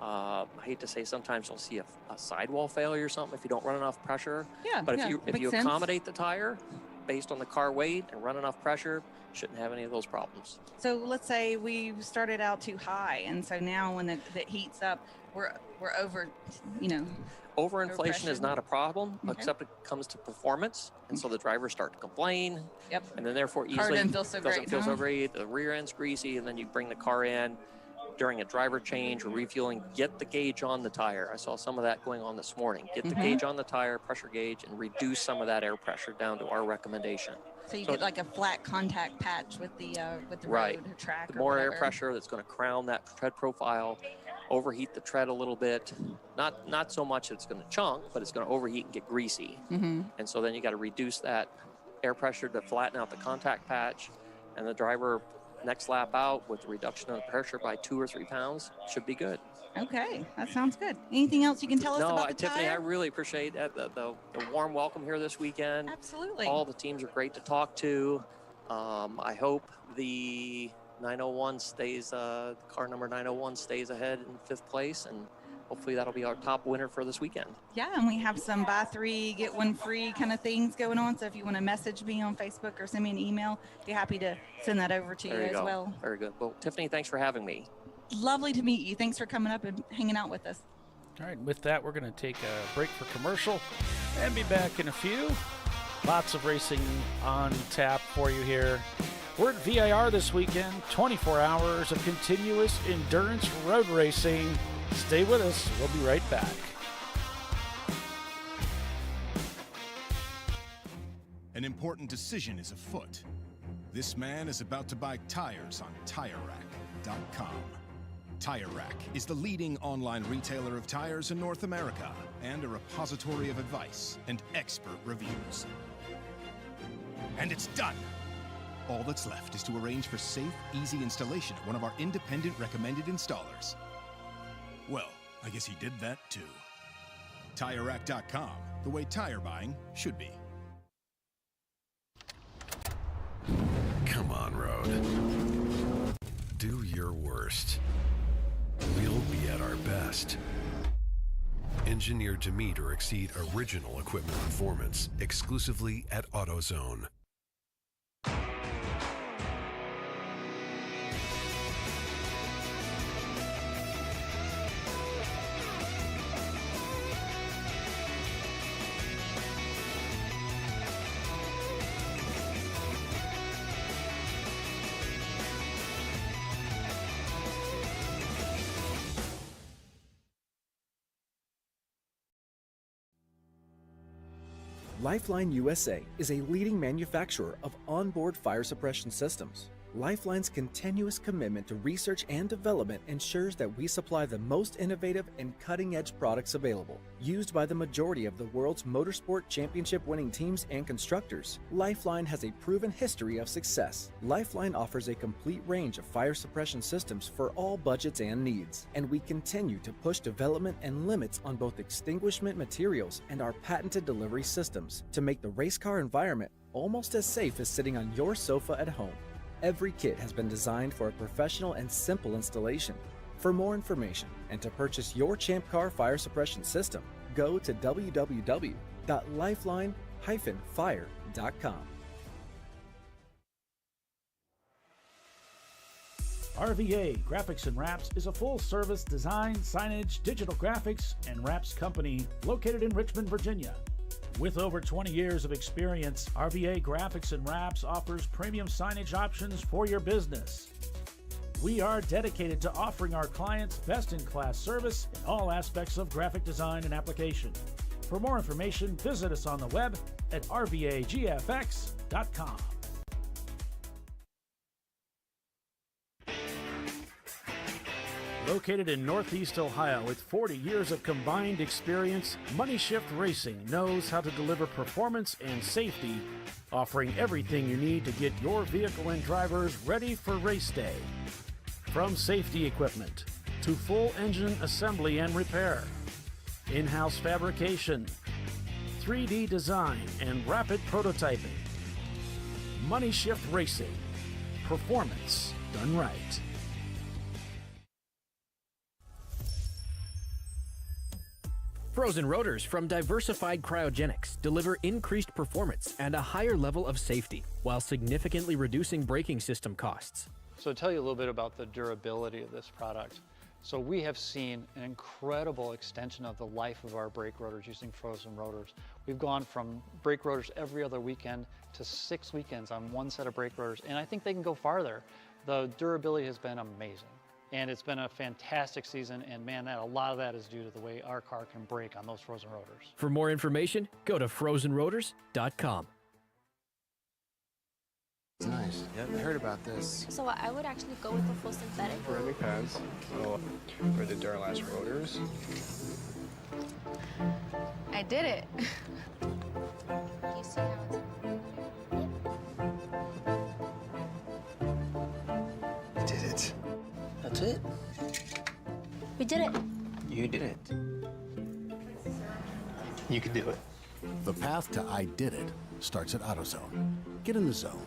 I hate to say sometimes you'll see a sidewall failure or something if you don't run enough pressure. Yeah, but if you accommodate the tire based on the car weight and run enough pressure, shouldn't have any of those problems. So let's say we started out too high, and so now when it heats up, we're over, Overinflation is not a problem, except it comes to performance, and so the drivers start to complain. Yep. And then therefore Car easily doesn't feel so great. The rear end's greasy, and then you bring the car in during a driver change or refueling, get the gauge on the tire. I saw some of that going on this morning. Get the gauge on the tire, pressure gauge, and reduce some of that air pressure down to our recommendation. So you get like a flat contact patch with the right. road track. The more air pressure that's going to crown that tread profile, overheat the tread a little bit. Not so much it's going to chunk, but it's going to overheat and get greasy. And so then you got to reduce that air pressure to flatten out the contact patch, and the driver next lap out with the reduction of the pressure by 2 or 3 pounds should be good. Okay, that sounds good. Anything else you can tell us about the Tiffany, tire? I really appreciate the warm welcome here this weekend. Absolutely. All the teams are great to talk to. I hope the 901 stays, car number 901 stays ahead in 5th place, and hopefully that'll be our top winner for this weekend. Yeah, and we have some buy 3, get 1 free kind of things going on. So if you want to message me on Facebook or send me an email, be happy to send that over to you as well. Very good. Well, Tiffany, thanks for having me. Lovely to meet you. Thanks for coming up and hanging out with us. All right, with that, we're going to take a break for commercial and be back in a few. Lots of racing on tap for you here. We're at VIR this weekend, 24 hours of continuous endurance road racing. Stay with us. We'll be right back. An important decision is afoot. This man is about to buy tires on TireRack.com. Tire Rack is the leading online retailer of tires in North America and a repository of advice and expert reviews. And it's done! All that's left is to arrange for safe, easy installation at one of our independent recommended installers. Well, I guess he did that too. TireRack.com, the way tire buying should be. Come on, Road. Do your worst. We'll be at our best. Engineered to meet or exceed original equipment performance exclusively at AutoZone. Lifeline USA is a leading manufacturer of onboard fire suppression systems. Lifeline's continuous commitment to research and development ensures that we supply the most innovative and cutting-edge products available. Used by the majority of the world's motorsport championship-winning teams and constructors, Lifeline has a proven history of success. Lifeline offers a complete range of fire suppression systems for all budgets and needs, and we continue to push development and limits on both extinguishment materials and our patented delivery systems to make the race car environment almost as safe as sitting on your sofa at home. Every kit has been designed for a professional and simple installation. For more information and to purchase your ChampCar fire suppression system, go to www.lifeline-fire.com. RVA Graphics and Wraps is a full-service design, signage, digital graphics, and wraps company located in Richmond, Virginia. With over 20 years of experience, RVA Graphics and Wraps offers premium signage options for your business. We are dedicated to offering our clients best-in-class service in all aspects of graphic design and application. For more information, visit us on the web at rvagfx.com. Located in Northeast Ohio with 40 years of combined experience, Money Shift Racing knows how to deliver performance and safety, offering everything you need to get your vehicle and drivers ready for race day. From safety equipment to full engine assembly and repair, in-house fabrication, 3D design, and rapid prototyping. Money Shift Racing. Performance done right. Frozen rotors from Diversified Cryogenics deliver increased performance and a higher level of safety, while significantly reducing braking system costs. So to tell you a little bit about the durability of this product. So we have seen an incredible extension of the life of our brake rotors using frozen rotors. We've gone from brake rotors every other weekend to 6 weekends on one set of brake rotors, and I think they can go farther. The durability has been amazing. And it's been a fantastic season, and man, a lot of that is due to the way our car can brake on those frozen rotors. For more information, go to frozenrotors.com. It's nice. Yeah, I heard about this. So I would actually go with the full synthetic. Ceramic pads. So for the Duralast rotors. I did it. You see how it's... Did it. That's it. We did it. You did it. You can do it. The path to I did it starts at AutoZone. Get in the zone.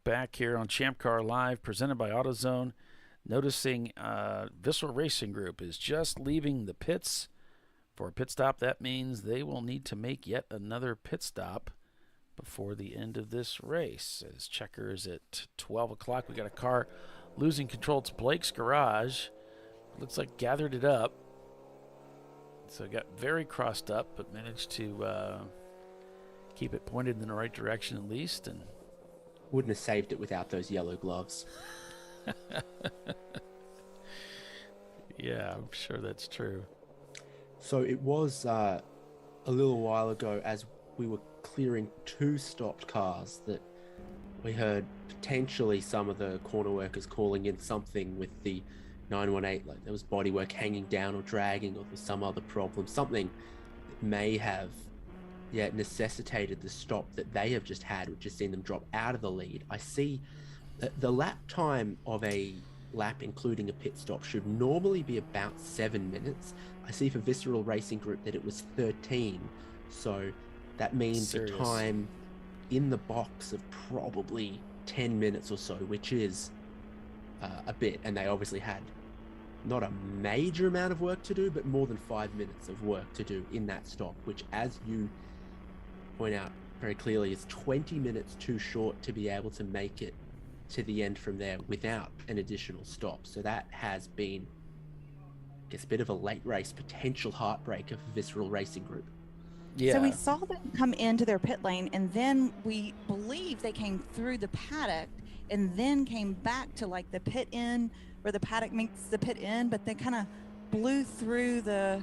back here on ChampCar Live, presented by AutoZone. Noticing Visceral Racing Group is just leaving the pits for a pit stop. That means they will need to make yet another pit stop before the end of this race. As checkers at 12 o'clock, we got a car losing control. It's Blake's garage. Looks like gathered it up. So it got very crossed up, but managed to keep it pointed in the right direction at least. And wouldn't have saved it without those yellow gloves. Yeah, I'm sure that's true. So it was a little while ago, as we were clearing 2 stopped cars, that we heard potentially some of the corner workers calling in something with the 918, like there was bodywork hanging down or dragging, or there's some other problem, something that may have necessitated the stop that they have just had, which has seen them drop out of the lead. I see that the lap time of a lap, including a pit stop, should normally be about 7 minutes. I see for Visceral Racing Group that it was 13, so that means a time in the box of probably 10 minutes or so, which is a bit, and they obviously had not a major amount of work to do, but more than 5 minutes of work to do in that stop, which, as you point out very clearly, is 20 minutes too short to be able to make it to the end from there without an additional stop. So that has been, I guess, a bit of a late race potential heartbreaker for Visceral Racing Group. Yeah. So we saw them come into their pit lane, and then we believe they came through the paddock and then came back to like the pit end where the paddock meets the pit end, but they kind of blew through the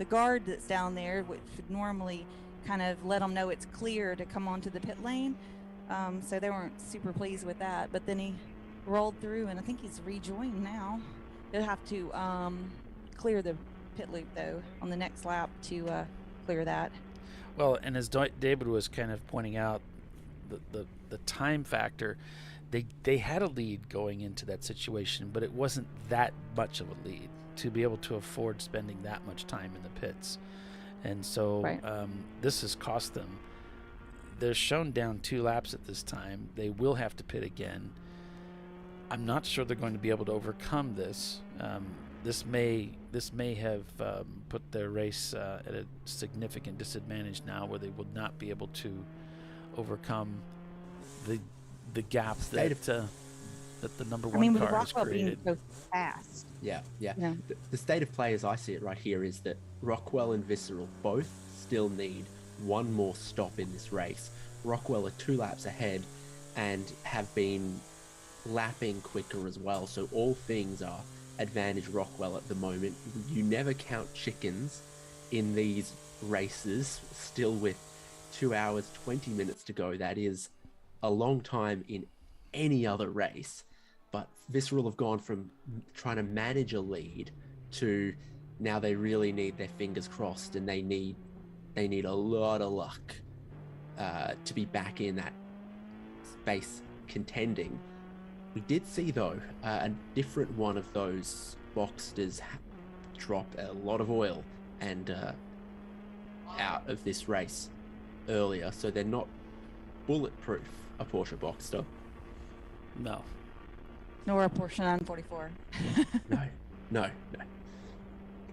guard that's down there, which would normally kind of let them know it's clear to come onto the pit lane. So they weren't super pleased with that, but then he rolled through, and I think he's rejoined now. They'll have to clear the pit loop though on the next lap to clear that. Well, and as David was kind of pointing out, the time factor, they had a lead going into that situation, but it wasn't that much of a lead to be able to afford spending that much time in the pits. And so this has cost them. They're shown down 2 laps at this time. They will have to pit again. I'm not sure they're going to be able to overcome this. This may have put their race at a significant disadvantage now, where they will not be able to overcome the gap that the number one car has created. Being so fast. Yeah. The state of play, as I see it right here, is that Rockwell and Visceral both still need one more stop in this race. Rockwell are 2 laps ahead and have been lapping quicker as well, so all things are advantage Rockwell at the moment. You never count chickens in these races, still with 2 hours 20 minutes to go. That is a long time in any other race, but Visceral have gone from trying to manage a lead to now they really need their fingers crossed, and they need a lot of luck to be back in that space contending. We did see, though, a different one of those Boxsters drop a lot of oil and out of this race earlier, so they're not bulletproof, a Porsche Boxster. No. Nor a Porsche 944. No.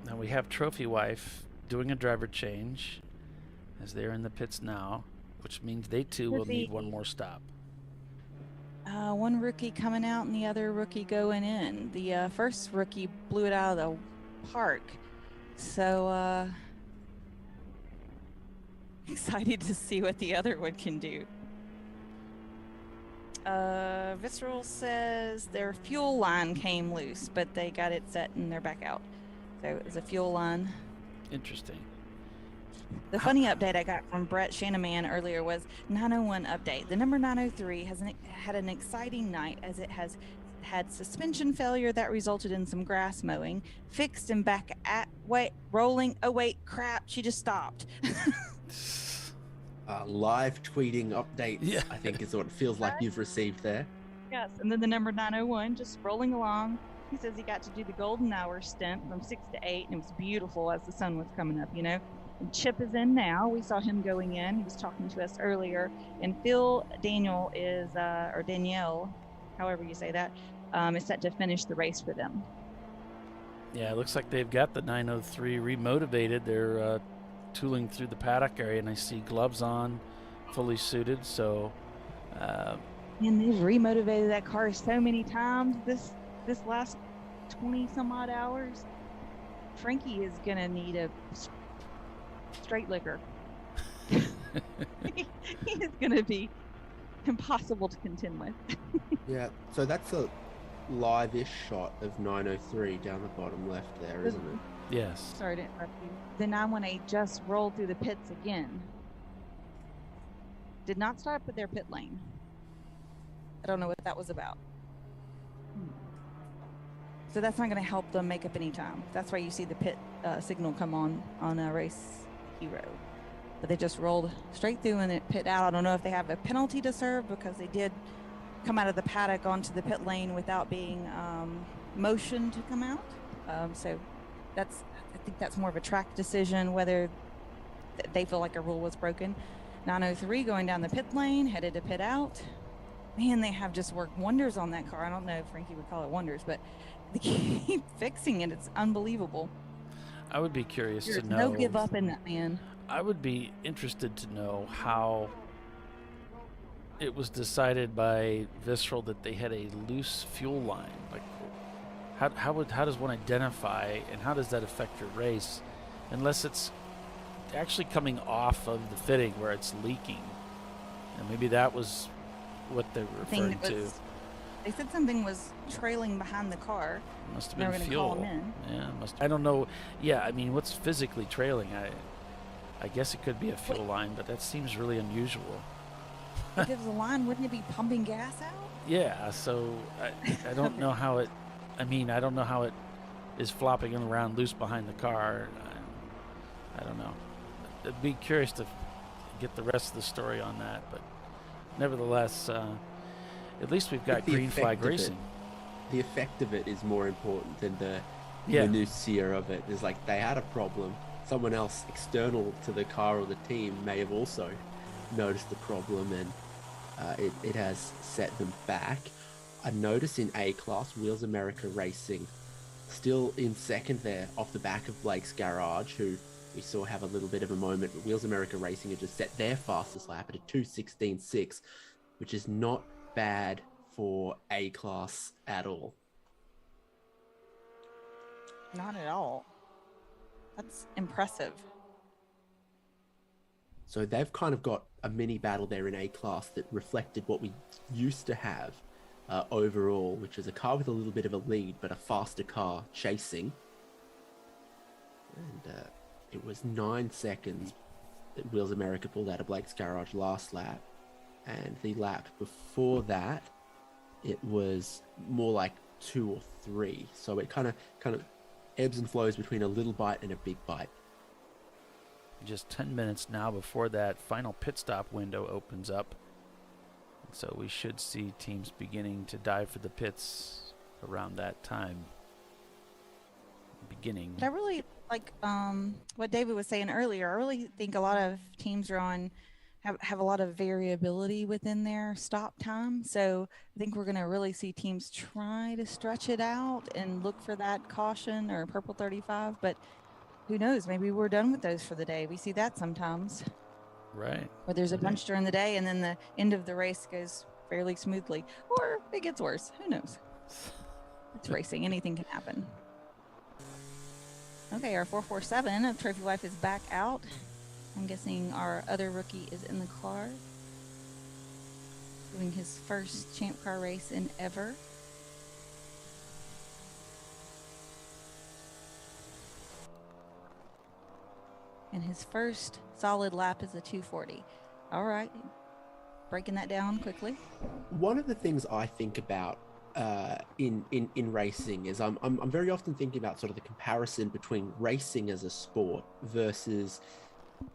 Now we have Trophy Wife doing a driver change as they're in the pits now, which means they too will need one more stop. One rookie coming out and the other rookie going in. The first rookie blew it out of the park. So excited to see what the other one can do. Visceral says their fuel line came loose, but they got it set and they're back out. So it was a fuel line. Interesting. The funny update I got from Brett Shanaman earlier was 901 update. The number 903 had an exciting night, as it has had suspension failure that resulted in some grass mowing, fixed and back at rolling. Oh wait, crap! She just stopped. Live tweeting updates, I think, is what it feels like you've received there. Yes, and then the number 901 just rolling along. He says he got to do the golden hour stint from 6 to 8, and it was beautiful as the sun was coming up, Chip is in now. We saw him going in. He was talking to us earlier. And Phil Daniel is, or Danielle, however you say that, is set to finish the race for them. Yeah, it looks like they've got the 903 remotivated. They're tooling through the paddock area, and I see gloves on, fully suited. So, And they've remotivated that car so many times this last 20 some odd hours. Frankie is gonna need a straight liquor. He is gonna be impossible to contend with. Yeah, so that's a live-ish shot of 903 down the bottom left there, isn't it? Yes. Sorry to interrupt you. The 918 just rolled through the pits again. Did not start up at their pit lane. I don't know what that was about. So that's not going to help them make up any time. That's why you see the pit signal come on Race Hero. But they just rolled straight through and it pit out. I don't know if they have a penalty to serve because they did come out of the paddock onto the pit lane without being motioned to come out. So I think that's more of a track decision, whether they feel like a rule was broken. 903 going down the pit lane, headed to pit out. Man, they have just worked wonders on that car. I don't know if Frankie would call it wonders, but they keep fixing it. It's unbelievable. I would be curious There's to know. no give up in that, man. I would be interested to know how it was decided by Visceral that they had a loose fuel line. Like, how does one identify, and how does that affect your race, unless it's actually coming off of the fitting where it's leaking? And maybe that was what they were referring to. They said something was trailing behind the car. Must have They been were gonna fuel. call 'em in. Yeah, I don't know. Yeah, I mean, what's physically trailing? I guess it could be a fuel line, but that seems really unusual. If it was a line, wouldn't it be pumping gas out? Yeah, so I don't know how it. I mean, I don't know how it is flopping around loose behind the car. I don't know. I'd be curious to get the rest of the story on that, but nevertheless, at least we've got green flag racing. The effect of it is more important than the Yeah. minutiae of it. There's like, they had a problem. Someone else external to the car or the team may have also noticed the problem, and it has set them back. I notice in A-Class, Wheels America Racing still in second there off the back of Blake's Garage, who we saw have a little bit of a moment, but Wheels America Racing had just set their fastest lap at a 2:16.6, which is not bad for A-Class at all. Not at all. That's impressive. So they've kind of got a mini battle there in A-Class that reflected what we used to have overall, which is a car with a little bit of a lead, but a faster car chasing. And it was 9 seconds that Wheels America pulled out of Blake's Garage last lap. And the lap before that, it was more like 2 or 3. So it kind of ebbs and flows between a little bite and a big bite. Just 10 minutes now before that final pit stop window opens up. So we should see teams beginning to dive for the pits around that time. Beginning. But I really like what David was saying earlier. I really think a lot of teams are have a lot of variability within their stop time. So I think we're going to really see teams try to stretch it out and look for that caution or purple 35. But who knows? Maybe we're done with those for the day. We see that sometimes. Right. Where there's a bunch during the day and then the end of the race goes fairly smoothly. Or it gets worse. Who knows? It's racing. Anything can happen. Okay, our 447 of Trophy Wife is back out. I'm guessing our other rookie is in the car. Doing his first Champ Car race in ever. And his first solid lap is a 240. All right. Breaking that down quickly. One of the things I think about in racing is I'm very often thinking about sort of the comparison between racing as a sport versus,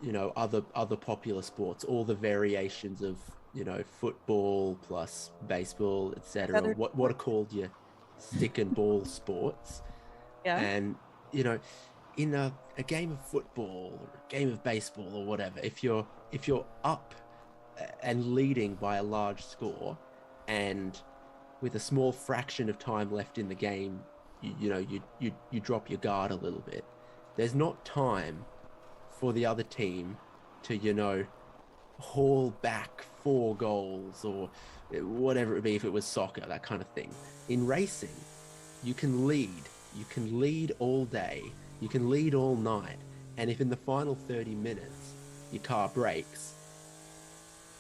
you know, other popular sports, all the variations of, you know, football plus baseball, etc. What are called your stick and ball sports. Yeah. And, you know, in a game of football or a game of baseball or whatever, if you're up and leading by a large score, and with a small fraction of time left in the game, you drop your guard a little bit. There's not time for the other team to haul back 4 goals or whatever it would be if it was soccer, that kind of thing. In racing, you can lead all day, you can lead all night, and if in the final 30 minutes your car breaks,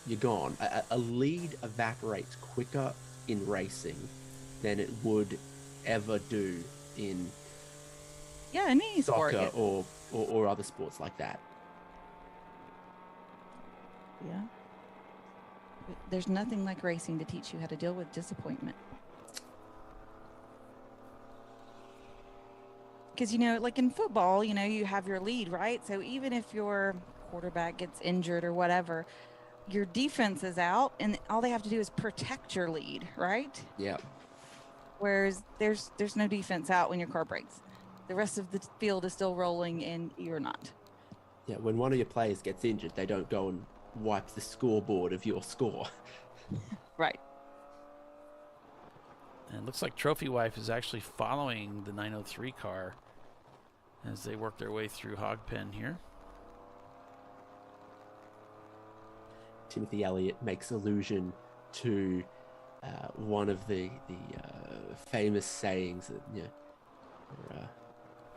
you're gone. A lead evaporates quicker in racing than it would ever do in any sport, soccer or other sports like that. Yeah. There's nothing like racing to teach you how to deal with disappointment. Because, like in football, you have your lead, right? So even if your quarterback gets injured or whatever, your defense is out and all they have to do is protect your lead, right? Yeah. Whereas there's no defense out when your car breaks. The rest of the field is still rolling and you're not. Yeah, when one of your players gets injured, they don't go and wipe the scoreboard of your score. Right. And it looks like Trophy Wife is actually following the 903 car as they work their way through Hogpen here. Timothy Elliott makes allusion to one of the famous sayings that there are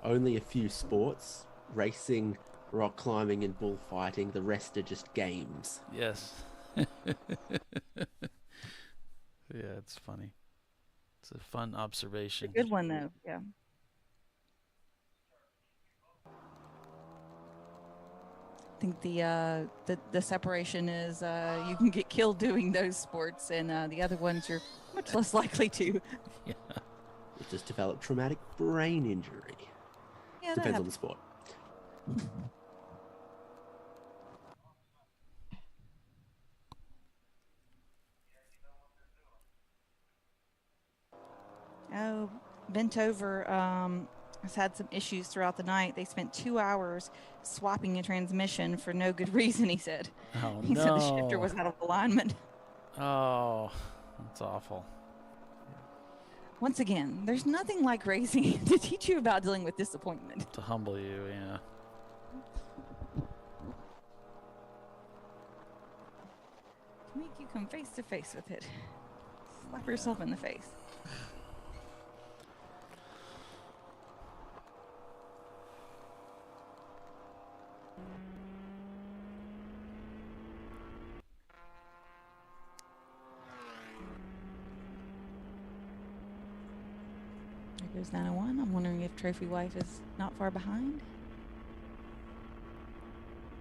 only a few sports: racing, rock climbing, and bullfighting. The rest are just games. Yes. Yeah, it's funny. It's a fun observation. A good one, though. Yeah. I think the separation is you can get killed doing those sports, and the other ones you're much less likely to. Yeah. You just develop traumatic brain injury. Yeah, Depends on the sport. Oh, bent over has had some issues throughout the night. They spent 2 hours swapping a transmission for no good reason, he said. Oh, he said the shifter was out of alignment. Oh, that's awful. Once again, there's nothing like racing to teach you about dealing with disappointment. To humble you, yeah. To make you come face to face with it. Slap yourself in the face. There goes 901. I'm wondering if Trophy Wife is not far behind.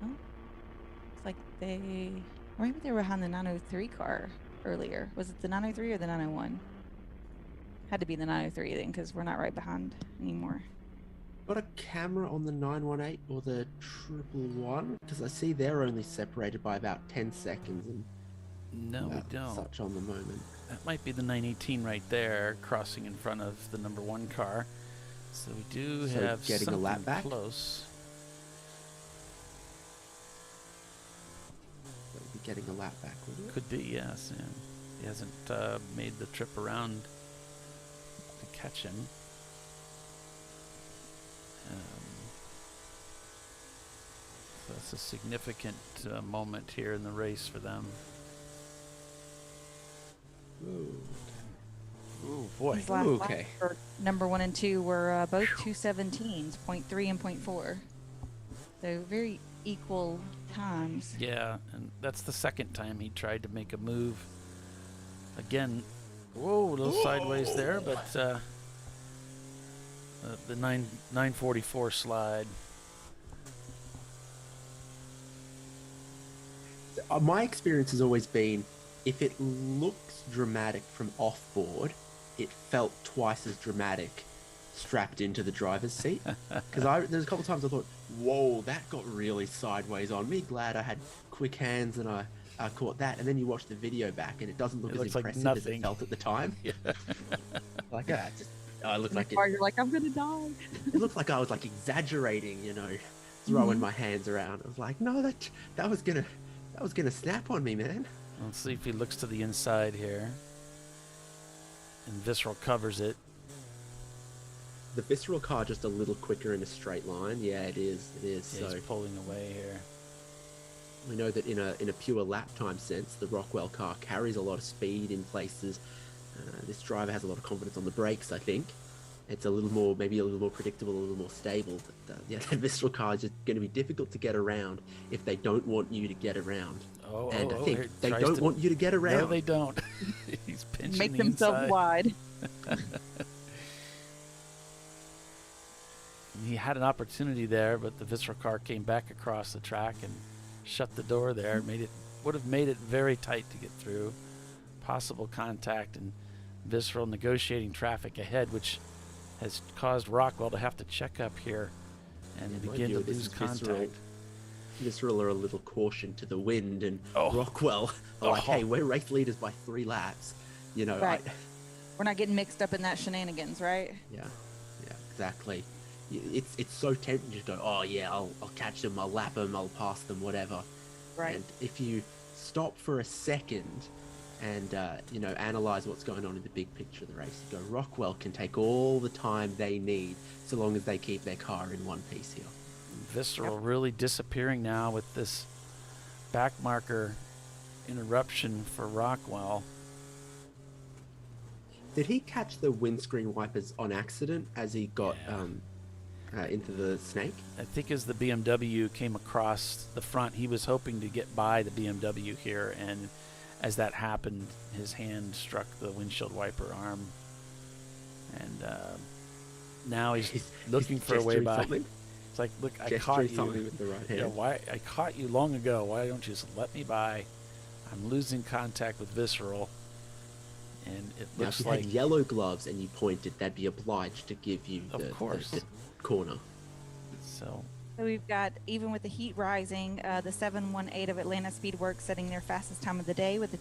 Oh, looks like maybe they were behind the 903 car earlier. Was it the 903 or the 901? Had to be the 903 then, because we're not right behind anymore. Got a camera on the 918 or the 111? Because I see they're only separated by about 10 seconds. And no, we don't. Such on the moment. That might be the 918 right there, crossing in front of the number 1 car. So we do have getting something a lap back? Close. That would be getting a lap back, wouldn't it? Could be, yes. Yeah. He hasn't made the trip around to catch him. So that's a significant moment here in the race for them. Ooh, boy. His last lap okay. for number 1 and 2 were both 2:17s, 0.3 and 0.4. So very equal times. Yeah, and that's the second time he tried to make a move. Again, whoa, a little sideways there, but the 944 slide. My experience has always been, if it looks dramatic from off-board, it felt twice as dramatic strapped into the driver's seat. Because there's a couple of times I thought, whoa, that got really sideways on me. Glad I had quick hands and I caught that. And then you watch the video back and it doesn't look as impressive as it felt at the time. Yeah. Like, I looked like you're like, I'm gonna die. it looked like I was like exaggerating, throwing my hands around. I was like, no, that was gonna snap on me, man. Let's see if he looks to the inside here. And Visceral covers it. The Visceral car just a little quicker in a straight line. Yeah, it is. Yeah, So he's pulling away here. we know that in a pure lap time sense, the Rockwell car carries a lot of speed in places. This driver has a lot of confidence on the brakes, I think. It's maybe a little more predictable, a little more stable. But the Visceral car is just going to be difficult to get around if they don't want you to get around. I think they don't want you to get around. No, they don't. He's pinching Make the themselves inside. wide. He had an opportunity there, but the Visceral car came back across the track and shut the door there. Would have made it very tight to get through. Possible contact, and Visceral negotiating traffic ahead, which has caused Rockwell to have to check up here and begin to lose contact. Visceral are a little caution to the wind, and Rockwell are like, hey, we're race leaders by 3 laps. Right. We're not getting mixed up in that shenanigans, right? Yeah, exactly. It's so tempting to just go, oh yeah, I'll catch them, I'll lap them, I'll pass them, whatever. Right. And if you stop for a second and analyze what's going on in the big picture of the race, you go, Rockwell can take all the time they need so long as they keep their car in one piece here. Visceral really disappearing now with this back marker interruption for Rockwell. Did he catch the windscreen wipers on accident as he got into the snake? I think as the BMW came across the front, he was hoping to get by the BMW here, and as that happened, his hand struck the windshield wiper arm, and now he's looking for a way by. Something? It's like, look, I Gesturing caught you. something with the right hand. Yeah, I caught you long ago. Why don't you just let me by? I'm losing contact with Visceral, and it Now, looks if you like had yellow gloves and you pointed, they'd be obliged to give you the corner. So we've got, even with the heat rising, the 718 of Atlanta Speedworks setting their fastest time of the day with a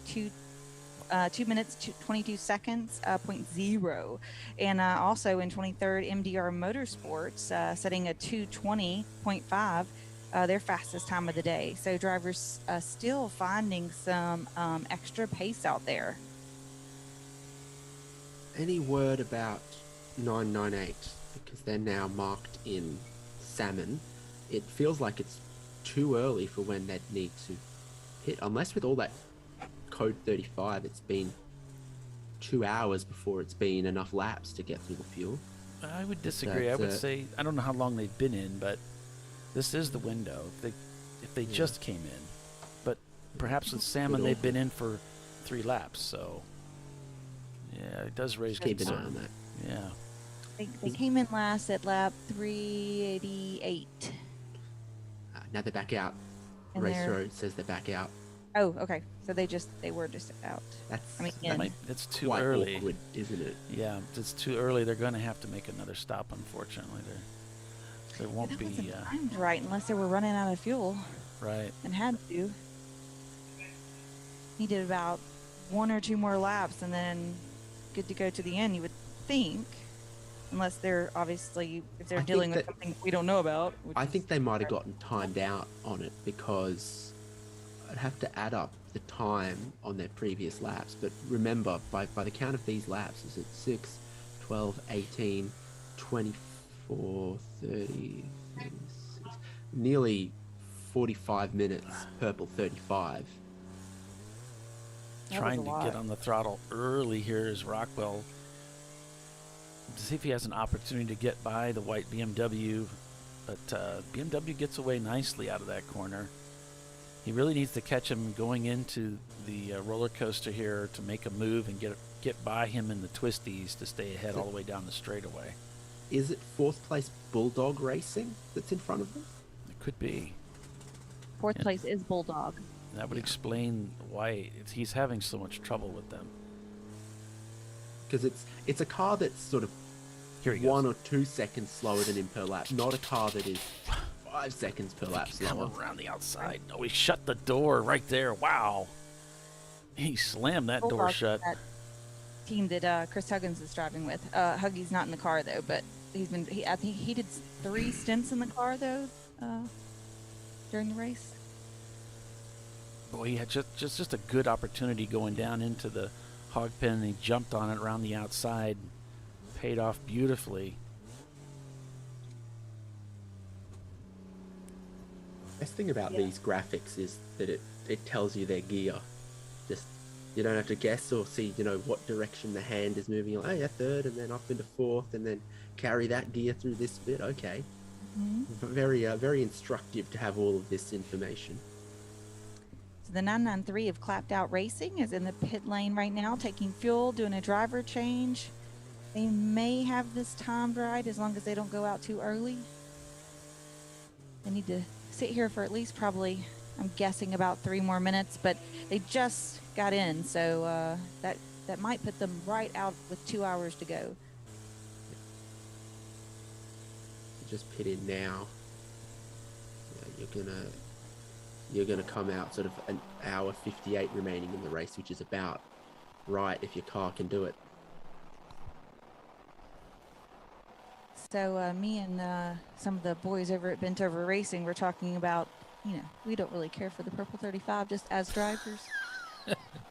2 minutes 22 seconds 0.0, and also in 23rd MDR Motorsports setting a 2:20.5, their fastest time of the day. So drivers still finding some extra pace out there. Any word about 998? Because they're now marked in salmon. It feels like it's too early for when they'd need to hit, unless with all that code 35 it's been 2 hours before it's been enough laps to get through the fuel. I would disagree. I would say, I don't know how long they've been in, but this is the window. If they just came in, but perhaps with salmon they've been in for 3 laps, so yeah, it does raise keep an eye concern. on that. Yeah. They came in last at lap 388. Now they're back out. And Race they're- Road says they're back out. Oh, okay. So they were just out. It's too quite early, awkward, isn't it? Yeah, it's too early. They're going to have to make another stop. Unfortunately, there won't be. Timed right, unless they were running out of fuel. Right. And had to. Needed about 1 or 2 more laps, and then good to go to the end. You would think, unless they're obviously if they're dealing with something we don't know about. I think they might have gotten timed out on it, because I'd have to add up the time on their previous laps. But remember, by the count of these laps, is it 6, 12, 18, 24, 30, 36, nearly 45 minutes, purple 35. Trying to get on the throttle early here is Rockwell to see if he has an opportunity to get by the white BMW, but BMW gets away nicely out of that corner. He really needs to catch him going into the roller coaster here to make a move and get by him in the twisties to stay ahead all the way down the straightaway. Is it 4th place Bulldog Racing that's in front of them? It could be. 4th place is Bulldog. That would explain why he's having so much trouble with them. Because it's a car that's sort of 1 or 2 seconds slower than him per lap, not a car that is 5 seconds per lap slower. Come around the outside. No, he shut the door right there. Wow. He slammed that door shut. team that Chris Huggins is driving with. Huggy's not in the car though, but I think he did 3 stints in the car though during the race. Boy, he had just a good opportunity going down into the hog pen, and he jumped on it around the outside. Paid off beautifully. Best thing about these graphics is that it tells you their gear. Just, you don't have to guess or see, what direction the hand is moving. Oh yeah, third, and then up into fourth, and then carry that gear through this bit. Okay. Very very instructive to have all of this information. So the 993 of Clapped Out Racing is in the pit lane right now, taking fuel, doing a driver change. They may have this timed right as long as they don't go out too early. They need to sit here for at least probably, I'm guessing, about 3 more minutes, but they just got in, so that might put them right out with 2 hours to go. Just pit in now. You're gonna come out sort of an hour 58 remaining in the race, which is about right if your car can do it. So me and some of the boys over at Bent Over Racing were talking about, we don't really care for the Purple 35 just as drivers.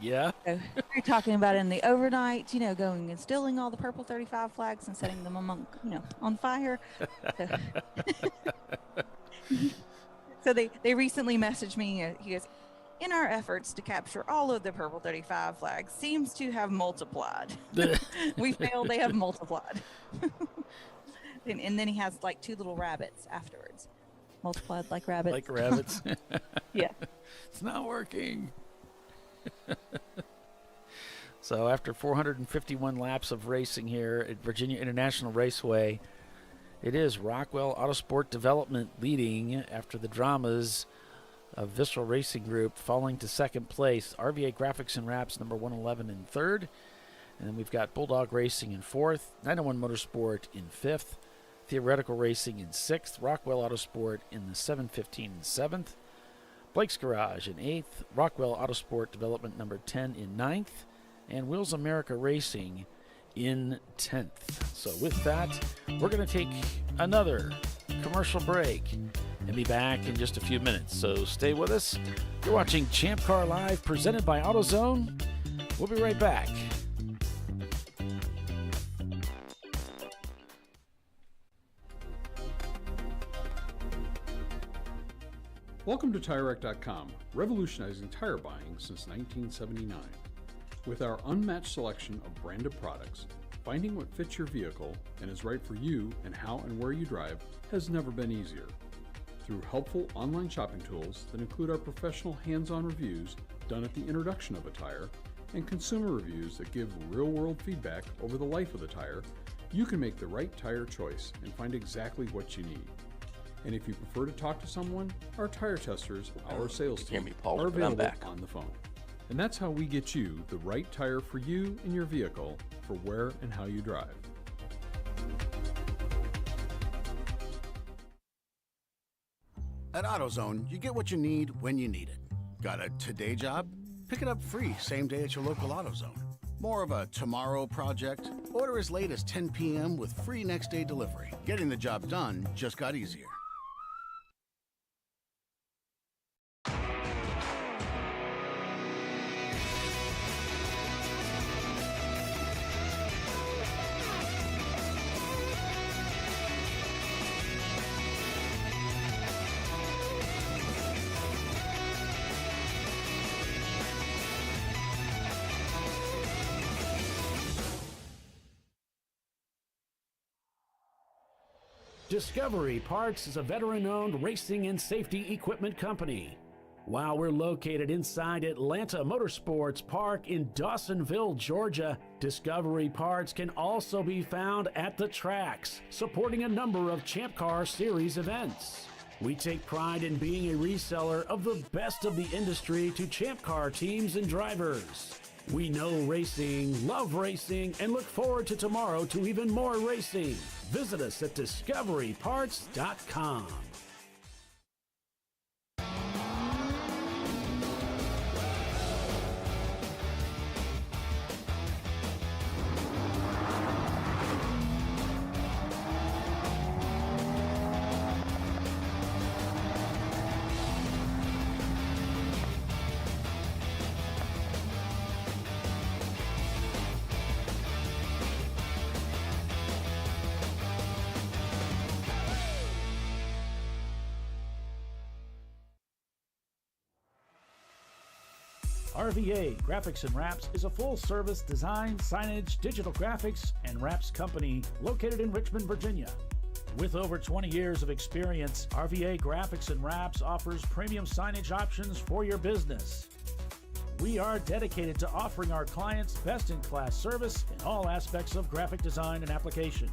Yeah. So we're talking about in the overnight, going and stealing all the Purple 35 flags and setting them on fire. So they recently messaged me. He goes, in our efforts to capture all of the Purple 35 flags seems to have multiplied. We failed, they have multiplied. And then he has like 2 little rabbits afterwards. Multiplied like rabbits. Like rabbits. Yeah. It's not working. So after 451 laps of racing here at Virginia International Raceway, it is Rockwell Autosport Development leading after the dramas of Visceral Racing Group falling to second place. RVA Graphics and Wraps number 111 in third. And then we've got Bulldog Racing in fourth, 901 Motorsport in fifth, Theoretical Racing in sixth, Rockwell Autosport in the 715 in seventh, Blake's Garage in eighth, Rockwell Autosport Development number 10 in ninth, and Wheels America Racing in 10th. So with that, we're going to take another commercial break and be back in just a few minutes. So stay with us. You're watching ChampCar Live presented by AutoZone. We'll be right back. Welcome to TireRack.com, revolutionizing tire buying since 1979. With our unmatched selection of branded products, finding what fits your vehicle and is right for you and how and where you drive has never been easier. Through helpful online shopping tools that include our professional hands-on reviews done at the introduction of a tire and consumer reviews that give real-world feedback over the life of the tire, you can make the right tire choice and find exactly what you need. And if you prefer to talk to someone, our tire testers, our sales team, are available on the phone. And that's how we get you the right tire for you and your vehicle for where and how you drive. At AutoZone, you get what you need when you need it. Got a today job? Pick it up free same day at your local AutoZone. More of a tomorrow project? Order as late as 10 p.m. with free next day delivery. Getting the job done just got easier. Discovery Parts is a veteran-owned racing and safety equipment company. While we're located inside Atlanta Motorsports Park in Dawsonville, Georgia, Discovery Parts can also be found at the tracks, supporting a number of ChampCar Series events. We take pride in being a reseller of the best of the industry to ChampCar teams and drivers. We know racing, love racing, and look forward to tomorrow to even more racing. Visit us at discoveryparts.com. RVA Graphics and Wraps is a full-service design, signage, digital graphics, and wraps company located in Richmond, Virginia. With over 20 years of experience, RVA Graphics and Wraps offers premium signage options for your business. We are dedicated to offering our clients best-in-class service in all aspects of graphic design and application.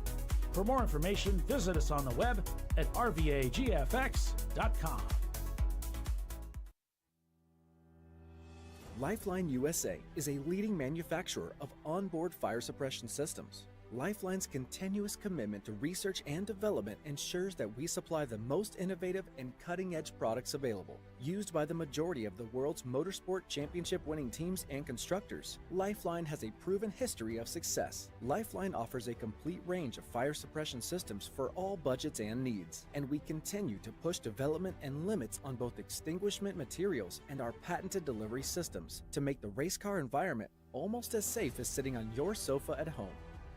For more information, visit us on the web at rvagfx.com. Lifeline USA is a leading manufacturer of onboard fire suppression systems. Lifeline's continuous commitment to research and development ensures that we supply the most innovative and cutting-edge products available. Used by the majority of the world's motorsport championship-winning teams and constructors, Lifeline has a proven history of success. Lifeline offers a complete range of fire suppression systems for all budgets and needs, and we continue to push development and limits on both extinguishment materials and our patented delivery systems to make the race car environment almost as safe as sitting on your sofa at home.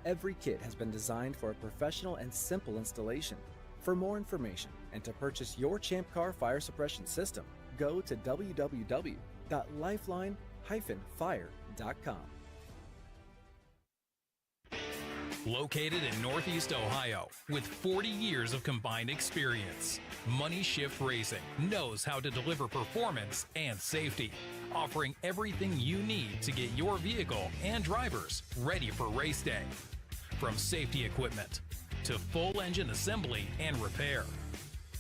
Every kit has been designed for a professional and simple installation. For more information and to purchase your ChampCar fire suppression system, go to www.lifeline-fire.com. Located in Northeast Ohio with 40 years of combined experience, Money Shift Racing knows how to deliver performance and safety, offering everything you need to get your vehicle and drivers ready for race day. From safety equipment to full engine assembly and repair,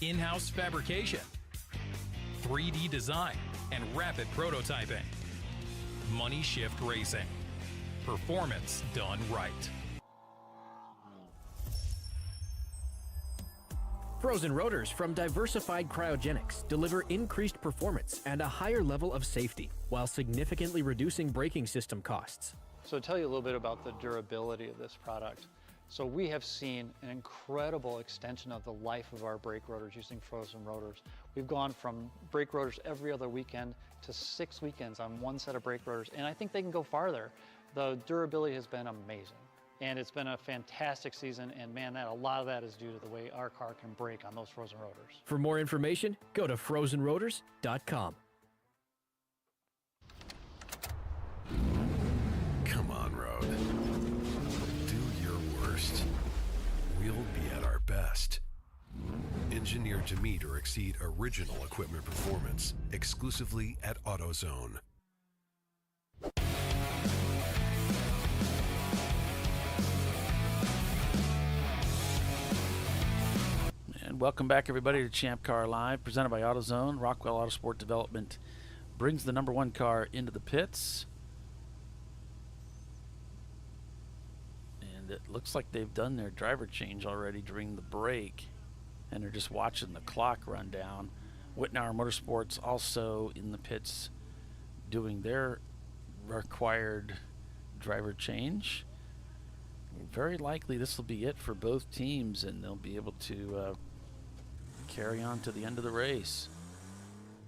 in-house fabrication, 3D design, and rapid prototyping. Money Shift Racing. Performance done right. Frozen rotors from Diversified Cryogenics deliver increased performance and a higher level of safety, while significantly reducing braking system costs. So to tell you a little bit about the durability of this product. So we have seen an incredible extension of the life of our brake rotors using frozen rotors. We've gone from brake rotors every other weekend to 6 weekends on one set of brake rotors, and I think they can go farther. The durability has been amazing. And it's been a fantastic season, and man, a lot of that is due to the way our car can brake on those frozen rotors. For more information, go to frozenrotors.com. Come on, Road. Do your worst. We'll be at our best. Engineered to meet or exceed original equipment performance, exclusively at AutoZone. And welcome back, everybody, to ChampCar Live, presented by AutoZone. Rockwell Autosport Development brings the #1 car into the pits. And it looks like they've done their driver change already during the break, and they're just watching the clock run down. Whitnauer Motorsports also in the pits doing their required driver change. Very likely this will be it for both teams, and they'll be able to carry on to the end of the race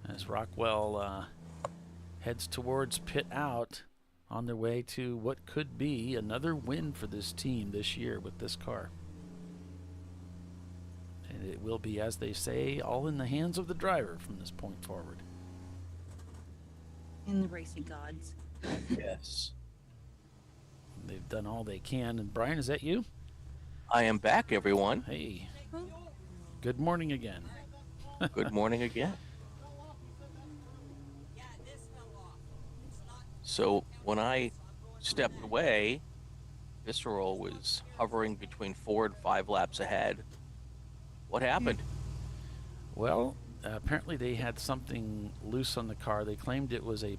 as Rockwell heads towards pit out on their way to what could be another win for this team this year with this car. And it will be, as they say, all in the hands of the driver from this point forward. In the racing gods. Yes. They've done all they can. And Brian, is that you? I am back, everyone. Hey. Good morning again. Good morning again. So when I stepped away, Visceral was hovering between 4 and 5 laps ahead. What happened? Well, apparently they had something loose on the car. They claimed it was a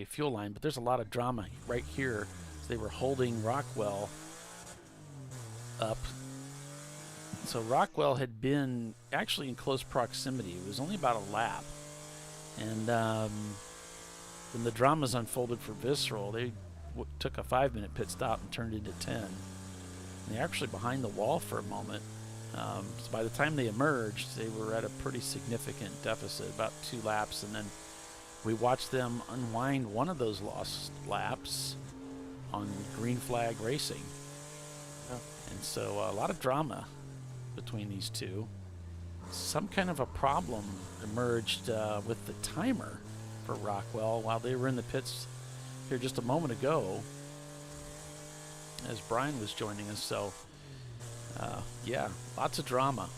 fuel line, but there's a lot of drama right here. They were holding Rockwell up. So Rockwell had been actually in close proximity. It was only about a lap. And when the dramas unfolded for Visceral, they took a 5-minute pit stop and turned it into 10. And they're actually behind the wall for a moment. So by the time they emerged, they were at a pretty significant deficit, about 2 laps. And then we watched them unwind one of those lost laps on green flag racing. Oh. And so a lot of drama between these two. Some kind of a problem emerged with the timer. for Rockwell while they were in the pits here just a moment ago as Brian was joining us. So, yeah, lots of drama.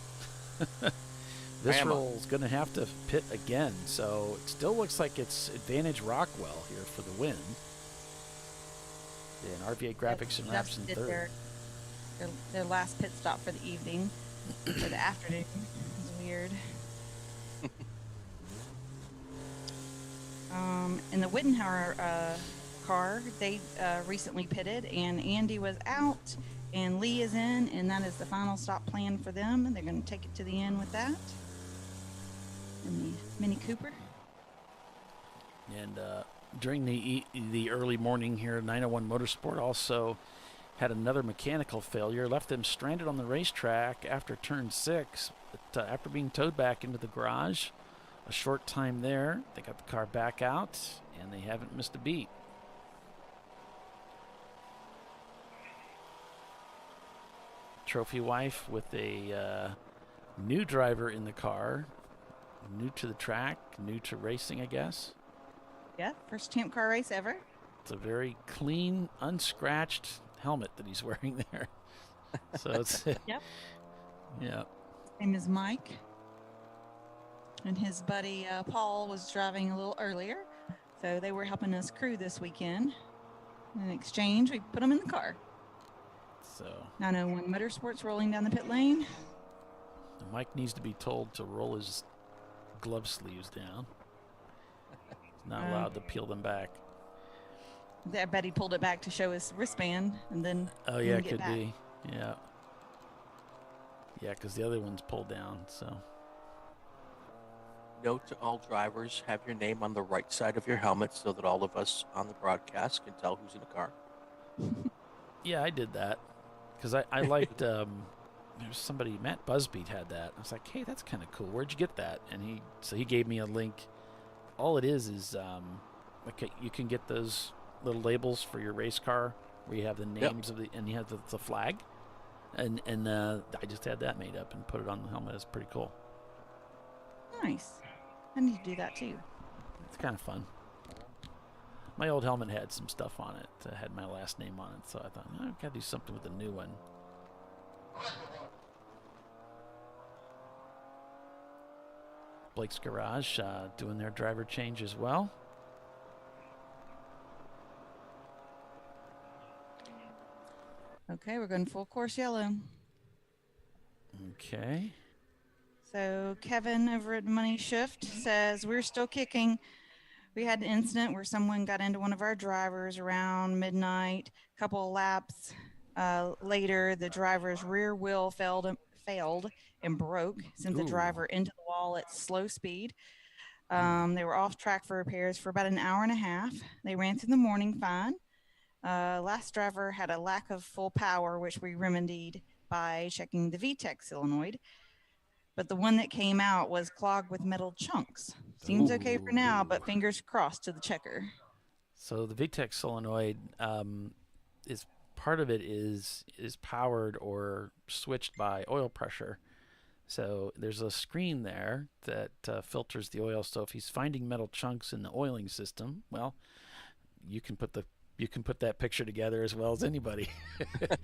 Visceral's going to have to pit again, so it still looks like it's advantage Rockwell here for the win. And RVA Graphics and Wraps in third. Their last pit stop for the evening, or the afternoon. It's weird. In the Wittenhauer car, they recently pitted, and Andy was out, and Lee is in, and that is the final stop plan for them. And they're going to take it to the end with that. In the Mini Cooper. And during the early morning here, 901 Motorsport also had another mechanical failure, left them stranded on the racetrack after turn 6. But, after being towed back into the garage, a short time there, they got the car back out, and they haven't missed a beat. Trophy wife with a new driver in the car, new to the track, new to racing, I guess. Yeah, first ChampCar race ever. It's a very clean, unscratched helmet that he's wearing there. So it's yep. Yeah. His name is Mike, and his buddy Paul was driving a little earlier, so they were helping us crew this weekend. In exchange, we put them in the car. So 901 Motorsports rolling down the pit lane. Mike needs to be told to roll his glove sleeves down. He's not allowed to peel them back. I bet he pulled it back to show his wristband, and then oh yeah, it could be. Yeah. Yeah, because the other one's pulled down. So. Note to all drivers: have your name on the right side of your helmet so that all of us on the broadcast can tell who's in the car. Yeah, I did that because I liked. There's somebody, Matt Busby had that. I was like, hey, that's kind of cool. Where'd you get that? And he gave me a link. All it is like you can get those little labels for your race car where you have the names of and you have the flag, and I just had that made up and put it on the helmet. It's pretty cool. Nice. I need to do that too. It's kind of fun. My old helmet had some stuff on it. Had my last name on it, so I thought, I've got to do something with the new one. Blake's Garage doing their driver change as well. Okay, we're going full course yellow. Okay. So Kevin over at Money Shift says, we're still kicking. We had an incident where someone got into one of our drivers around midnight. A couple of laps later, the driver's rear wheel failed and broke, sent the driver into the wall at slow speed. They were off track for repairs for about an hour and a half. They ran through the morning fine. Last driver had a lack of full power, which we remedied by checking the VTEC solenoid. But the one that came out was clogged with metal chunks. Seems okay for now, but fingers crossed to the checker. So the VTEC solenoid is part of it is powered or switched by oil pressure. So there's a screen there that filters the oil. So if he's finding metal chunks in the oiling system, well, you can put that picture together as well as anybody.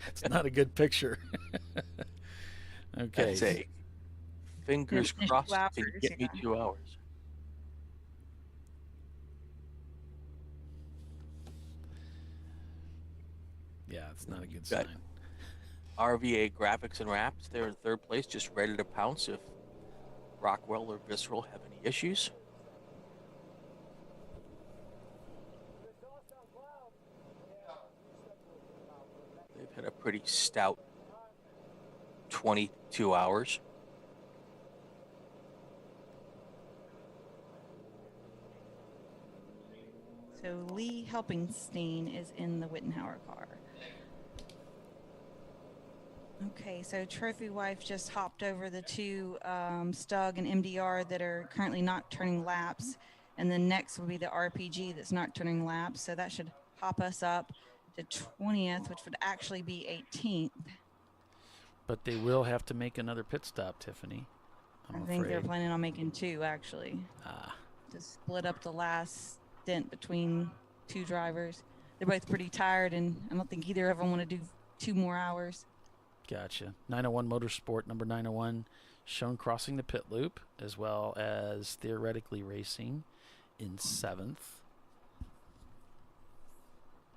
It's not a good picture. Okay. That's a fingers crossed to get me 2 hours. Yeah, it's not a good sign. RVA Graphics and Wraps, they're in third place, just ready to pounce if Rockwell or Visceral have any issues. They've had a pretty stout 22 hours. So Lee Helpingstein is in the Wittenhauer car. Okay, so Trophy Wife just hopped over the two Stug and MDR that are currently not turning laps. And then next will be the RPG that's not turning laps. So that should hop us up to 20th, which would actually be 18th. But they will have to make another pit stop, Tiffany. I think they're planning on making 2, actually. to split up the last stint between two drivers. They're both pretty tired, and I don't think either of them want to do 2 more hours. Gotcha. 901 Motorsport, number 901, shown crossing the pit loop, as well as theoretically racing in 7th.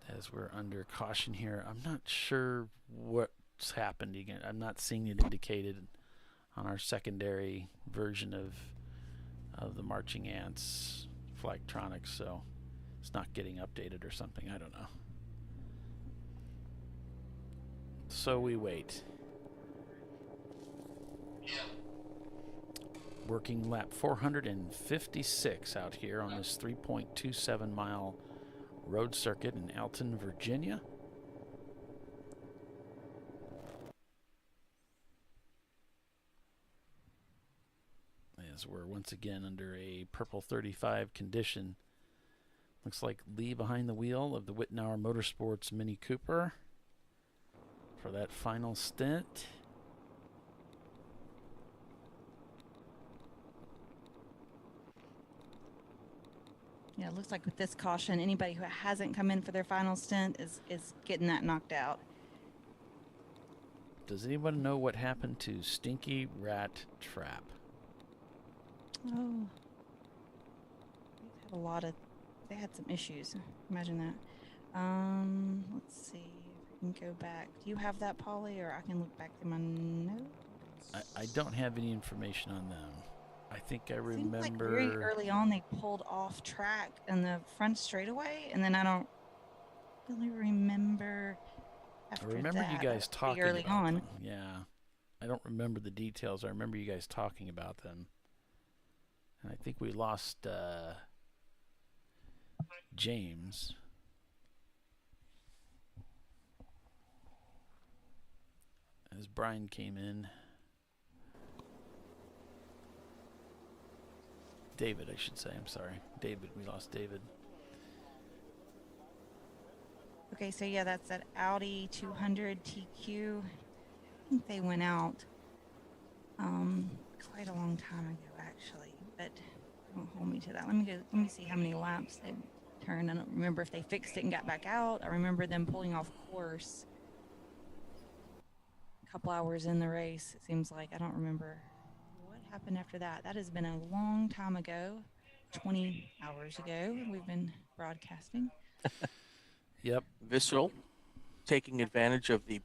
As we're under caution here, I'm not sure what's happened again. I'm not seeing it indicated on our secondary version of the Marching Ants Flagtronics, so it's not getting updated or something. I don't know. So we wait. Working lap 456 out here on this 3.27 mile road circuit in Alton, Virginia. As we're once again under a purple 35 condition. Looks like Lee behind the wheel of the Wittenauer Motorsports Mini Cooper for that final stint. Yeah, it looks like with this caution, anybody who hasn't come in for their final stint is getting that knocked out. Does anyone know what happened to Stinky Rat Trap? Oh. They had some issues. Imagine that. Let's see if we can go back. Do you have that, Polly, or I can look back through my notes? I don't have any information on them. I think I remember. Seems like very early on they pulled off track in the front straightaway, and then I don't really remember after I remember that. you guys talking early about on. them. Yeah. I don't remember the details. I remember you guys talking about them. And I think we lost James. As Brian came in. David, I should say. I'm sorry. David. We lost David. Okay, so yeah, that's that Audi 200 TQ. I think they went out quite a long time ago, actually. But don't hold me to that. Let me see how many laps they turned. I don't remember if they fixed it and got back out. I remember them pulling off course a couple hours in the race. It seems like I don't remember what happened after that. That has been a long time ago. 20 hours ago. We've been broadcasting. Yep. Visceral taking advantage of the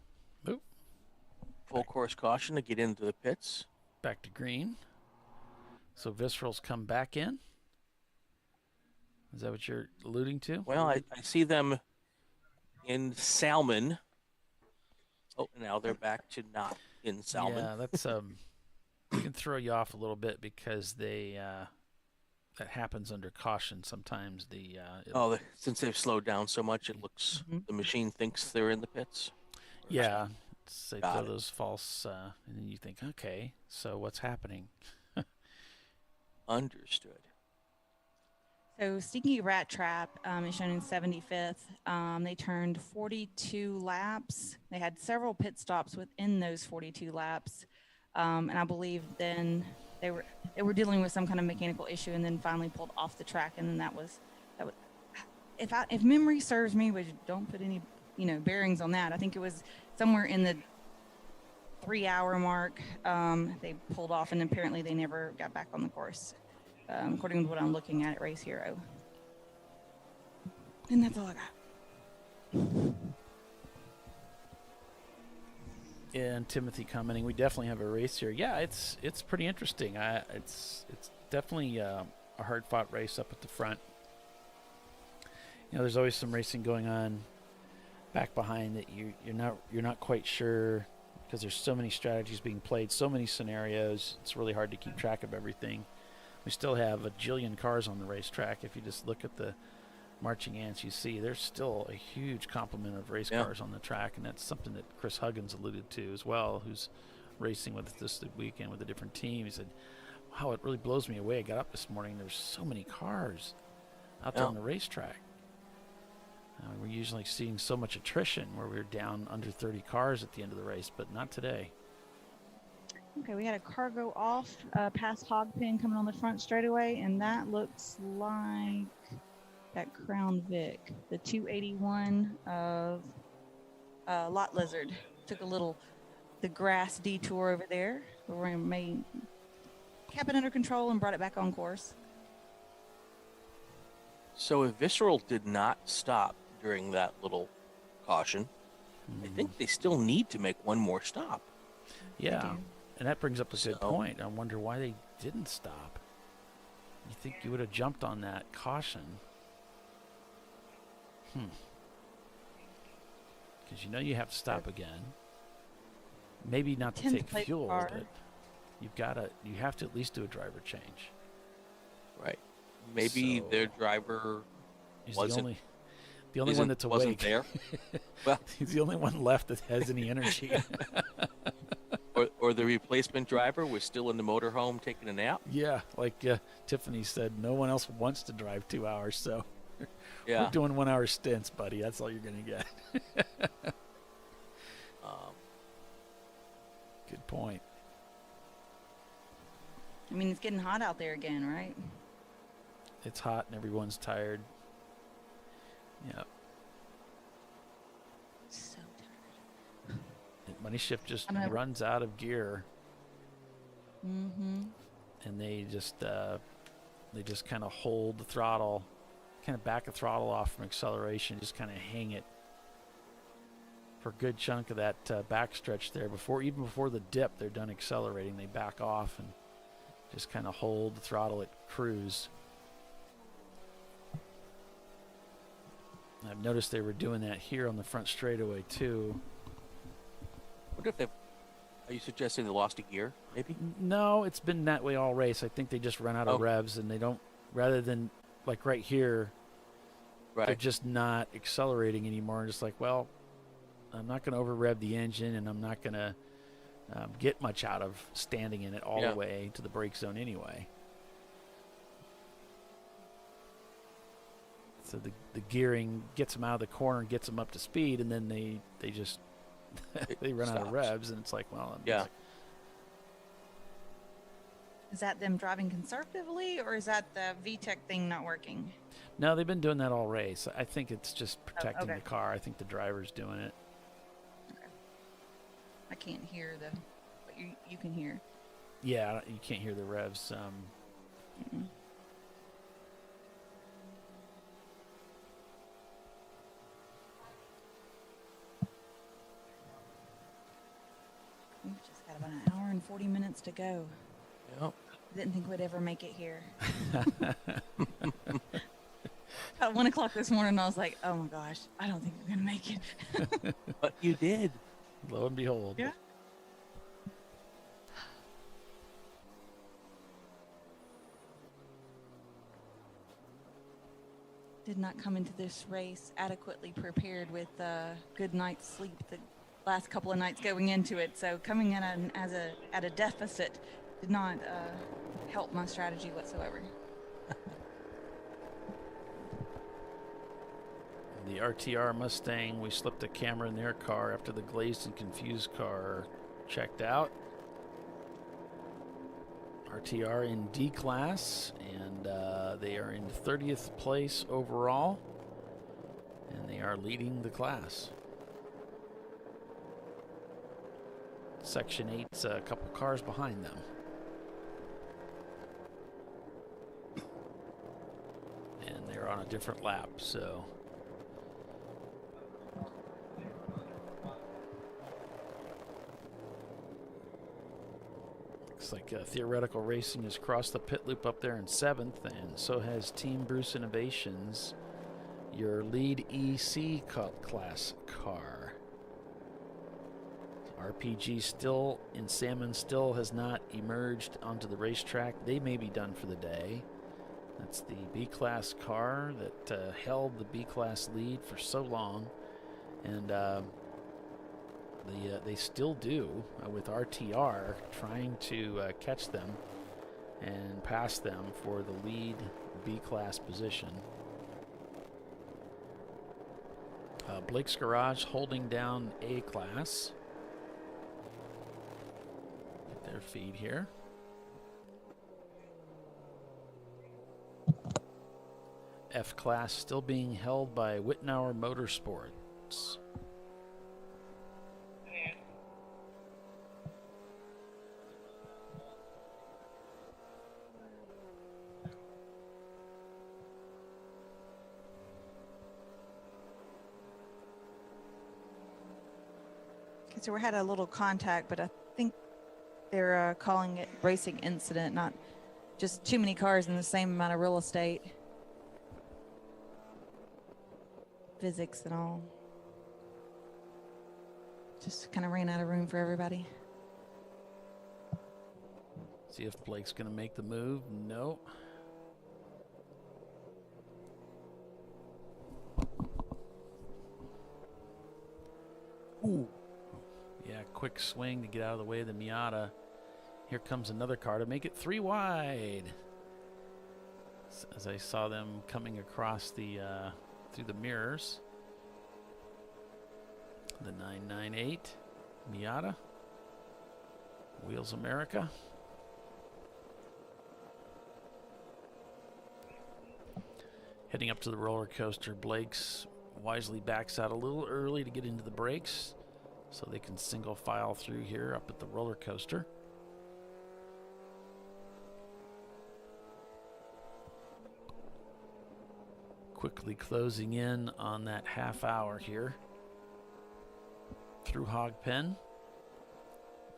full course caution to get into the pits. Back to green. So Visceral's come back in? Is that what you're alluding to? Well, I see them in Salmon. Oh, now they're back to not in Salmon. Yeah, that's it can throw you off a little bit because they that happens under caution sometimes. Since they've slowed down so much, it looks the machine thinks they're in the pits. Yeah, they throw those false, and then you think, okay, so what's happening? Understood. So Stinky Rat Trap is shown in 75th. They turned 42 laps. They had several pit stops within those 42 laps, and I believe then they were dealing with some kind of mechanical issue, and then finally pulled off the track. And then that was if memory serves me, which don't put any bearings on that. I think it was somewhere in the 3-hour mark. They pulled off, and apparently they never got back on the course. According to what I'm looking at Race Hero. And that's all I got. Yeah, and Timothy commenting, we definitely have a race here. Yeah, it's pretty interesting. It's definitely a hard-fought race up at the front. There's always some racing going on back behind that you're not quite sure, because there's so many strategies being played, so many scenarios. It's really hard to keep track of everything. We still have a jillion cars on the racetrack. If you just look at the Marching Ants, you see there's still a huge complement of race cars on the track, and that's something that Chris Huggins alluded to as well, who's racing with us this weekend with a different team. He said, wow, it really blows me away. I got up this morning, there's so many cars out there on the racetrack. We're usually seeing so much attrition where we're down under 30 cars at the end of the race, but not today. Okay, we had a cargo off past hog pen coming on the front straightaway, and that looks like that Crown Vic, the 281 of Lot Lizard. Took the grass detour over there. We kept it under control and brought it back on course. So if Visceral did not stop during that little caution, I think they still need to make one more stop. Yeah, and that brings up a good point. I wonder why they didn't stop. You think you would have jumped on that caution? Because you know you have to stop again. Maybe not to take fuel, but you have to at least do a driver change. Right. Maybe their driver wasn't the only one that's awake. There. Well, he's the only one left that has any energy. or the replacement driver was still in the motorhome taking a nap. Yeah, like Tiffany said, no one else wants to drive 2 hours, so yeah, we're doing 1 hour stints, buddy. That's all you're gonna get. Good point. I mean, it's getting hot out there again, right? It's hot and everyone's tired. Yeah. So tired. Money Shift just runs out of gear. Mm-hmm. And they just kind of hold the throttle, kind of back the throttle off from acceleration, just kind of hang it for a good chunk of that backstretch there. Even before the dip, they're done accelerating. They back off and just kind of hold the throttle at cruise. I've noticed they were doing that here on the front straightaway too. What if are you suggesting they lost a gear, maybe? No, it's been that way all race. I think they just run out of revs and they don't, rather than like right here, they're just not accelerating anymore. Just like, well, I'm not going to over rev the engine and I'm not going to get much out of standing in it all the way to the brake zone anyway. So the gearing gets them out of the corner and gets them up to speed, and then they just they run out of revs, and it's like, well, Is that them driving conservatively, or is that the VTEC thing not working? No, they've been doing that all race. I think it's just protecting okay. the car. I think the driver's doing it. Okay. I can't hear but you can hear. Yeah, you can't hear the revs. We've just got about an hour and 40 minutes to go. Yep. Didn't think we'd ever make it here. At 1 o'clock this morning, I was like, oh my gosh, I don't think we're going to make it. But you did. Lo and behold. Yeah. Did not come into this race adequately prepared with good night's sleep the last couple of nights going into it. So coming in at a deficit did not help my strategy whatsoever. The RTR Mustang, we slipped a camera in their car after the glazed and confused car checked out. RTR in D class, and they are in 30th place overall, and they are leading the class. Section 8's a couple cars behind them. And they're on a different lap, so... Looks like Theoretical Racing has crossed the pit loop up there in 7th, and so has Team Bruce Innovations, your lead EC class car. RPG still in Salmon still has not emerged onto the racetrack. They may be done for the day. That's the B-class car that held the B-class lead for so long, and they still do with RTR trying to catch them and pass them for the lead B-class position. Blake's Garage holding down A-class. They're feed here. F class still being held by Whitnauer Motorsports. Okay, so we had a little contact, but I think they're calling it racing incident, not just too many cars in the same amount of real estate. Physics and all. Just kind of ran out of room for everybody. See if Blake's going to make the move. No. Ooh. Yeah, quick swing to get out of the way of the Miata. Here comes another car to make it 3 wide. As I saw them coming across the through the mirrors. The 998 Miata. Wheels America. Heading up to the roller coaster, Blake's wisely backs out a little early to get into the brakes so they can single file through here up at the roller coaster. Quickly closing in on that half hour here through Hog Pen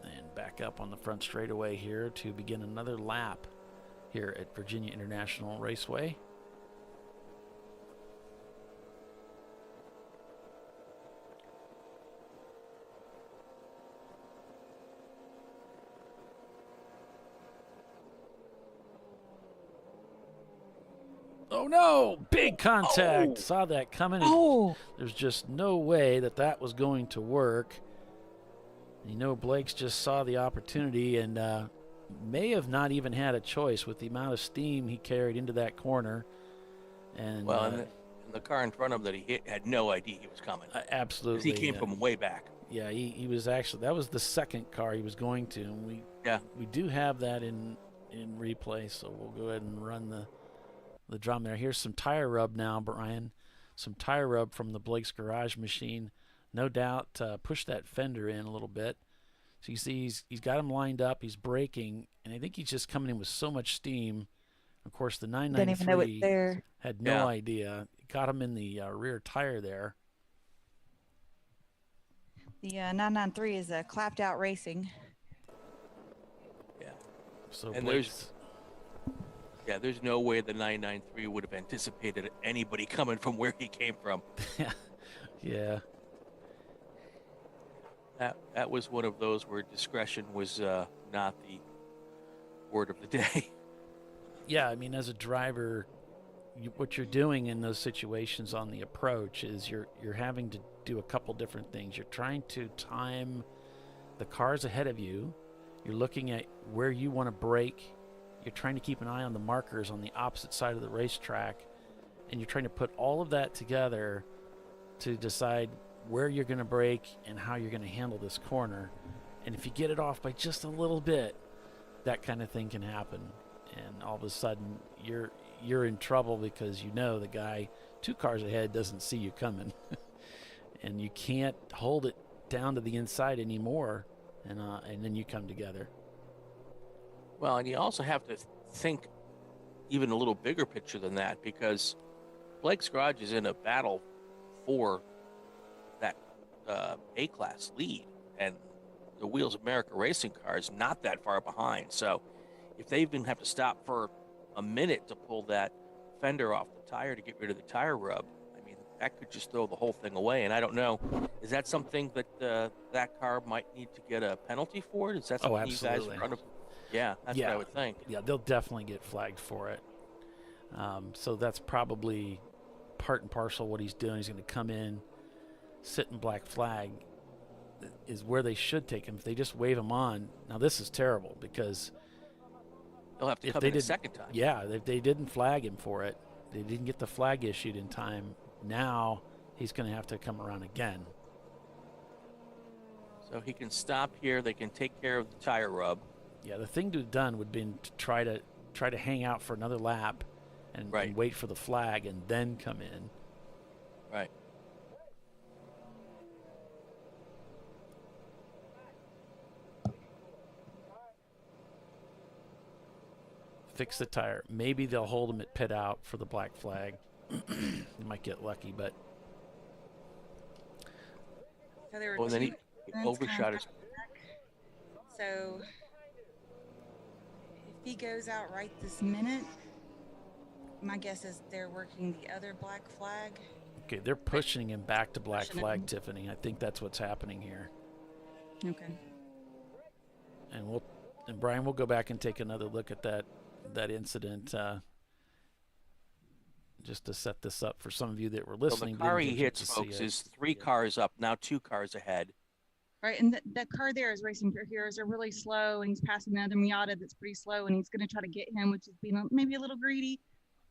and back up on the front straightaway here to begin another lap here at Virginia International Raceway. Oh no, big contact. Oh. Saw that coming. Oh. There's just no way that that was going to work. You know, Blake's just saw the opportunity and may have not even had a choice with the amount of steam he carried into that corner. And well, and the car in front of him that he hit had no idea he was coming. Absolutely. 'Cause he came from way back. Yeah, he was actually, that was the second car he was going to. And we do have that in replay, so we'll go ahead and run the drum there. Here's some tire rub now, Brian. Some tire rub from the Blake's Garage machine. No doubt push that fender in a little bit. So you see he's got him lined up. He's braking, and I think he's just coming in with so much steam. Of course, the 993 had no idea. Got him in the rear tire there. The 993 is clapped out racing. Yeah. So and there's no way the 993 would have anticipated anybody coming from where he came from. Yeah. That was one of those where discretion was not the word of the day. Yeah, I mean, as a driver, what you're doing in those situations on the approach is you're having to do a couple different things. You're trying to time the cars ahead of you. You're looking at where you want to brake. You're trying to keep an eye on the markers on the opposite side of the racetrack, and you're trying to put all of that together to decide where you're going to brake and how you're going to handle this corner. And if you get it off by just a little bit, that kind of thing can happen. And all of a sudden, you're in trouble because you know the guy 2 cars ahead doesn't see you coming. And you can't hold it down to the inside anymore, and then you come together. Well, and you also have to think even a little bigger picture than that, because Blake's Garage is in a battle for that A-class lead, and the Wheels America racing car is not that far behind. So if they even have to stop for a minute to pull that fender off the tire to get rid of the tire rub, I mean, that could just throw the whole thing away. And I don't know, is that something that that car might need to get a penalty for? Is that something you guys are under? Yeah, that's what I would think. Yeah, they'll definitely get flagged for it. So that's probably part and parcel what he's doing. He's going to come in, sit in black flag, is where they should take him. If they just wave him on, now this is terrible because they'll have to come in a second time. Yeah, if they didn't flag him for it, they didn't get the flag issued in time. Now he's going to have to come around again. So he can stop here. They can take care of the tire rub. Yeah, the thing to have done would have been to try to hang out for another lap and wait for the flag and then come in. Right. Fix the tire. Maybe they'll hold him at pit out for the black flag. You might get lucky, but So there were Well, then two he incidents overshot kind his. of back. So if he goes out right this minute, my guess is they're working the other black flag. okay, they're pushing him back to black Pushing flag, him. Tiffany. I think that's what's happening here. Okay. And Brian, we'll go back and take another look at that incident just to set this up for some of you that were So listening. the car didn't he get hits, to see folks, it. is 3 cars up, now 2 cars ahead. Right, and that car there is racing for heroes. Are really slow, and he's passing another Miata that's pretty slow, and he's going to try to get him, which is being maybe a little greedy,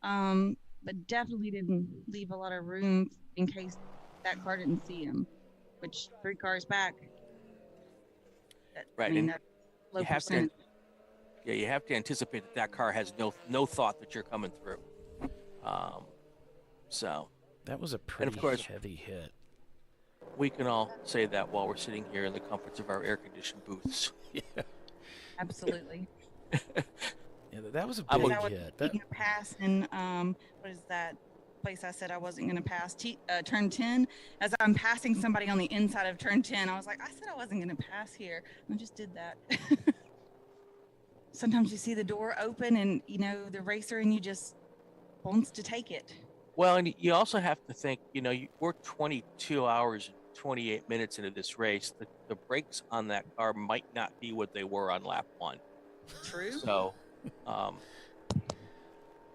but definitely didn't leave a lot of room in case that car didn't see him. Which 3 cars back. Right, I mean, and that's low you have to, percentage. yeah, you have to anticipate that car has no thought that you're coming through. So that was a and pretty of course, heavy hit. we can all say that while we're sitting here in the comforts of our air-conditioned booths. Yeah, Absolutely. yeah, that was a I big was hit. taking a pass in what is that place I said I wasn't going to pass? Turn 10. As I'm passing somebody on the inside of turn 10, I was like, I said I wasn't going to pass here. I just did that. Sometimes you see the door open, and the racer in you just wants to take it. Well, and you also have to think, we're 22 hours and 28 minutes into this race. The brakes on that car might not be what they were on lap 1. True. So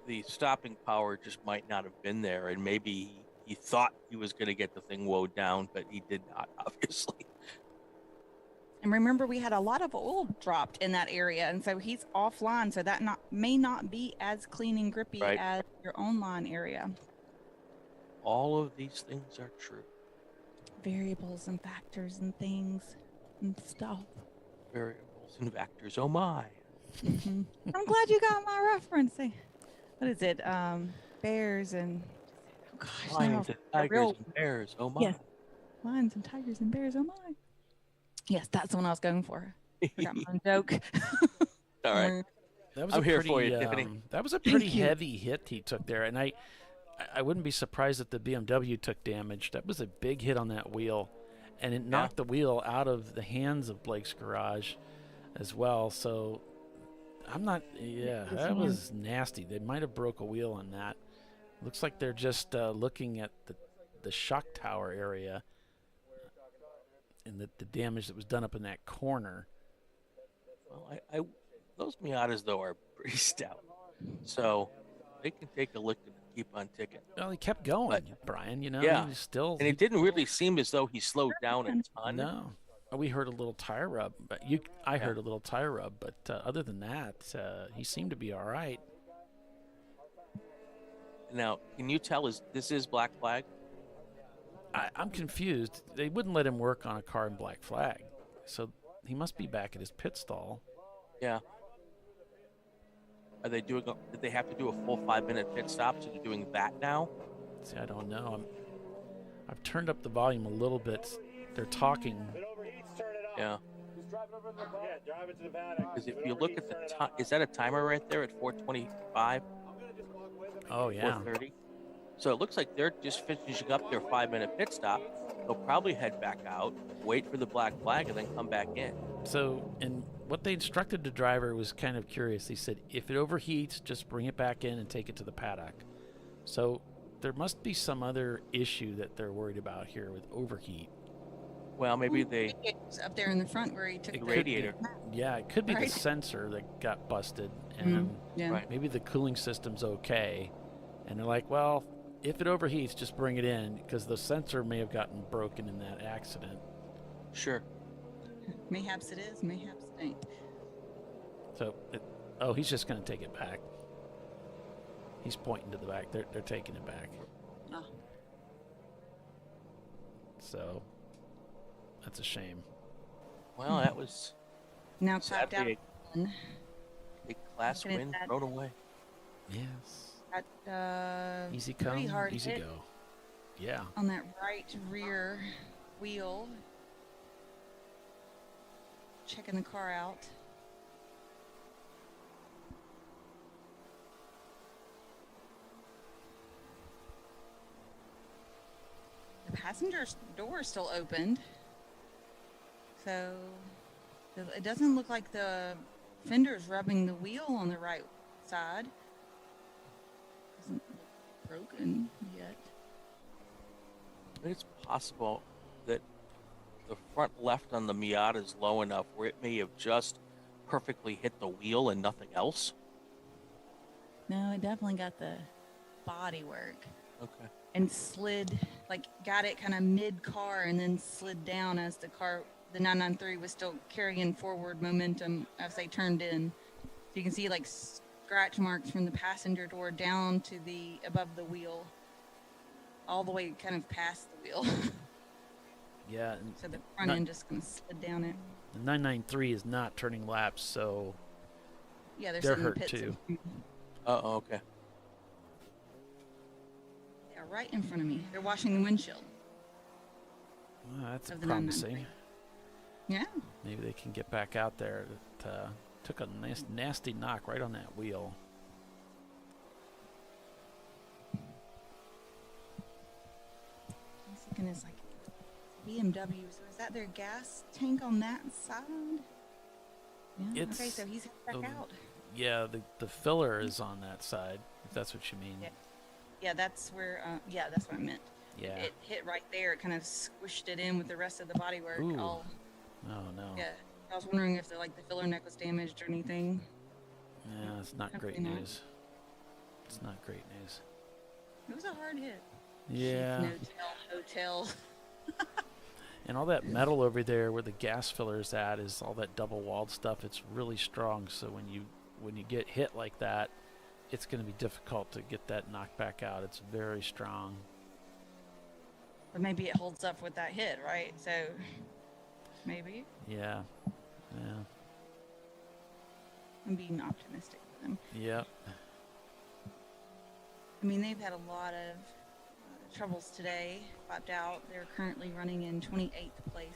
the stopping power just might not have been there, and maybe he thought he was going to get the thing woed down, but he did not, obviously. And remember, we had a lot of oil dropped in that area, and so he's offline, so that may not be as clean and grippy Right. as your online area. All of these things are true. Variables and factors and things and stuff. Variables and vectors. Oh my. I'm glad you got my reference. What is it? Bears and Lions and tigers and bears. Oh my. Yes, lions and tigers and bears. Oh my. Yes, that's the one I was going for. Forgot my own joke. All right. That was I'm a here pretty, for you, Tiffany. That was a Thank pretty you. heavy hit he took there, and I wouldn't be surprised if the BMW took damage. That was a big hit on that wheel, and it knocked the wheel out of the hands of Blake's garage as well. So I'm not. Yeah, that was nasty. They might have broke a wheel on that. Looks like they're just looking at the shock tower area and the damage that was done up in that corner. Well, those Miatas, though, are pretty stout. So they can take a lick and keep on ticking. Well, he kept going, Brian, Yeah. he still. And it didn't really seem as though he slowed down a ton. No. We heard a little tire rub, but I heard a little tire rub, but other than that, he seemed to be all right. Now, can you tell this is black flag? I'm confused. They wouldn't let him work on a car in black flag, so he must be back at his pit stall. Yeah. Are they doing? Did they have to do a full 5-minute pit stop? So they're doing that now? See, I don't know. I've turned up the volume a little bit. They're talking. Yeah. Because if you look at the time, is that a timer right there at 4:25? Oh yeah. 4:30. So it looks like they're just finishing up their 5-minute pit stop. They'll probably head back out, wait for the black flag, and then come back in. So, and what they instructed the driver was kind of curious. They said, if it overheats, just bring it back in and take it to the paddock. So there must be some other issue that they're worried about here with overheat. Well, maybe they up there in the front where he took the the radiator. Yeah, it could be the Right. sensor that got busted, and Yeah. Right. maybe the cooling system's okay. And they're like, well, if it overheats, just bring it in, because the sensor may have gotten broken in that accident. Sure. Mayhaps it is, mayhaps it ain't. So, he's just going to take it back. He's pointing to the back. They're taking it back. Oh. So, that's a shame. Well, that was Now clapped out. sadly one. Big class Looking at win that. thrown away. Yes. Got, Easy pretty come, hard easy hit go. Yeah. on that right rear wheel. Checking the car out. The passenger's door is still opened. So it doesn't look like the fender's rubbing the wheel on the right side. Doesn't look broken yet. It's possible that the front left on the Miata is low enough where it may have just perfectly hit the wheel and nothing else. No, it definitely got the body work. Okay. And slid, like got it kind of mid-car and then slid down as the 993 was still carrying forward momentum as they turned in. So you can see like scratch marks from the passenger door down to the above the wheel, all the way kind of past the wheel. Yeah. So the front end just kind of slid down it. The 993 is not turning laps, so Yeah, they're sitting in the hurt pits. too. Oh, okay. Yeah, right in front of me. They're washing the windshield. Well, that's Of the promising. 993. Yeah. Maybe they can get back out there. It took a nasty knock right on that wheel. I was looking at like BMW. So is that their gas tank on that side? Yeah. It's, Okay, so he's back out. Yeah, the filler is on that side, if that's what you mean. Yeah. Yeah, that's where. Yeah, that's what I meant. Yeah. It hit right there. It kind of squished it in with the rest of the bodywork. Ooh. All. Oh, no. Yeah. I was wondering if the filler neck was damaged or anything. Yeah, it's not Hopefully great not. news. It's not great news. It was a hard hit. Yeah. Hotel. And all that metal over there where the gas filler is at is all that double-walled stuff. It's really strong, so when you get hit like that, it's going to be difficult to get that knocked back out. It's very strong. But maybe it holds up with that hit, right? So maybe. Yeah. Yeah. I'm being optimistic for them. Yep. I mean, they've had a lot of troubles today. Popped out. They're currently running in 28th place.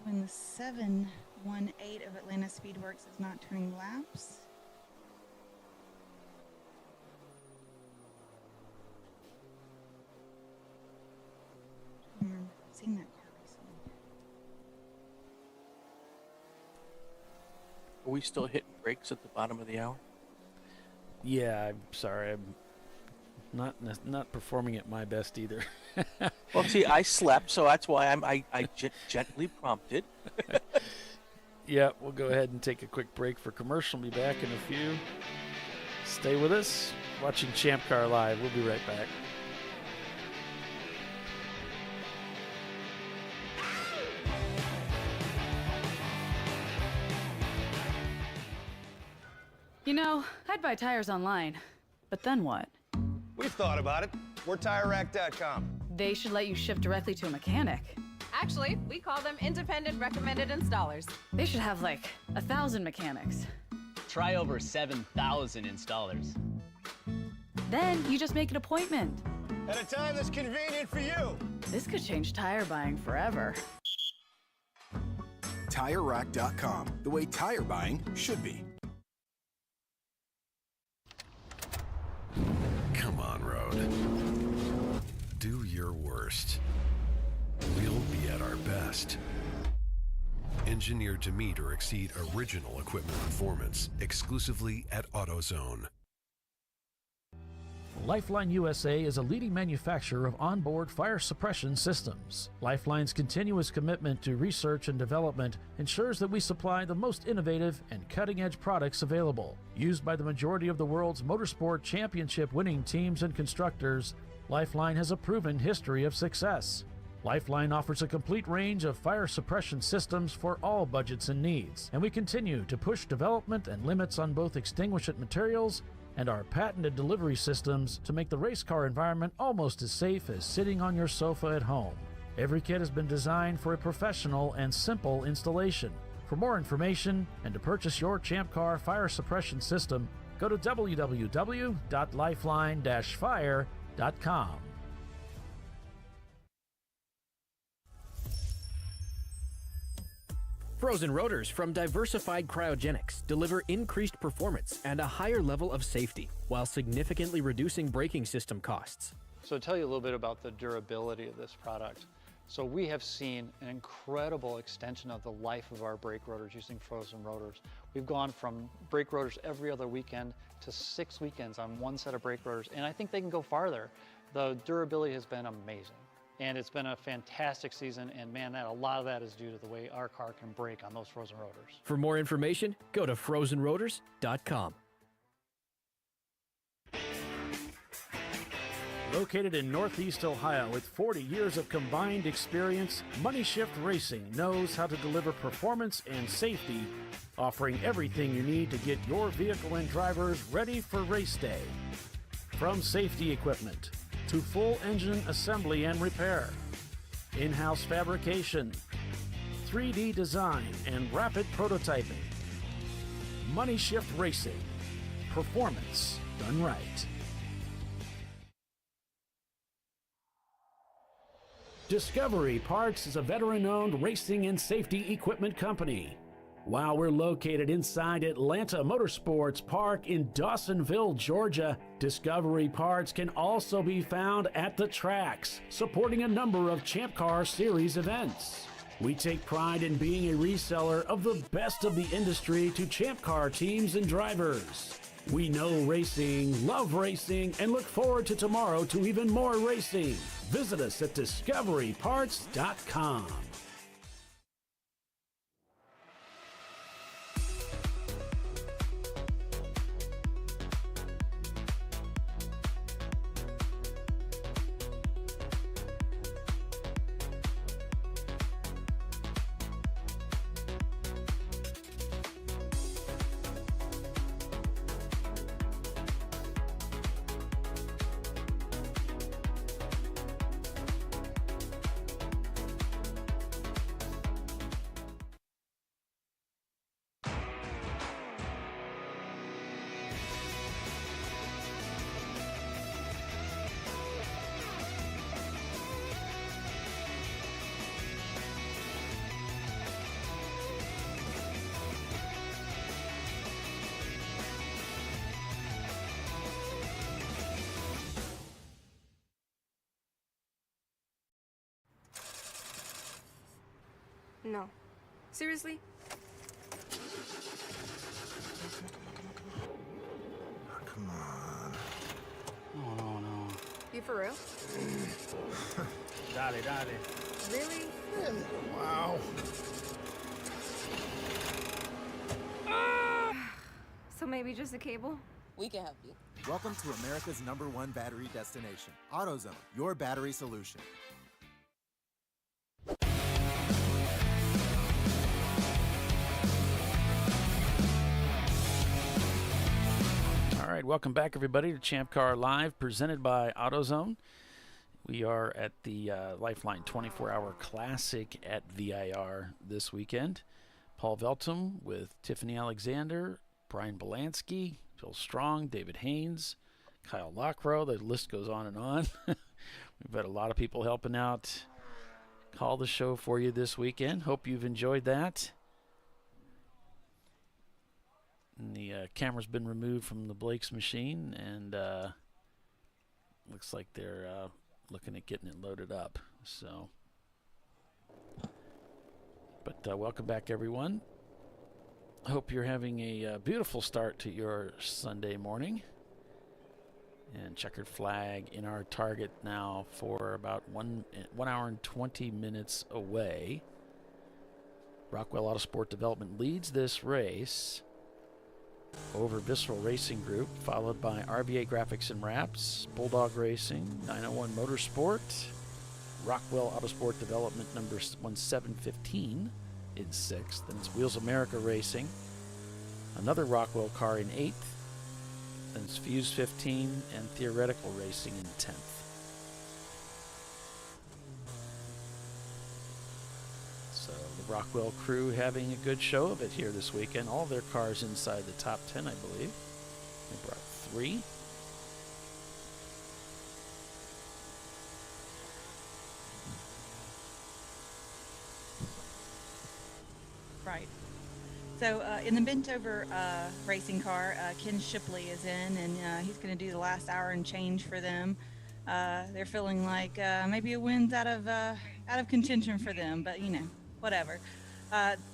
Showing the 718 of Atlanta Speedworks is not turning laps. I remember seeing that car recently. Are we still hitting brakes at the bottom of the hour? Yeah, I'm sorry. I'm not performing at my best either. Well, see, I slept, so that's why I gently prompted. Yeah, we'll go ahead and take a quick break for commercial. We'll be back in a few. Stay with us. Watching ChampCar Live. We'll be right back. You know, I'd buy tires online, but then what? We've thought about it. We're TireRack.com. They should let you ship directly to a mechanic. Actually, we call them independent recommended installers. They should have like 1,000 mechanics. Try over 7,000 installers. Then you just make an appointment. At a time that's convenient for you. This could change tire buying forever. TireRack.com, the way tire buying should be. Come on, Road. Do your worst. We'll be at our best. Engineered to meet or exceed original equipment performance, exclusively at AutoZone. Lifeline USA is a leading manufacturer of onboard fire suppression systems. Lifeline's continuous commitment to research and development ensures that we supply the most innovative and cutting-edge products available. Used by the majority of the world's motorsport championship winning teams and constructors, Lifeline has a proven history of success. Lifeline offers a complete range of fire suppression systems for all budgets and needs, and we continue to push development and limits on both extinguishant materials and our patented delivery systems to make the race car environment almost as safe as sitting on your sofa at home. Every kit has been designed for a professional and simple installation. For more information and to purchase your ChampCar fire suppression system, go to www.lifeline-fire.com. Frozen rotors from Diversified Cryogenics deliver increased performance and a higher level of safety while significantly reducing braking system costs. So to tell you a little bit about the durability of this product. So we have seen an incredible extension of the life of our brake rotors using frozen rotors. We've gone from brake rotors every other weekend to 6 weekends on one set of brake rotors, and I think they can go farther. The durability has been amazing. And it's been a fantastic season, and man, a lot of that is due to the way our car can brake on those frozen rotors. For more information, go to frozenrotors.com. Located in Northeast Ohio with 40 years of combined experience, Money Shift Racing knows how to deliver performance and safety, offering everything you need to get your vehicle and drivers ready for race day. From safety equipment to full engine assembly and repair, in-house fabrication, 3D design, and rapid prototyping. Money Shift Racing. Performance done right. Discovery Parts is a veteran-owned racing and safety equipment company. While we're located inside Atlanta Motorsports Park in Dawsonville, Georgia, Discovery Parts can also be found at the tracks, supporting a number of ChampCar Series events. We take pride in being a reseller of the best of the industry to ChampCar teams and drivers. We know racing, love racing, and look forward to tomorrow to even more racing. Visit us at discoveryparts.com. No. Seriously? Come on. Oh, no. You for real? Dale. Really? Wow. So maybe just a cable? We can help you. Welcome to America's #1 battery destination, AutoZone, your battery solution. All right, welcome back, everybody, to ChampCar Live, presented by AutoZone. We are at the Lifeline 24-Hour Classic at VIR this weekend. Paul Veltum with Tiffany Alexander, Brian Belansky, Phil Strong, David Haynes, Kyle Lockrow. The list goes on and on. We've had a lot of people helping out call the show for you this weekend. Hope you've enjoyed that. And the camera's been removed from the Blake's machine, and looks like they're looking at getting it loaded up. So, but welcome back, everyone. Hope you're having a beautiful start to your Sunday morning. And checkered flag in our target now for about 1 hour and 20 minutes away. Rockwell Autosport Development leads this race over Visceral Racing Group, followed by RVA Graphics and Wraps, Bulldog Racing, 901 Motorsport, Rockwell Autosport Development number 1715 in 6th. Then it's Wheels America Racing. Another Rockwell car in 8th. Then it's Fuse 15 and Theoretical Racing in 10th. So the Rockwell crew having a good show of it here this weekend. All their cars inside the top 10, I believe. They brought 3. Right. So in the bent-over racing car, Ken Shipley is in, and he's going to do the last hour and change for them. They're feeling like maybe a win's out of contention for them, but whatever.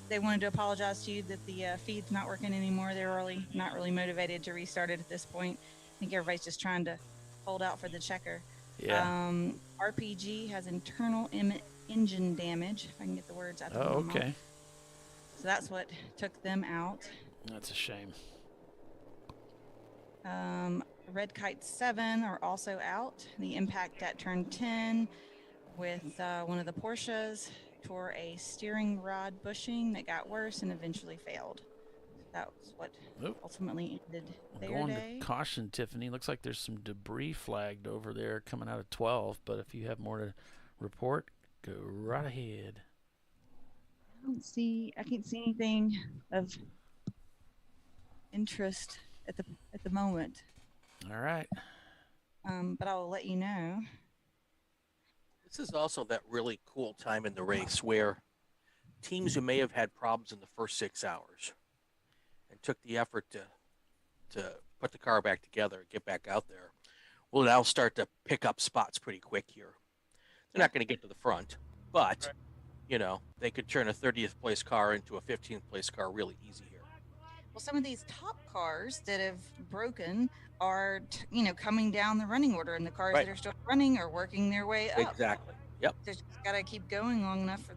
They wanted to apologize to you that the feed's not working anymore. They're not really motivated to restart it at this point. I think everybody's just trying to hold out for the checker. Yeah. RPG has internal engine damage. If I can get the words out. Oh, okay. So that's what took them out. That's a shame. Red Kite 7 are also out. The impact at turn 10 with one of the Porsches tore a steering rod bushing that got worse and eventually failed. That was what ultimately ended their Going day. to caution, Tiffany. Looks like there's some debris flagged over there coming out of 12, but if you have more to report, go right ahead. I can't see anything of interest at the moment. All right. But I'll let you know. This is also that really cool time in the race where teams who may have had problems in the first 6 hours and took the effort to put the car back together and get back out there will now start to pick up spots pretty quick here. They're not going to get to the front, but they could turn a 30th place car into a 15th place car really easy here. Well, some of these top cars that have broken are, coming down the running order, and the cars that are still running are working their way up. Exactly. Yep. They just got to keep going long enough for,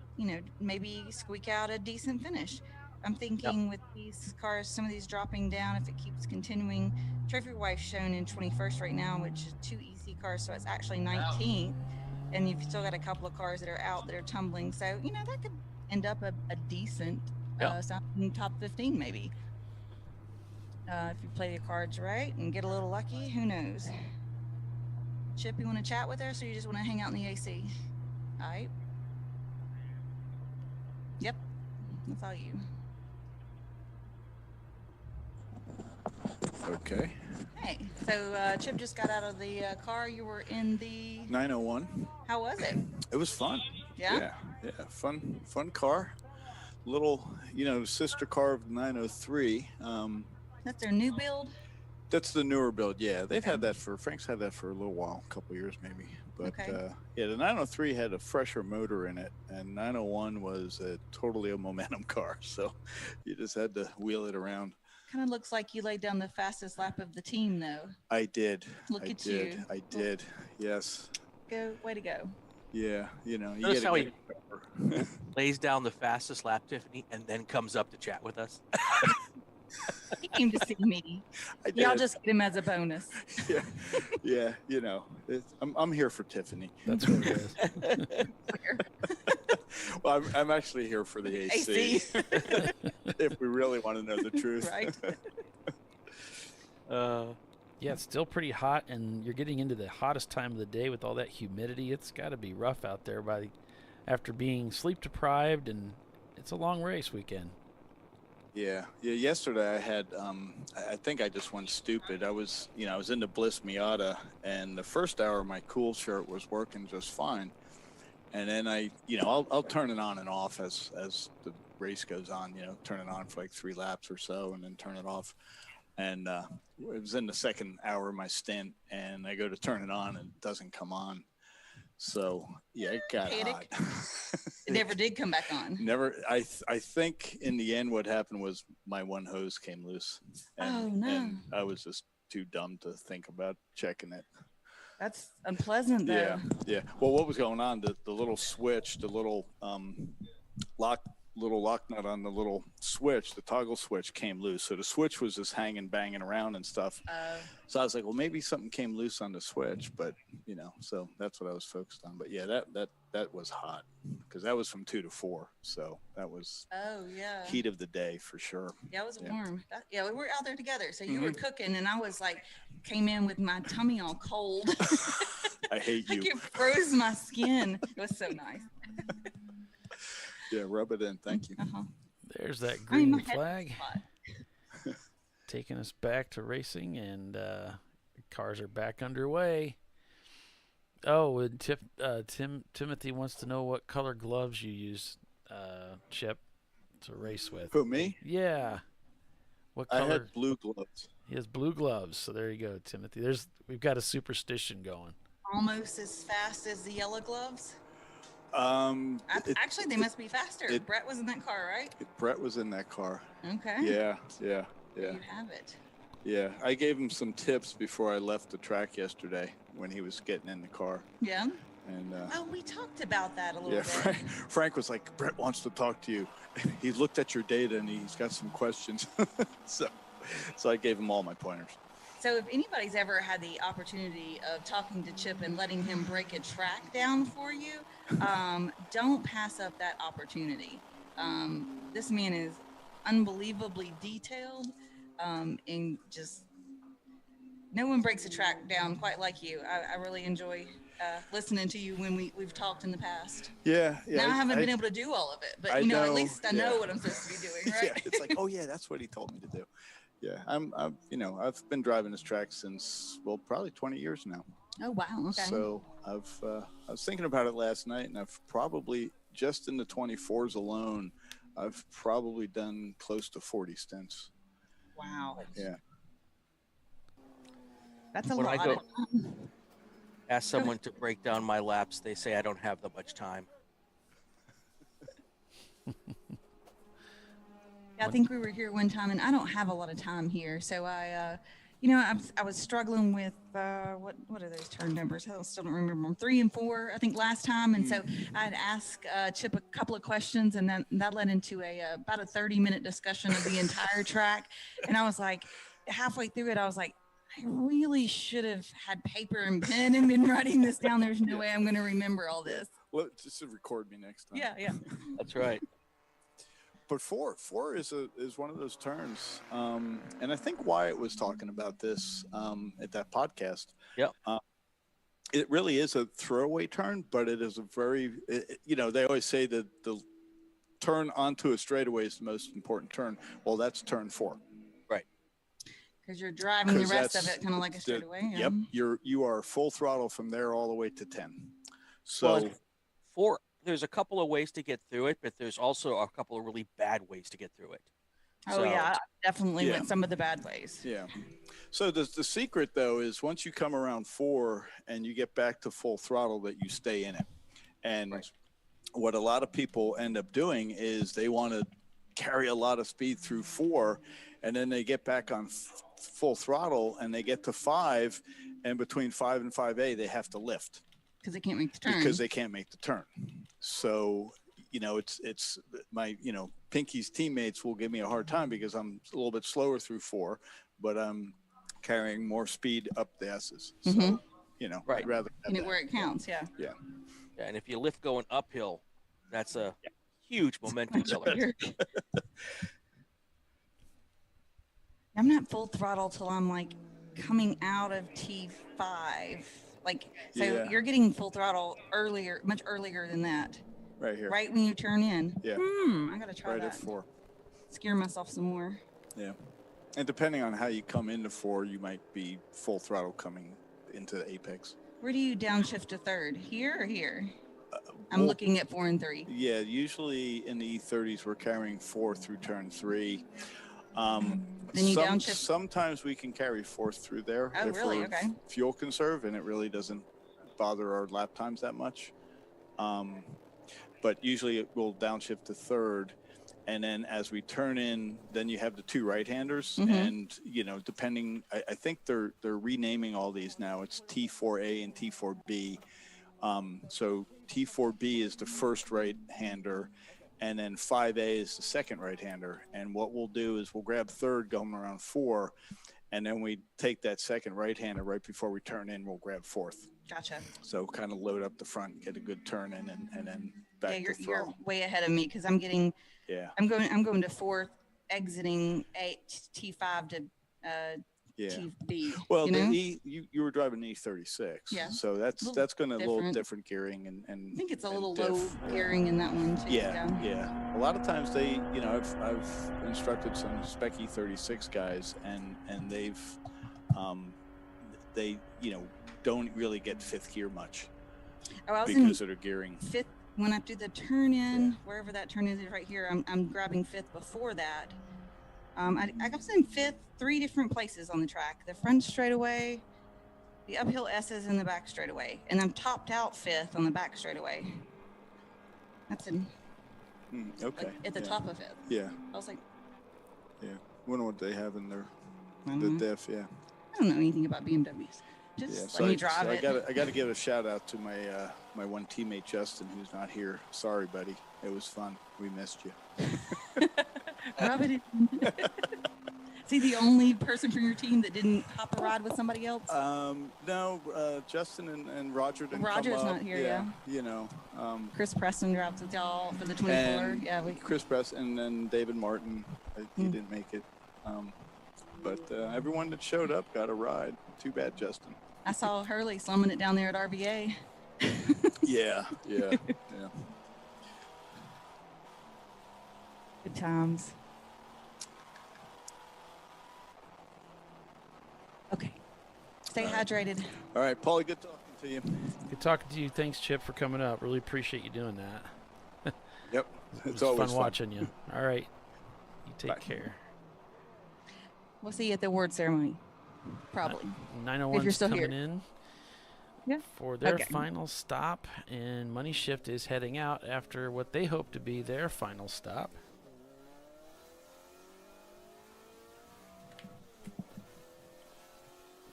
maybe squeak out a decent finish. I'm thinking with these cars, some of these dropping down, if it keeps continuing. Trophy Wife's shown in 21st right now, which is 2 EC cars, so it's actually 19th. And you've still got a couple of cars that are out that are tumbling. So, that could end up a decent sounding top 15 maybe. If you play your cards right and get a little lucky, who knows? Chip, you want to chat with us or you just want to hang out in the AC? All right. Yep. That's all you. Okay. Hey, so Chip just got out of the car. You were in the 901. How was it? It was fun. Yeah? Yeah. Fun car. Little, sister car of the 903. That's their new build? That's the newer build, yeah. They've had that Frank's had that for a little while, a couple years maybe. But the 903 had a fresher motor in it, and 901 was totally a momentum car. So you just had to wheel it around. Kind of looks like you laid down the fastest lap of the team, though. I did. Look at you. I did. Yes. Way to go. Yeah, you Notice how he lays down the fastest lap, Tiffany, and then comes up to chat with us. He came to see me. Y'all just get him as a bonus. Yeah. I'm here for Tiffany. That's what it is. Well, I'm actually here for the AC. If we really want to know the truth. Right. Yeah, it's still pretty hot, and you're getting into the hottest time of the day with all that humidity. It's got to be rough out there after being sleep deprived, and it's a long race weekend. Yeah. Yesterday I had, I think I just went stupid. I was in the Bliss Miata, and the first hour my cool shirt was working just fine. And then I'll turn it on and off as the race goes on, turn it on for like 3 laps or so and then turn it off. And it was in the second hour of my stint, and I go to turn it on and it doesn't come on. So yeah, it got hot. It never did come back on. Never. I think in the end what happened was my one hose came loose. And I was just too dumb to think about checking it. That's unpleasant, though. Yeah. Well, what was going on? The little switch, the little lock little lock nut on the little switch, the toggle switch, came loose. So the switch was just hanging, banging around and stuff. So I was like, well, maybe something came loose on the switch, but so that's what I was focused on. But yeah, that was hot because that was from 2 to 4. So that was heat of the day for sure. Yeah, it was warm. We were out there together. So you were cooking, and I was like, came in with my tummy all cold. I hate you. Like it froze my skin. It was so nice. Yeah, rub it in. Thank you. There's that green flag taking us back to racing, and cars are back underway. Oh, and Timothy wants to know what color gloves you use, Chip, to race with. Who, me? Yeah. What color? I had blue gloves. He has blue gloves. So there you go, Timothy. We've got a superstition going. Almost as fast as the yellow gloves. Actually, they must be faster. Brett was in that car, right? Brett was in that car. Okay. Yeah. You have it. Yeah, I gave him some tips before I left the track yesterday when he was getting in the car. Yeah. And we talked about that a little bit. Frank was like, Brett wants to talk to you. He looked at your data and he's got some questions. so I gave him all my pointers. So if anybody's ever had the opportunity of talking to Chip and letting him break a track down for you, don't pass up that opportunity. This man is unbelievably detailed, and just no one breaks a track down quite like you. I really enjoy listening to you when we've talked in the past. Yeah. Now I haven't been able to do all of it, but at least I know what I'm supposed to be doing, right? Yeah, it's like, oh yeah, that's what he told me to do. Yeah, I've been driving this track since, probably 20 years now. Oh, wow. Okay. So I was thinking about it last night, and I've probably, just in the 24s alone, I've probably done close to 40 stints. Wow. Yeah. That's a when lot. I go ask someone to break down my laps, they say I don't have that much time. I think we were here one time, and I don't have a lot of time here, so I was struggling with what are those turn numbers? I still don't remember them. 3 and 4, I think, last time, and so I'd ask Chip a couple of questions, and then that led into about a 30-minute discussion of the entire track, and I was like, halfway through it, I was like, I really should have had paper and pen and been writing this down. There's no way I'm going to remember all this. Well, just record me next time. Yeah. That's right. But four is one of those turns, and I think Wyatt was talking about this at that podcast. Yep. It really is a throwaway turn, but it is a very, they always say that the turn onto a straightaway is the most important turn. Well, that's turn 4. Right. Because you're driving the rest of it kind of like a straightaway. Yep. You are full throttle from there all the way to 10. So there's a couple of ways to get through it, but there's also a couple of really bad ways to get through it. Oh, yeah, I definitely went some of the bad ways. Yeah. So the secret, though, is once you come around 4 and you get back to full throttle, that you stay in it. And what a lot of people end up doing is they want to carry a lot of speed through 4, and then they get back on full throttle, and they get to 5, and between 5 and 5A, they have to lift. Because they can't make the turn. Because they can't make the turn. So, it's my, Pinky's teammates will give me a hard time because I'm a little bit slower through 4, but I'm carrying more speed up the S's. So, right. I'd rather have and where it counts, yeah. Yeah. Yeah, and if you lift going uphill, that's a huge momentum killer. I'm not full throttle till I'm like coming out of T5. You're getting full throttle much earlier than that. Right here. Right when you turn in. Yeah. I gotta try right that. At 4. Scare myself some more. Yeah. And depending on how you come into 4, you might be full throttle coming into the apex. Where do you downshift to 3rd? Here or here? I'm looking at 4 and 3. Yeah, usually in the E30s we're carrying 4 through turn 3. Then you downshift. Sometimes we can carry 4th through there. Oh, really? Okay. Fuel conserve, and it really doesn't bother our lap times that much. But usually it will downshift to 3rd, and then as we turn in, then you have the 2 right-handers, and depending, I think they're renaming all these now. It's T4A and T4B. So T4B is the first right-hander, and then 5A is the second right-hander. And what we'll do is we'll grab third going around 4, and then we take that second right-hander right before we turn in. We'll grab fourth. Gotcha. So kind of load up the front, get a good turn in, and then back Yeah, to throw. you're way ahead of me because I'm getting. Yeah. I'm going to fourth, exiting T5 to Yeah. TB. Well, you the know? you were driving an E36. Yeah. So that's going to a little different gearing and I think it's a and little diff. low gearing in that one too. Yeah. A lot of times they, I've instructed some spec E36 guys, and they've they don't really get fifth gear much I was because in of their gearing. fifth when I do the turn in, wherever that turn is right here. I'm grabbing fifth before that. I was in fifth 3 different places on the track: the front straightaway, the uphill S's, and the back straightaway. And I'm topped out fifth on the back straightaway. That's in Okay. at the top of it. Yeah. I was like, Yeah. Wonder what they have in their Mhm. diff. Yeah. I don't know anything about BMWs. Just let me drive it. I got to give a shout out to my one teammate Justin, who's not here. Sorry, buddy. It was fun. We missed you. Rub it in. Is he the only person from your team that didn't hop a ride with somebody else? No, Justin and Roger didn't Roger's come up. not here, Chris Preston drives with y'all for the 24. and Yeah, Chris Preston and then David Martin. He didn't make it. But everyone that showed up got a ride. Too bad, Justin. I saw Hurley slumming it down there at RVA. Yeah. Good times. Okay. Stay hydrated. All right, Paulie, good talking to you. Good talking to you. Thanks, Chip, for coming up. Really appreciate you doing that. Yep. It It's was always fun watching you. All right. You take Bye. care. We'll see you at the award ceremony. Probably. 901's if you're still coming here. in Yeah. for their Okay. final stop, and Money Shift is heading out after what they hope to be their final stop.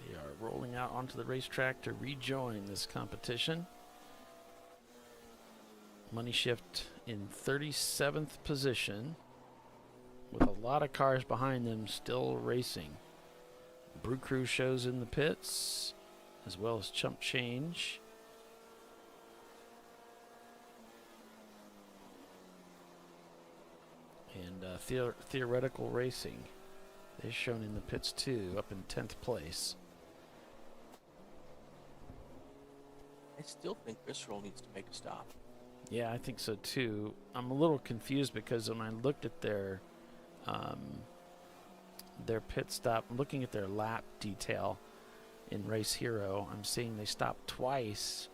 They are rolling out onto the racetrack to rejoin this competition. Money Shift in 37th position, with a lot of cars behind them still racing. Brew Crew shows in the pits, as well as Chump Change. And Theoretical Racing, they're shown in the pits too, up in 10th place. I still think Visceral needs to make a stop. Yeah, I think so too. I'm a little confused because when I looked at their pit stop, looking at their lap detail in Race Hero, I'm seeing they stopped twice,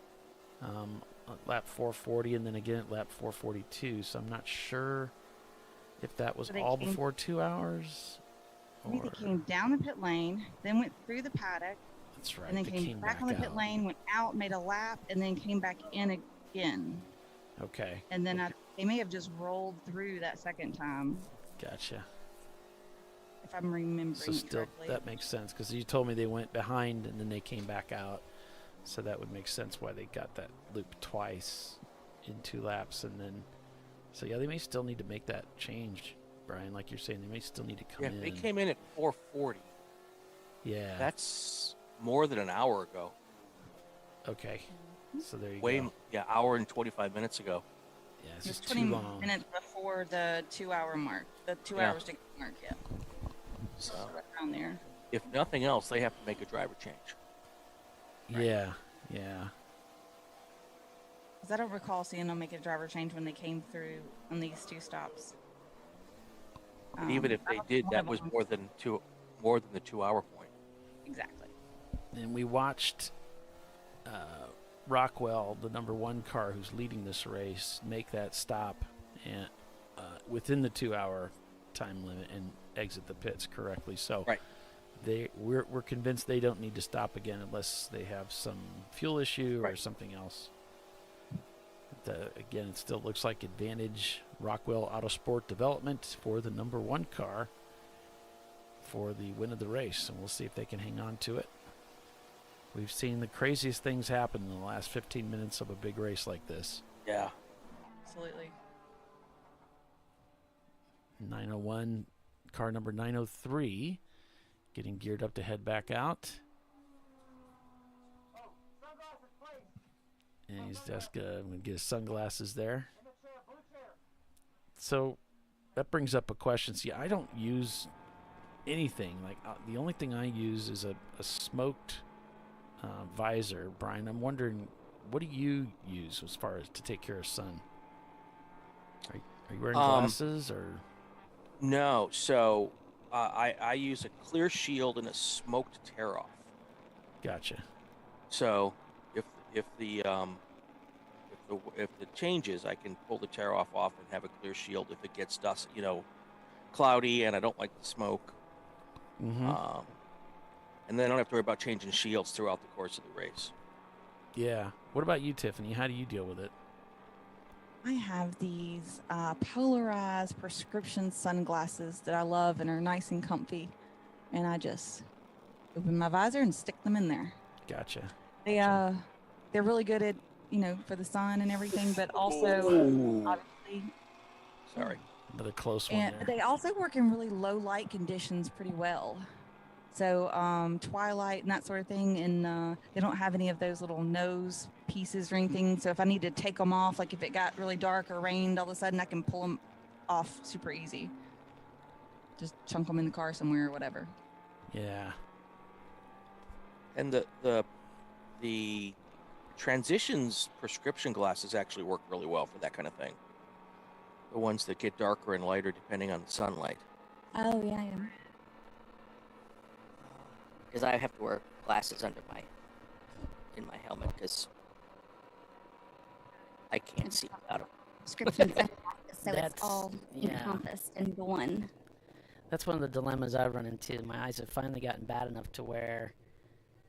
at lap 440 and then again at lap 442. So I'm not sure if that was all before 2 hours. I think they came down the pit lane, then went through the paddock. That's right. And then they came back on the pit out. lane, went out, made a lap, and then came back in again. Okay. And then they may have just rolled through that second time, Gotcha. if I'm remembering So still, correctly. that makes sense because you told me they went behind and then they came back out. So that would make sense why they got that loop twice in 2 laps. And then, so yeah, they may still need to make that change, Brian. Like you're saying, they may still need to come in. Yeah, they came in at 440. Yeah. That's more than an hour ago. Okay. So there you Way, go. yeah, hour and 25 minutes ago. Yeah, it's It was just 20 too long. minutes before the 2 hour mark. The 2 Yeah. hours to mark, yeah. So, Right around there. if nothing else, they have to make a driver change. Yeah. Yeah. 'Cause I don't recall seeing them make a driver change when they came through on these 2 stops. And even if I they don't did, think that one was of them- more than the 2 hour point. Exactly. And we watched Rockwell, the number 1 car who's leading this race, make that stop and within the 2 hour time limit and exit the pits correctly. So we're convinced they don't need to stop again unless they have some fuel issue or something else. Again, it still looks like advantage Rockwell Autosport Development for the number 1 car for the win of the race, and we'll see if they can hang on to it. We've seen the craziest things happen in the last 15 minutes of a big race like this. Yeah. Absolutely. 901, car number 903, getting geared up to head back out. And he's just going to get his sunglasses there. So that brings up a question. See, I don't use anything. Like the only thing I use is a smoked visor. Brian, I'm wondering, what do you use as far as to take care of sun? Are you wearing glasses or? No. So I use a clear shield and a smoked tear off. Gotcha. So if the changes, I can pull the tear off and have a clear shield. If it gets dust, cloudy, and I don't like the smoke. Mm-hmm. And then I don't have to worry about changing shields throughout the course of the race. Yeah. What about you, Tiffany? How do you deal with it? I have these polarized prescription sunglasses that I love and are nice and comfy. And I just open my visor and stick them in there. Gotcha. They're really good at, for the sun and everything, but also obviously. Sorry. Another close one And there. they also work in really low light conditions pretty well. So twilight and that sort of thing, and they don't have any of those little nose pieces or anything. So if I need to take them off, like if it got really dark or rained all of a sudden, I can pull them off super easy. Just chunk them in the car somewhere or whatever. Yeah. And the Transitions prescription glasses actually work really well for that kind of thing. The ones that get darker and lighter depending on the sunlight. Oh, yeah. Because I have to wear glasses in my helmet because I can't see without them. Prescription sunglasses, so That's- it's all yeah. encompassed in one. That's one of the dilemmas I run into. My eyes have finally gotten bad enough to where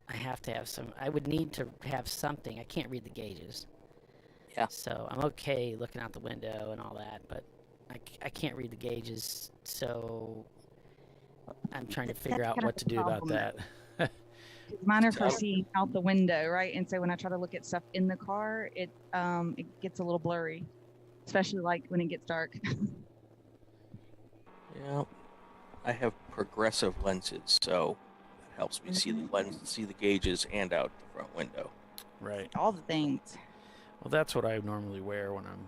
I have to have I would need to have something. I can't read the gauges. Yeah. So I'm okay looking out the window and all that, but I can't read the gauges, so I'm trying to figure out what to do about that. Mine are for seeing out the window, right? And so when I try to look at stuff in the car, it gets a little blurry, especially like when it gets dark. Yeah. I have progressive lenses, so that helps me see the lens, see the gauges, and out the front window. Right. All the things. Well, that's what I normally wear when I'm,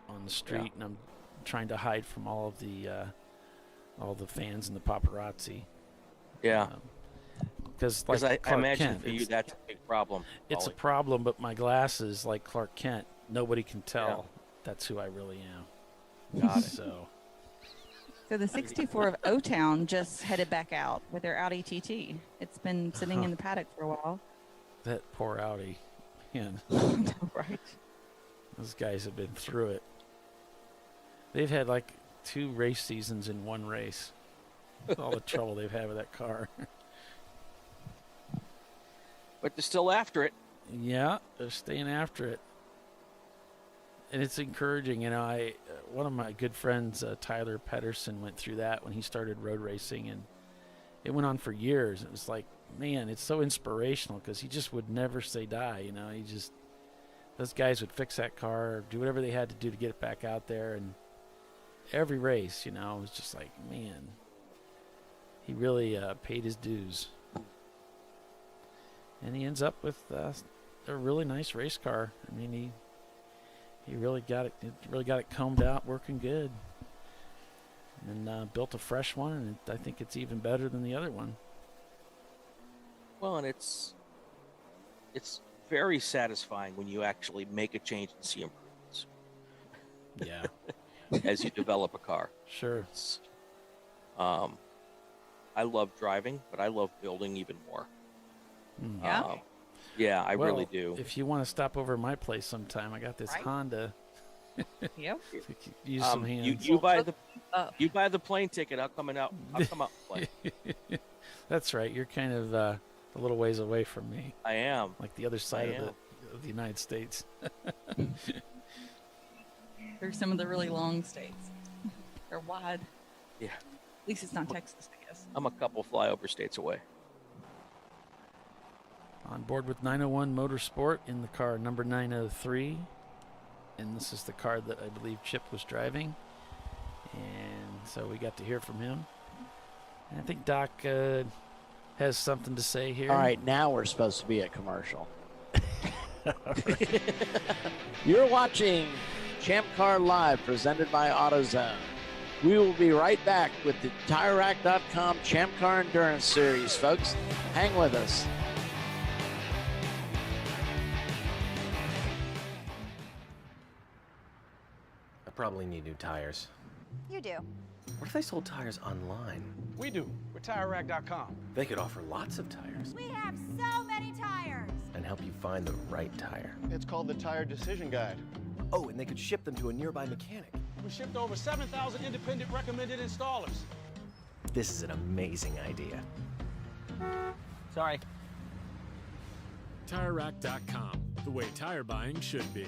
on the street and I'm trying to hide from all the fans and the paparazzi. Yeah. Because I Clark imagine Kent, for you that's a big problem. It's a Ollie. problem, but my glasses, like Clark Kent, nobody can tell that's who I really am. Got it. So So the 64 of O-Town just headed back out with their Audi TT. It's been sitting in the paddock for a while. that poor Audi, man. Right. Those guys have been through it. They've had like 2 race seasons in one race. All the trouble they've had with that car. But they're still after it. Yeah, they're staying after it. And it's encouraging, one of my good friends, Tyler Pedersen, went through that when he started road racing, and it went on for years. It was like, man, it's so inspirational because he just would never say die, those guys would fix that car, do whatever they had to do to get it back out there, and every race, it was just like, man, he really paid his dues. And he ends up with a really nice race car. I mean, he really got it combed out, working good, and built a fresh one, and I think it's even better than the other one. Well, and it's very satisfying when you actually make a change and see improvements. Yeah. As you develop a car. Sure. I love driving, but I love building even more. Yeah? Yeah, I Well, really do. If you want to stop over at my place sometime, I got this Honda. Yep. Use some hands. You buy the plane ticket. I'll come out and play. That's right. You're kind of a little ways away from me. I am. Like the other side of the United States. There's some of the really long states. They're wide. Yeah. At least it's not Texas, I guess. I'm a couple flyover states away. On board with 901 Motorsport in the car number 903. And this is the car that I believe Chip was driving. So we got to hear from him. And I think Doc has something to say here. All right, now we're supposed to be a commercial. You're watching ChampCar Live, presented by AutoZone. We will be right back with the TireRack.com ChampCar Endurance Series, folks. Hang with us. I probably need new tires. You do. What if they sold tires online? We do. We're TireRack.com. They could offer lots of tires We have so many tires. and help you find the right tire. It's called the Tire Decision Guide. Oh, and they could ship them to a nearby mechanic. We shipped to over 7,000 independent recommended installers. This is an amazing idea. Sorry. TireRack.com, the way tire buying should be.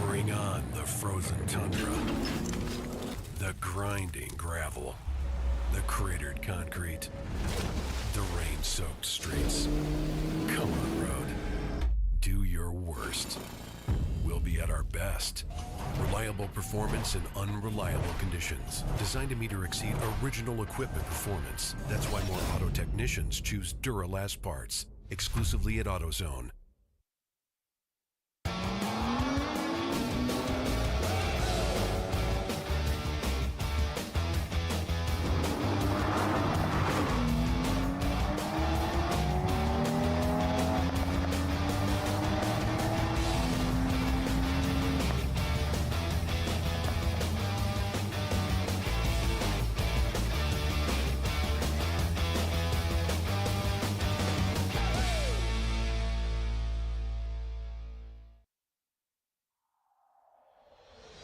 Bring on the frozen tundra, the grinding gravel, the cratered concrete, the rain-soaked streets. Come on, road. Do your worst. We'll be at our best. Reliable performance in unreliable conditions. Designed to meet or exceed original equipment performance. That's why more auto technicians choose Duralast parts. Exclusively at AutoZone.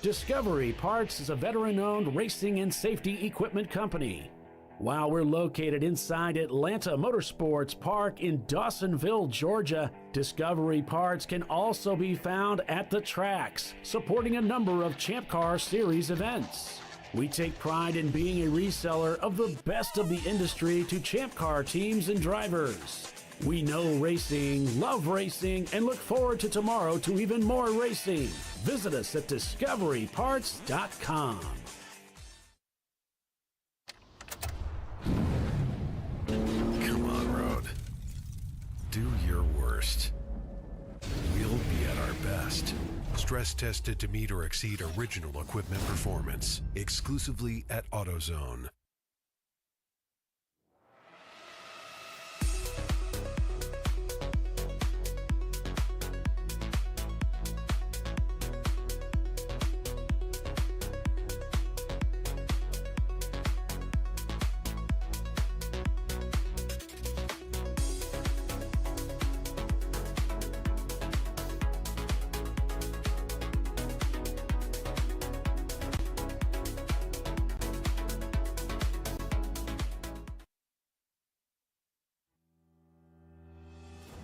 Discovery Parts is a veteran-owned racing and safety equipment company. While we're located inside Atlanta Motorsports Park in Dawsonville, Georgia, Discovery Parts can also be found at the tracks, supporting a number of ChampCar Series events. We take pride in being a reseller of the best of the industry to ChampCar teams and drivers. We know racing, love racing, and look forward to tomorrow to even more racing. Visit us at discoveryparts.com. Come on, road. Do your worst. We'll be at our best. Stress tested to meet or exceed original equipment performance. Exclusively at AutoZone.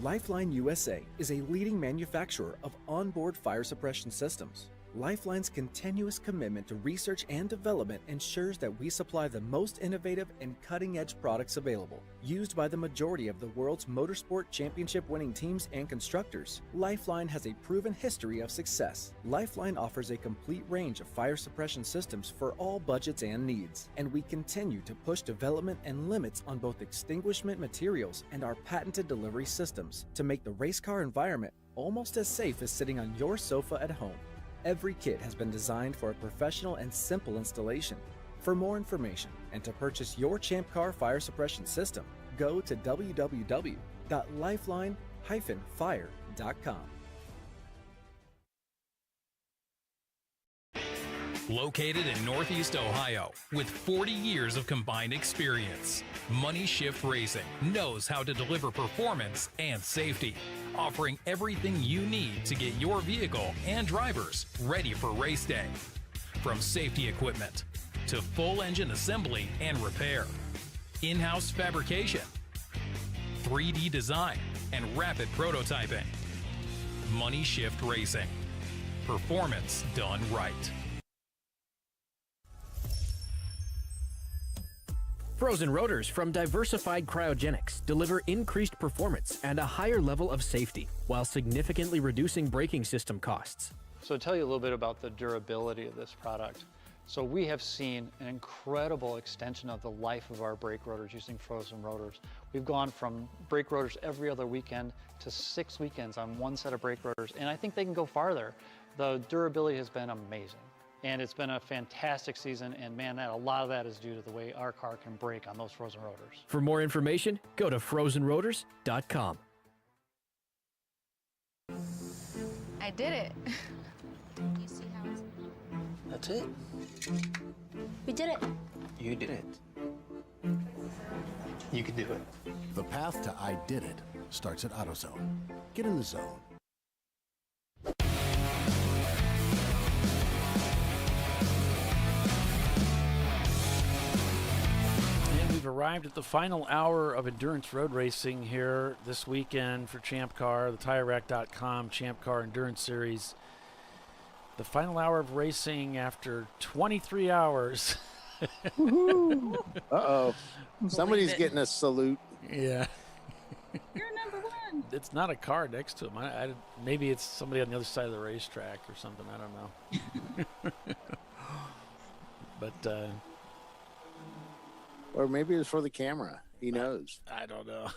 Lifeline USA is a leading manufacturer of onboard fire suppression systems. Lifeline's continuous commitment to research and development ensures that we supply the most innovative and cutting-edge products available, used by the majority of the world's motorsport championship-winning teams and constructors. Lifeline has a proven history of success. Lifeline offers a complete range of fire suppression systems for all budgets and needs, and we continue to push development and limits on both extinguishment materials and our patented delivery systems to make the race car environment almost as safe as sitting on your sofa at home. Every kit has been designed for a professional and simple installation. For more information and to purchase your ChampCar fire suppression system, go to www.lifeline-fire.com. Located in Northeast Ohio with 40 years of combined experience, Money Shift Racing knows how to deliver performance and safety, offering everything you need to get your vehicle and drivers ready for race day. From safety equipment to full engine assembly and repair, in-house fabrication, 3D design, and rapid prototyping. Money Shift Racing. Performance done right. Frozen rotors from Diversified Cryogenics deliver increased performance and a higher level of safety while significantly reducing braking system costs. So to tell you a little bit about the durability of this product. So we have seen an incredible extension of the life of our brake rotors using frozen rotors. We've gone from brake rotors every other weekend to 6 weekends on one set of brake rotors, and I think they can go farther. The durability has been amazing, and it's been a fantastic season, and man, a lot of that is due to the way our car can brake on those frozen rotors. For more information, go to frozenrotors.com. I did it. You see how it's... That's it. We did it. You did it. You can do it. The path to I did it starts at AutoZone. Get in the zone. And we've arrived at the final hour of endurance road racing here this weekend for ChampCar, the TireRack.com ChampCar Endurance Series. The final hour of racing after 23 hours. Uh-oh. Somebody's getting a salute. Yeah. You're number one. It's not a car next to him. Maybe it's somebody on the other side of the racetrack or something. I don't know. But or maybe it was for the camera. He knows. I don't know.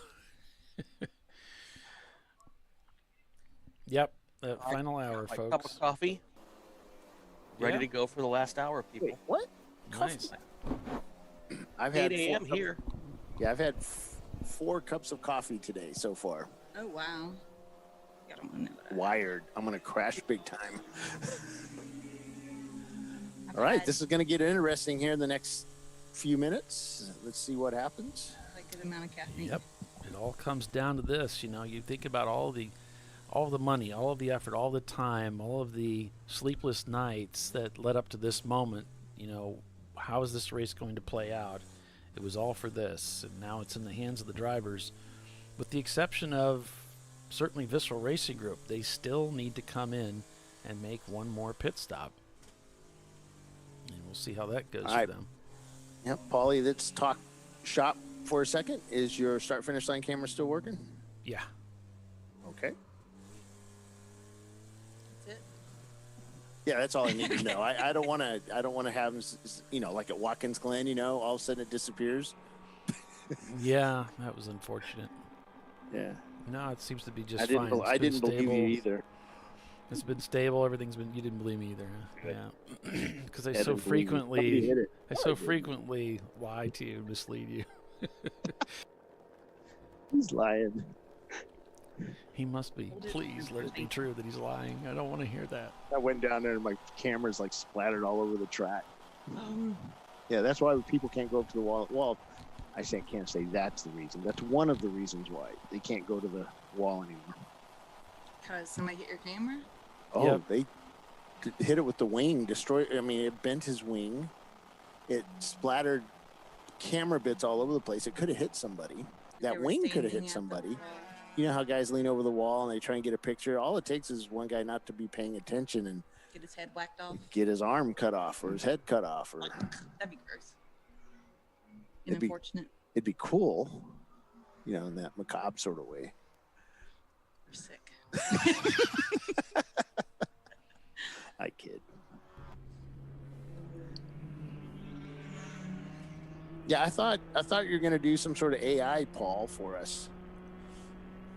Yep. Final hour, My folks. cup of coffee. Ready Yeah. to go for the last hour, people. Wait, what? Nice. I've had 8 a.m. here. Yeah, I've had 4 cups of coffee today so far. Oh, wow. I don't want to know that. Wired. I'm going to crash big time. All right, this is going to get interesting here in the next few minutes. Let's see what happens. A good amount of caffeine. Yep. It all comes down to this. You think about all the money, all of the effort, all the time, all of the sleepless nights that led up to this moment. How is this race going to play out? It was all for this, and now it's in the hands of the drivers. With the exception of certainly Visceral Racing Group, they still need to come in and make one more pit stop. And we'll see how that goes for them. Yep, Paulie, let's talk shop for a second. Is your start-finish line camera still working? Yeah. Okay. That's it. Yeah, that's all I need to know. I don't want to have like at Watkins Glen, all of a sudden it disappears. Yeah, that was unfortunate. Yeah. No, it seems to be just I fine. I didn't believe you either. It's been stable. Everything's been. You didn't believe me either, huh? Yeah. Because I Yeah, so didn't believe you. Somebody hit it. frequently lie to you, mislead you. He's lying. He must be. Please let it be true that he's lying. I don't want to hear that. I went down there and my camera's like splattered all over the track. Yeah, that's why people can't go up to the wall. Well, can't say that's the reason. That's one of the reasons why they can't go to the wall anymore. Because somebody hit your camera? Oh, Yep. They hit it with the wing, it bent his wing. It splattered camera bits all over the place. It could have hit somebody. That wing could have hit somebody. You know how guys lean over the wall and they try and get a picture? All it takes is one guy not to be paying attention and Get his head whacked off? get his arm cut off or his head cut off. Or That'd be gross. It'd be- Unfortunate. it'd be cool, in that macabre sort of way. We're sick. I kid. Yeah, I thought you were going to do some sort of AI, Paul, for us.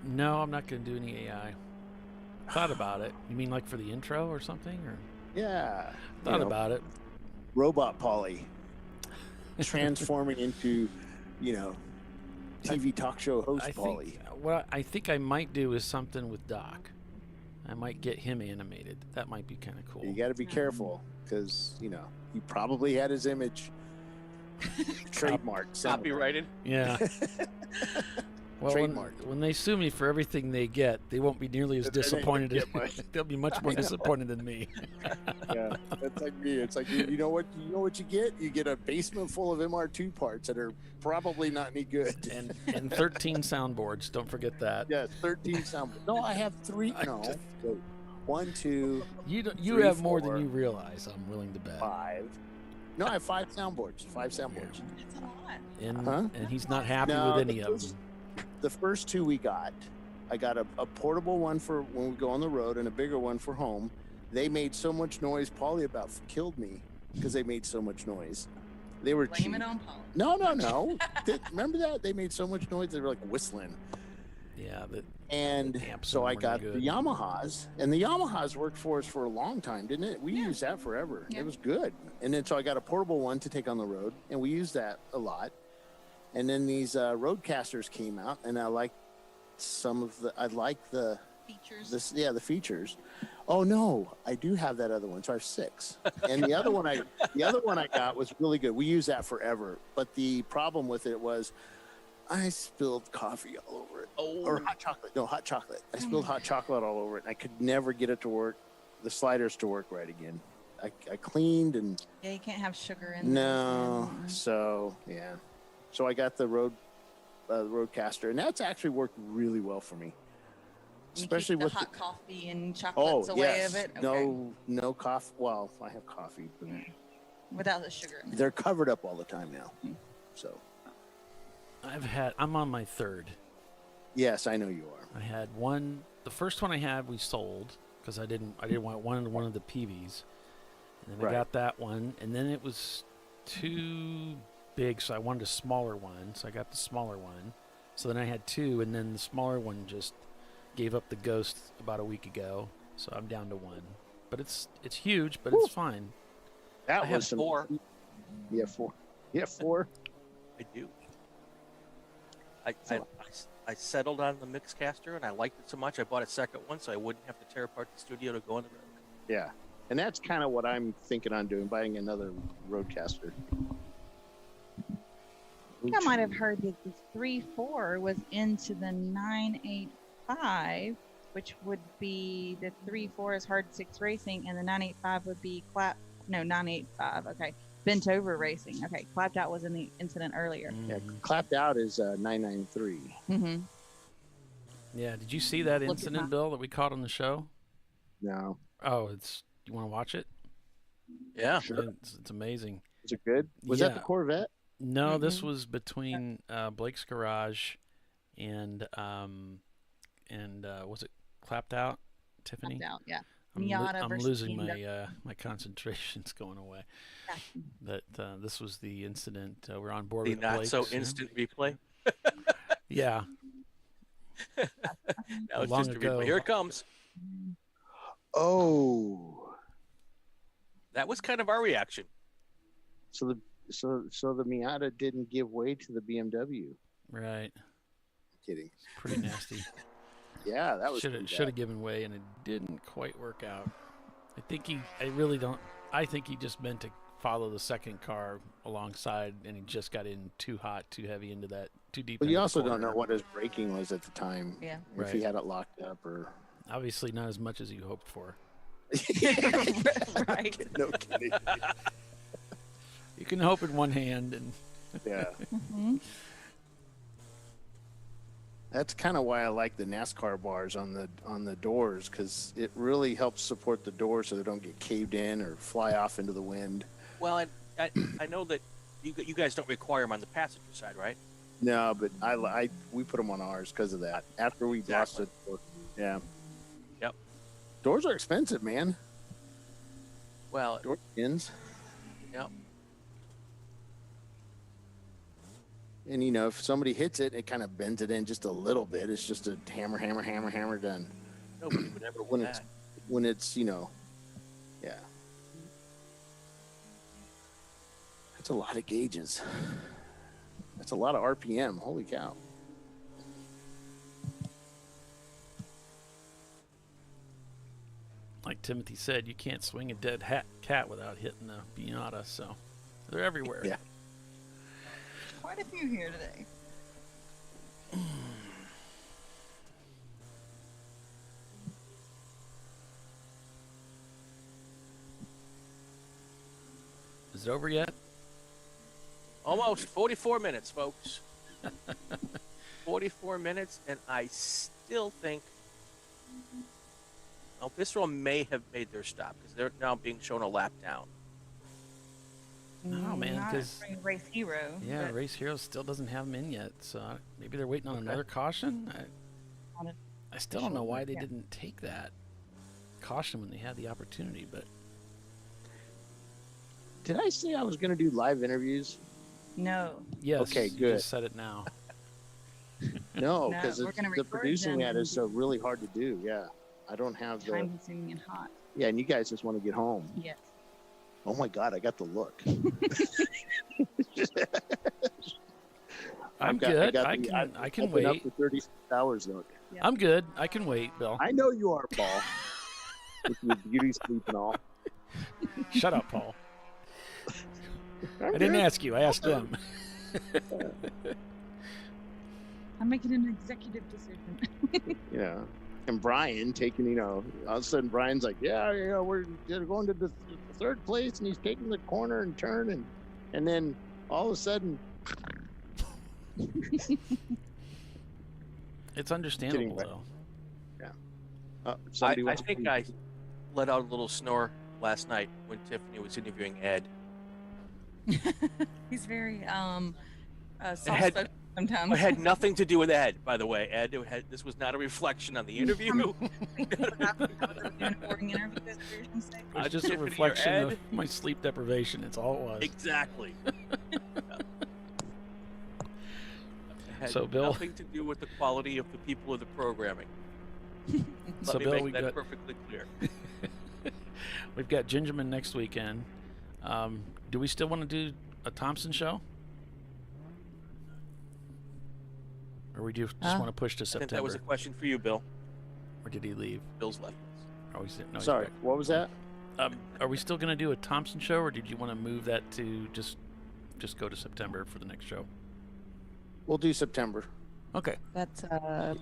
No, I'm not going to do any AI. Thought about it. You mean like for the intro or something? Or Yeah. thought about it. Robot Paulie transforming into, TV talk show host Paulie. What I think I might do is something with Doc. I might get him animated. That might be kind of cool. You got to be careful because, he probably had his image trademarked. somewhere. Copyrighted. Yeah. Well, when they sue me for everything they get, they won't be nearly as They ain't disappointed. gonna get much. They'll be much more disappointed than me. Yeah, that's like me. It's like you know what you get? You get a basement full of MR2 parts that are probably not any good. And 13 soundboards. Don't forget that. Yeah, 13 soundboards. No, I have 3. No, wait. 1, 2. You 3, have more 4, than you realize. I'm willing to bet. 5. No, I have 5 soundboards. 5 soundboards. That's a lot. And he's not happy No, with any of them. The first 2 we got, I got a portable one for when we go on the road and a bigger one for home. They made so much noise. Paulie about killed me because they made so much noise. They were Blame cheap. it on Paul. No. Remember that? They made so much noise. They were like whistling. Yeah. And so I got the Yamahas, and the Yamahas worked for us for a long time, didn't it? We used that forever. It was good. And then so I got a portable one to take on the road, and we used that a lot. And then these Roadcasters came out, and I liked the features. The features. Oh no, I do have that other one. So I have 6. And the other one I got was really good. We used that forever. But the problem with it was I spilled coffee all over it. Or hot chocolate. No, hot chocolate. I spilled hot chocolate all over it, and I could never get it to work, the sliders to work right again. I cleaned and... Yeah, you can't have sugar in No. So, yeah. So I got the Roadcaster, and that's actually worked really well for me. Especially with with hot coffee and chocolates away of it. Okay. No coffee. Well, I have coffee, but without the sugar in it. They're covered up all the time now. So I'm on my 3rd. Yes, I know you are. I had one. The first one I had we sold because I didn't want one of the PVs, and then I got that one, and then it was too big, so I wanted a smaller one, so I got the smaller one. So then I had 2, and then the smaller one just gave up the ghost about a week ago, so I'm down to 1. But it's huge, but it's fine. That I have 4. Yeah, 4. Yeah, 4. I do. I settled on the Mixcaster, and I liked it so much I bought a second one so I wouldn't have to tear apart the studio to go on the road. Yeah, and that's kind of what I'm thinking on doing, buying another Roadcaster. I think I might have heard that the 3.4 was into the 985, which would be the 3.4 is hard 6 racing, and the 985 would be 985. Okay, bent over racing. Okay, clapped out was in the incident earlier. Yeah, clapped out is 993. Mm-hmm. Yeah, did you see that incident, Bill, that we caught on the show? No. Oh, you want to watch it? Yeah, sure. It's amazing. Is it good? Was that the Corvette? No, this was between Blake's Garage and was it Clapped Out, Tiffany? Clapped Out, yeah. I'm losing my concentration's going away. That this was the incident. We're on board with not Blake's, so instant replay. Yeah. Now it's Long just a ago. replay. Here it comes. Oh. That was kind of our reaction. So the Miata didn't give way to the BMW. Right. Kidding. Pretty nasty. Yeah, that was should have given way, and it didn't quite work out. I think he just meant to follow the second car alongside, and he just got in too hot, too heavy into that, too deep. But you also don't know what his braking was at the time. Yeah. If he had it locked up or. Obviously, not as much as you hoped for. Right. No kidding. You can hope in one hand, and yeah. Mm-hmm. That's kind of why I like the NASCAR bars on the doors, because it really helps support the doors so they don't get caved in or fly off into the wind. Well, I know that you guys don't require them on the passenger side, right? No, but we put them on ours because of that. After we lost it, yeah. Yep. Doors are expensive, man. Well, door pins. Yep. And if somebody hits it, it kind of bends it in just a little bit. It's just a hammer, done. Nobody would ever when want it's that. when it's yeah. That's a lot of gauges. That's a lot of RPM. Holy cow. like Timothy said, you can't swing a dead cat without hitting the Pinata, so they're everywhere. Yeah. Quite a few here today. Is it over yet? Almost 44 minutes, folks. 44 minutes, and I still think Visceral may have made their stop because they're now being shown a lap down. Oh man, because Race Hero. Yeah, but Race Hero still doesn't have them in yet, so maybe they're waiting on another caution. I still don't know why they didn't take that. caution when they had the opportunity, but Did I say I was going to do live interviews? No. yes. Okay, You good. just said it now. No, No, because we're gonna the record producing them that and is so really hard to do. Yeah, I don't have the. Time consuming and hot. Yeah, and you guys just want to get home. Yes. Oh my God, I got the look. I'm good. I can wait. Up wait. to 36 hours look. Yeah. I'm good. I can wait, Bill. I know you are, Paul. With your beauty sleep and all. Shut up, Paul. I'm I didn't good. ask you. I asked them. I'm making an executive decision. Yeah. And Brian taking, all of a sudden Brian's like, yeah, we're going to the third place, and he's taking the corner and turn, and then all of a sudden, It's understandable, Kidding, though. yeah. I think I let out a little snore last night when Tiffany was interviewing Ed. He's very It soft-spoken sometimes. had nothing to do with Ed, by the way. Ed, this was not a reflection on the interview. It's just a Tiffany or reflection Ed. of my sleep deprivation. It's all it was. Exactly. It had So, Bill- nothing to do with the quality of the people of the programming. So, Let me Bill, make we that got- perfectly clear. We've got Gingerman next weekend. Do we still want to do a Thompson show? Or we just want to push to I think September? that was a question for you, Bill. Or did he leave? Bill's left. Are we no, he's Sorry, back. what was that? Are we still going to do a Thompson show, or did you want to move that to just go to September for the next show? We'll do September. Okay. That's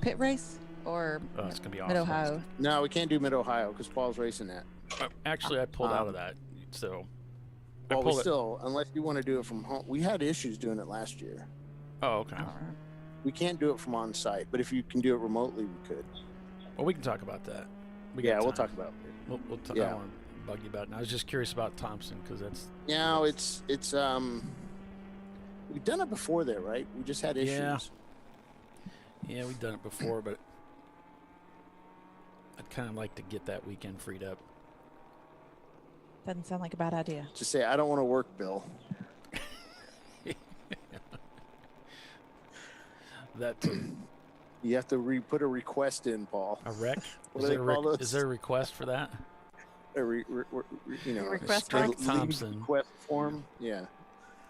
pit race or Oh, it's going to be Mid awesome. Ohio. No, we can't do Mid Ohio because Paul's racing that. Actually, I pulled out of that. So. Well, we pulled it- still, unless you want to do it from home, we had issues doing it last year. Oh, okay. We can't do it from on site, but if you can do it remotely, we could. Well, we can talk about that. Yeah, we'll time. talk about it. We'll talk. Yeah. I want to bug you about it. And I was just curious about Thompson because that's. No, it's we've done it before there, right? We just had issues. Yeah. Yeah, we've done it before, but I'd kind of like to get that weekend freed up. Doesn't sound like a bad idea. Just say, I don't want to work, Bill. That You have to put a request in, Paul. a rec? What Is do they there a call those? is there a request for that? A Request a request? leave Thompson. request form. Yeah.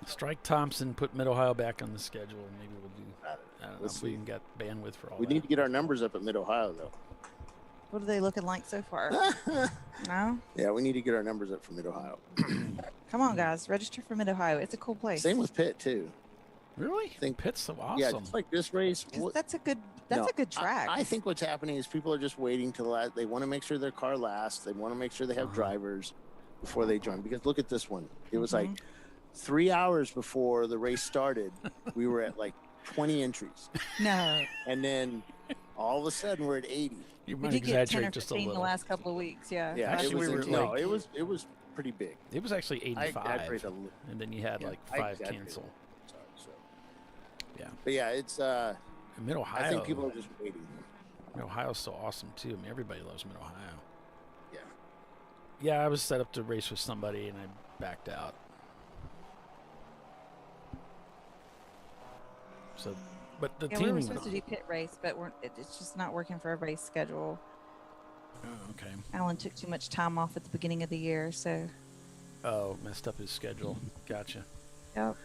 Strike Thompson, put Mid Ohio back on the schedule, and maybe we'll do. I don't know Let's if we see. can get bandwidth for all We that. need to get our numbers up at Mid Ohio, though. What are they looking like so far? No? Yeah, we need to get our numbers up for Mid Ohio. Come on, guys. Register for Mid Ohio. It's a cool place. Same with Pitt too. Really? Think Pitt's so awesome. Yeah, just like this race. 'Cause that's a good track. I think what's happening is people are just waiting till they want to make sure their car lasts. They want to make sure they have drivers before they join. Because look at this one. It was like 3 hours before the race started. We were at like 20 entries. No. And then all of a sudden we're at 80. You We might did get 10 or exaggerate just a 15 the little. last couple of weeks. Yeah. Yeah, Actually, it was we were no, like- it was pretty big. It was actually I 85, exaggerate a little. and then you had Yeah, like I 5 exaggerate. cancel. Sorry, so. Yeah. But yeah, it's Mid Ohio. I think people are just waiting. Mid Ohio's so awesome too. I mean, everybody loves Mid Ohio. Yeah. Yeah, I was set up to race with somebody, and I backed out. So, but the Yeah, team we were went supposed to on. do pit race, but it's just not working for everybody's schedule. Oh, okay. Alan took too much time off at the beginning of the year, so. Oh, messed up his schedule. Gotcha. Yep.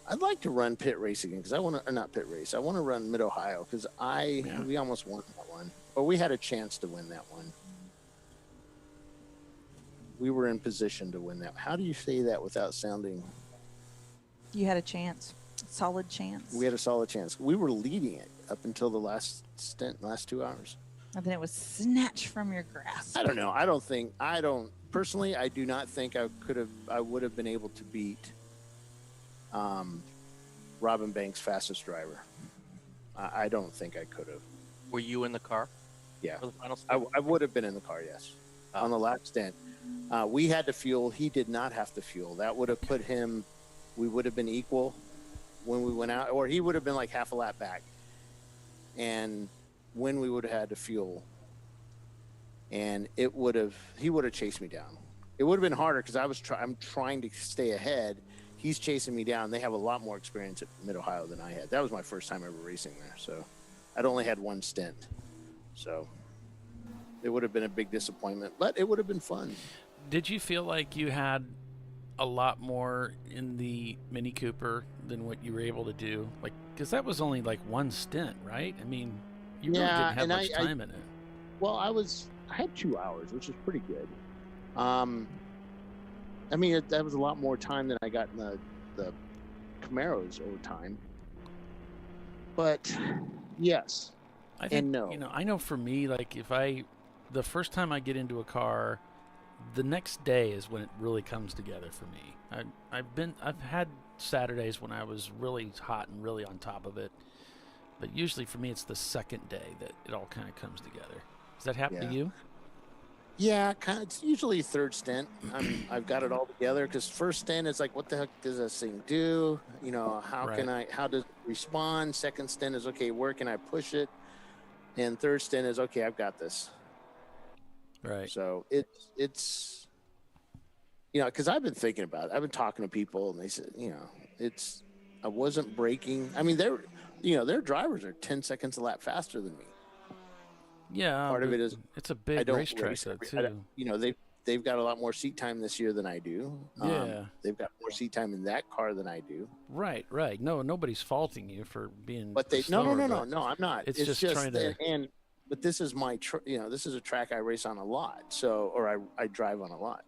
I'd like to run pit race again because I want to, or not pit race. I want to run Mid Ohio because we almost won that one, or we had a chance to win that one. We were in position to win that. How do you say that without sounding? You had a chance, solid chance. We had a solid chance. We were leading it up until the last stint, last 2 hours. And then it was snatched from your grasp. I don't know. I don't personally. I do not think I would have been able to beat Robin Banks' fastest driver. I don't think I could have. Were you in the car? Yeah, For the final stint? I would have been in the car. Yes, on the last stint. We had to fuel. He did not have to fuel. That would have put him. We would have been equal when we went out, or he would have been like half a lap back. And when we would have had to fuel, and he would have chased me down. It would have been harder because I'm trying to stay ahead. He's chasing me down. They have a lot more experience at Mid-Ohio than I had. That was my first time ever racing there, so I'd only had one stint. So it would have been a big disappointment, but it would have been fun. Did you feel like you had a lot more in the Mini Cooper than what you were able to do? Like, because that was only like one stint, right? I mean, you really didn't have much time in it. Well, I had 2 hours, which is pretty good. I mean, that was a lot more time than I got in the Camaros over time. But yes, I think, and no. You know, I know for me, like the first time I get into a car, the next day is when it really comes together for me. I've had Saturdays when I was really hot and really on top of it, but usually for me it's the second day that it all kind of comes together. Does that happen to you? Yeah, kind of. It's usually third stint. I've got it all together because first stint is like, what the heck does this thing do? You know, how does it respond? Second stint is, okay, where can I push it? And third stint is, okay, I've got this. Right. So it's you know, because I've been thinking about it. I've been talking to people, and they said, you know, I wasn't braking. I mean, their drivers are 10 seconds a lap faster than me. Yeah, part of it is it's a big racetrack too. You know, they've got a lot more seat time this year than I do. Yeah, they've got more seat time in that car than I do. Right. No, nobody's faulting you for being. But no, I'm not. It's just trying to. But this is this is a track I race on a lot. So, or I drive on a lot.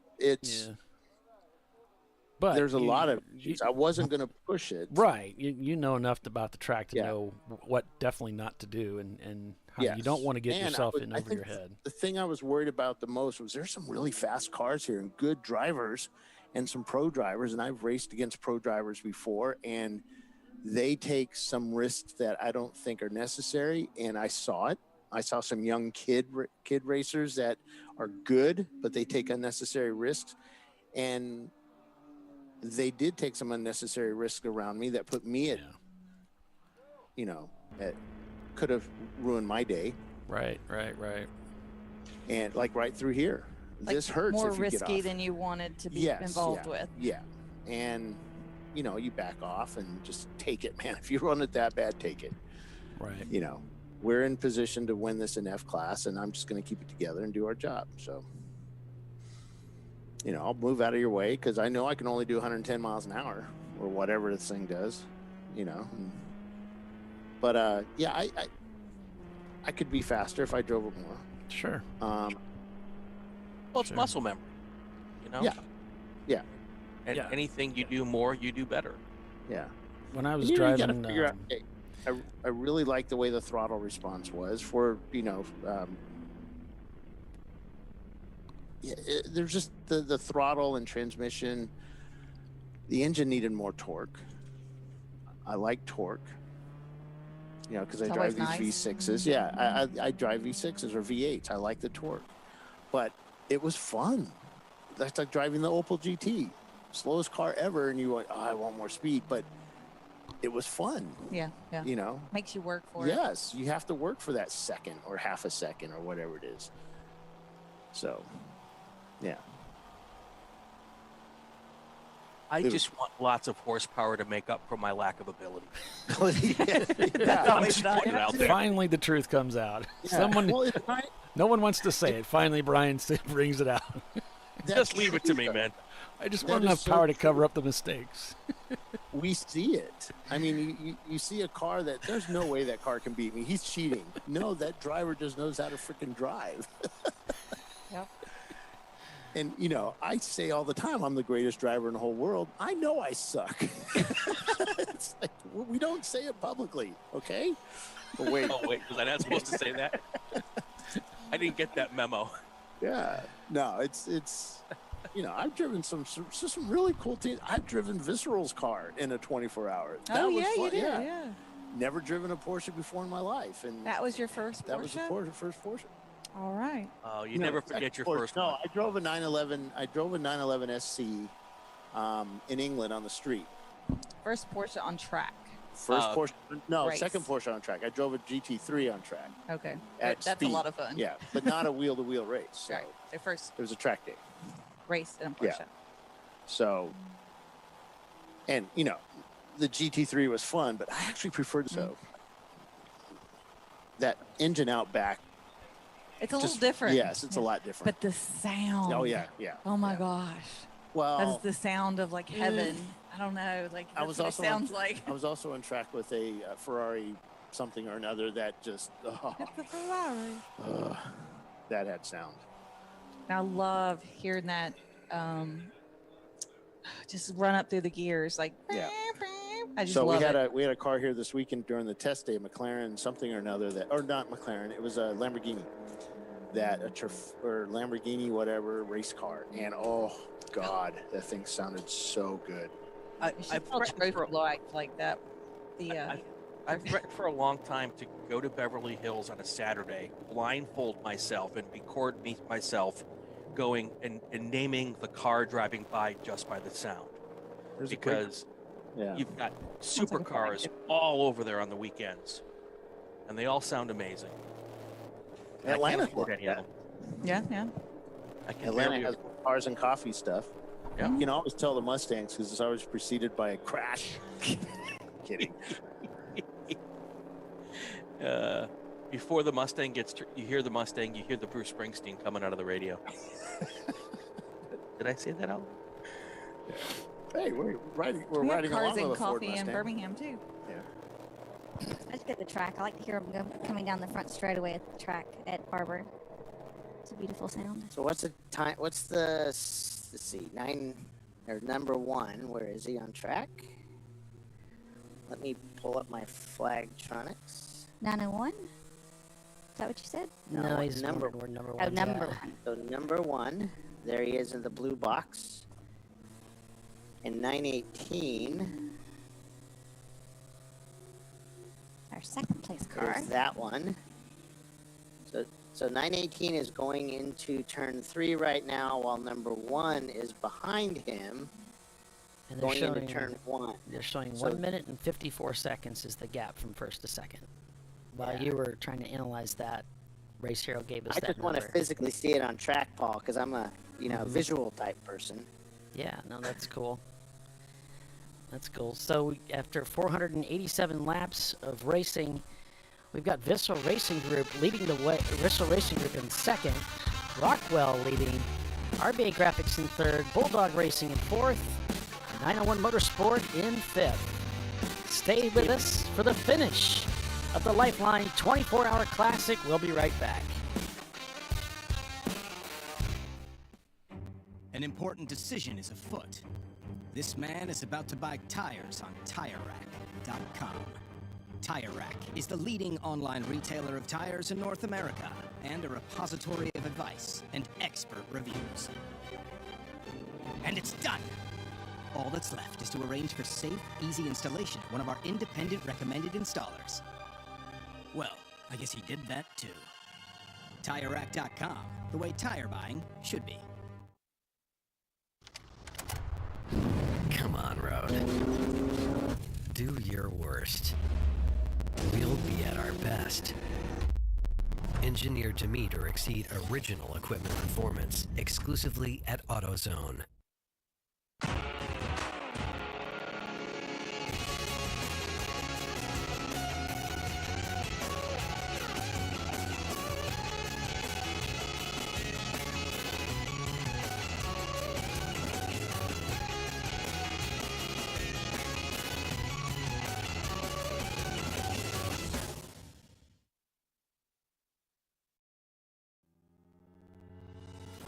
But there's a lot of issues. I wasn't going to push it. Right. You know enough about the track to know what definitely not to do and how you don't want to get yourself in over your head. The thing I was worried about the most was there's some really fast cars here and good drivers and some pro drivers. And I've raced against pro drivers before, and they take some risks that I don't think are necessary. And I saw it. I saw some young kid racers that are good, but they take unnecessary risks. And they did take some unnecessary risks around me that put me at, you know, could have ruined my day. Right. And like right through here, like this hurts. More if you risky get off. than you wanted to be involved with. Yeah. And, you know, you back off and just take it, man. If you run it that bad, take it. Right. You know, we're in position to win this in F class, and I'm just going to keep it together and do our job. So, you know, I'll move out of your way because I know I can only do 110 miles an hour or whatever this thing does, you know. But yeah, I could be faster if I drove it more. Sure. Well, it's muscle memory, you know. Yeah. And anything you do more, you do better. Yeah. When I was driving, you gotta figure out, I really like the way the throttle response was for, you know. There's just the throttle and transmission. The engine needed more torque. I like torque, you know, because I drive these V6s. Yeah, I drive V6s or V8s. I like the torque, but it was fun. That's like driving the Opel GT, slowest car ever, and you went, oh, I want more speed, but it was fun. Yeah. You know, makes you work for it. Yes, you have to work for that second or half a second or whatever it is. So. Yeah. I just want lots of horsepower to make up for my lack of ability. I'm just putting it out there. Finally, the truth comes out. Yeah. No one wants to say it. Finally, Brian brings it out. Just leave it to me, man. I just want enough power to cover up the mistakes. We see it. I mean, you see a car that there's no way that car can beat me. He's cheating. No, that driver just knows how to freaking drive. Yep. And, you know, I say all the time, I'm the greatest driver in the whole world. I know I suck. It's like, we don't say it publicly, okay? But wait. Oh, wait, was I not supposed to say that? I didn't get that memo. Yeah. No, it's you know, I've driven some really cool teams. I've driven Visceral's car in a 24-hour. That was fun. You did, yeah. Never driven a Porsche before in my life. And that was your first Porsche? That was the first Porsche. All right. Oh, you never forget your first one. No, I drove a 911 SC in England on the street. First Porsche on track. First Porsche, no, Race. second Porsche on track. I drove a GT3 on track. Okay. At That's speed. a lot of fun. Yeah, but not a wheel-to-wheel race. So Right. So first it was a track day. race in a Porsche. Yeah. So, and you know, the GT3 was fun, but I actually preferred that engine out back. It's a little different. Yes, it's a lot different. But the sound. Oh yeah. Oh my gosh. Well, That's the sound of like heaven. I don't know. Like I that's was what also it sounds like. I was also on track with a Ferrari something or another that just It's a Ferrari. that had sound. I love hearing that. Just run up through the gears like. Yeah. I just So love it. we had a car here this weekend during the test day, McLaren something or another that, or not McLaren, it was a Lamborghini, or Lamborghini whatever race car, and oh God, that thing sounded so good. I've threatened for like that. I've threatened for a long time to go to Beverly Hills on a Saturday, blindfold myself, and record myself going and naming the car driving by just by the sound. Because you've got supercars all over there on the weekends, and they all sound amazing. And I can't afford any of them. Yeah. Atlanta has cars and coffee stuff. Yeah. You can always tell the Mustangs because it's always preceded by a crash. Kidding. Before the Mustang you hear the Mustang, you hear the Bruce Springsteen coming out of the radio. Did I say that out? Hey, we're riding we have riding cars along and with a Ford coffee in Mustang. Birmingham too. Yeah. I just get the track. I like to hear them coming down the front straightaway at the track at Barber. It's a beautiful sound. So what's the time? What's the, let's see, number 1? Where is he on track? Let me pull up my Flagtronics. 901? Is that what you said? No, he's number number Oh, one. number 1. So number 1, there he is in the blue box. And 918 Our second place car. is that one. So 918 is going into turn 3 right now, while number 1 is behind him, And they're going showing, into turn 1. They're showing So- 1 minute and 54 seconds is the gap from first to second. While Yeah. you were trying to analyze that, Race Hero gave us I that just want to number. physically see it on track, Paul, because I'm a visual type person. Yeah, no, that's cool. That's cool. So after 487 laps of racing, we've got Vissel Racing Group leading the way. Vissel Racing Group in second, Rockwell leading, RBA Graphics in third, Bulldog Racing in fourth, 901 Motorsport in fifth. Stay with us for the finish of the Lifeline 24-hour classic. We'll be right back. An important decision is afoot. This man is about to buy tires on TireRack.com. Tire Rack is the leading online retailer of tires in North America and a repository of advice and expert reviews. And it's done! All that's left is to arrange for safe, easy installation at one of our independent recommended installers. Well, I guess he did that too. TireRack.com, the way tire buying should be. Come on, Road. Do your worst. We'll be at our best. Engineered to meet or exceed original equipment performance exclusively at AutoZone.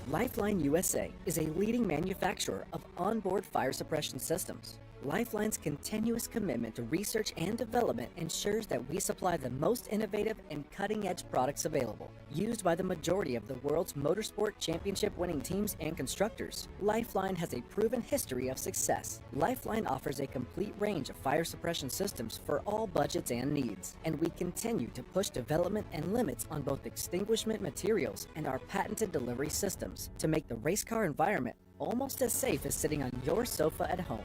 Lifeline USA is a leading manufacturer of onboard fire suppression systems. Lifeline's continuous commitment to research and development ensures that we supply the most innovative and cutting-edge products available, used by the majority of the world's motorsport championship-winning teams and constructors. Lifeline has a proven history of success. Lifeline offers a complete range of fire suppression systems for all budgets and needs, and we continue to push development and limits on both extinguishment materials and our patented delivery systems to make the race car environment almost as safe as sitting on your sofa at home.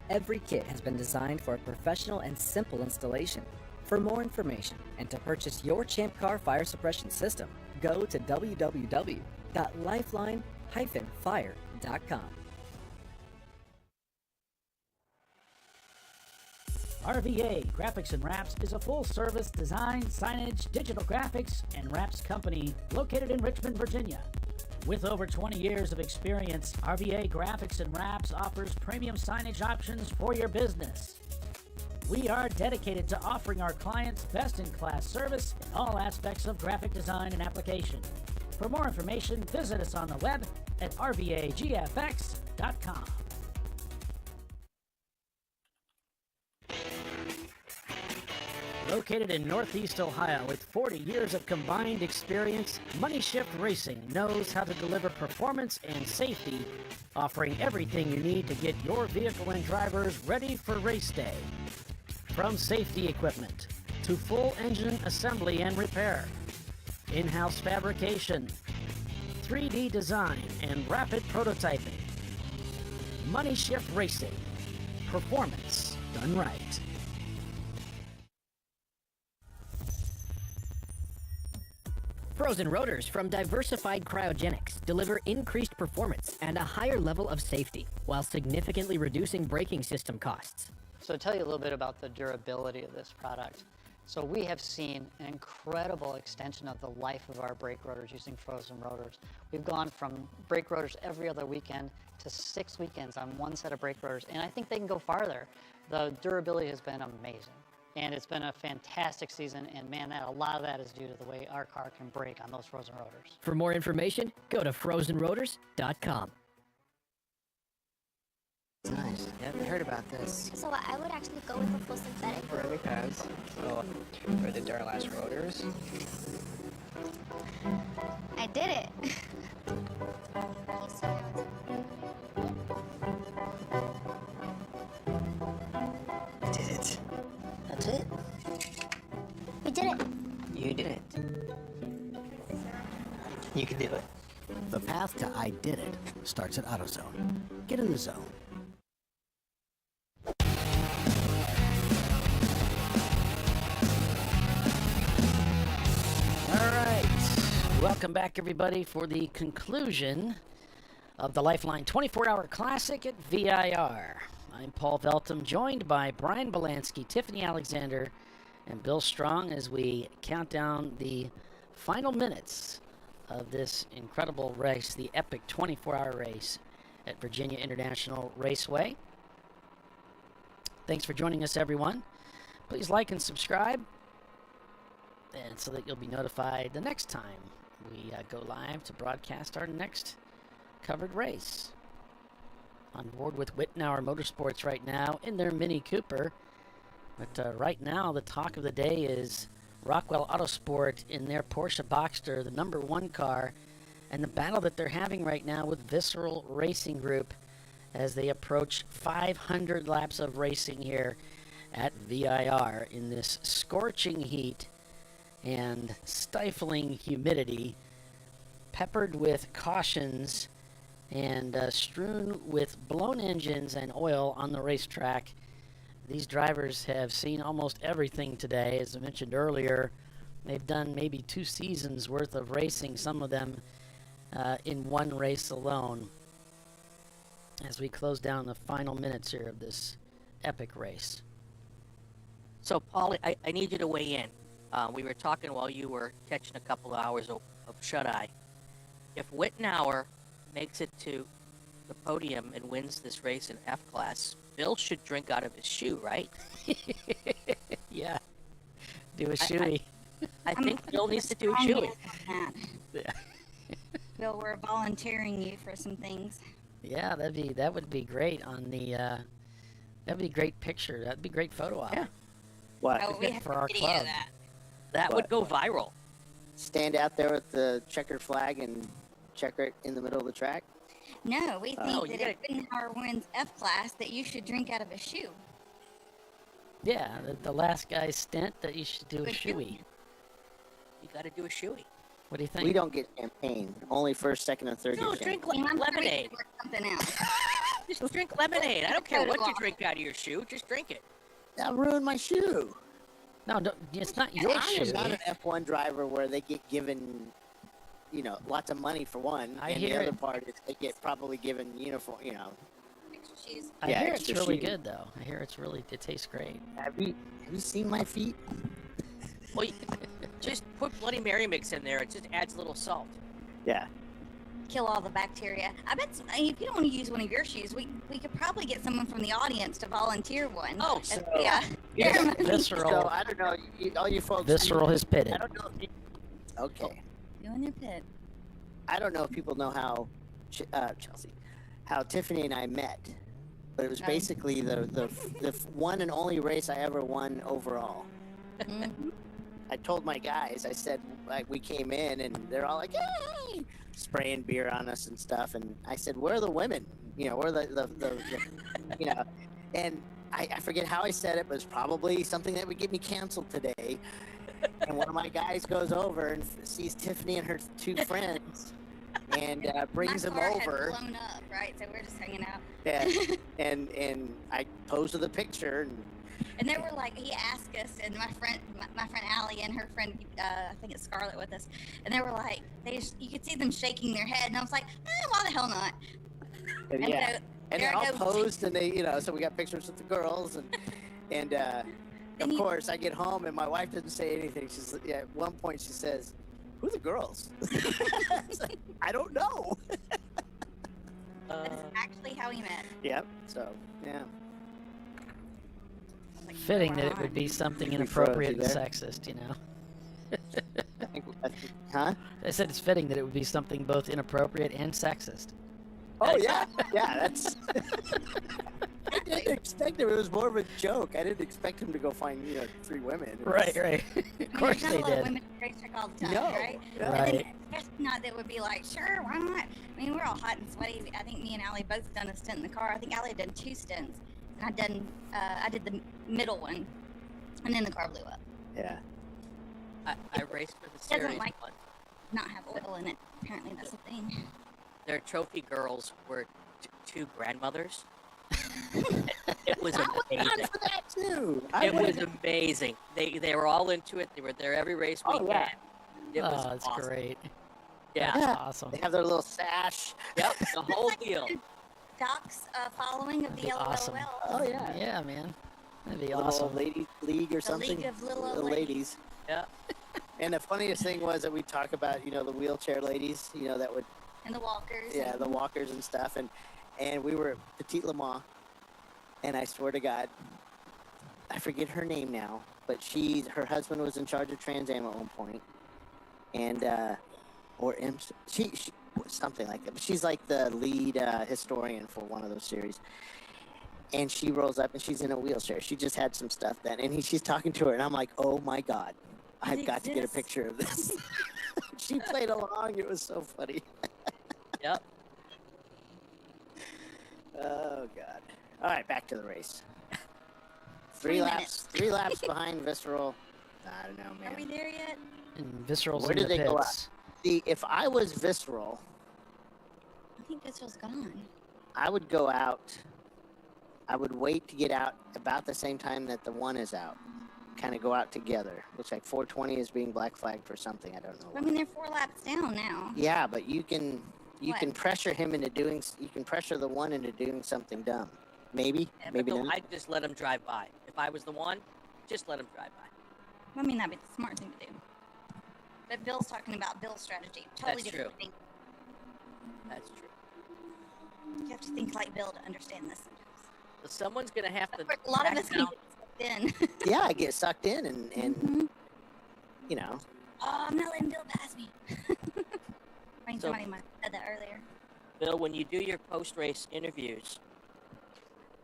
Every kit has been designed for a professional and simple installation. For more information and to purchase your ChampCar fire suppression system, go to www.lifeline-fire.com. RVA Graphics and Wraps is a full-service design, signage, digital graphics, and wraps company located in Richmond, Virginia. With over 20 years of experience, RVA Graphics and Wraps offers premium signage options for your business. We are dedicated to offering our clients best-in-class service in all aspects of graphic design and application. For more information, visit us on the web at rvagfx.com. Located in Northeast Ohio with 40 years of combined experience, Money Shift Racing knows how to deliver performance and safety, offering everything you need to get your vehicle and drivers ready for race day. From safety equipment to full engine assembly and repair, in-house fabrication, 3D design, and rapid prototyping. Money Shift Racing. Performance done right. Frozen rotors from Diversified Cryogenics deliver increased performance and a higher level of safety, while significantly reducing braking system costs. So to tell you a little bit about the durability of this product. So we have seen an incredible extension of the life of our brake rotors using frozen rotors. We've gone from brake rotors every other weekend to 6 weekends on one set of brake rotors, and I think they can go farther. The durability has been amazing. And it's been a fantastic season, and man, a lot of that is due to the way our car can brake on those frozen rotors. For more information, go to frozenrotors.com. Nice. I haven't heard about this. So I would actually go with the full synthetic. Really fast. So, for the Duralast rotors. I did it. I did it. That's it. We did it. You did it. You can do it. The path to I did it starts at AutoZone. Get in the zone. All right. Welcome back, everybody, for the conclusion of the Lifeline 24-Hour Classic at VIR. I'm Paul Veltum, joined by Brian Belansky, Tiffany Alexander, and Bill Strong as we count down the final minutes of this incredible race, the epic 24-hour race at Virginia International Raceway. Thanks for joining us, everyone. Please like and subscribe, and so that you'll be notified the next time we go live to broadcast our next covered race. On board with Whitnauer Motorsports right now in their Mini Cooper. But right now, the talk of the day is Rockwell Autosport in their Porsche Boxster, the #1 car, and the battle that they're having right now with Visceral Racing Group as they approach 500 laps of racing here at VIR in this scorching heat and stifling humidity, peppered with cautions and strewn with blown engines and oil on the racetrack. These drivers have seen almost everything today. As I mentioned earlier, they've done maybe 2 seasons worth of racing, some of them in one race alone, as we close down the final minutes here of this epic race. So, Paul, I need you to weigh in. We were talking while you were catching a couple of hours of shut-eye. If Whitnauer makes it to the podium and wins this race in F-Class, Bill should drink out of his shoe, right? Yeah. Do a shoey. I think Bill needs to do a shoey. Yeah. Bill, we're volunteering you for some things. Yeah, that would be great on the that'd be a great picture. That'd be a great photo op. Yeah. What? Oh, we have for a our video club. of that. That would go viral. Stand out there with the checkered flag and checker it in the middle of the track? No, we think No, that if Whitnauer wins F-Class, that you should drink out of a shoe. Yeah, the last guy's stint that you should do a shoey. You got to do a shoey. What do you think? We don't get champagne. Only first, second, and third. No, get drink champagne. lemonade. Something else. Just drink lemonade. I don't care what you drink out of your shoe. Just drink it. That ruined my shoe. No, it's not your I shoe. am not an F1 driver where they get given, lots of money for one, I and hear the other it. part is they get probably given uniform, I hear it's really good though. I hear it tastes great. Have you seen my feet? Well, just put Bloody Mary mix in there. It just adds a little salt. Yeah. Kill all the bacteria. I bet if you don't want to use one of your shoes, we could probably get someone from the audience to volunteer one. Oh, yeah. Visceral. So I don't know, all you folks. Visceral has pitted. I don't know. Okay. You in your pit. I don't know if people know how Chelsea, how Tiffany and I met, but it was basically the one and only race I ever won overall. I told my guys, I said, like, we came in and they're all like, hey, spraying beer on us and stuff. And I said, where are the women? Where are the and I forget how I said it, but it's probably something that would get me canceled today. And one of my guys goes over and sees Tiffany and her two friends and brings them over. Had blown up, right? So we're just hanging out. Yeah. and I posed the picture And they were like, he asked us, and my friend Allie and her friend, I think it's Scarlett with us, and they were like, you could see them shaking their head, and I was like, why the hell not? And yeah. So, and they're all posed, and they, so we got pictures with the girls, and of course I get home and my wife doesn't say anything. She's at one point she says, "Who are the girls?" I was like, I don't know. That's actually how we met. Yep. So yeah. Fitting that it would be something inappropriate and sexist, Huh? I said it's fitting that it would be something both inappropriate and sexist. Oh yeah, that's. I didn't expect it. It was more of a joke. I didn't expect him to go find 3 women. Right. Of course they did. Women racetrack all the time, No. right? Right. Especially not that would be like, sure, why not? I mean, we're all hot and sweaty. I think me and Allie both done a stint in the car. I think Allie had done 2 stints, and I did the middle one, and then the car blew up. Yeah. I raced for the series. Doesn't like not have oil in it. Apparently, that's a thing. Their trophy girls were 2 grandmothers. It was amazing. For that too. It was amazing. They were all into it. They were there every race weekend. Yeah. It was that's awesome. great. Yeah. That's awesome. They have their little sash. Yep, the whole deal. Doc's following of the LOL. Awesome. Oh yeah. Yeah, man. That'd be Little awesome. lady league or The something. League of Little ladies. Yeah. And the funniest thing was that we talk about, the wheelchair ladies, that would. And the walkers. Yeah, the walkers and stuff, and we were at Petite Le Mans, and I swear to God, I forget her name now, but her husband was in charge of Trans Am at one point, and she something like that. But she's like the lead historian for one of those series, and she rolls up and she's in a wheelchair. She just had some stuff then, and she's talking to her, and I'm like, oh my God, I've got to get a picture of this. She played along. It was so funny. Yep. Oh God! All right, back to the race. 3 laps. 3 laps behind Visceral. I don't know, man. Are we there yet? And Visceral's Where in did the they go out? pits. See, if I was Visceral, I think Visceral's gone. I would go out. I would wait to get out about the same time that the 1 is out. Kind of go out together. Looks like 420 is being black flagged for something. I don't know. I mean, they're 4 laps down now. Yeah, but you can What? pressure him into doing. You can pressure the 1 into doing something dumb. Maybe. Yeah, Maybe but no, not. I'd just let him drive by. If I was the 1, just let him drive by. I mean, that'd be the smart thing to do. But Bill's talking about Bill's strategy. Totally That's different true. thing. That's true. You have to think like Bill to understand this. So someone's gonna have to. A lot of back us down. get sucked in. Yeah, I get sucked in and Oh, I'm not letting Bill pass me. I think So- somebody might have said that earlier. Bill, when you do your post-race interviews,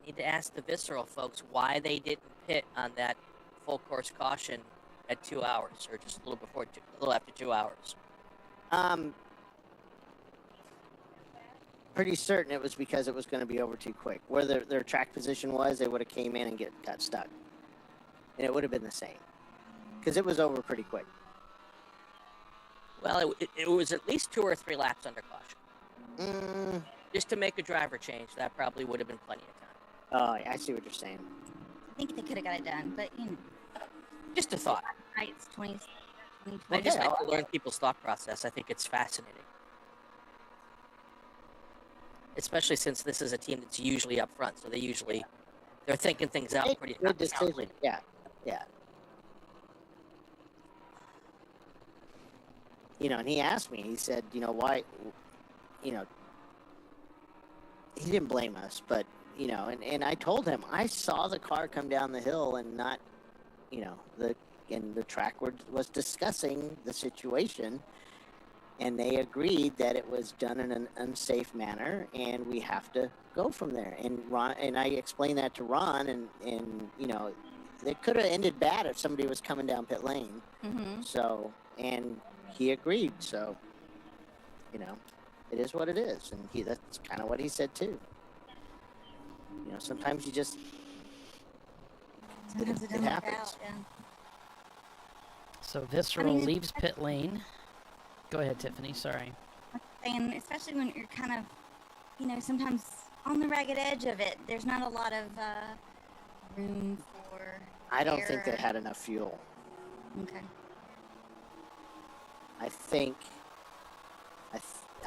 you need to ask the Visceral folks why they didn't pit on that full course caution at 2 hours, or just a little after 2 hours. Pretty certain it was because it was going to be over too quick. Where their track position was, they would have came in and got stuck. And it would have been the same. Because it was over pretty quick. Well, it was at least 2 or 3 laps under caution. Just to make a driver change, that probably would have been plenty of time. Oh, I see what you're saying. I think they could have got it done, but Just a thought. right, it's 20. I just like to learn people's thought process. I think it's fascinating. Especially since this is a team that's usually up front, so they're thinking things out pretty Good decision. soundly. Yeah, yeah. And he asked me, he said, why, he didn't blame us, but, and I told him, I saw the car come down the hill and not, the track was discussing the situation, and they agreed that it was done in an unsafe manner, and we have to go from there. And Ron, and I explained that to Ron, and it could have ended bad if somebody was coming down pit lane. Mm-hmm. So, and he agreed. So, it is what it is, and that's kind of what he said too. Sometimes you just Sometimes it doesn't work out, yeah. So Visceral leaves pit lane. Go ahead, Tiffany. Sorry. And especially when you're kind of, sometimes on the ragged edge of it, there's not a lot of room for I don't think they error. had enough fuel. Okay. I think,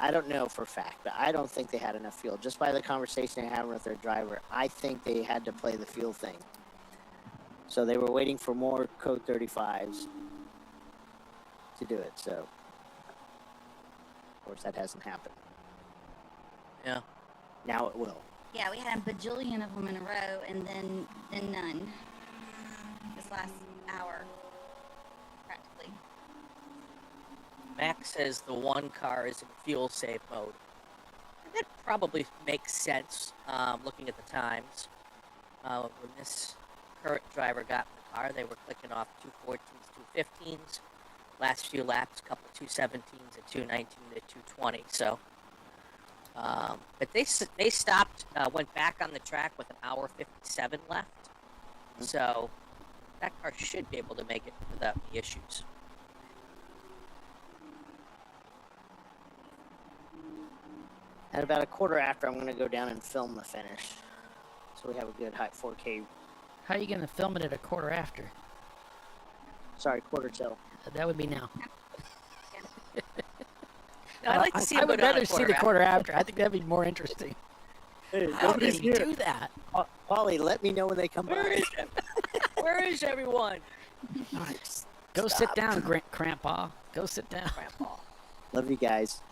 I don't know for a fact, but I don't think they had enough fuel. Just by the conversation they had with their driver, I think they had to play the fuel thing. So they were waiting for more Code 35s to do it. So, of course, that hasn't happened. Yeah. Now it will. Yeah, we had a bajillion of them in a row, and then none. This last hour, practically. Max says the one car is in fuel save mode. That probably makes sense, looking at the times. When this current driver got in the car, they were clicking off 214s, 215s. Last few laps, a couple 217s, a 219, a 220. So, but they stopped, went back on the track with an hour 57 left. So that car should be able to make it without any issues. At about a quarter after, I'm going to go down and film the finish. So we have a good high 4K. How are you going to film it at a quarter after? Sorry, quarter till. That would be now. I'd like to see I it would go down a rather see the quarter after. I think that'd be more interesting. Hey, How does he do that? Paulie, let me know when they come by. Where is everyone? Go sit down, Grandpa. Go sit down. Love you guys.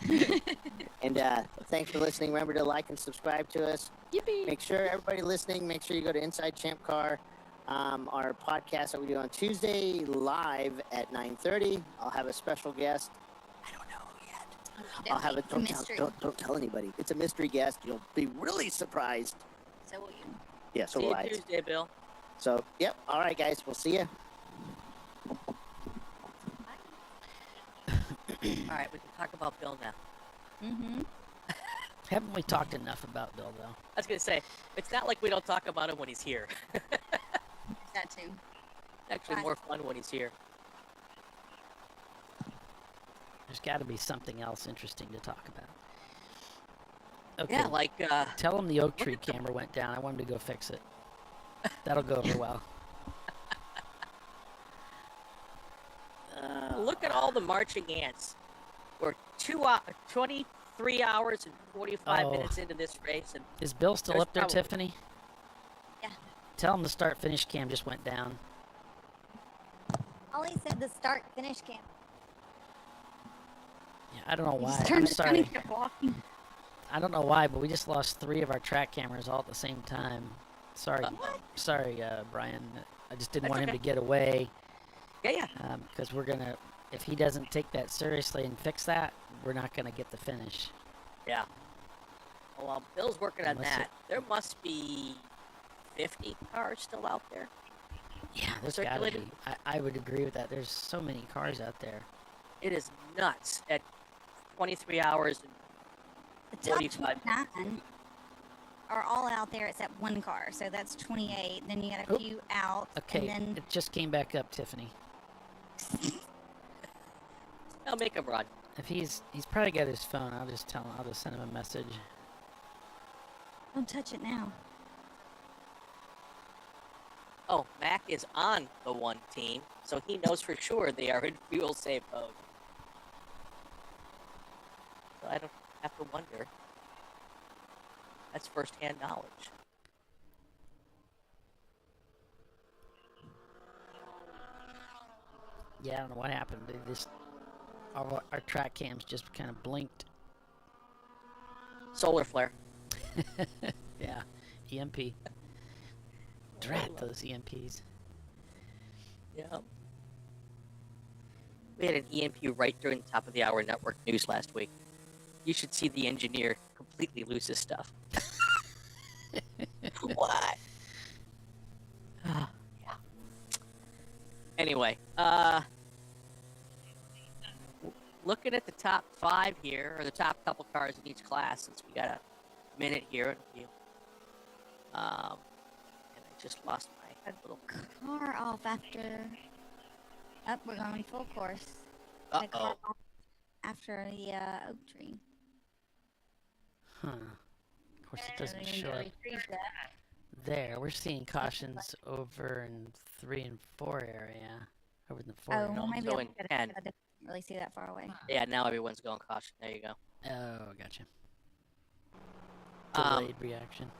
And thanks for listening. Remember to like and subscribe to us. Yippee. Make sure, everybody listening, make sure you go to Inside Champ Car, our podcast that we do on Tuesday live at 9:30. I'll have a special guest. I don't know yet. I'll have it. Don't tell anybody. It's a mystery guest. You'll be really surprised. So will you. Yeah, so See will you I. Tuesday, Bill. So, yep. All right, guys. We'll see you. All right, we can talk about Bill now. Mm-hmm. Haven't we talked enough about Bill, though? I was going to say, it's not like we don't talk about him when he's here. That too. Actually, more fun when he's here. There's got to be something else interesting to talk about. Okay. Yeah, like... Tell him the oak tree camera went down. I want him to go fix it. That'll go over well. Look at all the marching ants. We're 23 hours and 45 minutes into this race. And is Bill still up there, probably... Tiffany? Yeah. Tell him the start-finish cam just went down. Ollie said the start-finish cam. Yeah, I don't know why. Just I'm turned around sorry. and kept walking. I don't know why, but we just lost 3 of our track cameras all at the same time. Sorry, Brian. I just didn't want him to get away. Yeah. Because we're gonna, if he doesn't take that seriously and fix that, we're not gonna get the finish. Yeah. Well, Bill's working on Unless that. There must be 50 cars still out there. Yeah, there's gotta be. I would agree with that. There's so many cars out there. It is nuts at 23 hours and The top 45 minutes. 29 are all out there except one car, so that's 28. Then you got a few out. Okay, And then it just came back up, Tiffany. I'll make him run. If he's probably got his phone. I'll just tell him. I'll just send him a message. Don't touch it now. Oh, Mac is on the one team, so he knows for sure they are in fuel save mode. So I don't have to wonder. That's firsthand knowledge. Yeah, I don't know what happened. They just, our track cams just kind of blinked. Solar flare. Yeah, EMP. Drat those EMPs. Yeah. We had an EMP right during the top of the hour network news last week. You should see the engineer completely lose his stuff. What? Yeah. Anyway, looking at the top 5 here, or the top couple cars in each class, since we got a minute here and a few. And I just lost my head a little. Car off after. Up, we're going full course. Uh-oh. Car off after the oak tree. Huh. Of course, it doesn't They're show gonna up retrieve that. there. We're seeing cautions over in 3 and 4 area. Over in the 4 Oh, area. well, maybe So I in didn't 10. really see that far away. Yeah, now everyone's going caution. There you go. Oh, gotcha. Um, Delayed reaction.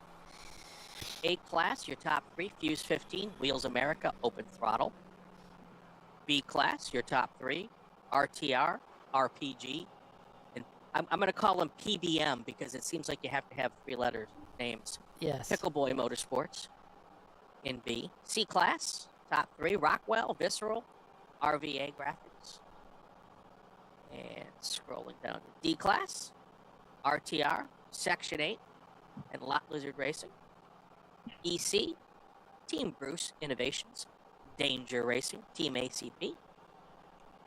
A class, your top 3, Fuse 15, Wheels America, open throttle. B class, your top 3, RTR, RPG, and I'm going to call them PBM because it seems like you have to have 3 letter names. Yes. Pickle Boy Motorsports in B. C class, top 3, Rockwell, Visceral, RVA Graphics. And scrolling down to D class, RTR, Section 8, and Lot Lizard Racing. EC, Team Bruce Innovations, Danger Racing, Team ACP.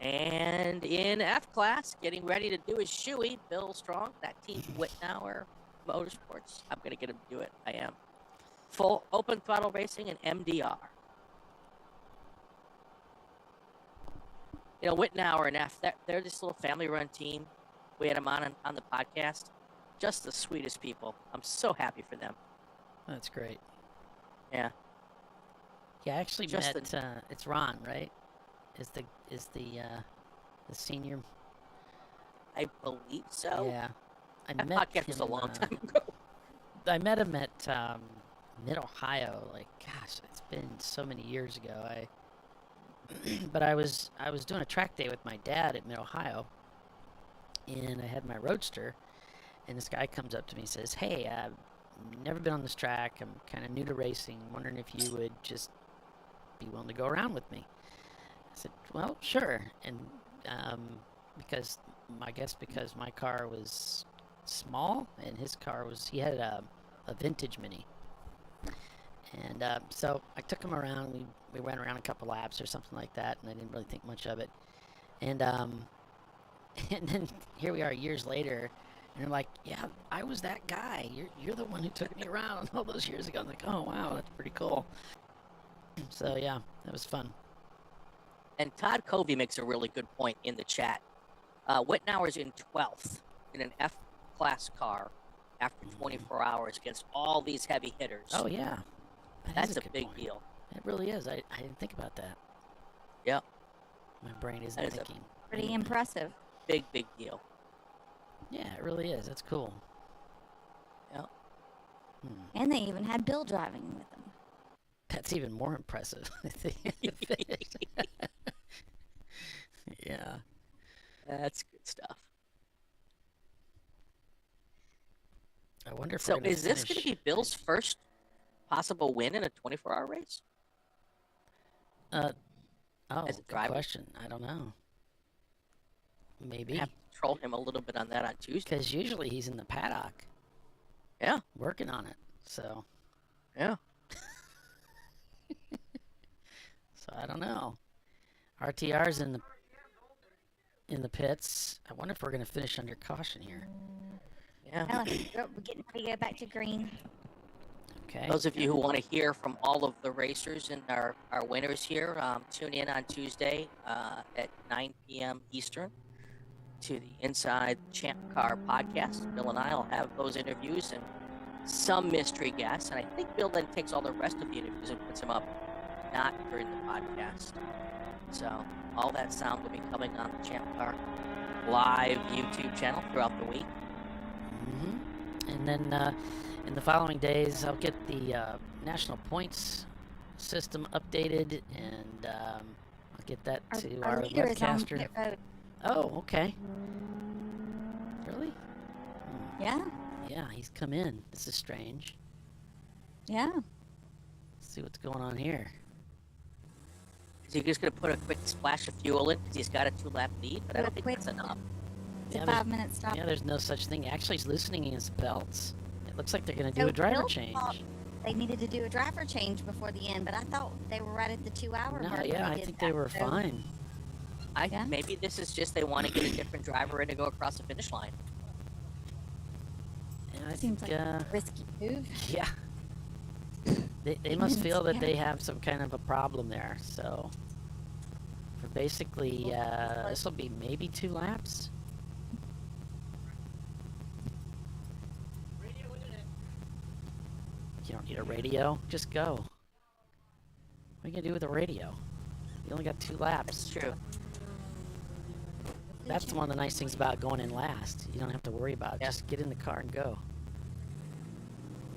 And in F class, getting ready to do his shoey, Bill Strong, that Team Whitnauer Motorsports. I'm going to get him to do it. I am. Full open throttle racing and MDR. You know, Whitnauer and F, they're this little family-run team. We had them on the podcast. Just the sweetest people. I'm so happy for them. That's great. Yeah. Yeah, I actually Just met. It's Ron, right? Is the senior? I believe so. Yeah, I That met podcast him. was a long time ago. I met him at Mid Ohio. Like, gosh, it's been so many years ago. But I was doing a track day with my dad at Mid Ohio, and I had my Roadster, and this guy comes up to me and says, "Hey, I've never been on this track. I'm kind of new to racing. Wondering if you would just be willing to go around with me." I said, "Well, sure." And because my car was small and his car he had a vintage Mini. And so I took him around. We went around a couple laps or something like that, and I didn't really think much of it. And and then here we are years later, and I'm like, "Yeah, I was that guy. You're the one who took me around all those years ago." I'm like, "Oh wow, that's pretty cool." So yeah, that was fun. And Todd Covey makes a really good point in the chat. Whitnauer's in 12th in an F-class car after 24 hours against all these heavy hitters. Oh yeah, That's a good big point. deal. It really is. I didn't think about that. Yep. My brain isn't That is thinking. Pretty impressive. Big deal. Yeah, it really is. That's cool. Yeah. And they even had Bill driving with them. That's even more impressive. Yeah. That's good stuff. I wonder if So we're gonna is this going to finish- be Bill's first possible win in a 24-hour race? Oh, As a good driver? question. I don't know. Maybe. I have to troll him a little bit on that on Tuesday. Because usually he's in the paddock. Yeah. Working on it. So. Yeah. So I don't know. RTR's in the pits. I wonder if we're going to finish under caution here. Yeah. We're getting ready to go back to green. Okay. Those of you who want to hear from all of the racers and our winners here, tune in on Tuesday at 9 p.m. Eastern to the Inside Champ Car podcast. Bill and I will have those interviews and some mystery guests, and I think Bill then takes all the rest of the interviews and puts them up, not during the podcast. So all that sound will be coming on the ChampCar live YouTube channel throughout the week. And then in the following days, I'll get the national points system updated, and I'll get that to our leader is on webcaster. pit road. Oh, okay. Really? Yeah. Yeah, he's come in. This is strange. Yeah. Let's see what's going on here. Is he just going to put a quick splash of fuel in because he's got a 2-lap lead? But I don't think that's enough. It's a there's- 5-minute stop. Yeah, there's no such thing. Actually, he's loosening his belts. It looks like they're going to do So a driver Bill change. thought They needed to do a driver change before the end, but I thought they were right at the 2-hour No, mark. when yeah, I did think that, they were so- fine. Maybe this is just they want to get a different driver in to go across the finish line. Yeah, I Seems think, like a risky move. Yeah. They must feel that they have some kind of a problem there, so... For basically, this will be maybe 2 laps. You don't need a radio, just go. What are you gonna do with a radio? You only got 2 laps. That's true. That's one of the nice things about going in last. You don't have to worry about it. Just get in the car and go.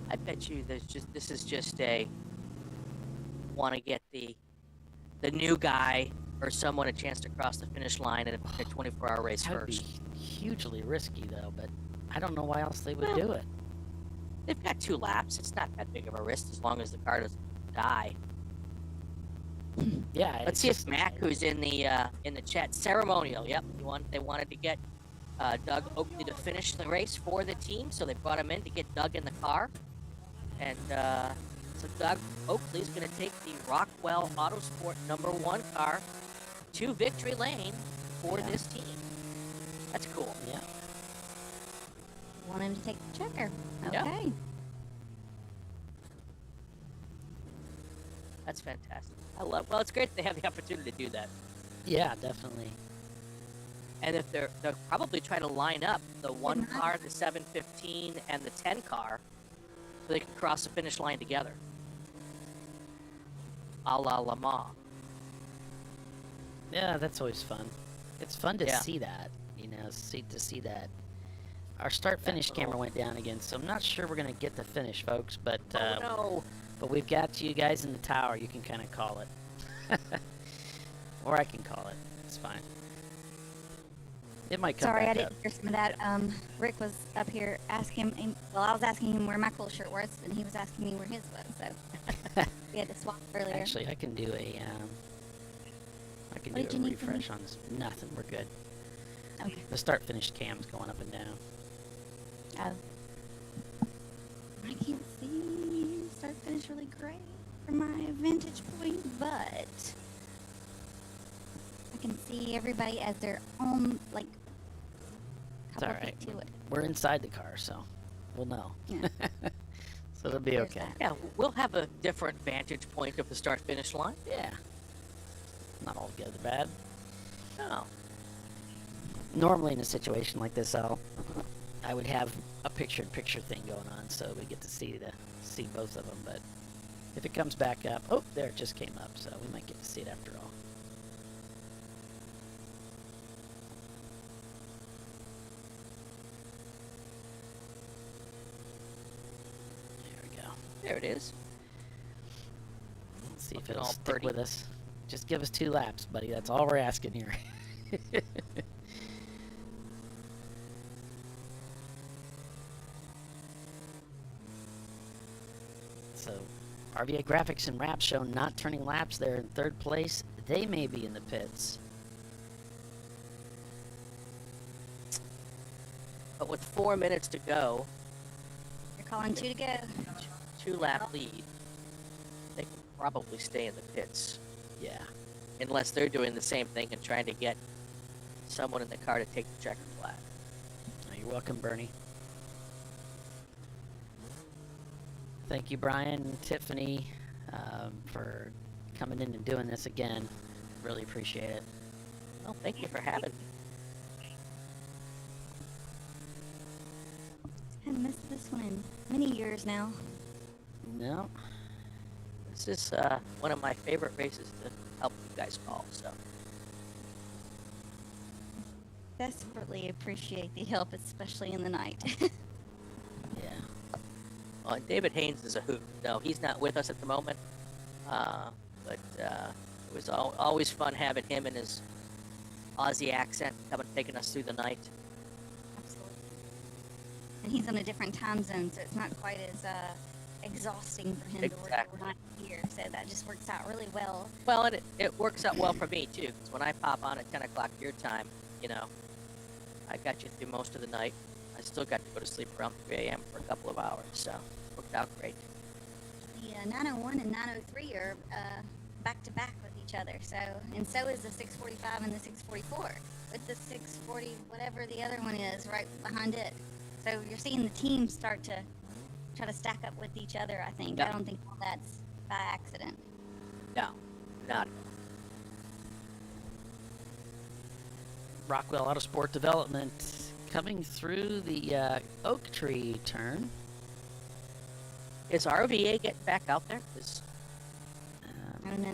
I bet you this is just a want to get the new guy or someone a chance to cross the finish line in a 24-hour race That would be first. hugely risky, though, but I don't know why else they would do it. They've got 2 laps. It's not that big of a risk as long as the car doesn't die. Yeah. Let's see if Mac, who's in the chat, ceremonial. Yep, they wanted to get Doug Oakley to finish the race for the team, so they brought him in to get Doug in the car. And so Doug Oakley's going to take the Rockwell Autosport #1 car to victory lane for this team. That's cool. Yeah. Want him to take the checker. Yeah. Okay. That's fantastic. Well, it's great they have the opportunity to do that. Yeah, definitely. And if they'll probably try to line up the 1 car, the 715, and the 10 car, so they can cross the finish line together. A la Le Mans. Yeah, that's always fun. It's fun to Yeah. see that, to see that. Our start-finish camera went down again, so I'm not sure we're going to get the finish, folks, but no. but we've got you guys in the tower. You can kind of call it. Or I can call it. It's fine. It might come Sorry, I back didn't up. hear some of that. Rick was up here asking him. Well, I was asking him where my cool shirt was, and he was asking me where his was. So we had to swap earlier. Actually, I can do a What did you need from me? refresh on this. Nothing. We're good. Okay. The start-finish cam's going up and down. Oh. I can't see start finish really great from my vantage point, but I can see everybody as their own like It's couple all right. feet to it. We're inside the car, so we'll know. Yeah. So it'll be okay. Yeah, we'll have a different vantage point of the start-finish line. Yeah. Not altogether bad. No. Normally in a situation like this, I would have a picture-in-picture thing going on, so we get to see both of them. But if it comes back up, oh, there it just came up, so we might get to see it after all. There we go. There it is. Let's see if Looking it'll all stick pretty. with us. Just give us 2 laps, buddy. That's all we're asking here. So, RVA Graphics and Wrap show not turning laps. They're in 3rd place. They may be in the pits. But with 4 minutes to go, You're calling 2 to go. 2-lap lead, they can probably stay in the pits. Yeah. Unless they're doing the same thing and trying to get someone in the car to take the checker flag. Oh, you're welcome, Bernie. Thank you, Brian and Tiffany, for coming in and doing this again. Really appreciate it. Well, thank you for having me. haven't missed this one in many years now. No. This is one of my favorite races to help you guys call. So Desperately appreciate the help, especially in the night. yeah. Well, and David Haynes is a hoot. No, he's not with us at the moment. But it was always fun having him and his Aussie accent taking us through the night. Absolutely. And he's on a different time zone, so it's not quite as exhausting for him to work overnight here. So that just works out really well. Well, and it works out well for me too, because when I pop on at 10 o'clock your time, you know, I got you through most of the night. I still got to go to sleep around 3 a.m. for a couple of hours, so it worked out great. The 901 and 903 are back to back with each other. So is the 645 and the 644. With the 640, whatever the other one is, right behind it. So you're seeing the teams start to try to stack up with each other. I think. Yep. I don't think all that's by accident. No, not. Rockwell Autosport Development coming through the oak tree turn. Is RVA getting back out there?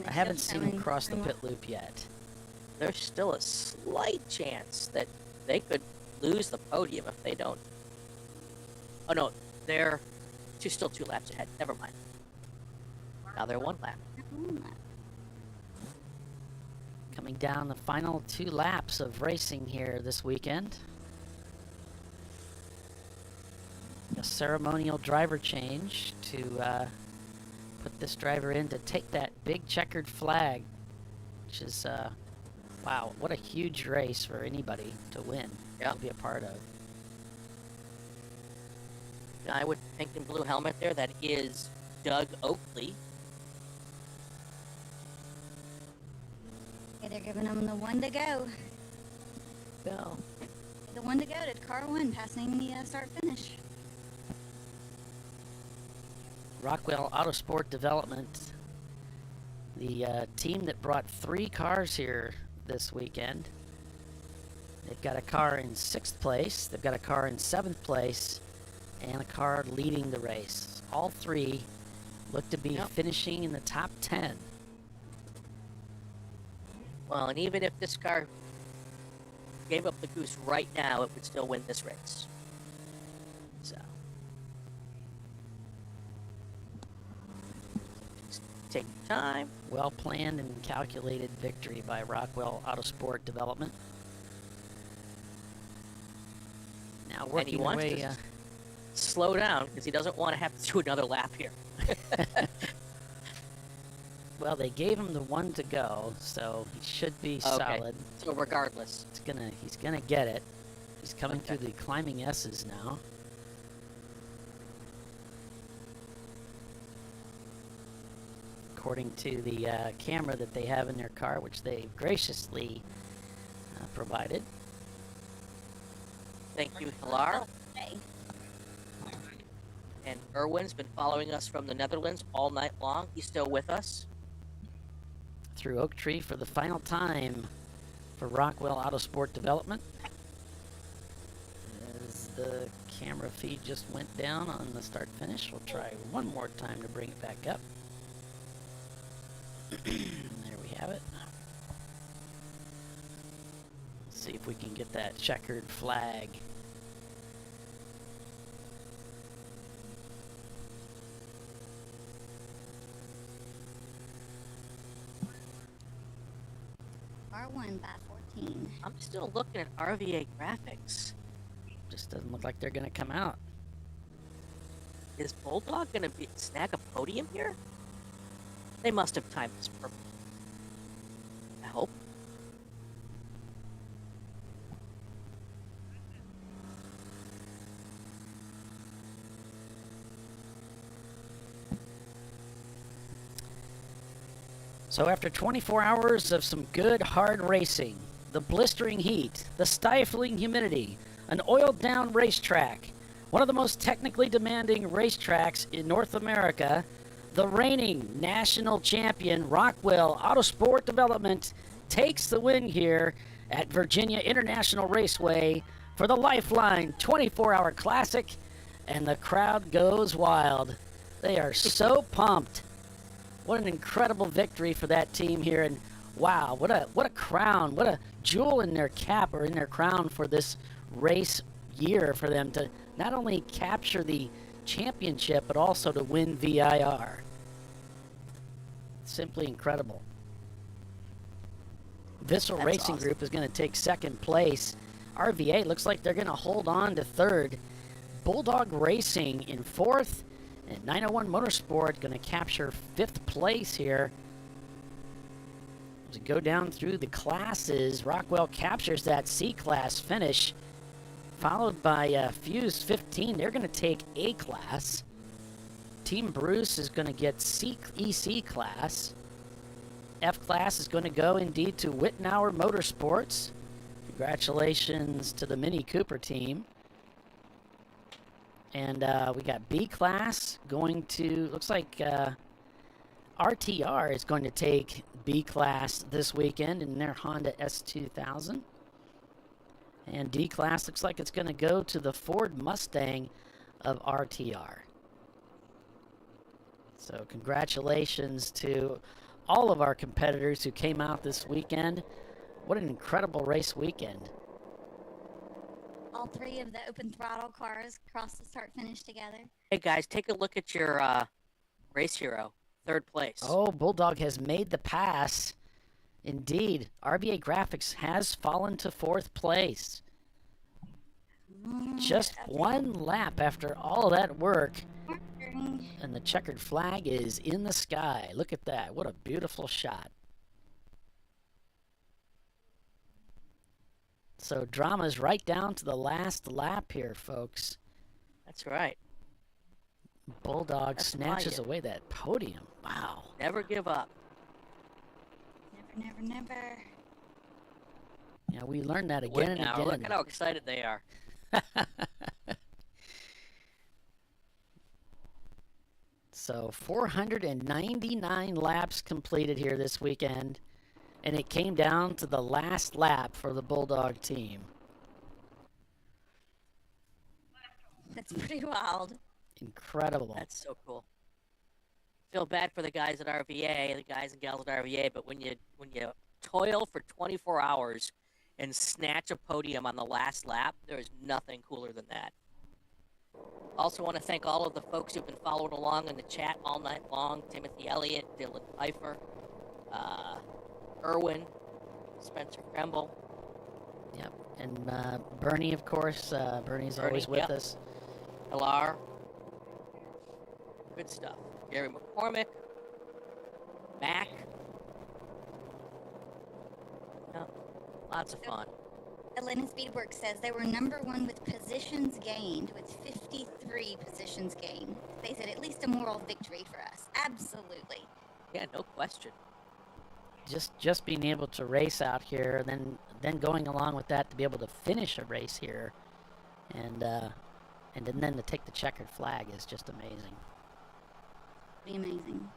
I haven't seen him cross the pit loop yet. There's still a slight chance that they could lose the podium if they don't. Oh no, they're still 2 laps ahead. Never mind. Now they're 1 lap. Coming down the final 2 laps of racing here this weekend. A ceremonial driver change to put this driver in to take that big checkered flag, which is, wow, what a huge race for anybody to win, to be a part of. Guy with pink and blue helmet there, that is Doug Oakley. Okay, they're giving them the one to go. Go. The one to go to car 1, passing the start finish. Rockwell Autosport Development, the team that brought 3 cars here this weekend. They've got a car in 6th place, they've got a car in 7th place, and a car leading the race. All 3 look to be finishing in the top 10. Well, and even if this car gave up the goose right now, it would still win this race. So. Just take your time. Well planned and calculated victory by Rockwell Autosport Development. Now And he working wants away. to slow down because he doesn't want to have to do another lap here. Well, they gave him the one to go, so he should be solid. So regardless, he's gonna get it. He's coming through the climbing S's now. According to the camera that they have in their car, which they graciously provided. Thank you, Hilar. And Erwin's been following us from the Netherlands all night long. He's still with us. Through Oak Tree for the final time for Rockwell Autosport Development. As the camera feed just went down on the start finish, we'll try one more time to bring it back up. There we have it. Let's see if we can get that checkered flag. R1 by 14. I'm still looking at RVA graphics. Just doesn't look like they're going to come out. Is Bulldog going to snag a podium here? They must have timed this perfectly. I hope. So after 24 hours of some good hard racing, the blistering heat, the stifling humidity, an oiled down racetrack, one of the most technically demanding racetracks in North America, the reigning national champion Rockwell Autosport Development takes the win here at Virginia International Raceway for the Lifeline 24-Hour Classic. and the crowd goes wild. They are so pumped. What an incredible victory for that team here, and wow, what a crown, what a jewel in their cap or in their crown for this race year for them to not only capture the championship but also to win VIR. Simply incredible. Visceral Racing awesome. Group is going to take second place. RVA looks like they're going to hold on to third. Bulldog Racing in fourth. And 901 Motorsport going to capture fifth place here. As we go down through the classes, Rockwell captures that C-class finish, followed by Fuse 15. They're going to take A-class. Team Bruce is going to get EC class. F-class is going to go indeed to Wittenauer Motorsports. Congratulations to the Mini Cooper team. And we got B-class going to, looks like RTR is going to take B-class this weekend in their Honda S2000. And D-class looks like it's going to go to the Ford Mustang of RTR. So congratulations to all of our competitors who came out this weekend. What an incredible race weekend. All three of the open throttle cars crossed the start finish together. Hey guys, take a look at your race hero, third place. Oh, Bulldog has made the pass. Indeed, RBA Graphics has fallen to fourth place. Just one lap after all that work. And the checkered flag is in the sky. Look at that. What a beautiful shot. So drama's right down to the last lap here, folks. That's right. Bulldog That's snatches why away that podium. Wow. Never give up. Never, never, never. Yeah, we learned that again and again. Look at how excited they are. So 499 laps completed here this weekend, and it came down to the last lap for the Bulldog team. That's pretty wild. Incredible. That's so cool. Feel bad for the guys at RVA, the guys and gals at RVA, but when you toil for 24 hours and snatch a podium on the last lap, there is nothing cooler than that. Also want to thank all of the folks who've been following along in the chat all night long. Timothy Elliott, Dylan Pfeiffer, Erwin, Spencer Kremble. Yep, and Bernie, of course. Bernie's always with us. LR. Good stuff. Gary McCormick. Mac. Yep. Lots of fun. Atlanta Speedworks says they were number one with positions gained, with 53 positions gained. They said at least a moral victory for us. Absolutely. Yeah, no question. Just being able to race out here, then going along with that to be able to finish a race here, and then to take the checkered flag is just amazing. Pretty amazing.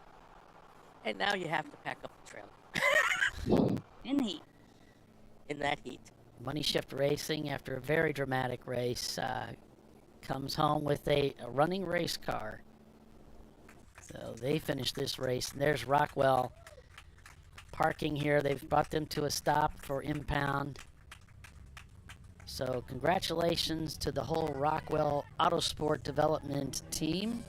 And now you have to pack up the trailer. In the heat. In that heat. Money Shift Racing, after a very dramatic race, comes home with a running race car. So they finished this race. And there's Rockwell parking here. They've brought them to a stop for impound. So congratulations to the whole Rockwell Autosport Development team.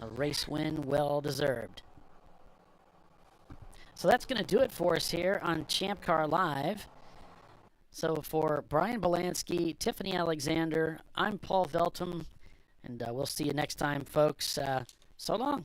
A race win well deserved. So that's going to do it for us here on ChampCar Live. So for Brian Belansky, Tiffany Alexander, I'm Paul Veltum, and we'll see you next time, folks. So long.